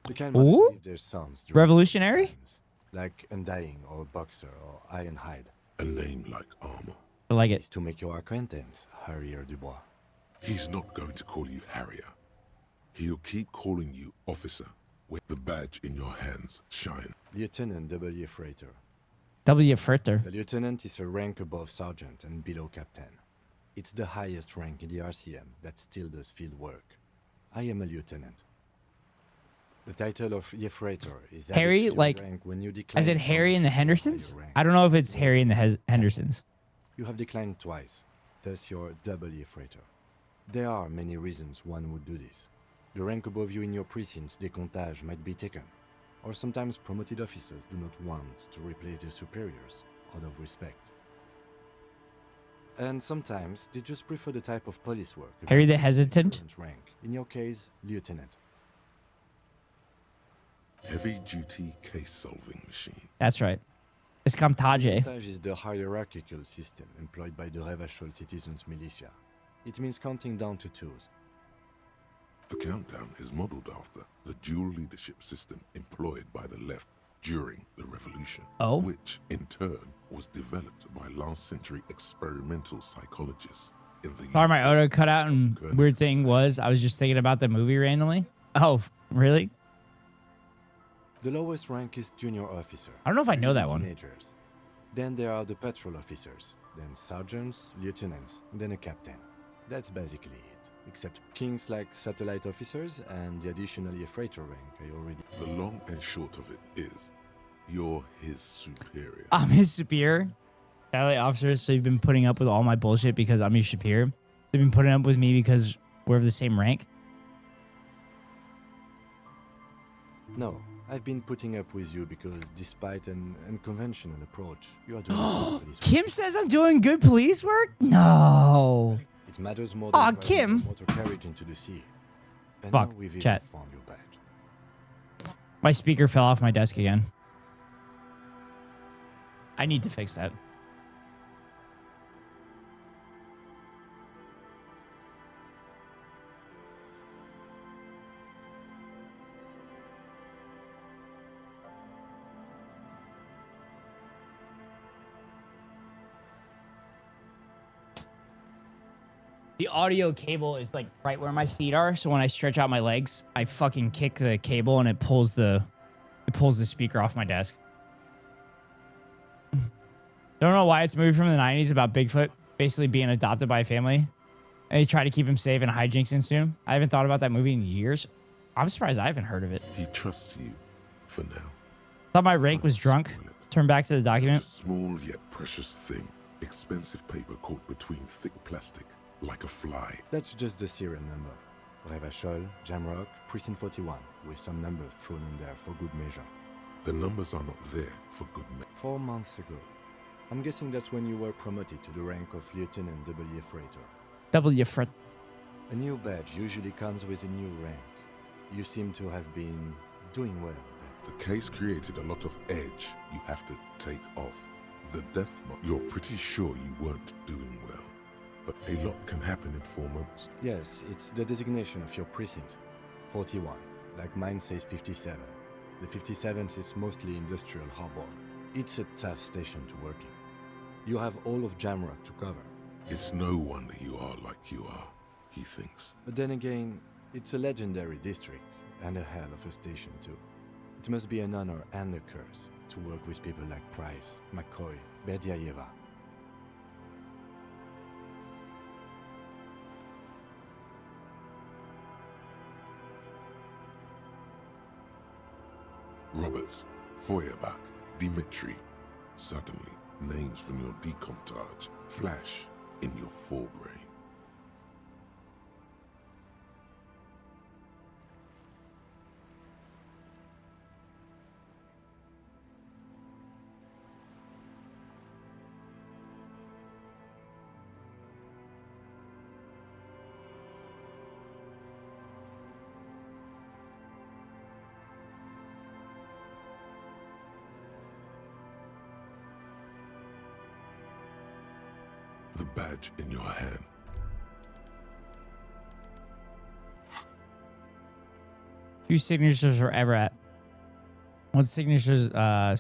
S16: The kind
S3: Ooh?
S16: of their sons.
S3: Revolutionary?
S16: Times, like Undying or Boxer or Ironhide.
S5: A name like armor.
S3: I like it.
S16: It's to make your acquaintance, Harrier Dubois.
S5: He's not going to call you Harrier. He'll keep calling you officer with the badge in your hands shine.
S16: Lieutenant W. Freighter.
S3: W. Fritter.
S16: The lieutenant is a rank above sergeant and below captain. It's the highest rank in the RCM that still does field work. I am a lieutenant. The title of Freighter is
S3: Harry, like, as in Harry and the Hendersons? I don't know if it's Harry and the Hendersons.
S16: You have declined twice, thus you're W. Freighter. There are many reasons one would do this. The rank above you in your precinct's decomptage might be taken, or sometimes promoted officers do not want to replace their superiors out of respect. And sometimes they just prefer the type of police work.
S3: Harry the Hesitant?
S16: Rank. In your case, lieutenant.
S5: Heavy-duty case-solving machine.
S3: That's right. It's Kamtage.
S16: Decomptage is the hierarchical system employed by the Revachol citizens militia. It means counting down to twos.
S5: The countdown is modeled after the dual leadership system employed by the left during the revolution, which in turn was developed by last century experimental psychologists in the
S3: Sorry, my auto cut out, and weird thing was I was just thinking about the movie randomly. Oh, really?
S16: The lowest rank is junior officer.
S3: I don't know if I know that one.
S16: Teenagers. Then there are the patrol officers, then sergeants, lieutenants, and then a captain. That's basically it. Except kings like satellite officers and the additionally a freighter rank I already...
S5: The long and short of it is, you're his superior.
S3: I'm his superior? Satellite officers, so you've been putting up with all my bullshit because I'm your superior? You've been putting up with me because we're of the same rank?
S16: No, I've been putting up with you because despite an unconventional approach, you are doing good police work.
S3: Kim says I'm doing good police work? No.
S16: It matters more than
S3: Kim.
S16: motor carriage into the sea. And
S3: Fuck,
S16: now we've
S3: chat.
S16: found your badge.
S3: My speaker fell off my desk again. I need to fix that. The audio cable is like right where my feet are, so when I stretch out my legs, I fucking kick the cable and it pulls the speaker off my desk. Don't know why it's a movie from the 90s about Bigfoot basically being adopted by a family. And they try to keep him safe and hijinks ensue. I haven't thought about that movie in years. I'm surprised I haven't heard of it.
S5: He trusts you for now.
S3: Thought my rank was drunk. Turn back to the document.
S5: Small yet precious thing. Expensive paper caught between thick plastic. Like a fly.
S16: That's just the serial number. Revachol, Jamrock, Precinct 41, with some numbers thrown in there for good measure.
S5: The numbers are not there for good measure.
S16: 4 months ago. I'm guessing that's when you were promoted to the rank of Lieutenant W. Freighter.
S3: W. Freighter.
S16: A new badge usually comes with a new rank. You seem to have been doing well there.
S5: The case created a lot of edge you have to take off. The death mark, you're pretty sure you weren't doing well. But a lot can happen in 4 months.
S16: Yes, it's the designation of your precinct. 41, like mine says 57. The 57th is mostly industrial harbor. It's a tough station to work in. You have all of Jamrock to cover.
S5: It's no wonder you are like you are, he thinks.
S16: But then again, it's a legendary district, and a hell of a station too. It must be an honor and a curse to work with people like Price, McCoy, Berdiaeva.
S5: Roberts, Feuerbach, Dimitri. Suddenly, names from your decomptage flash in your forebrain. The badge in your hand.
S3: Two signatures for Everett. One signature is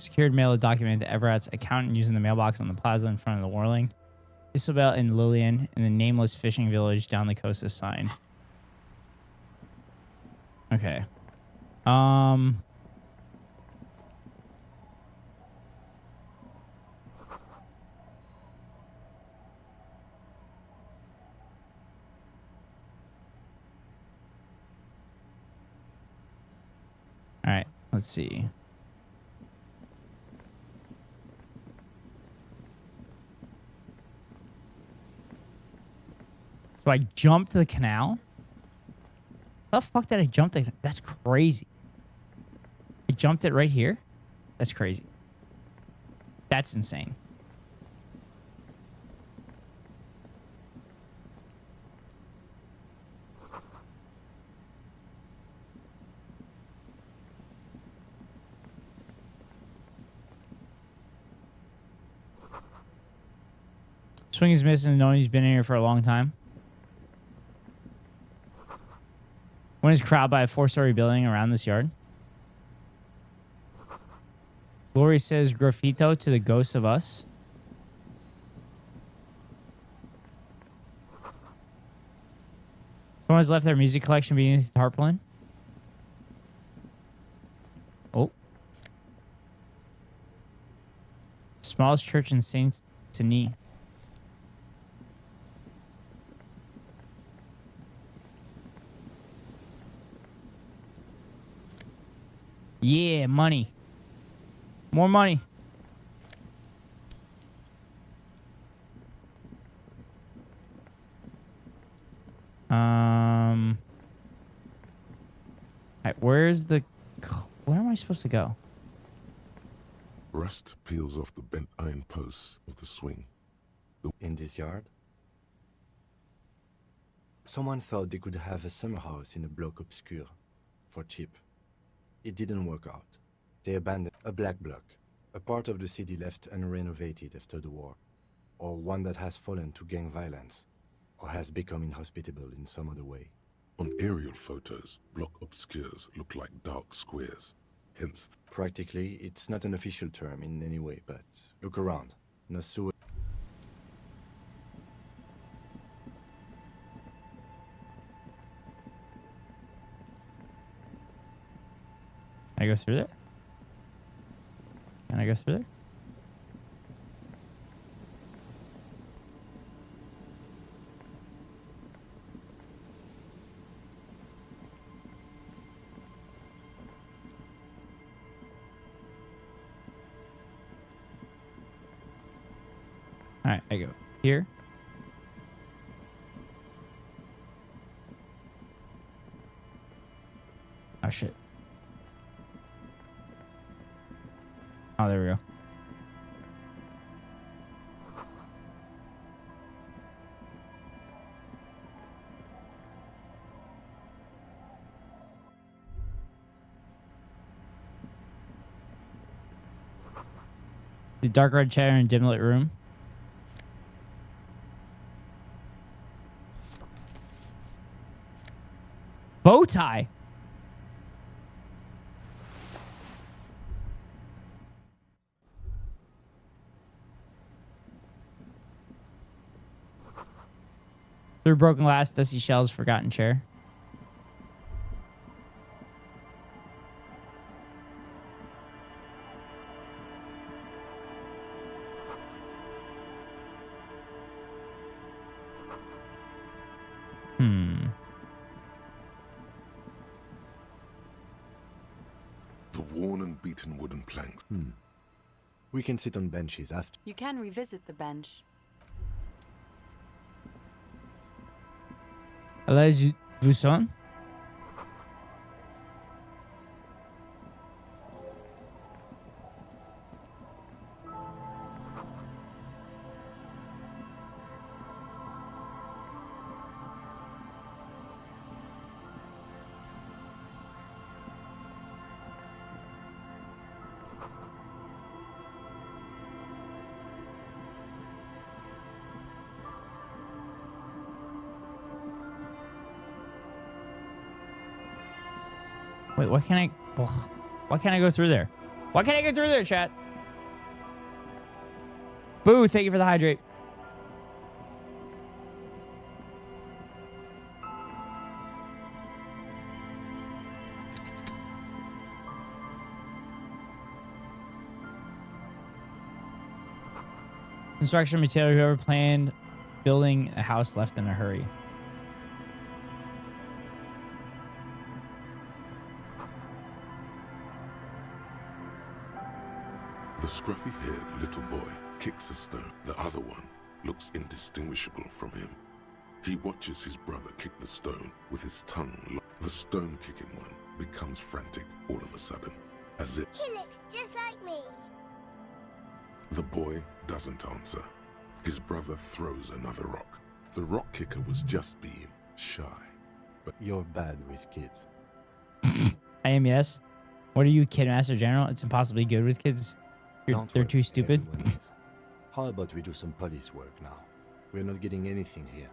S3: secured mail a document to Everett's accountant using the mailbox on the plaza in front of the Whirling. Isabel and Lillian in the nameless fishing village down the coast is signed. Okay. All right, let's see. So I jumped the canal? How the fuck did I jump the... That's crazy. I jumped it right here? That's crazy. That's insane. Swing is missing, knowing he's been in here for a long time. When is crowd by a 4-story building around this yard? Glory says graffito to the ghosts of us. Someone's left their music collection beneath the tarpaulin. Oh. Smallest church in Saint Denis. Yeah, money. More money. Alright, where's the... Where am I supposed to go?
S5: Rust peels off the bent iron posts of the swing.
S16: In this yard? Someone thought they could have a summer house in a bloc obscure. For cheap. It didn't work out. They abandoned a black block, a part of the city left unrenovated after the war, or one that has fallen to gang violence, or has become inhospitable in some other way.
S5: On aerial photos, block obscures look like dark squares, hence...
S16: Practically, it's not an official term in any way, but look around. No sewer...
S3: Can I go through there? Can I go through there? All right, I go here. Oh, shit. Oh, there we go. The dark red chair in dim lit room. Bow tie. Through broken glass, dusty shells, forgotten chair.
S5: The worn and beaten wooden planks.
S16: We can sit on benches after.
S4: You can revisit the bench.
S3: Allez-vous son? Wait, why can't I? Ugh, why can't I go through there? Why can't I go through there, chat? Boo, thank you for the hydrate. Construction material, whoever planned building a house left in a hurry.
S5: The scruffy-haired little boy kicks a stone. The other one looks indistinguishable from him. He watches his brother kick the stone with his tongue locked. The stone-kicking one becomes frantic all of a sudden, as if...
S11: He looks just like me.
S5: The boy doesn't answer. His brother throws another rock. The rock kicker was just being shy. But
S16: you're bad with kids.
S3: I am, yes. What are you, Kid Master General? It's impossibly good with kids. They're too stupid.
S16: How about we do some police work now? We're not getting anything here.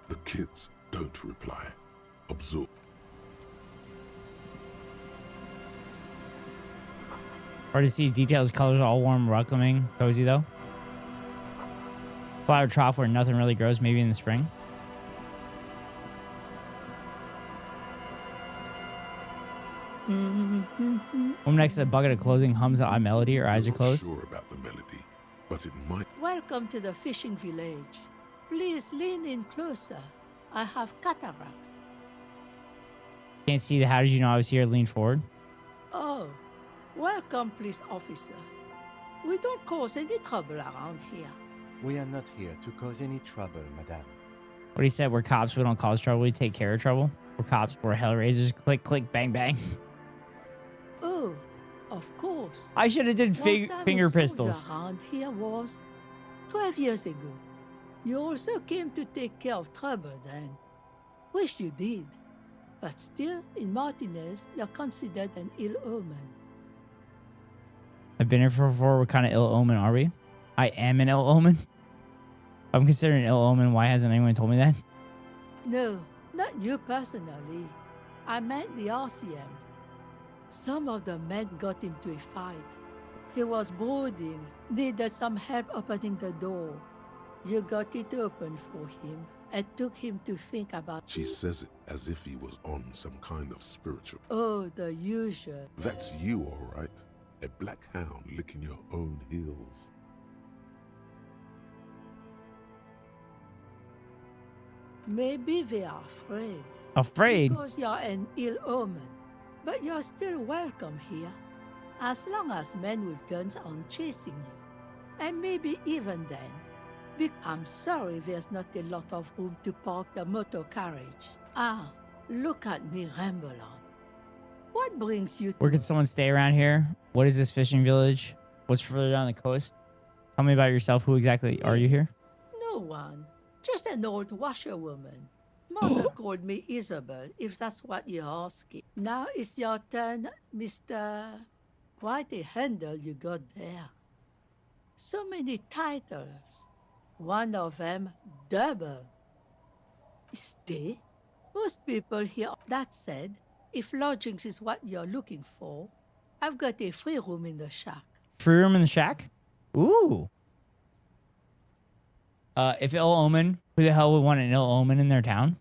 S5: The kids don't reply. Absorb.
S3: Hard to see details. Colors are all warm, welcoming, cozy though. Flower trough where nothing really grows, maybe in the spring. Woman next to a bucket of clothing hums an odd melody. Her eyes are closed.
S5: Sure about the melody, but it might.
S22: Welcome to the fishing village. Please lean in closer. I have cataracts.
S3: Can't see the how did you know I was here? Lean forward.
S22: Oh, welcome, police officer. We don't cause any trouble around here.
S16: We are not here to cause any trouble, madame.
S3: What he said, we're cops, we don't cause trouble, we take care of trouble. We're cops, we're hellraisers, click, click, bang, bang.
S22: Oh, of course.
S3: I should have did finger pistols.
S22: Around here was 12 years ago. You also came to take care of trouble then. Wish you did. But still, in Martinez, you're considered an ill omen.
S3: I've been here before. What kind of ill omen are we? I am an ill omen. I'm considered an ill omen. Why hasn't anyone told me that?
S22: No, not you personally. I meant the RCM. Some of the men got into a fight. He was brooding, needed some help opening the door. You got it open for him and took him to think about...
S5: She says it as if he was on some kind of spiritual...
S22: Oh, the usual.
S5: That's you, all right. A black hound licking your own heels.
S22: Maybe they are afraid.
S3: Afraid?
S22: Because you're an ill omen. But you're still welcome here. As long as men with guns aren't chasing you. And maybe even then. I'm sorry there's not a lot of room to park the motor carriage. Ah, look at me ramble on. What brings you to...
S3: Where can someone stay around here? What is this fishing village? What's further down the coast? Tell me about yourself. Who exactly are you here?
S22: No one. Just an old washerwoman. Mother called me Isabel, if that's what you're asking. Now it's your turn, Mr... Quite a handle you got there. So many titles. One of them, double. Stay? Most people here. That said, if lodgings is what you're looking for, I've got a free room in the shack.
S3: Free room in the shack? Ooh. If ill omen, who the hell would want an ill omen in their town?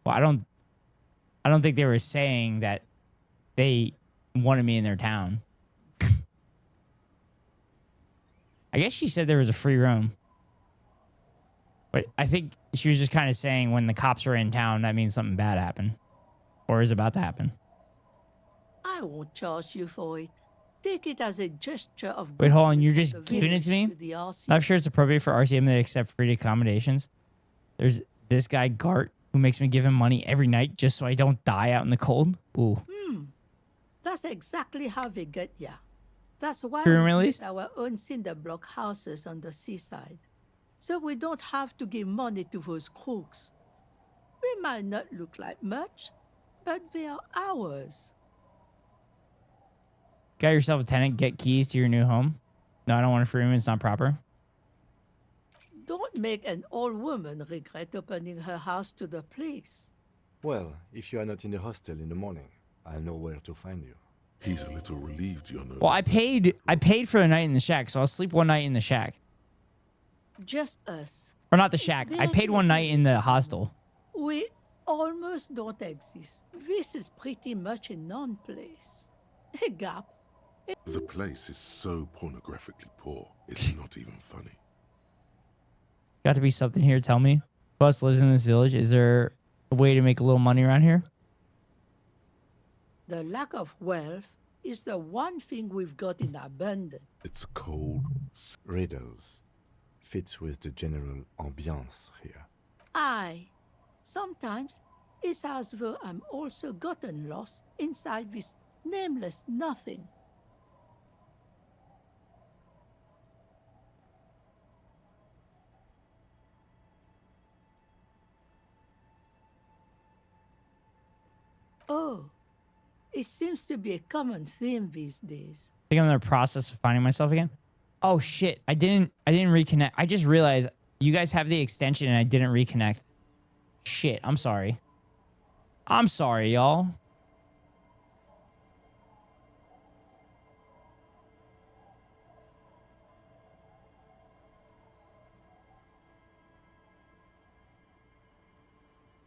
S3: Well, I don't think they were saying that they wanted me in their town. I guess she said there was a free room. But I think she was just kind of saying when the cops are in town, that means something bad happened. Or is about to happen.
S22: I won't charge you for it. Take it as a gesture of
S3: Wait, hold on.
S22: goodwill
S3: You're
S22: from
S3: just
S22: the
S3: giving it to me?
S22: village the RC.
S3: Not sure it's appropriate for RCM to accept free accommodations. There's this guy, Gart, who makes me give him money every night just so I don't die out in the cold. Ooh.
S22: That's exactly how they get ya. That's why
S3: Room
S22: we
S3: released?
S22: built our own cinder block houses on the seaside. So we don't have to give money to those crooks. We might not look like much, but they are ours.
S3: Got yourself a tenant, get keys to your new home. No, I don't want a free room. It's not proper.
S22: Don't make an old woman regret opening her house to the police.
S16: Well, if you are not in the hostel in the morning, I'll know where to find you.
S5: He's a little relieved you're no.
S3: Well, I paid for the night in the shack, so I'll sleep one night in the shack.
S22: Just us.
S3: Or not the shack. I paid one night in the hostel.
S22: We almost don't exist. This is pretty much a non-place. A gap.
S5: The place is so pornographically poor, it's not even funny.
S3: Got to be something here. Tell me. Who else lives in this village? Is there a way to make a little money around here?
S22: The lack of wealth is the one thing we've got in abundance.
S5: It's cold.
S16: Riddles. Fits with the general ambiance here.
S22: Aye. Sometimes it's as though I'm also gotten lost inside this nameless nothing. Oh, it seems to be a common theme these days.
S3: I think I'm in the process of finding myself again. Oh shit! I didn't reconnect. I just realized you guys have the extension and I didn't reconnect. Shit! I'm sorry. I'm sorry, y'all.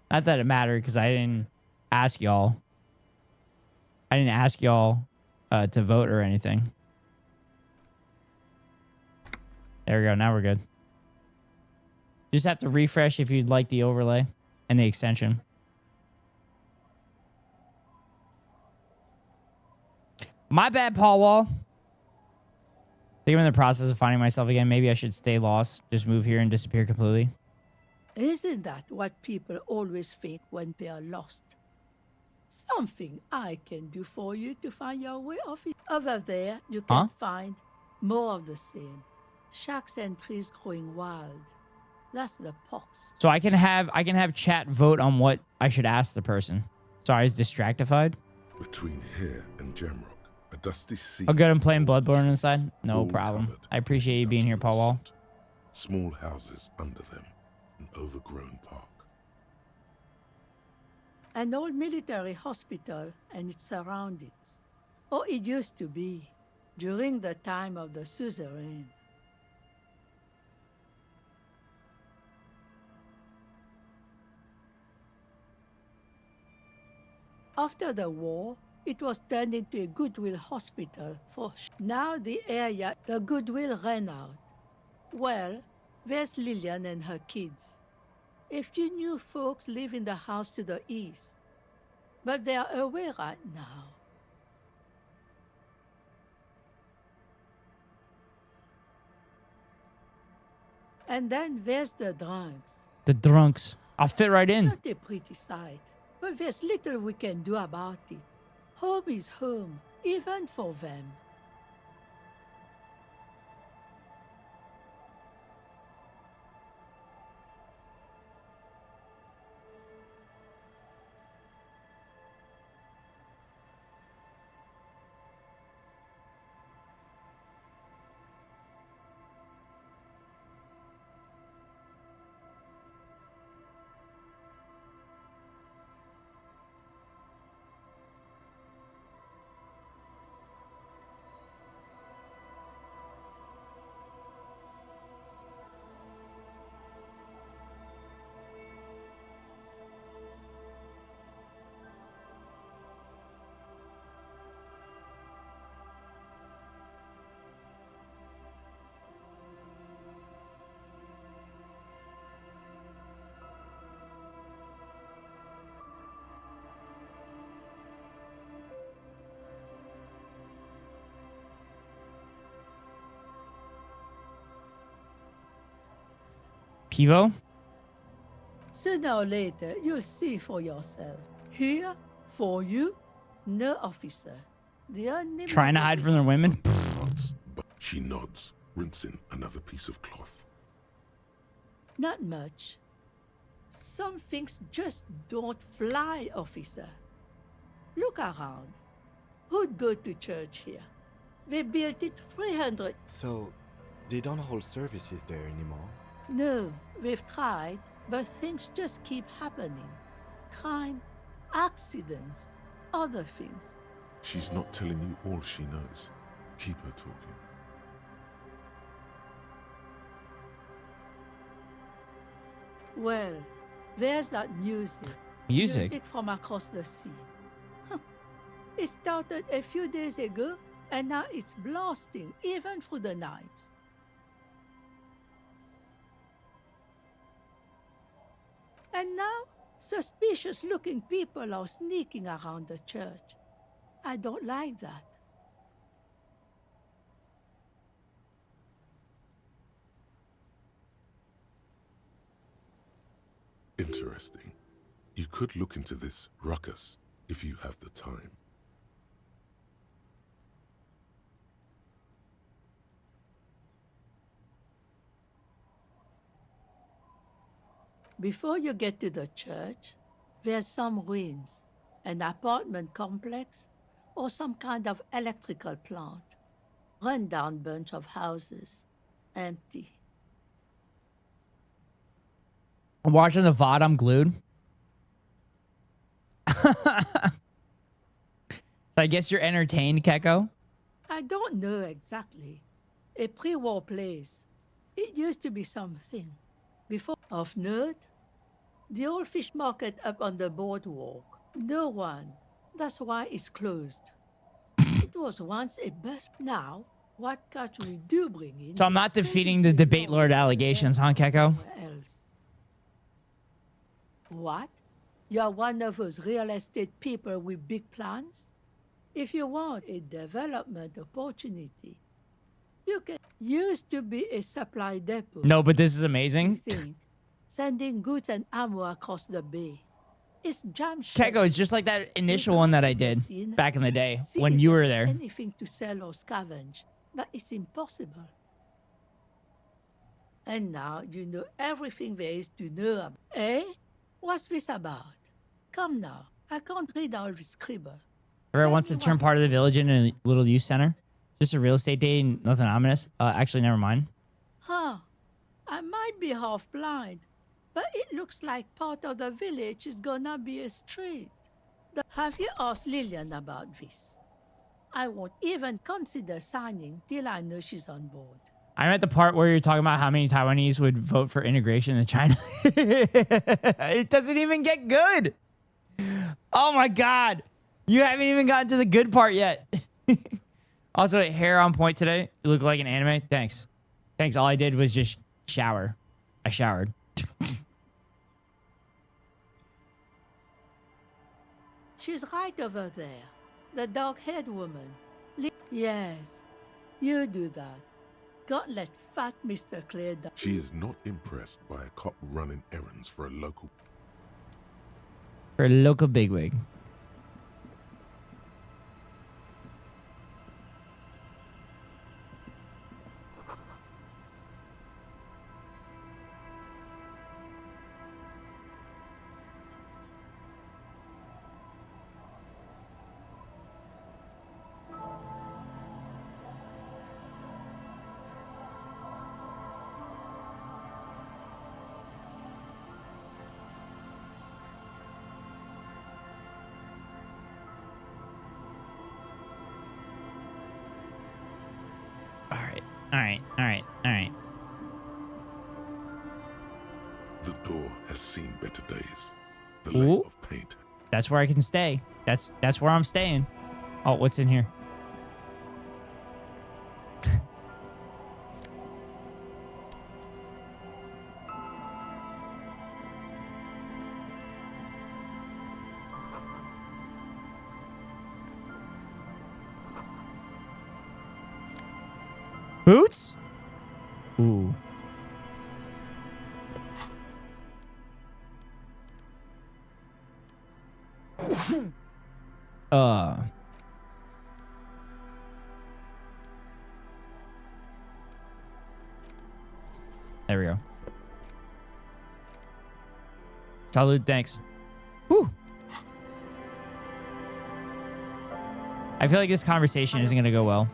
S3: Not that it mattered because I didn't ask y'all. I didn't ask y'all to vote or anything. There we go. Now we're good. Just have to refresh if you'd like the overlay and the extension. My bad, Paul Wall. I think I'm in the process of finding myself again. Maybe I should stay lost. Just move here and disappear completely.
S22: Isn't that what people always think when they are lost? Something I can do for you to find your way off it. Over there, you can find more of the same. Shacks and trees growing wild. That's the pox.
S3: So I can have chat vote on what I should ask the person. Sorry, I was distractified.
S5: Between here and Jamrock, a dusty sea.
S3: Oh, good. I'm playing Bloodborne inside. No problem. I appreciate you being here, Paul Wall.
S5: Small houses under them, an overgrown park.
S22: An old military hospital and its surroundings. Or it used to be, during the time of the suzerain. After the war, it was turned into a Goodwill hospital for now the area, the Goodwill ran out. Well, there's Lillian and her kids. A few new folks live in the house to the east, but they are away right now. And then there's the drunks.
S3: The drunks. I'll fit right in.
S22: Not a pretty sight, but there's little we can do about it. Home is home, even for them.
S3: Pivo?
S22: Sooner or later, you'll see for yourself. Here, for you, no officer. The only
S3: Trying to hide from their women?
S5: But she nods, rinsing another piece of cloth.
S22: Not much. Some things just don't fly, officer. Look around. Who'd go to church here? They built it 300...
S16: So, they don't hold services there anymore?
S22: No, we've tried, but things just keep happening. Crime, accidents, other things.
S5: She's not telling you all she knows. Keep her talking.
S22: Well, there's that music.
S3: Music
S22: from across the sea. Huh. It started a few days ago, and now it's blasting, even through the night. And now, suspicious-looking people are sneaking around the church. I don't like that.
S5: Interesting. You could look into this ruckus if you have the time.
S22: Before you get to the church, there's some ruins, an apartment complex, or some kind of electrical plant. Run-down bunch of houses, empty.
S3: I'm watching the VOD, I'm glued. So I guess you're entertained, Keko?
S22: I don't know exactly. A pre-war place. It used to be something. Before of note, the old fish market up on the boardwalk. No one. That's why it's closed. It was once a bus. Now, what catch we do bring in...
S3: So I'm not defeating the debatelord allegations, huh, Keko?
S22: Else. What? You're one of those real estate people with big plans? If you want a development opportunity, you can... Used to be a supply depot.
S3: No, but this is amazing.
S22: Sending goods and ammo across the bay. It's jam
S3: Keko, it's just like that initial one that I did back in the day when you were there.
S22: Anything to sell or scavenge, but it's impossible. And now you know everything there is to know about. Eh? What's this about? Come now, I can't read all this scribble.
S3: Everyone wants to turn part of the village into a little youth center. Just a real estate day and nothing ominous. Actually, never mind.
S22: Huh. I might be half blind, but it looks like part of the village is gonna be a street. Have you asked Lillian about this? I won't even consider signing till I know she's on board.
S3: I'm at the part where you're talking about how many Taiwanese would vote for integration in China. It doesn't even get good. Oh my God. You haven't even gotten to the good part yet. Also, hair on point today. You look like an anime. Thanks. Thanks. All I did was just shower. I showered.
S22: She's right over there. The dark-haired woman. Yes, you do that. Can't let fat Mr. Clay down.
S5: She is not impressed by a cop running errands for a local...
S3: For a local bigwig. Alright.
S5: The door has seen better days. The
S3: Ooh.
S5: layer of paint.
S3: That's where I can stay. That's where I'm staying. Oh, what's in here? Boots? Ooh. There we go. Salud, thanks. Whew. I feel like this conversation isn't going to go well.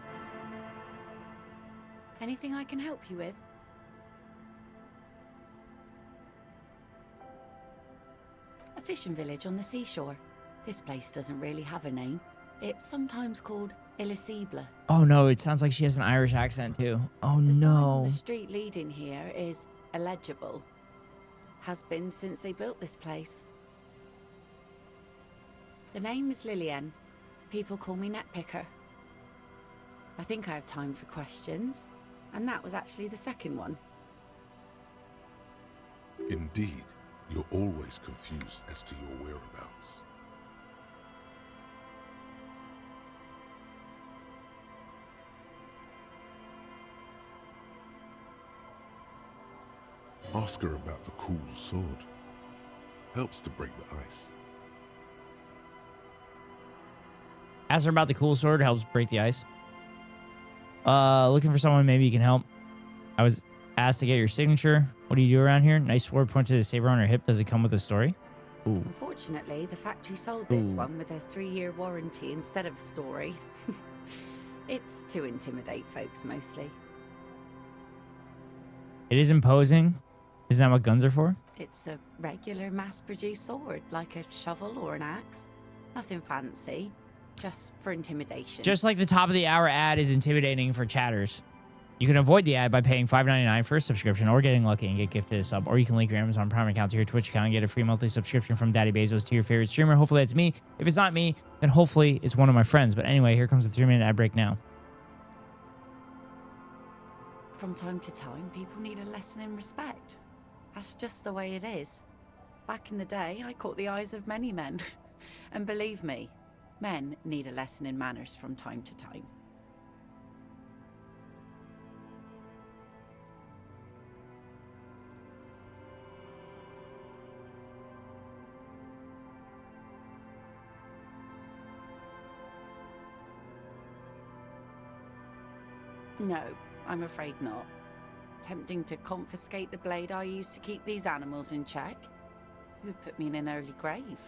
S4: Anything I can help you with? A fishing village on the seashore. This place doesn't really have a name. It's sometimes called Elysium.
S3: Oh no, it sounds like she has an Irish accent too. Oh no.
S4: The street leading here is illegible. Has been since they built this place. The name is Lillian. People call me Netpicker. I think I have time for questions, and that was actually the second one.
S5: Indeed, you're always confused as to your whereabouts. Ask her about the cool sword. Helps to break the ice.
S3: Ask her about the cool sword, helps break the ice. Looking for someone maybe you can help. I was asked to get your signature. What do you do around here? Nice sword, point to the saber on her hip. Does it come with a story? Ooh.
S4: Unfortunately, the factory sold this one with a 3-year warranty instead of a story. It's to intimidate folks mostly.
S3: It is imposing. Isn't that what guns are for?
S4: It's a regular mass-produced sword, like a shovel or an axe. Nothing fancy, just for intimidation.
S3: Just like the top of the hour ad is intimidating for chatters. You can avoid the ad by paying $5.99 for a subscription or getting lucky and get gifted a sub. Or you can link your Amazon Prime account to your Twitch account and get a free monthly subscription from Daddy Bezos to your favorite streamer. Hopefully that's me. If it's not me, then hopefully it's one of my friends. But anyway, here comes the 3-minute ad break now.
S4: From time to time, people need a lesson in respect. That's just the way it is. Back in the day, I caught the eyes of many men. And believe me, men need a lesson in manners from time to time. No, I'm afraid not. Tempting to confiscate the blade I used to keep these animals in check. It would put me in an early grave.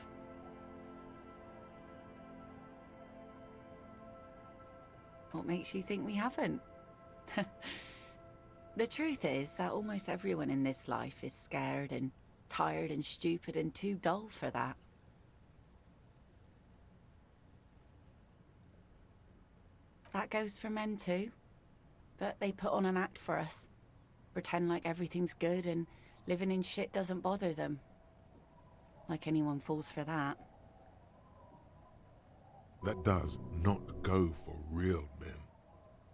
S4: What makes you think we haven't? The truth is that almost everyone in this life is scared and tired and stupid and too dull for that. That goes for men too. But they put on an act for us. Pretend like everything's good and living in shit doesn't bother them. Like anyone falls for that.
S5: That does not go for real men.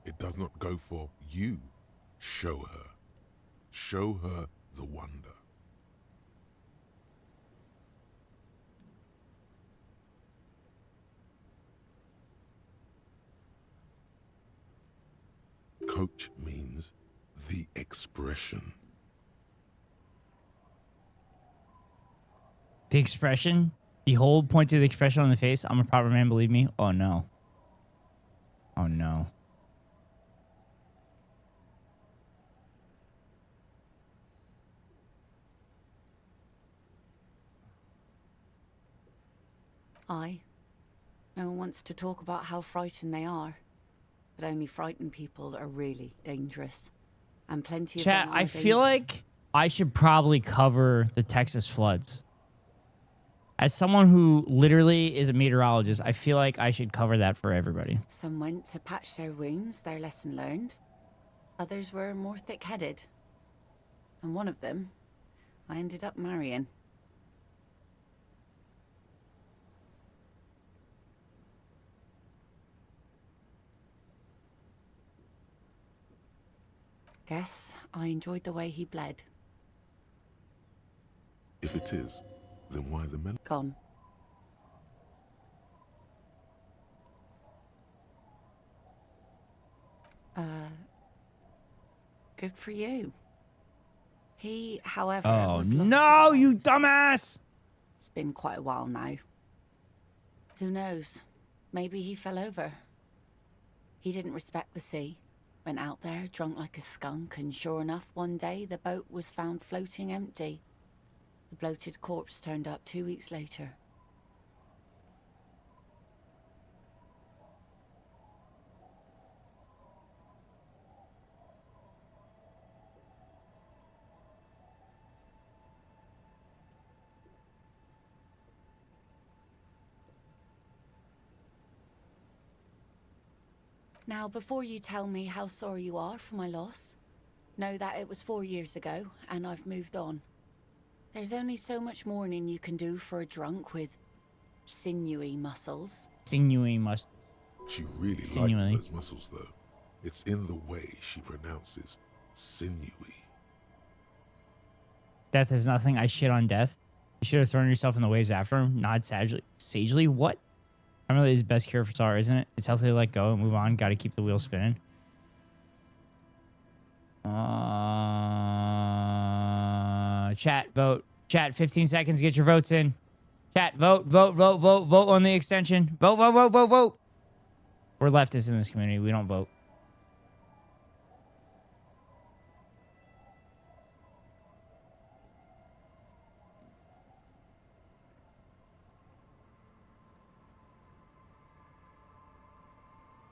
S5: It does not go for you. Show her. Show her the wonder. Coach means the expression.
S3: The expression? The whole point to the expression on the face? I'm a proper man, believe me. Oh no. Oh no.
S4: No one wants to talk about how frightened they are. But only frightened people are really dangerous. And plenty of
S3: Chat,
S4: them are
S3: I feel
S4: dangerous.
S3: like I should probably cover the Texas floods. As someone who literally is a meteorologist, I feel like I should cover that for everybody.
S4: Some went to patch their wounds, their lesson learned. Others were more thick-headed. And one of them, I ended up marrying. Guess I enjoyed the way he bled.
S5: If it is, then why the men?
S4: Gone. Good for you. He, however,
S3: Oh
S4: was lost
S3: no, you dumbass!
S4: It's been quite a while now. Who knows? Maybe he fell over. He didn't respect the sea. Went out there, drunk like a skunk, and sure enough, one day the boat was found floating empty. The bloated corpse turned up 2 weeks later. Now, before you tell me how sorry you are for my loss, know that it was 4 years ago, and I've moved on. There's only so much mourning you can do for a drunk with sinewy muscles.
S3: Sinewy muscles.
S5: She really
S3: Sinewy.
S5: likes those muscles, though. It's in the way she pronounces sinewy.
S3: Death is nothing. I shit on death. You should have thrown yourself in the waves after him. Nod sagely. What? I'm really his best cure for sorrow, isn't it? It's healthy to let go and move on. Got to keep the wheel spinning. Chat, vote. Chat, 15 seconds. Get your votes in. Chat, vote on the extension. Vote. We're leftists in this community. We don't vote.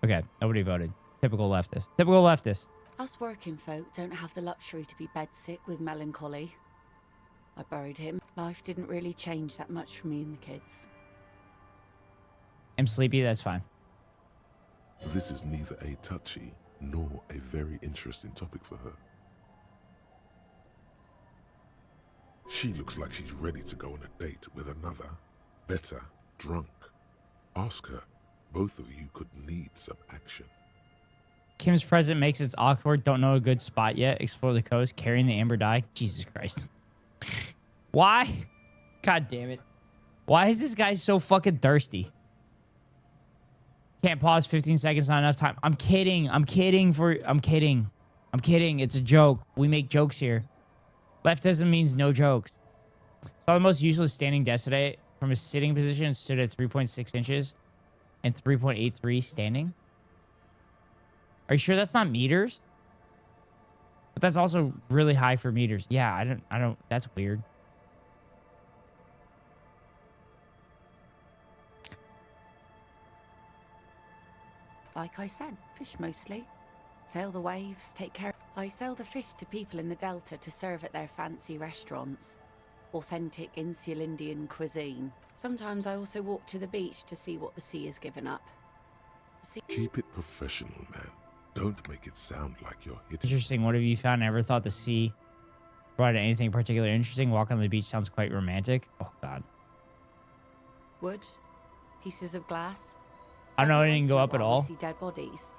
S3: Okay, nobody voted. Typical leftist.
S4: Us working folk don't have the luxury to be bedsick with melancholy. I buried him. Life didn't really change that much for me and the kids.
S3: I'm sleepy, that's fine.
S5: This is neither a touchy nor a very interesting topic for her. She looks like she's ready to go on a date with another, better, drunk. Ask her. Both of you could need some action.
S3: Kim's present makes it awkward. Don't know a good spot yet. Explore the coast. Carrying the amber dye. Jesus Christ. Why? God damn it. Why is this guy so fucking thirsty? Can't pause 15 seconds, not enough time. I'm kidding. I'm kidding. It's a joke. We make jokes here. Leftism means no jokes. Saw the most useless standing desk today. From a sitting position, stood at 3.6 inches and 3.83 standing. Are you sure that's not meters? But that's also really high for meters. Yeah, I don't, that's weird.
S4: Like I said, fish mostly. Sail the waves, take care. I sell the fish to people in the Delta to serve at their fancy restaurants. Authentic insular Indian cuisine. Sometimes I also walk to the beach to see what the sea has given up.
S5: Keep it professional, man. Don't make it sound like you're hitting.
S3: Interesting. What have you found? Ever thought the sea brought anything particularly interesting? Walk on the beach sounds quite romantic. Oh, God.
S4: Wood, pieces of glass.
S3: I don't know. I didn't go up at all.
S4: See dead bodies.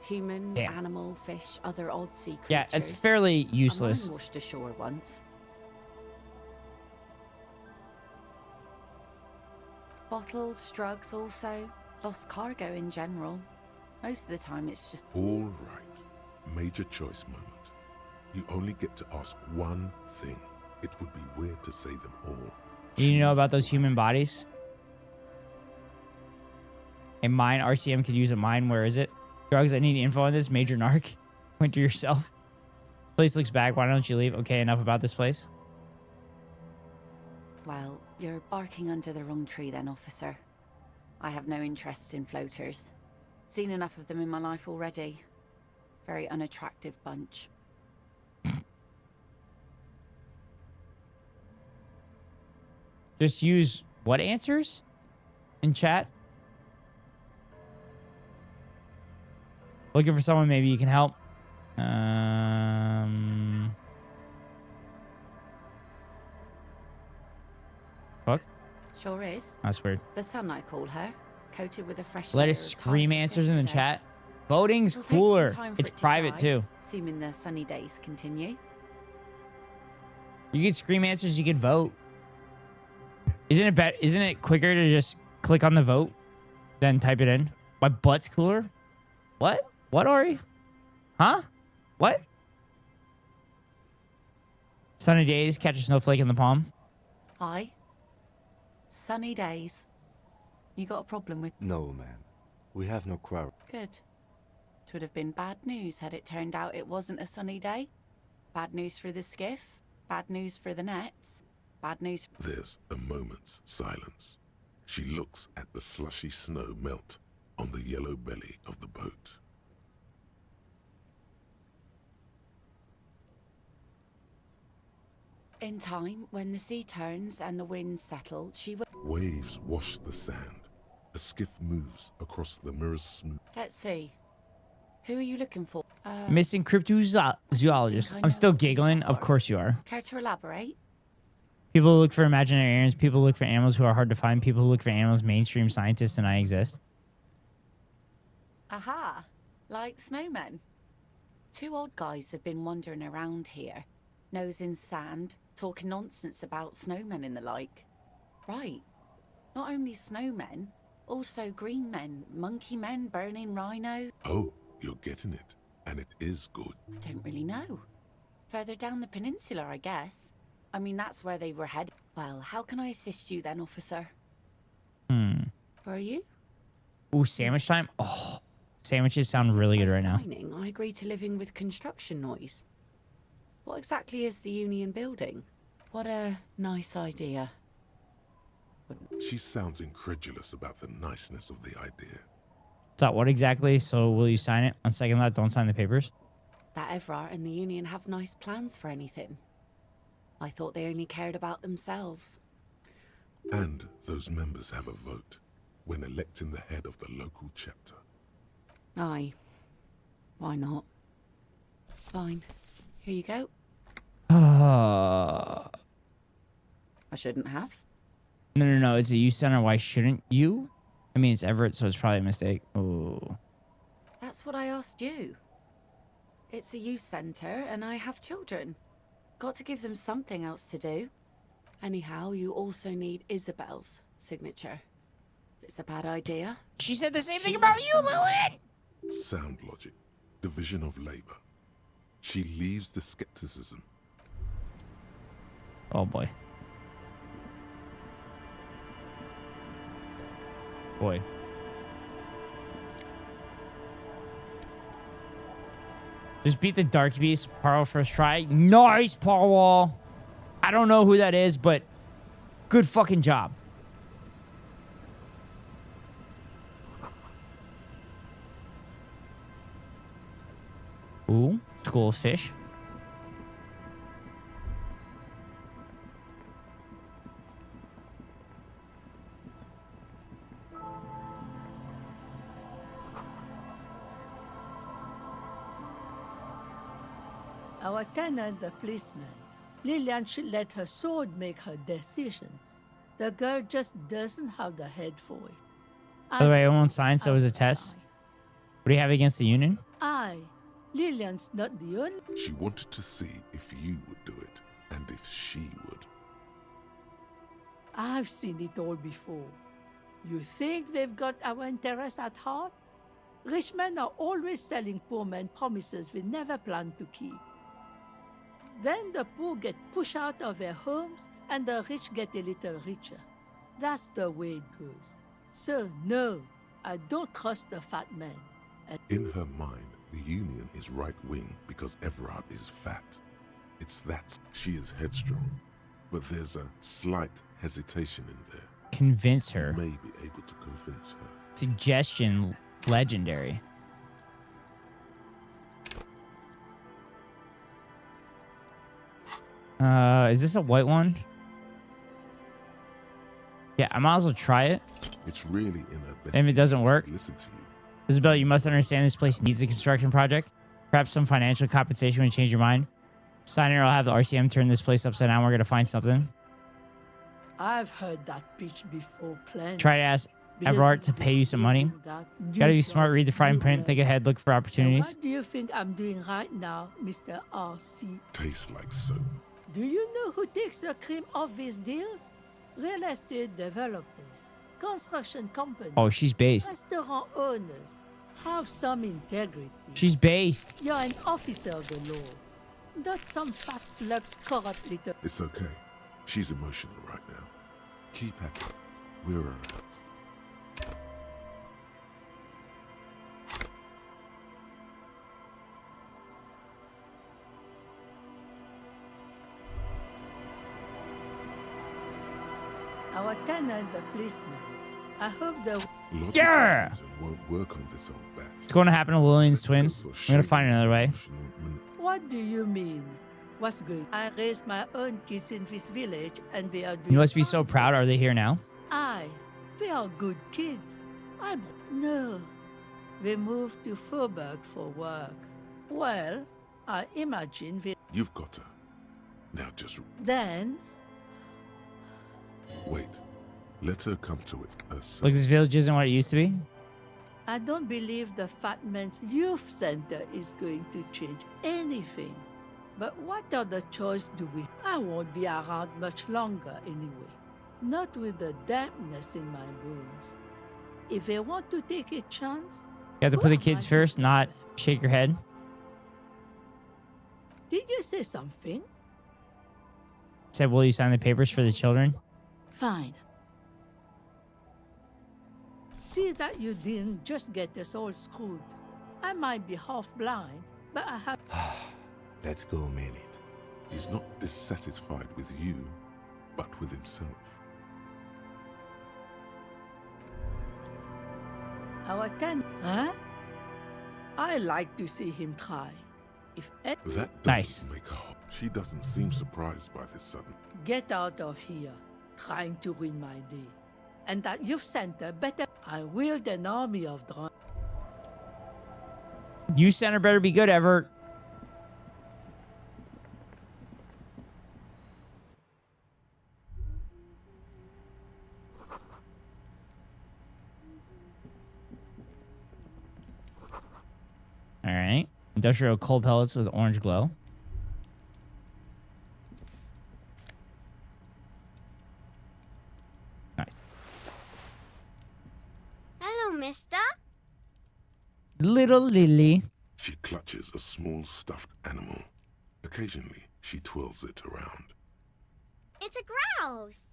S4: Human,
S3: Damn.
S4: animal, fish, other odd sea creatures.
S3: Yeah, it's fairly useless.
S4: A man washed ashore once. Bottles, drugs also. Lost cargo in general. Most of the time it's just...
S5: All right. Major choice moment. You only get to ask one thing. It would be weird to say them all.
S3: You know about those human bodies? A mine. RCM could use a mine. Where is it? Drugs. I need info on this. Major narc. Point to yourself. Place looks bad. Why don't you leave? Okay, enough about this place.
S4: Well, you're barking under the wrong tree then, officer. I have no interest in floaters. Seen enough of them in my life already. Very unattractive bunch.
S3: Just use what answers in chat? Looking for someone maybe you can help. Fuck.
S4: Sure is.
S3: That's weird.
S4: The sun, I call her. Coated with a fresh
S3: Let
S4: layer
S3: us
S4: of
S3: scream
S4: tar
S3: answers in the
S4: yesterday.
S3: chat. Voting's
S4: It'll take some
S3: cooler.
S4: time for
S3: It's
S4: it to
S3: private
S4: dry,
S3: too.
S4: Assuming the sunny days continue.
S3: You get scream answers, you could vote. Isn't it quicker to just click on the vote than type it in? My butt's cooler? What? What, Ori? Huh? What? Sunny days, catch a snowflake in the palm.
S4: Aye. Sunny days. You got a problem with...
S16: No, ma'am. We have no quarrel.
S4: Good. It would have been bad news had it turned out it wasn't a sunny day. Bad news for the skiff, bad news for the nets, bad news...
S5: There's a moment's silence. She looks at the slushy snow melt on the yellow belly of the boat.
S4: In time, when the sea turns and the winds settle, she will...
S5: Waves wash the sand. A skiff moves across the mirror's smooth.
S4: Let's see. Who are you looking for?
S3: Missing cryptozoologist. I'm still giggling. Of course you are.
S4: Care to elaborate?
S3: People who look for imaginary aliens. People who look for animals who are hard to find. People who look for animals. Mainstream scientists and I exist.
S4: Aha. Like snowmen. Two old guys have been wandering around here. Nose in sand. Talking nonsense about snowmen and the like. Right. Not only snowmen. Also green men. Monkey men burning rhino.
S5: Oh, you're getting it. And it is good.
S4: Don't really know. Further down the peninsula, I guess. I mean, that's where they were headed. Well, how can I assist you then, officer?
S3: Hmm.
S4: Where are you?
S3: Ooh, sandwich time? Oh, sandwiches sound really good right now.
S4: Signing, I agree to living with construction noise. What exactly is the union building? What a nice idea.
S5: She sounds incredulous about the niceness of the idea.
S3: Thought what exactly? So will you sign it? On second thought, don't sign the papers.
S4: That Evrart and the union have nice plans for anything. I thought they only cared about themselves.
S5: And those members have a vote when electing the head of the local chapter.
S4: Aye. Why not? Fine. Here you go. I shouldn't have.
S3: No. It's a youth center. Why shouldn't you? I mean, it's Everett, so it's probably a mistake. Oh.
S4: That's what I asked you. It's a youth center, and I have children. Got to give them something else to do. Anyhow, you also need Isabel's signature. If it's a bad idea.
S3: She said the same thing about you, Lilith!
S5: Sound logic. Division of labor. She leaves the skepticism.
S3: Oh, boy. Boy. Just beat the Dark Beast. Parwell first try. Nice, Parwell. I don't know who that is, but good fucking job. Ooh, school of fish.
S22: Our tenant, the policeman. Lillian should let her sword make her decisions. The girl just doesn't have the head for it.
S3: By the way, I won't sign, so it was a test. What do you have against the union?
S22: Lillian's not the only...
S5: She wanted to see if you would do it, and if she would.
S22: I've seen it all before. You think they've got our interests at heart? Rich men are always selling poor men promises they never plan to keep. Then the poor get pushed out of their homes, and the rich get a little richer. That's the way it goes. So, no, I don't trust the fat man.
S5: In her mind, the union is right-wing because Evrart is fat. It's that. She is headstrong, but there's a slight hesitation in there.
S3: Convince her.
S5: You may be able to convince her.
S3: Suggestion legendary. Is this a white one? Yeah, I might as well try it.
S5: It's really in her best
S3: And if it doesn't work,
S5: listen to you.
S3: Isabel, you must understand this place needs a construction project. Perhaps some financial compensation would change your mind. Sign it or I'll have the RCM turn this place upside down. We're going to find something.
S22: I've heard that pitch before plenty.
S3: Try to ask Evrart to pay you some money. Gotta be smart, read the fine print, think ahead, look for opportunities.
S22: What do you think I'm doing right now, Mr. RC?
S5: Tastes like soap.
S22: Do you know who takes the cream of these deals? Real estate developers, construction companies.
S3: Oh, she's based.
S22: Restaurant owners. Have some integrity.
S3: She's based.
S22: You're an officer of the law. Not some fat slug's corrupt little...
S5: It's okay. She's emotional right now. Keep at it. We're around.
S22: Our tenant, the policeman. I hope the...
S3: Yeah!
S5: Won't work on this old bat.
S3: What's going to happen to Lillian's twins? I'm going to find another way.
S22: What do you mean? What's good? I raised my own kids in this village and they are doing...
S3: You must be so proud. Are they here now?
S22: They are good kids. No. They moved to Faubourg for work. Well, I imagine they...
S5: You've got her. Now just...
S22: Then...
S5: Wait. Let her come to it herself.
S3: Like this village isn't what it used to be?
S22: I don't believe the Fat Man's Youth Center is going to change anything. But what other choice do we? I won't be around much longer anyway. Not with the dampness in my bones. If they want to take a chance...
S3: You have to put the kids first, not shake your head.
S22: Did you say something?
S3: Said, will you sign the papers for the children?
S22: Fine. See that you didn't just get us all screwed. I might be half blind, but I have...
S16: Let's go, Melit.
S5: He's not dissatisfied with you, but with himself.
S22: Our tenant... Huh? I like to see him try. If
S5: That doesn't make her hot. She doesn't seem surprised by this sudden...
S22: Get out of here, trying to ruin my day. And that youth center better... I wield an army of drones.
S3: You center better be good, Everett. All right. Industrial coal pellets with orange glow. Nice.
S11: Hello, mister.
S3: Little Lily.
S5: She clutches a small stuffed animal. Occasionally, she twirls it around.
S11: It's a grouse.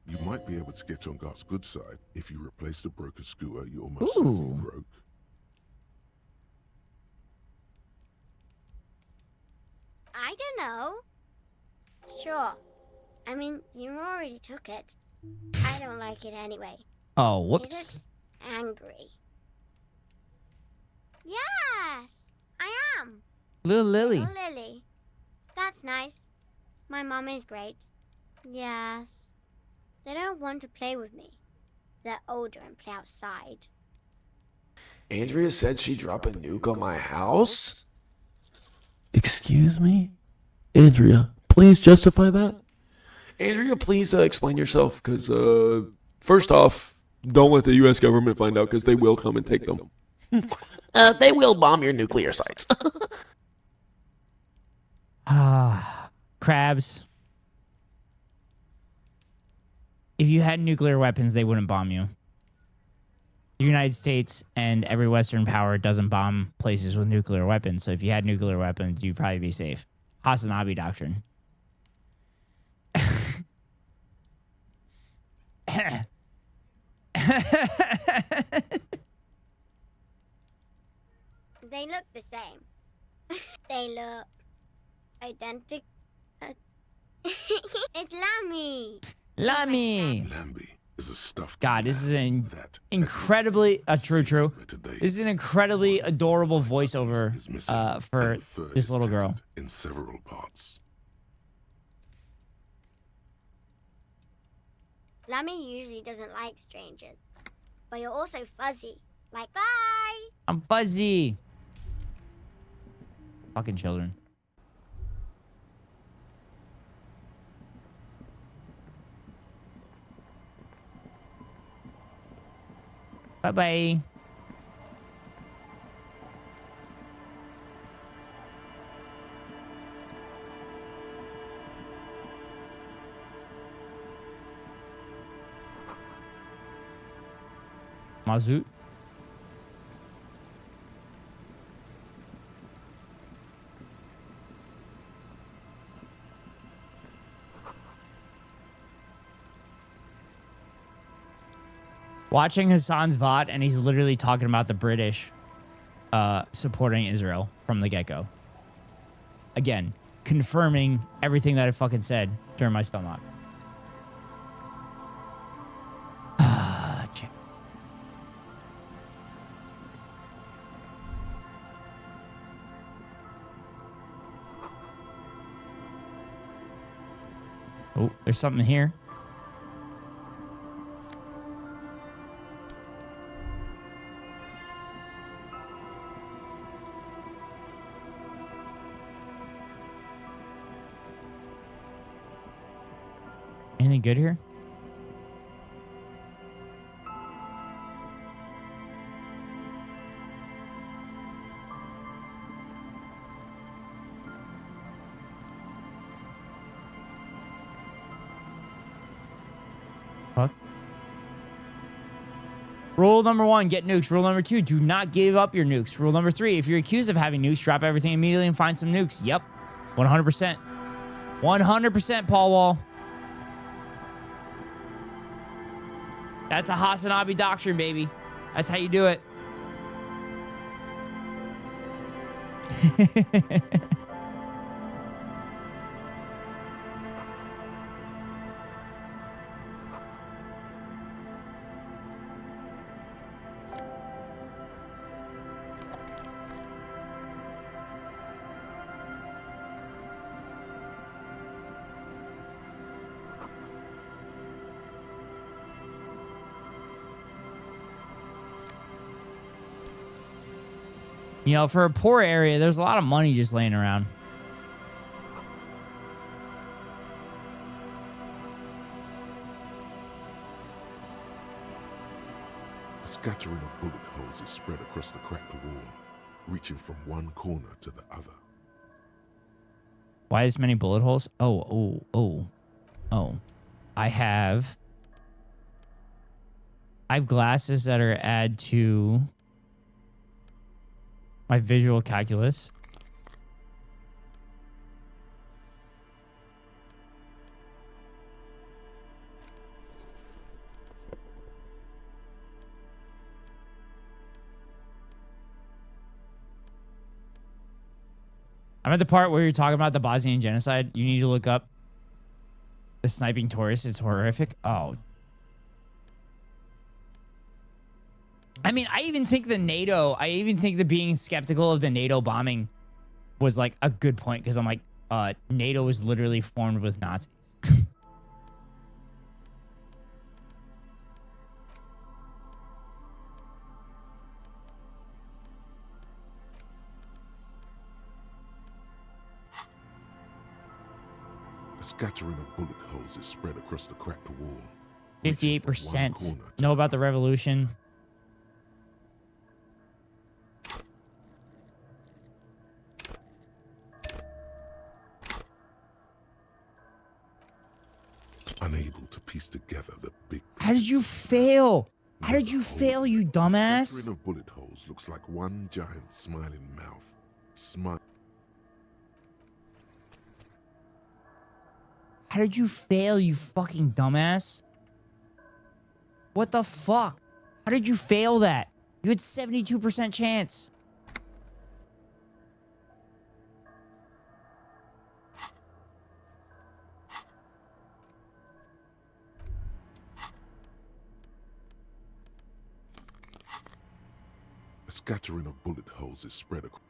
S5: You might be able to get on Gart's good side if you replace the broken skewer you almost certainly broke.
S11: I don't know. Sure. I mean, you already took it. I don't like it anyway.
S3: Oh,
S11: It
S3: whoops.
S11: looks angry. Yes, I am.
S3: Little Lily.
S11: Oh, Lily. That's nice. My mom is great. Yes. They don't want to play with me. They're older and play outside.
S7: Andrea said she'd drop a nuke on my house?
S20: Excuse me? Andrea, please justify that.
S7: Andrea, please explain yourself, because, first off, don't let the U.S. government find out, because they will come and take them. They will bomb your nuclear sites.
S3: Crabs. If you had nuclear weapons, they wouldn't bomb you. The United States and every Western power doesn't bomb places with nuclear weapons. So if you had nuclear weapons, you'd probably be safe. Hasanabe doctrine.
S11: They look the same. They look identical. It's Lammy.
S3: Lammy.
S5: Lambie is a stuffed...
S3: God, this is an incredibly true. This is an incredibly adorable voiceover for this little girl.
S5: In several parts.
S11: Lammy usually doesn't like strangers, but you're also fuzzy. Like, bye.
S3: I'm fuzzy. Fucking children. Bye-bye. Mazout. Watching Hassan's VOD, and he's literally talking about the British supporting Israel from the get-go. Again, confirming everything that I fucking said during my stunlock. Check. Oh, there's something here. Anything good here? Fuck. Rule number 1, get nukes. Rule number 2, do not give up your nukes. Rule number 3, if you're accused of having nukes, drop everything immediately and find some nukes. Yep. 100%. 100%, Paul Wall. That's a Hasanabi doctrine, baby. That's how you do it. You know, for a poor area, there's a lot of money just laying around.
S5: A scattering of bullet holes is spread across the cracked wall, reaching from one corner to the other.
S3: Why this many bullet holes? Oh. I have glasses that are add to my visual calculus. I'm at the part where you're talking about the Bosnian genocide. You need to look up the sniping tourists. It's horrific. Oh. I mean, I even think the being skeptical of the NATO bombing was like a good point, because I'm like, NATO was literally formed with Nazis.
S5: A scattering of bullet holes is spread across the cracked wall.
S3: 58%. Know about the revolution.
S5: Unable to piece together the big...
S3: How did you fail? How did you fail, you dumbass?
S5: Scattering of bullet holes looks like one giant smiling mouth.
S3: How did you fail, you fucking dumbass? What the fuck? How did you fail that? You had 72% chance.
S5: A scattering of bullet holes is spread across...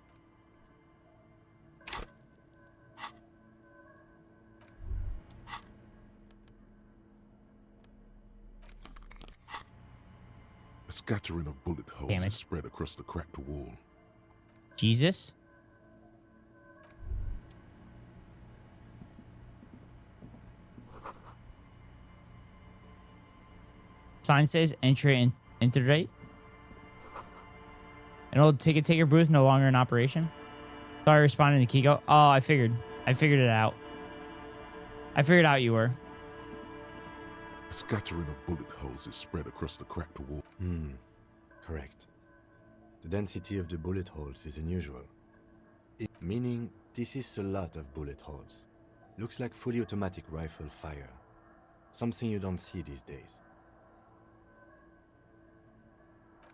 S5: A scattering of bullet holes is spread across the cracked wall.
S3: Jesus? Sign says entry and integrate. An old ticket booth no longer in operation. Sorry, responding to Kiko. Oh, I figured it out. I figured out you were.
S5: A scattering of bullet holes is spread across the cracked wall.
S16: Correct. The density of the bullet holes is unusual. Meaning, this is a lot of bullet holes. Looks like fully automatic rifle fire. Something you don't see these days.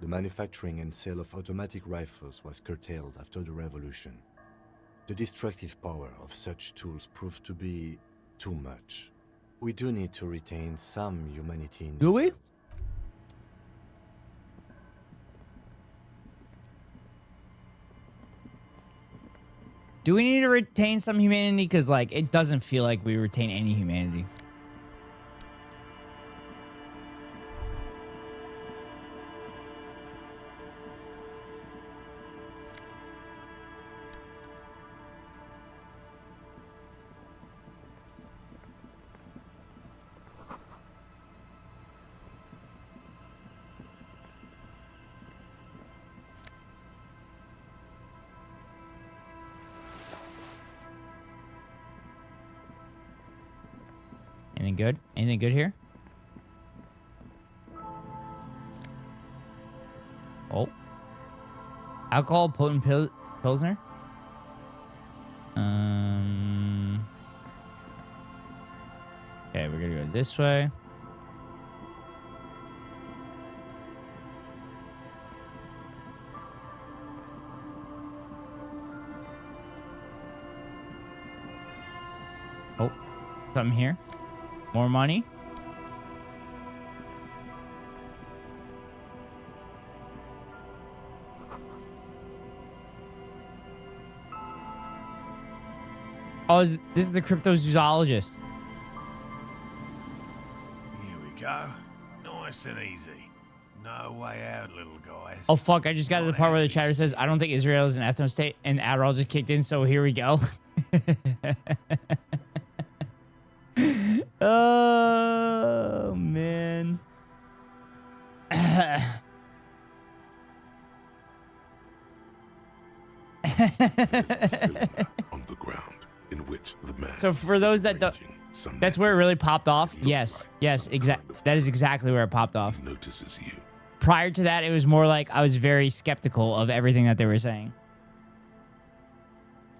S16: the manufacturing and sale of automatic rifles was curtailed after the revolution. The destructive power of such tools proved to be too much. We do need to retain some humanity in
S3: Do we? Do we need to retain some humanity? Because, like, it doesn't feel like we retain any humanity. Anything good? Anything good here? Oh. Alcohol potent pilsner? Okay, we're gonna go this way. Oh, something here. More money. Oh, this is the cryptozoologist.
S14: Here we go. Nice and easy. No way out, little guys.
S3: Oh, fuck. I just got to the part where the chatter says, I don't think Israel is an ethno state, and Adderall just kicked in, so here we go. Oh, man.
S5: On the ground, in which the man.
S3: So for those that don't, that's where it really popped off. Yes, yes, exactly. That is exactly where it popped off.
S5: Notices you.
S3: Prior to that, it was more like I was very skeptical of everything that they were saying.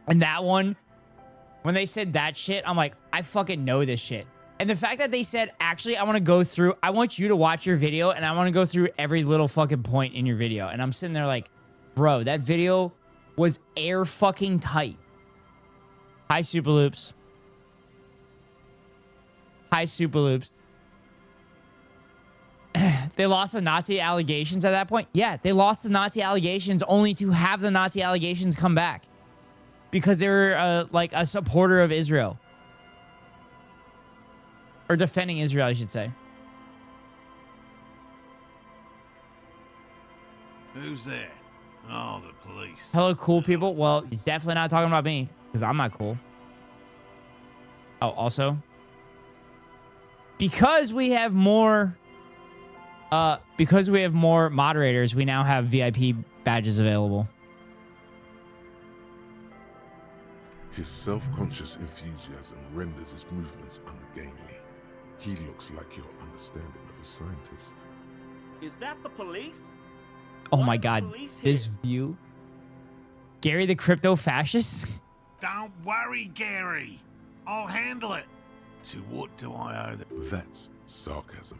S3: And that one, when they said that shit, I'm like, I fucking know this shit. And the fact that they said, actually, I want to go through, I want you to watch your video and I want to go through every little fucking point in your video. And I'm sitting there like, bro, that video was air fucking tight. Hi, Super Loops. Hi, Super Loops. They lost the Nazi allegations at that point? Yeah, they lost the Nazi allegations only to have the Nazi allegations come back. Because they were like a supporter of Israel. Or defending Israel, I should say.
S14: Who's there? Oh, the police.
S3: Hello, cool people. Well, you're definitely not talking about me. Because I'm not cool. Oh, also. Because we have more moderators, we now have VIP badges available.
S5: His self-conscious enthusiasm renders his movements ungainly. He looks like your understanding of a scientist.
S6: Is that the police?
S3: Oh my god, this view. Gary the crypto fascist?
S14: Don't worry, Gary. I'll handle it. To what do I owe them?
S5: That's sarcasm.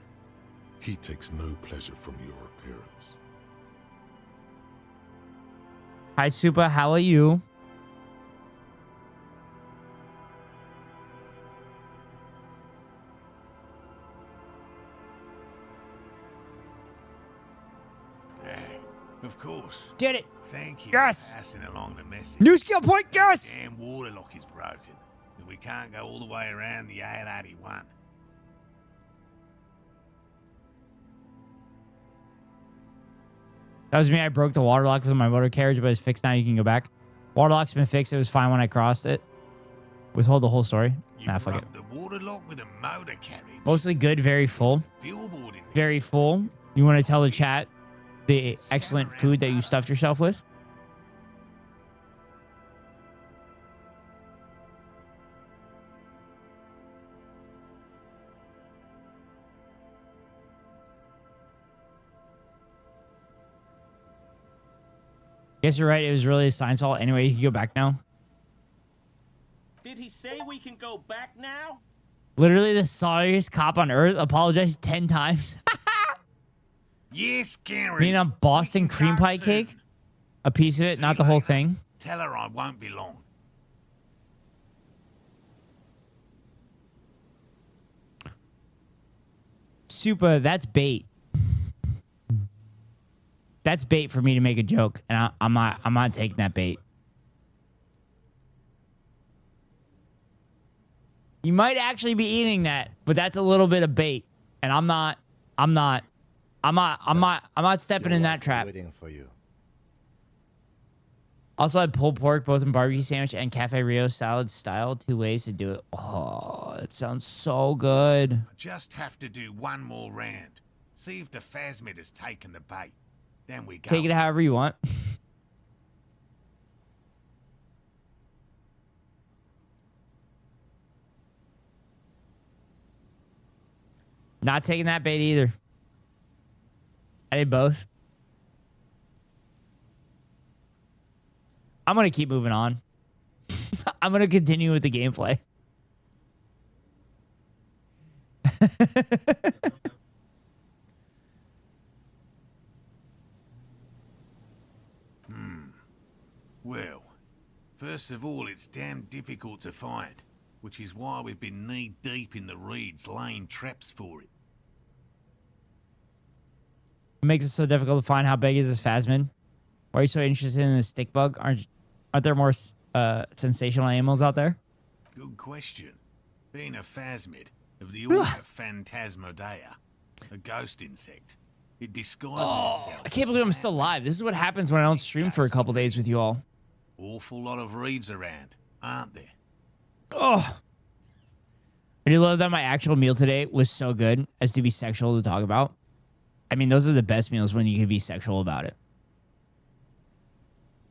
S5: He takes no pleasure from your appearance.
S3: Hi, Super. How are you?
S14: Of course.
S3: Did it.
S14: Thank you
S3: Yes.
S14: for passing along the message.
S3: New skill point, yes.
S14: Damn water lock is broken. And we can't go all the way around the A81.
S3: That was me. I broke the water lock with my motor carriage, but it's fixed now. You can go back. Water lock's been fixed. It was fine when I crossed it. Withhold the whole story. Nah, fuck it.
S14: The water lock with a motor carriage.
S3: Mostly good, very full.
S14: Billboard in
S3: Very full. You want to tell the chat the excellent food that you stuffed yourself with? Guess you're right. It was really a science hall. Anyway, you can go back now.
S6: Did he say we can go back now?
S3: Literally the sorriest cop on earth apologized 10 times.
S2: Yes, Gary.
S3: Mean a Boston cream pie cake? A piece of it, not the whole thing?
S2: Tell her I won't be long.
S3: Super, that's bait. That's bait for me to make a joke, and I'm not taking that bait. You might actually be eating that, but that's a little bit of bait, and I'm not stepping in that trap.
S16: Waiting for you.
S3: Also, I pulled pork both in barbecue sandwich and Cafe Rio salad style. 2 ways to do it. Oh, it sounds so good.
S2: I just have to do one more round. See if the phasmid has taken the bait. Then we go.
S3: Take it however you want. Not taking that bait either. I did both. I'm going to keep moving on. I'm going to continue with the gameplay.
S2: Well, first of all, it's damn difficult to find, which is why we've been knee-deep in the reeds laying traps for it.
S3: What makes it so difficult to find how big is this phasmid? Why are you so interested in the stick bug? Aren't there more sensational animals out there?
S2: Good question. Being a phasmid of the order Phantasmodea, a ghost insect, it disguises itself.
S3: I can't believe I'm still alive. This is what happens when I don't stream for a couple days with you all.
S2: Awful lot of reeds around, aren't there?
S3: Oh. I do love that my actual meal today was so good as to be sexual to talk about. I mean, those are the best meals when you can be sexual about it.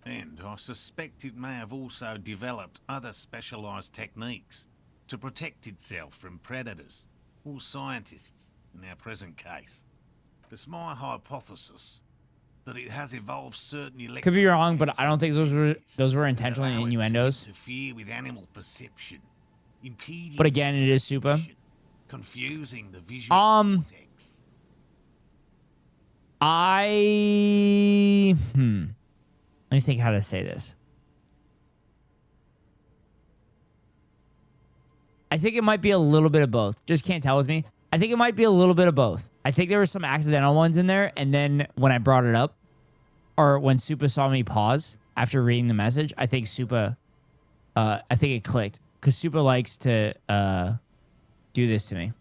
S2: And I suspect it may have also developed other specialized techniques to protect itself from predators or scientists in our present case. It's my hypothesis that it has evolved certain
S3: Could be wrong, but I don't think those were intentional innuendos.
S2: interfere with animal perception, impeding
S3: But again, it is super.
S2: confusing the visual cortex.
S3: Let me think how to say this. I think it might be a little bit of both. Just can't tell with me. I think it might be a little bit of both. I think there were some accidental ones in there, and then when I brought it up, or when Supa saw me pause after reading the message, I think Supa, I think it clicked. Because Supa likes to do this to me.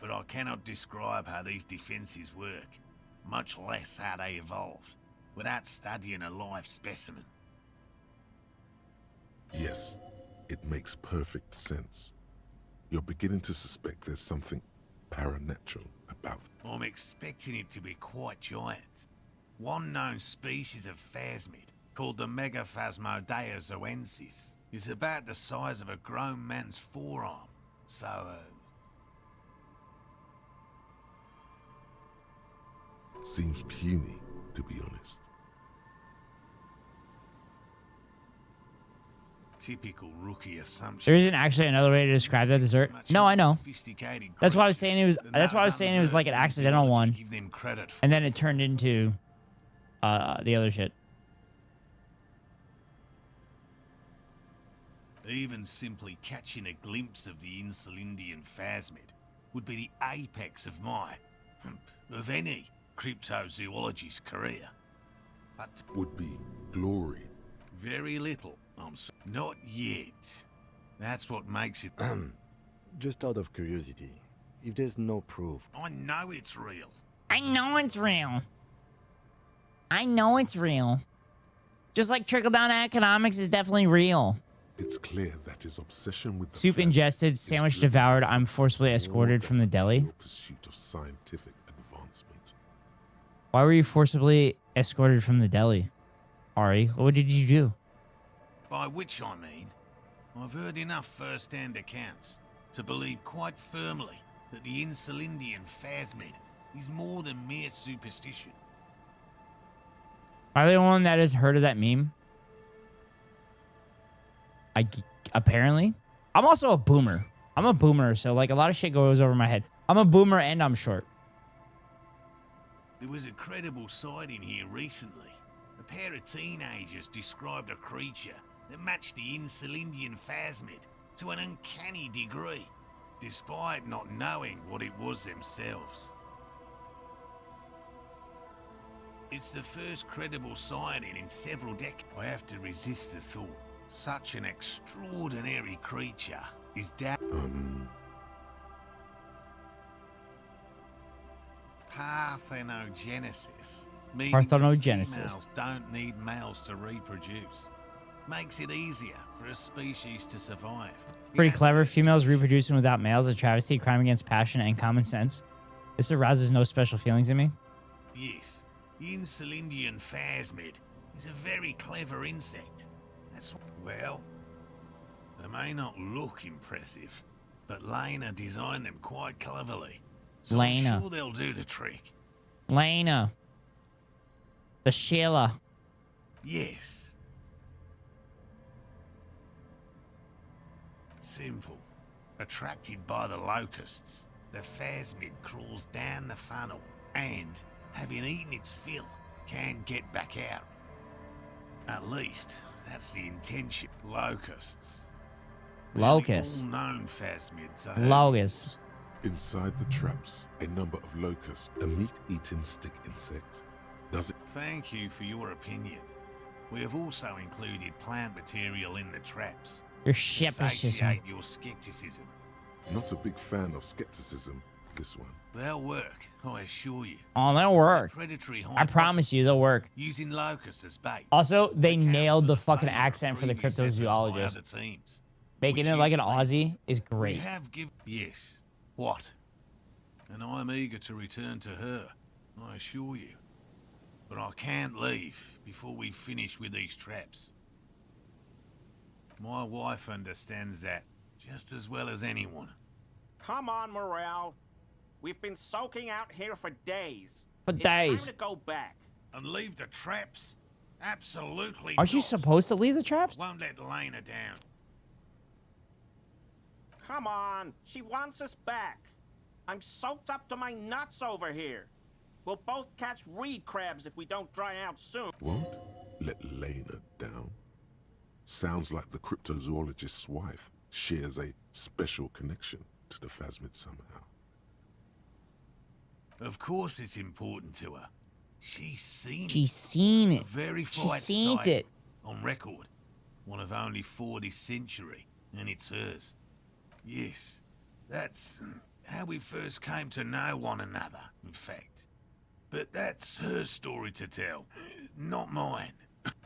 S2: But I cannot describe how these defenses work, much less how they evolved, without studying a live specimen.
S5: Yes, it makes perfect sense. You're beginning to suspect there's something paranatural about them.
S2: I'm expecting it to be quite giant. One known species of phasmid, called the Megaphasmodea zoensis, is about the size of a grown man's forearm. So,
S5: Seems puny, to be honest.
S2: typical rookie assumption.
S3: There isn't actually another way to describe that dessert. No, I know. That's why I was saying it was. That's why I was saying it was like an accidental one, and then it turned into the other shit.
S2: Even simply catching a glimpse of the Insulindian phasmid would be the apex of of any cryptozoologist's career. But
S5: would be glory.
S2: Very little, not yet. That's what makes it...
S16: Just out of curiosity, if there's no proof...
S2: I know it's real.
S3: I know it's real. I know it's real. Just like trickle-down economics is definitely real.
S5: It's clear that his obsession with the
S3: Soup ingested, sandwich devoured, I'm forcibly escorted from the deli.
S5: Pursuit of scientific advancement.
S3: Why were you forcibly escorted from the deli, Ari? What did you do?
S2: By which I mean, I've heard enough first-hand accounts to believe quite firmly that the Insulindian phasmid is more than mere superstition.
S3: Are there one that has heard of that meme? Apparently. I'm also a boomer. I'm a boomer, so like a lot of shit goes over my head. I'm a boomer and I'm short.
S2: There was a credible sighting here recently. A pair of teenagers described a creature that matched the Insulindian phasmid to an uncanny degree, despite not knowing what it was themselves. It's the first credible sighting in several decades. I have to resist the thought. Such an extraordinary creature is Parthenogenesis. Meaning
S3: Parthenogenesis.
S2: Females don't need males to reproduce. Makes it easier for a species to survive.
S3: Pretty clever. Females reproducing without males, a travesty, crime against passion and common sense. This arouses no special feelings in me.
S2: Yes, the Insulindian phasmid is a very clever insect. That's well, they may not look impressive, but Lena designed them quite cleverly. So
S3: Lena.
S2: I'm sure they'll do the trick.
S3: Lena. The Sheila.
S2: Yes. Simple. Attracted by the locusts, the phasmid crawls down the funnel and, having eaten its fill, can get back out. At least, that's the intention. Locusts.
S3: Locusts.
S2: All known phasmids are
S3: Locusts.
S5: Inside the traps, a number of locusts, a meat-eating stick insect. Does it?
S2: Thank you for your opinion. We have also included plant material in the traps.
S3: Your
S2: to
S3: skepticism.
S2: satiate your skepticism.
S5: Not a big fan of skepticism, this one.
S2: They'll work, I assure you.
S3: Oh, they'll work.
S2: Predatory
S3: I promise you, they'll work.
S2: Using locusts as bait.
S3: Also, they nailed the fucking accent for the
S2: Previous efforts by
S3: cryptozoologist.
S2: other teams.
S3: Making
S2: Which
S3: it like an
S2: is
S3: Aussie is
S2: We
S3: great.
S2: have given... Yes. What? And I'm eager to return to her, I assure you. But I can't leave before we finish with these traps. My wife understands that just as well as anyone.
S6: Come on, Morale. We've been soaking out here for days.
S3: For days.
S6: It's time to go back.
S2: And leave the traps? Absolutely
S3: Aren't you
S2: not.
S3: supposed to leave the traps?
S2: Won't let Lena down.
S6: Come on. She wants us back. I'm soaked up to my nuts over here. We'll both catch reed crabs if we don't dry out soon.
S5: Won't let Lena down? Sounds like the cryptozoologist's wife shares a special connection to the phasmid somehow.
S2: Of course it's important to her. She's seen it.
S3: She's seen it.
S2: A verified
S3: She's seen
S2: site
S3: it.
S2: on record. One of only 4 this century, and it's hers. Yes, that's how we first came to know one another, in fact. But that's her story to tell, not mine.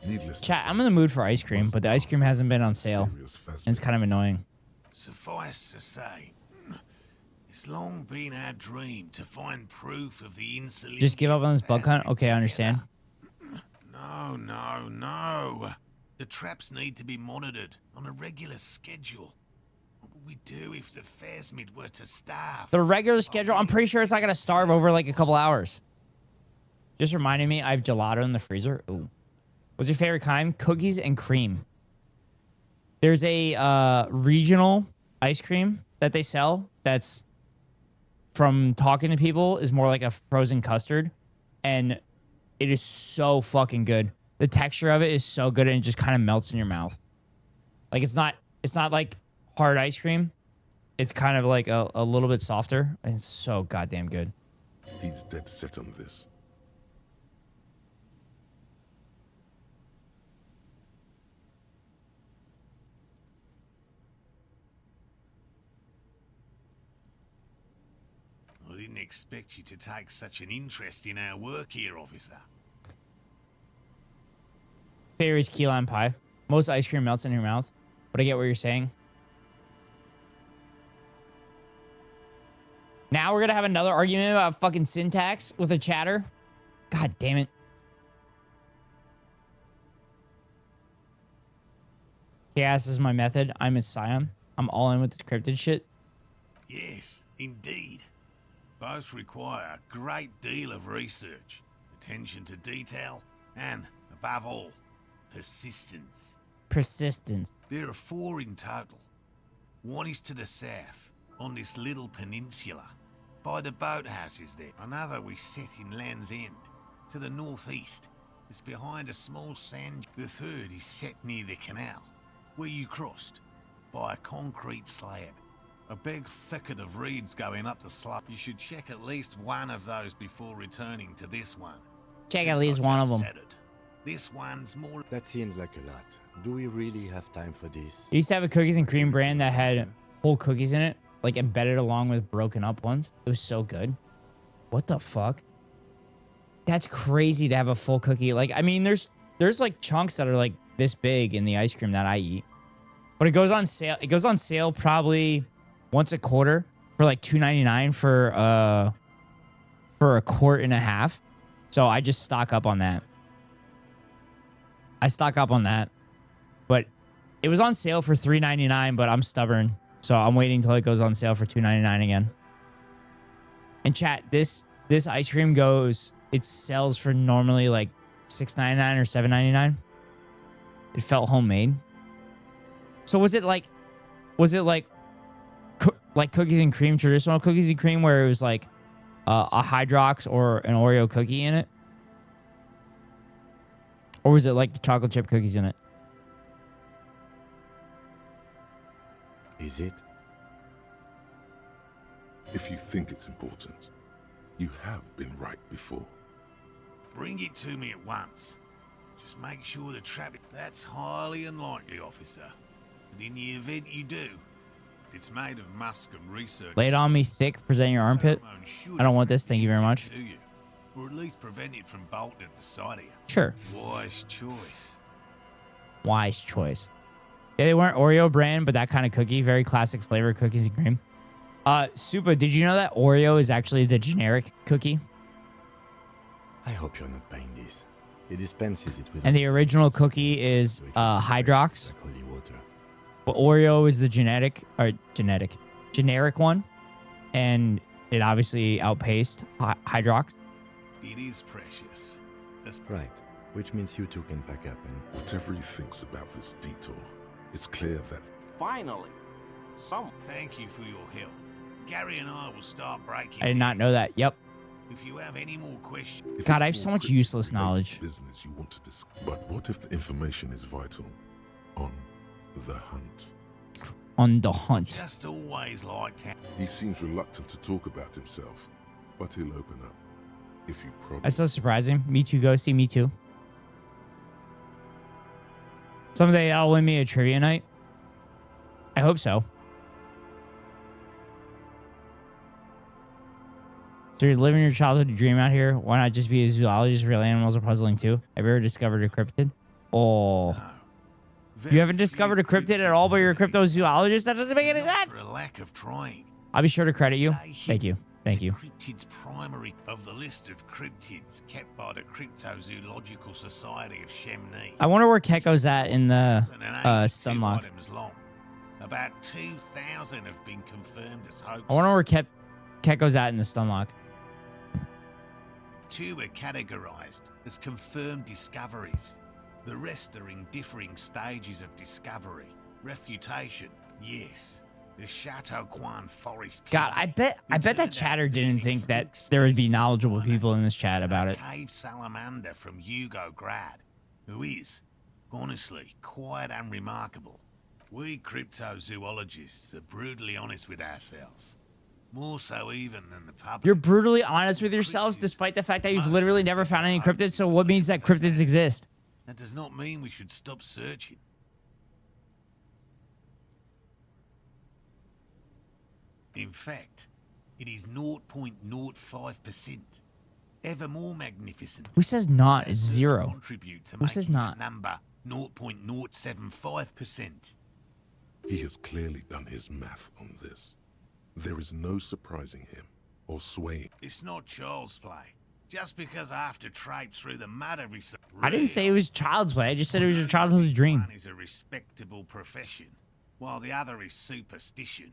S5: Needless to
S3: Chat,
S5: say,
S3: I'm in the mood for ice cream, but the ice cream hasn't been on sale. And it's kind of annoying.
S2: Suffice to say, it's long been our dream to find proof of the insulin.
S3: Just give up on this bug hunt? Okay, I understand.
S2: No, no, no. The traps need to be monitored on a regular schedule. What would we do if the phasmid were to starve?
S3: The regular schedule, I'm pretty sure it's not going to starve over like a couple hours. Just reminding me, I have gelato in the freezer. Ooh. What's your favorite kind? Cookies and cream. There's a regional ice cream that they sell that's, from talking to people, is more like a frozen custard. And it is so fucking good. The texture of it is so good and it just kind of melts in your mouth. Like it's not like hard ice cream. It's kind of like a little bit softer. And it's so goddamn good.
S5: He's dead set on this.
S2: I didn't expect you to take such an interest in our work here, officer.
S3: Fairy's key lime pie. Most ice cream melts in your mouth, but I get what you're saying. Now we're going to have another argument about fucking syntax with a chatter. God damn it. Chaos is my method. I'm a scion. I'm all in with the cryptid shit.
S2: Yes, indeed. Both require a great deal of research, attention to detail, and, above all, persistence.
S3: Persistence.
S2: There are 4 in total. One is to the south, on this little peninsula. by the boathouses there. Another we set in Land's End, to the northeast. It's behind a small sand. The third is set near the canal, where you crossed, by a concrete slab. A big thicket of reeds going up the slope. You should check at least one of those before returning to this one.
S3: Check at least one of them.
S2: This one's more...
S16: That seems like a lot. Do we really have time for this?
S3: I used to have a cookies and cream brand that had whole cookies in it, like embedded along with broken up ones. It was so good. What the fuck? That's crazy to have a full cookie. Like, I mean, there's like chunks that are like this big in the ice cream that I eat. But it goes on sale. It goes on sale probably once a quarter for like $2.99 for a quart and a half. So I just stock up on that. I stock up on that. But it was on sale for $3.99, but I'm stubborn. So I'm waiting until it goes on sale for $2.99 again. And chat, this ice cream it sells for normally like $6.99 or $7.99. It felt homemade. So was it like cookies and cream, traditional cookies and cream, where it was like a Hydrox or an Oreo cookie in it? Or was it like the chocolate chip cookies in it?
S16: Is it?
S5: If you think it's important, you have been right before.
S2: Bring it to me at once. Just make sure the traffic... That's highly unlikely, officer. But in the event you do, it's made of musk and research.
S3: Lay it on me thick, present your armpit. I don't want this, thank you very much.
S2: Or at least prevent it from bolting at the side of you.
S3: Sure.
S2: Wise choice.
S3: Wise choice. Yeah, they weren't Oreo brand, but that kind of cookie. Very classic flavor, cookies and cream. Supa, did you know that Oreo is actually the generic cookie?
S16: I hope you're not buying this. It dispenses it with...
S3: And the original cookie is Hydrox.
S16: Holy water.
S3: But Oreo is the generic one. And it obviously outpaced Hydrox.
S2: It is precious.
S16: Right. Which means you two can pack up and...
S5: Whatever he thinks about this detour, it's clear that...
S6: Finally,
S2: Thank you for your help. Gary and I will start breaking...
S3: I did not know that. Yep.
S2: If you have any more questions...
S3: God, I have so much useless knowledge.
S5: Business you want to discuss. But what if the information is vital? On the hunt.
S3: On the hunt.
S2: Just always liked him.
S5: He seems reluctant to talk about himself, but he'll open up. If you promise.
S3: That's so surprising. Me too, Ghosty. Me too. Someday I'll win me a trivia night. I hope so. So you're living your childhood dream out here. Why not just be a zoologist? Real animals are puzzling too. Have you ever discovered a cryptid? Oh. You haven't discovered a cryptid at all, but you're a cryptozoologist? That doesn't make any sense.
S2: For a lack of trying.
S3: I'll be sure to credit you. Thank you. Thank you.
S2: Cryptids primary of the list of cryptids kept by the Cryptozoological Society of Chemnee.
S3: I wonder where Keko's at in the stunlock.
S2: About 2,000 have been confirmed as hoaxes.
S3: I wonder where Keko's at in the stunlock.
S2: 2 are categorized as confirmed discoveries. The rest are in differing stages of discovery. Refutation, yes. The Chateau Quan Forest.
S3: God, I bet that chatter didn't think that there would be knowledgeable people in this chat about it.
S2: Cave salamander from Hugo Grad, who is, honestly, quite unremarkable. We cryptozoologists are brutally honest with ourselves. More so even than the public.
S3: You're brutally honest with yourselves despite the fact that you've literally never found any cryptids, so what means that cryptids exist?
S2: That does not mean we should stop searching. In fact, it is 0.05%. Ever more magnificent.
S3: Who says not? It's 0.
S2: Contribute to
S3: Who says not?
S2: Number 0.075%.
S5: He has clearly done his math on this. There is no surprising him or swaying.
S2: It's not child's play. Just because I have to traipse through the mud every so...
S3: I didn't say it was child's play. I just said it was your childhood dream.
S2: One is a respectable profession, while the other is superstition.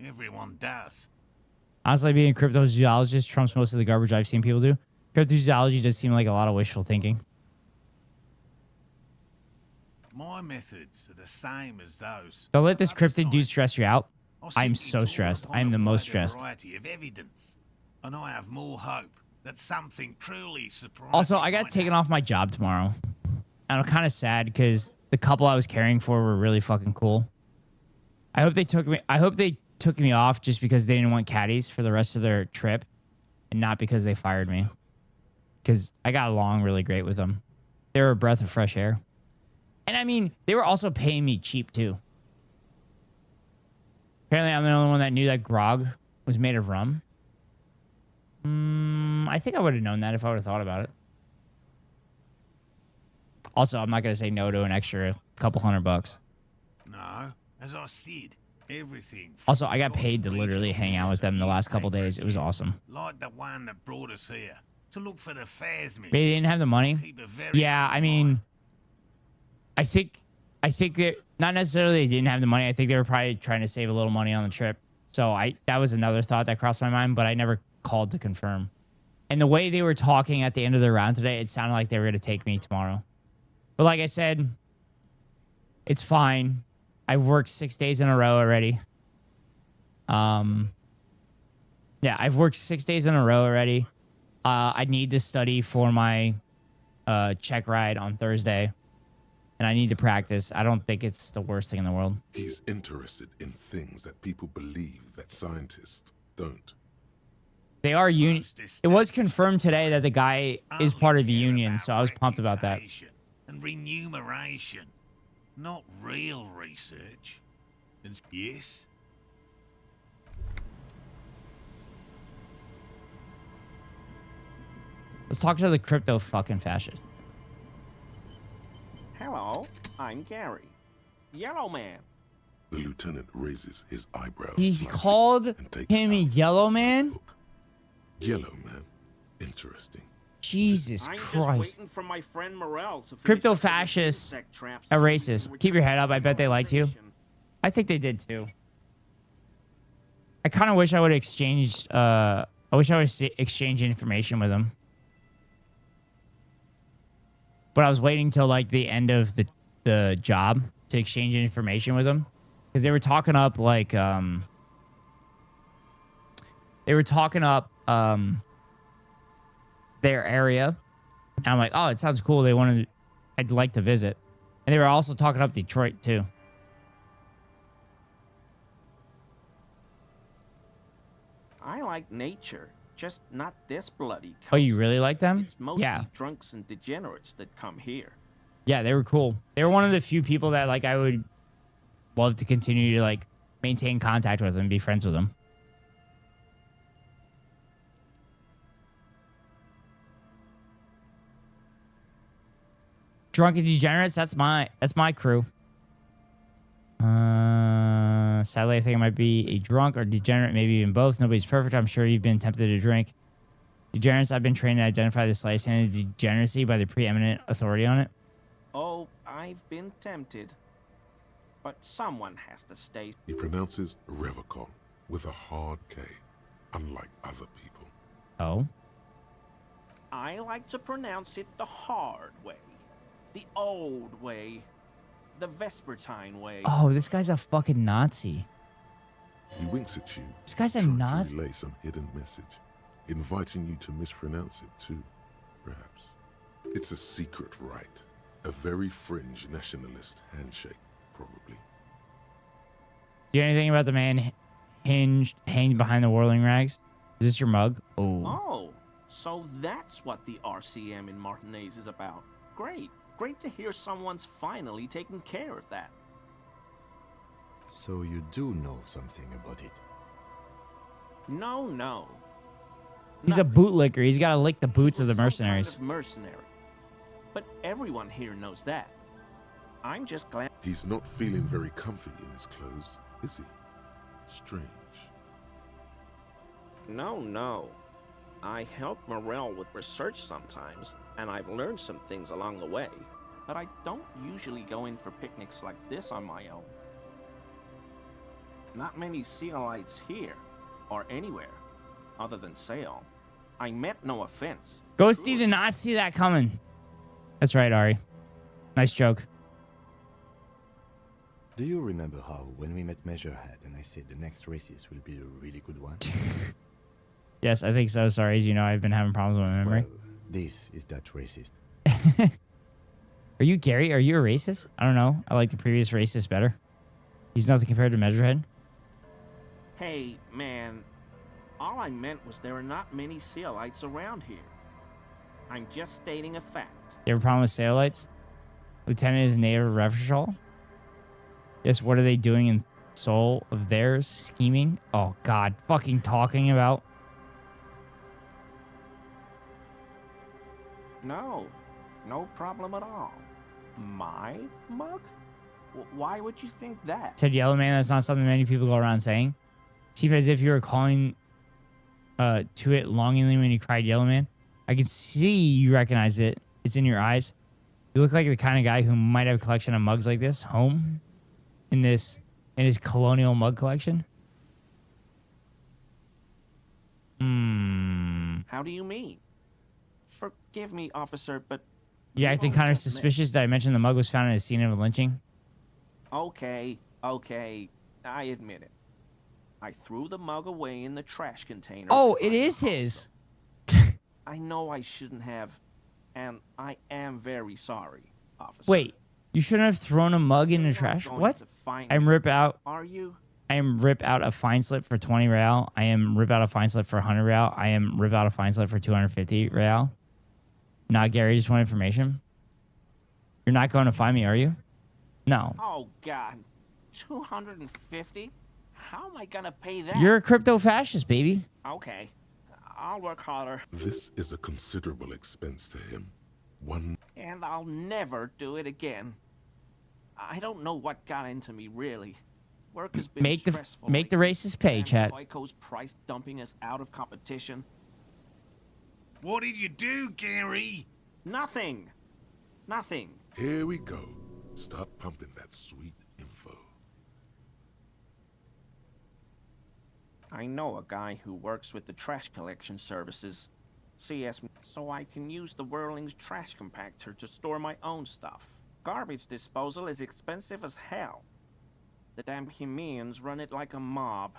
S2: Everyone does.
S3: Honestly, being a cryptozoologist trumps most of the garbage I've seen people do. Cryptozoology does seem like a lot of wishful thinking.
S2: My methods are the same as those.
S3: Don't let this cryptid dude stress you out. I'm so stressed. I'm the most stressed.
S2: Variety of evidence. And I have more hope that something truly surprising.
S3: Also, I got taken off my job tomorrow. And I'm kind of sad because the couple I was caring for were really fucking cool. I hope they took me off just because they didn't want caddies for the rest of their trip and not because they fired me. Because I got along really great with them. They were a breath of fresh air. And I mean, they were also paying me cheap too. Apparently, I'm the only one that knew that grog was made of rum. I think I would have known that if I would have thought about it. Also, I'm not going to say no to an extra couple $100.
S2: No, as I said, everything.
S3: Also, I got paid to literally hang out with them the last couple days. It was awesome.
S2: Like the one that brought us here to look for the Phasmid.
S3: They didn't have the money. Yeah, I mean, I think that not necessarily they didn't have the money. I think they were probably trying to save a little money on the trip. So that was another thought that crossed my mind, but I never called to confirm. And the way they were talking at the end of their round today, it sounded like they were going to take me tomorrow. But like I said, it's fine. I've worked 6 days in a row already. Yeah, I've worked 6 days in a row already. I need to study for my check ride on Thursday. And I need to practice. I don't think it's the worst thing in the world.
S5: He's interested in things that people believe that scientists don't.
S3: They are union. It was confirmed today that the guy is part of the union, so I was pumped about that.
S2: And remuneration, not real research. And yes.
S3: Let's talk to the crypto fucking fascist.
S6: Hello, I'm Gary. Yellow Man.
S5: The lieutenant raises his eyebrows.
S3: He called him Yellow Man?
S5: Yellow Man. Interesting.
S3: Jesus
S6: I'm
S3: Christ.
S6: just waiting for my friend Morel to finish
S3: Crypto
S6: up with his
S3: fascists
S6: insect traps.
S3: are racist. Keep your head up. I bet they liked you. I think they did too. I kind of wish I would have exchanged, exchanged information with them. But I was waiting till like the end of the job to exchange information with them. Because they were talking up like, their area. And I'm like, oh, it sounds cool. I'd like to visit. And they were also talking up Detroit too.
S6: I like nature, just not this bloody coast.
S3: Oh, you really like them?
S6: It's mostly
S3: Yeah.
S6: drunks and degenerates that come here.
S3: Yeah, they were cool. They were one of the few people that like I would love to continue to like maintain contact with and be friends with them. Drunken degenerates, that's my crew. Sadly, I think I might be a drunk or degenerate, maybe even both. Nobody's perfect. I'm sure you've been tempted to drink. Degenerates, I've been trained to identify the slice-handed degeneracy by the preeminent authority on it.
S6: Oh, I've been tempted. But someone has to stay.
S5: He pronounces Revacon with a hard K, unlike other people.
S3: Oh?
S6: I like to pronounce it the hard way. The old way. The Vespertine way.
S3: Oh, this guy's a fucking Nazi.
S5: He winks at you.
S3: This guy's a
S5: trying
S3: Nazi.
S5: to relay some hidden message, inviting you to mispronounce it too, perhaps. It's a secret rite, a very fringe nationalist handshake, probably.
S3: Do you know anything about the man hanged behind the whirling rags? Is this your mug? Oh.
S6: Oh, so that's what the RCM in Martinez is about. Great. Great to hear someone's finally taking care of that.
S16: So you do know something about it?
S6: No.
S3: He's a bootlicker. He's got to lick the boots of the mercenaries.
S6: Kind of mercenary. But everyone here knows that. I'm just glad.
S5: He's not feeling very comfy in his clothes, is he? Strange.
S6: No. I help Morel with research sometimes, and I've learned some things along the way. But I don't usually go in for picnics like this on my own. Not many Sealites here, or anywhere, other than Sale. I meant no offense.
S3: Ghosty did not see that coming. That's right, Ari. Nice joke.
S16: Do you remember how, when we met Measurehead and I said the next races will be a really good one?
S3: Yes, I think so. Sorry, as you know, I've been having problems with my memory.
S16: Well, this is that racist.
S3: Are you Gary? Are you a racist? I don't know. I like the previous racist better. He's nothing compared to Measurehead.
S6: Hey, man. All I meant was there are not many Seolites around here. I'm just stating a fact.
S3: You have a problem with Seolites? Lieutenant is native Refershal? Yes, what are they doing in soul of theirs? Scheming? Oh, God. Fucking talking about.
S6: No. No problem at all. My mug? Why would you think that?
S3: Said Yellow Man, that's not something many people go around saying. Seemed as if you were calling to it longingly when you cried Yellow Man. I can see you recognize it. It's in your eyes. You look like the kind of guy who might have a collection of mugs like this home in his colonial mug collection.
S6: How do you mean? Forgive me, officer, but...
S3: You acting kind of suspicious that I mentioned the mug was found in a scene of a lynching?
S6: Okay, I admit it. I threw the mug away in the trash container.
S3: Oh, it is his.
S6: I know I shouldn't have, and I am very sorry, officer.
S3: Wait, you shouldn't have thrown a mug in the trash? What? I'm rip out.
S6: Are you?
S3: I am rip out a fine slip for 20 real. I am rip out a fine slip for 100 real. I am rip out a fine slip for 250 real. Nah, Gary, just want information. You're not going to find me, are you? No.
S6: Oh, God. 250? How am I going to pay that?
S3: You're a crypto fascist, baby.
S6: Okay. I'll work harder.
S5: This is a considerable expense to him.
S6: And I'll never do it again. I don't know what got into me, really. Work has been stressful.
S3: Make the racist pay, chat.
S6: Koiko's price dumping us out of competition.
S2: What did you do, Gary?
S6: Nothing. Nothing.
S5: Here we go. Start pumping that sweet info.
S6: I know a guy who works with the trash collection services, CS, so I can use the Whirling's trash compactor to store my own stuff. Garbage disposal is expensive as hell. The damn Hemians run it like a mob.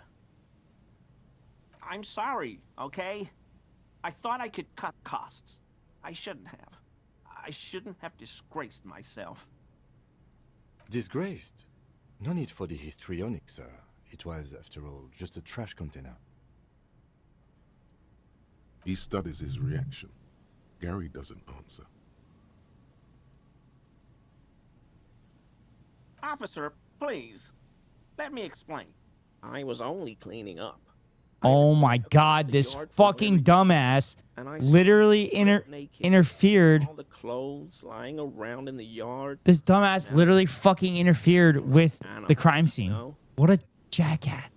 S6: I'm sorry, okay? I thought I could cut costs. I shouldn't have. I shouldn't have disgraced myself.
S16: Disgraced? No need for the histrionic, sir. It was, after all, just a trash container.
S5: He studies his reaction. Gary doesn't answer.
S6: Officer, please. Let me explain. I was only cleaning up.
S3: Oh my God, this fucking dumbass literally interfered.
S6: All the clothes lying around in the yard.
S3: This dumbass literally fucking interfered with the crime scene. What a jackass.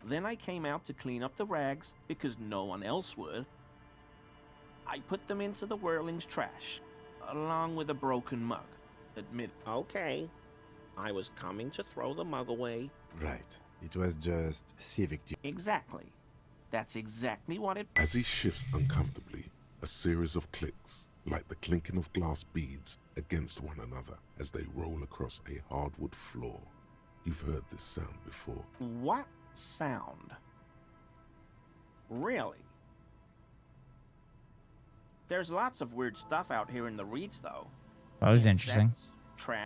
S6: Then I came out to clean up the rags because no one else would. I put them into the Whirling's trash, along with a broken mug. Admit, okay, I was coming to throw the mug away.
S16: Right. It was just civic duty.
S6: Exactly. That's exactly what it...
S5: As he shifts uncomfortably, a series of clicks, like the clinking of glass beads against one another as they roll across a hardwood floor. You've heard this sound before.
S6: What sound? Really? There's lots of weird stuff out here in the reeds, though.
S3: That was interesting.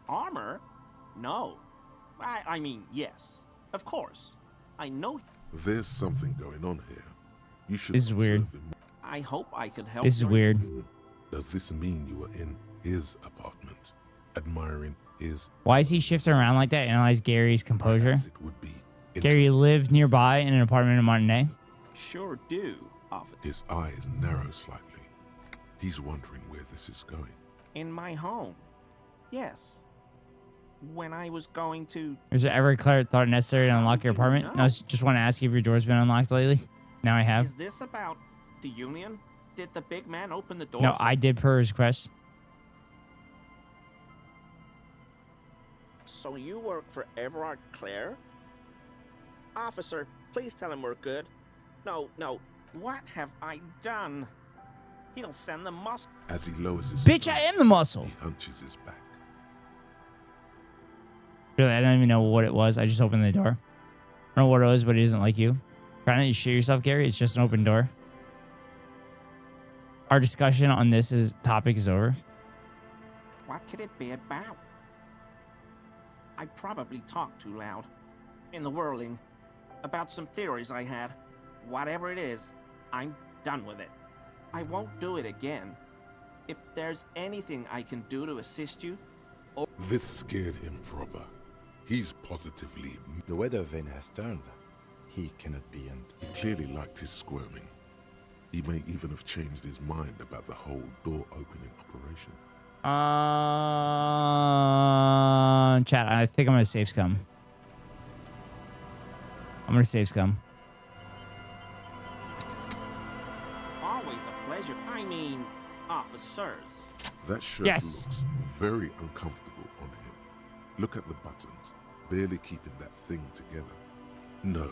S6: Armor? No. I mean, yes. Of course. I know.
S5: There's something going on here. You should.
S3: This is weird.
S6: I hope I could help.
S3: This is weird.
S5: Does this mean you were in his apartment, admiring his...
S3: Why is he shifting around like that? Analyze Gary's composure.
S5: It would be
S3: Gary lived nearby in an apartment in Martinez.
S6: Sure do, officer.
S5: His eyes narrow slightly. He's wondering where this is going.
S6: In my home. Yes. When I was going to...
S3: Is it ever thought it necessary to unlock your apartment? No, just want to ask you if your door's been unlocked lately. Now I have.
S6: Is this about the Union? Did the big man open the door?
S3: No, I did per his request.
S6: So you work for Everard Clare? Officer, please tell him we're good. No. What have I done? He'll send the muscle.
S5: As he lowers his
S3: Bitch, I am the muscle.
S5: He hunches his back.
S3: Really, I don't even know what it was. I just opened the door. I don't know what it was, but it isn't like you. Try not to shit yourself, Gary. It's just an open door. Our discussion on this topic is over.
S6: What could it be about? I probably talked too loud. In the whirling. About some theories I had. Whatever it is, I'm done with it. I won't do it again. If there's anything I can do to assist you, or...
S5: This scared him proper. He's positively...
S16: The weather vane has turned. He cannot be and...
S5: He clearly liked his squirming. He may even have changed his mind about the whole door-opening operation.
S3: Chat, I think I'm gonna save scum. I'm gonna save scum.
S6: Always a pleasure. I mean, officers.
S5: That shirt looks very uncomfortable on him. Look at the buttons, barely keeping that thing together. No,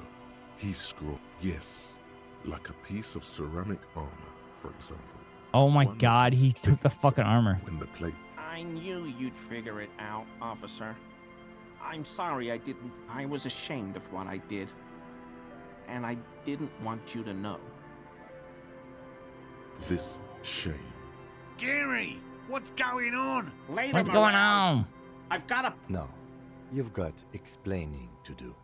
S5: he's scrawled. Yes, like a piece of ceramic armor, for example.
S3: Oh my god, he took the fucking armor.
S5: When the plate.
S6: I knew you'd figure it out, officer. I'm sorry I didn't. I was ashamed of what I did. And I didn't want you to know.
S5: This shame.
S2: Gary, what's going on?
S6: Later,
S3: what's going on?
S6: I've got a...
S16: No, you've got explaining to do.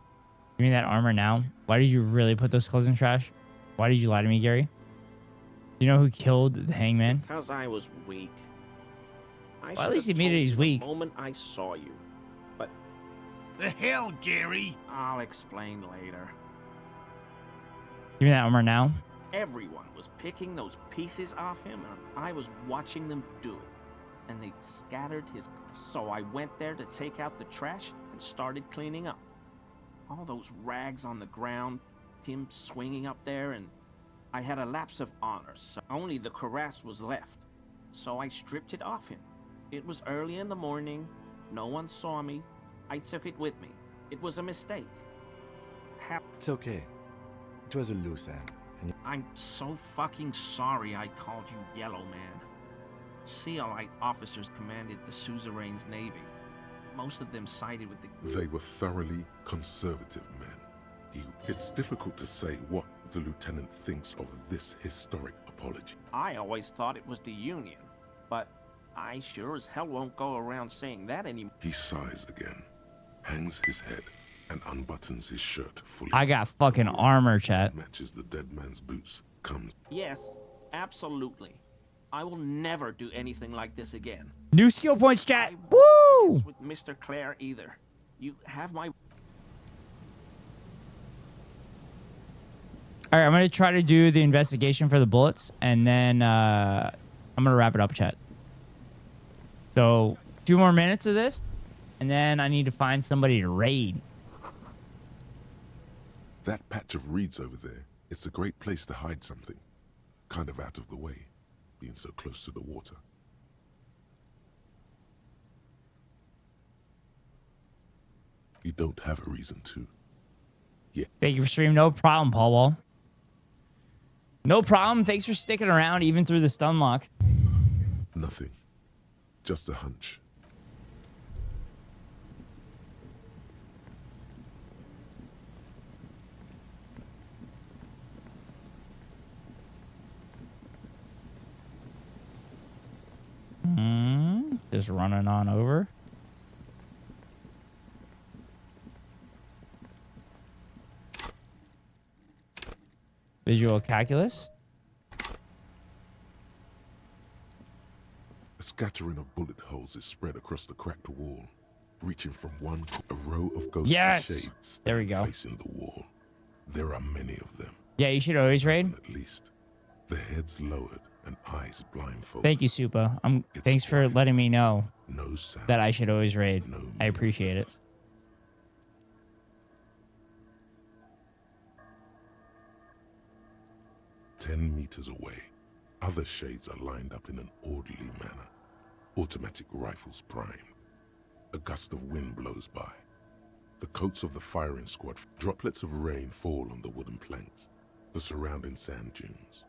S3: Give me that armor now. Why did you really put those clothes in trash? Why did you lie to me, Gary? Do you know who killed the hangman?
S6: Because I was weak.
S3: Well, at least he admitted he's weak.
S6: The moment I saw you. But...
S2: The hell, Gary?
S6: I'll explain later.
S3: Give me that armor now.
S6: Everyone was picking those pieces off him, and I was watching them do it. And they scattered his... So I went there to take out the trash and started cleaning up. All those rags on the ground, him swinging up there, and I had a lapse of honor, so only the cuirass was left. So I stripped it off him. It was early in the morning. No one saw me. I took it with me. It was a mistake.
S16: It's okay. It was a loose end.
S6: I'm so fucking sorry I called you Yellow Man. CLI officers commanded the suzerain's navy. Most of them sided with the...
S5: They were thoroughly conservative men. It's difficult to say what the lieutenant thinks of this historic apology.
S6: I always thought it was the Union, but I sure as hell won't go around saying that anymore.
S5: He sighs again, hangs his head, and unbuttons his shirt fully.
S3: I got fucking armor, chat.
S5: Matches the dead man's boots. Comes.
S6: Yes, absolutely. I will never do anything like this again.
S3: New skill points, chat. Woo!
S6: With Mr. Clare either. You have my...
S3: All right, I'm going to try to do the investigation for the bullets, and then I'm going to wrap it up, chat. So, a few more minutes of this, and then I need to find somebody to raid.
S5: That patch of reeds over there, it's a great place to hide something. Kind of out of the way, being so close to the water. You don't have a reason to. Yeah.
S3: Thank you for streaming. No problem, Paul Wall. No problem. Thanks for sticking around even through the stunlock.
S5: Nothing. Just a hunch.
S3: Just running on over. Visual calculus.
S5: A scattering of bullet holes is spread across the cracked wall, reaching from one a row of ghostly shades
S3: there we go.
S5: Facing the wall. There are many of them.
S3: Yeah, you should always raid.
S5: At least, their heads lowered and eyes blindfolded.
S3: Thank you, Supa. Thanks for letting me know
S5: no sound,
S3: that I should always raid. I appreciate it.
S5: "10 meters away, other shades are lined up in an orderly manner. Automatic rifles primed. A gust of wind blows by. The coats of the firing squad. Droplets of rain fall on the wooden planks, the surrounding sand dunes.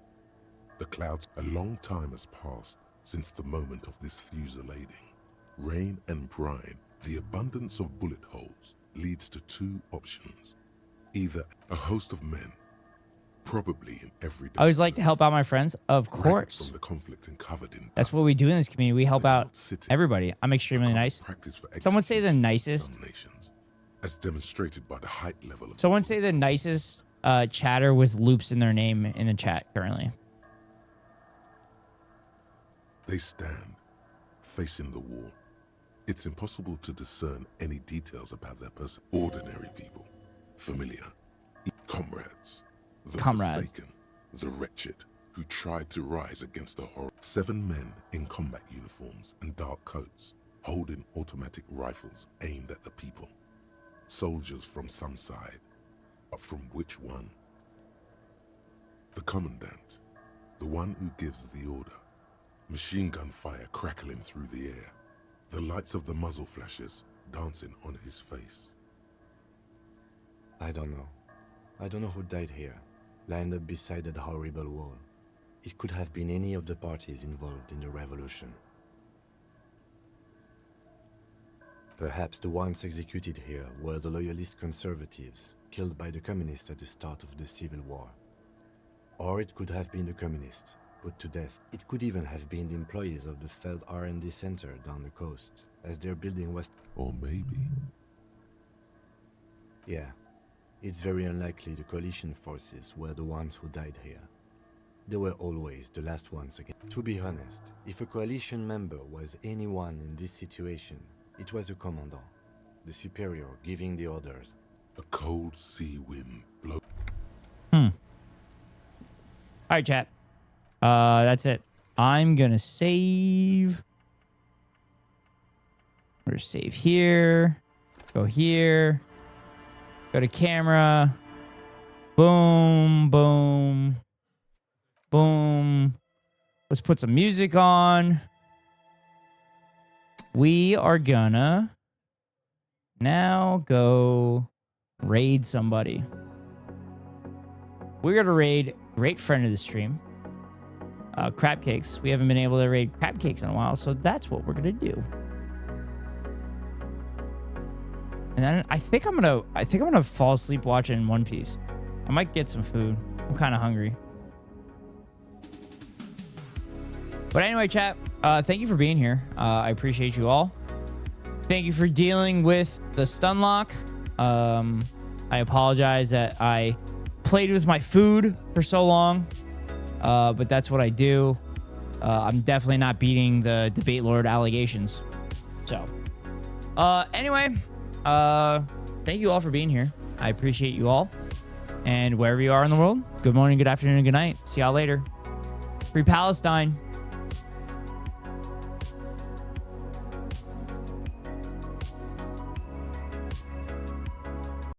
S5: The clouds. A long time has passed since the moment of this fusillading. Rain and brine The abundance of bullet holes leads to two options. Either a host of men, probably in every
S3: I always like to help out my friends. Of course.
S5: from the conflict and covered in
S3: That's what we do in this community. We help out everybody. I'm extremely nice. Someone say the nicest.
S5: as demonstrated by the height level of
S3: Someone say the nicest chatter with loops in their name in the chat currently.
S5: They stand facing the wall. It's impossible to discern any details about their person. Ordinary people, familiar, comrades, the forsaken, the wretched, who tried to rise against the horror. 7 men in combat uniforms and dark coats, holding automatic rifles aimed at the people. Soldiers from some side, but from which one? The commandant, the one who gives the order. Machine gun fire crackling through the air. The lights of the muzzle flashes dancing on his face.
S16: I don't know. I don't know who died here, lined up beside that horrible wall. It could have been any of the parties involved in the revolution. Perhaps the ones executed here were the loyalist conservatives, killed by the communists at the start of the Civil War. Or it could have been the communists, put to death. It could even have been the employees of the failed R&D center down the coast, as their building was...
S5: Or maybe...
S16: Yeah, it's very unlikely the coalition forces were the ones who died here. They were always the last ones again. To be honest, if a coalition member was anyone in this situation, it was a commandant, the superior giving the orders.
S5: A cold sea wind blow.
S3: Alright, chat. That's it. I'm gonna save. We're gonna save here. Go here. Go to camera. Boom, boom, boom. Let's put some music on. We are gonna now go raid somebody. We're gonna raid great friend of the stream, Crab Cakes. We haven't been able to raid Crab Cakes in a while, so that's what we're gonna do. And then I think I'm gonna fall asleep watching One Piece. I might get some food. I'm kind of hungry. But anyway, chat, thank you for being here. I appreciate you all. Thank you for dealing with the stunlock. I apologize that I played with my food for so long, but that's what I do. I'm definitely not beating the debatelord allegations. So, anyway, thank you all for being here. I appreciate you all. And wherever you are in the world, good morning, good afternoon, and good night. See y'all later. Free Palestine.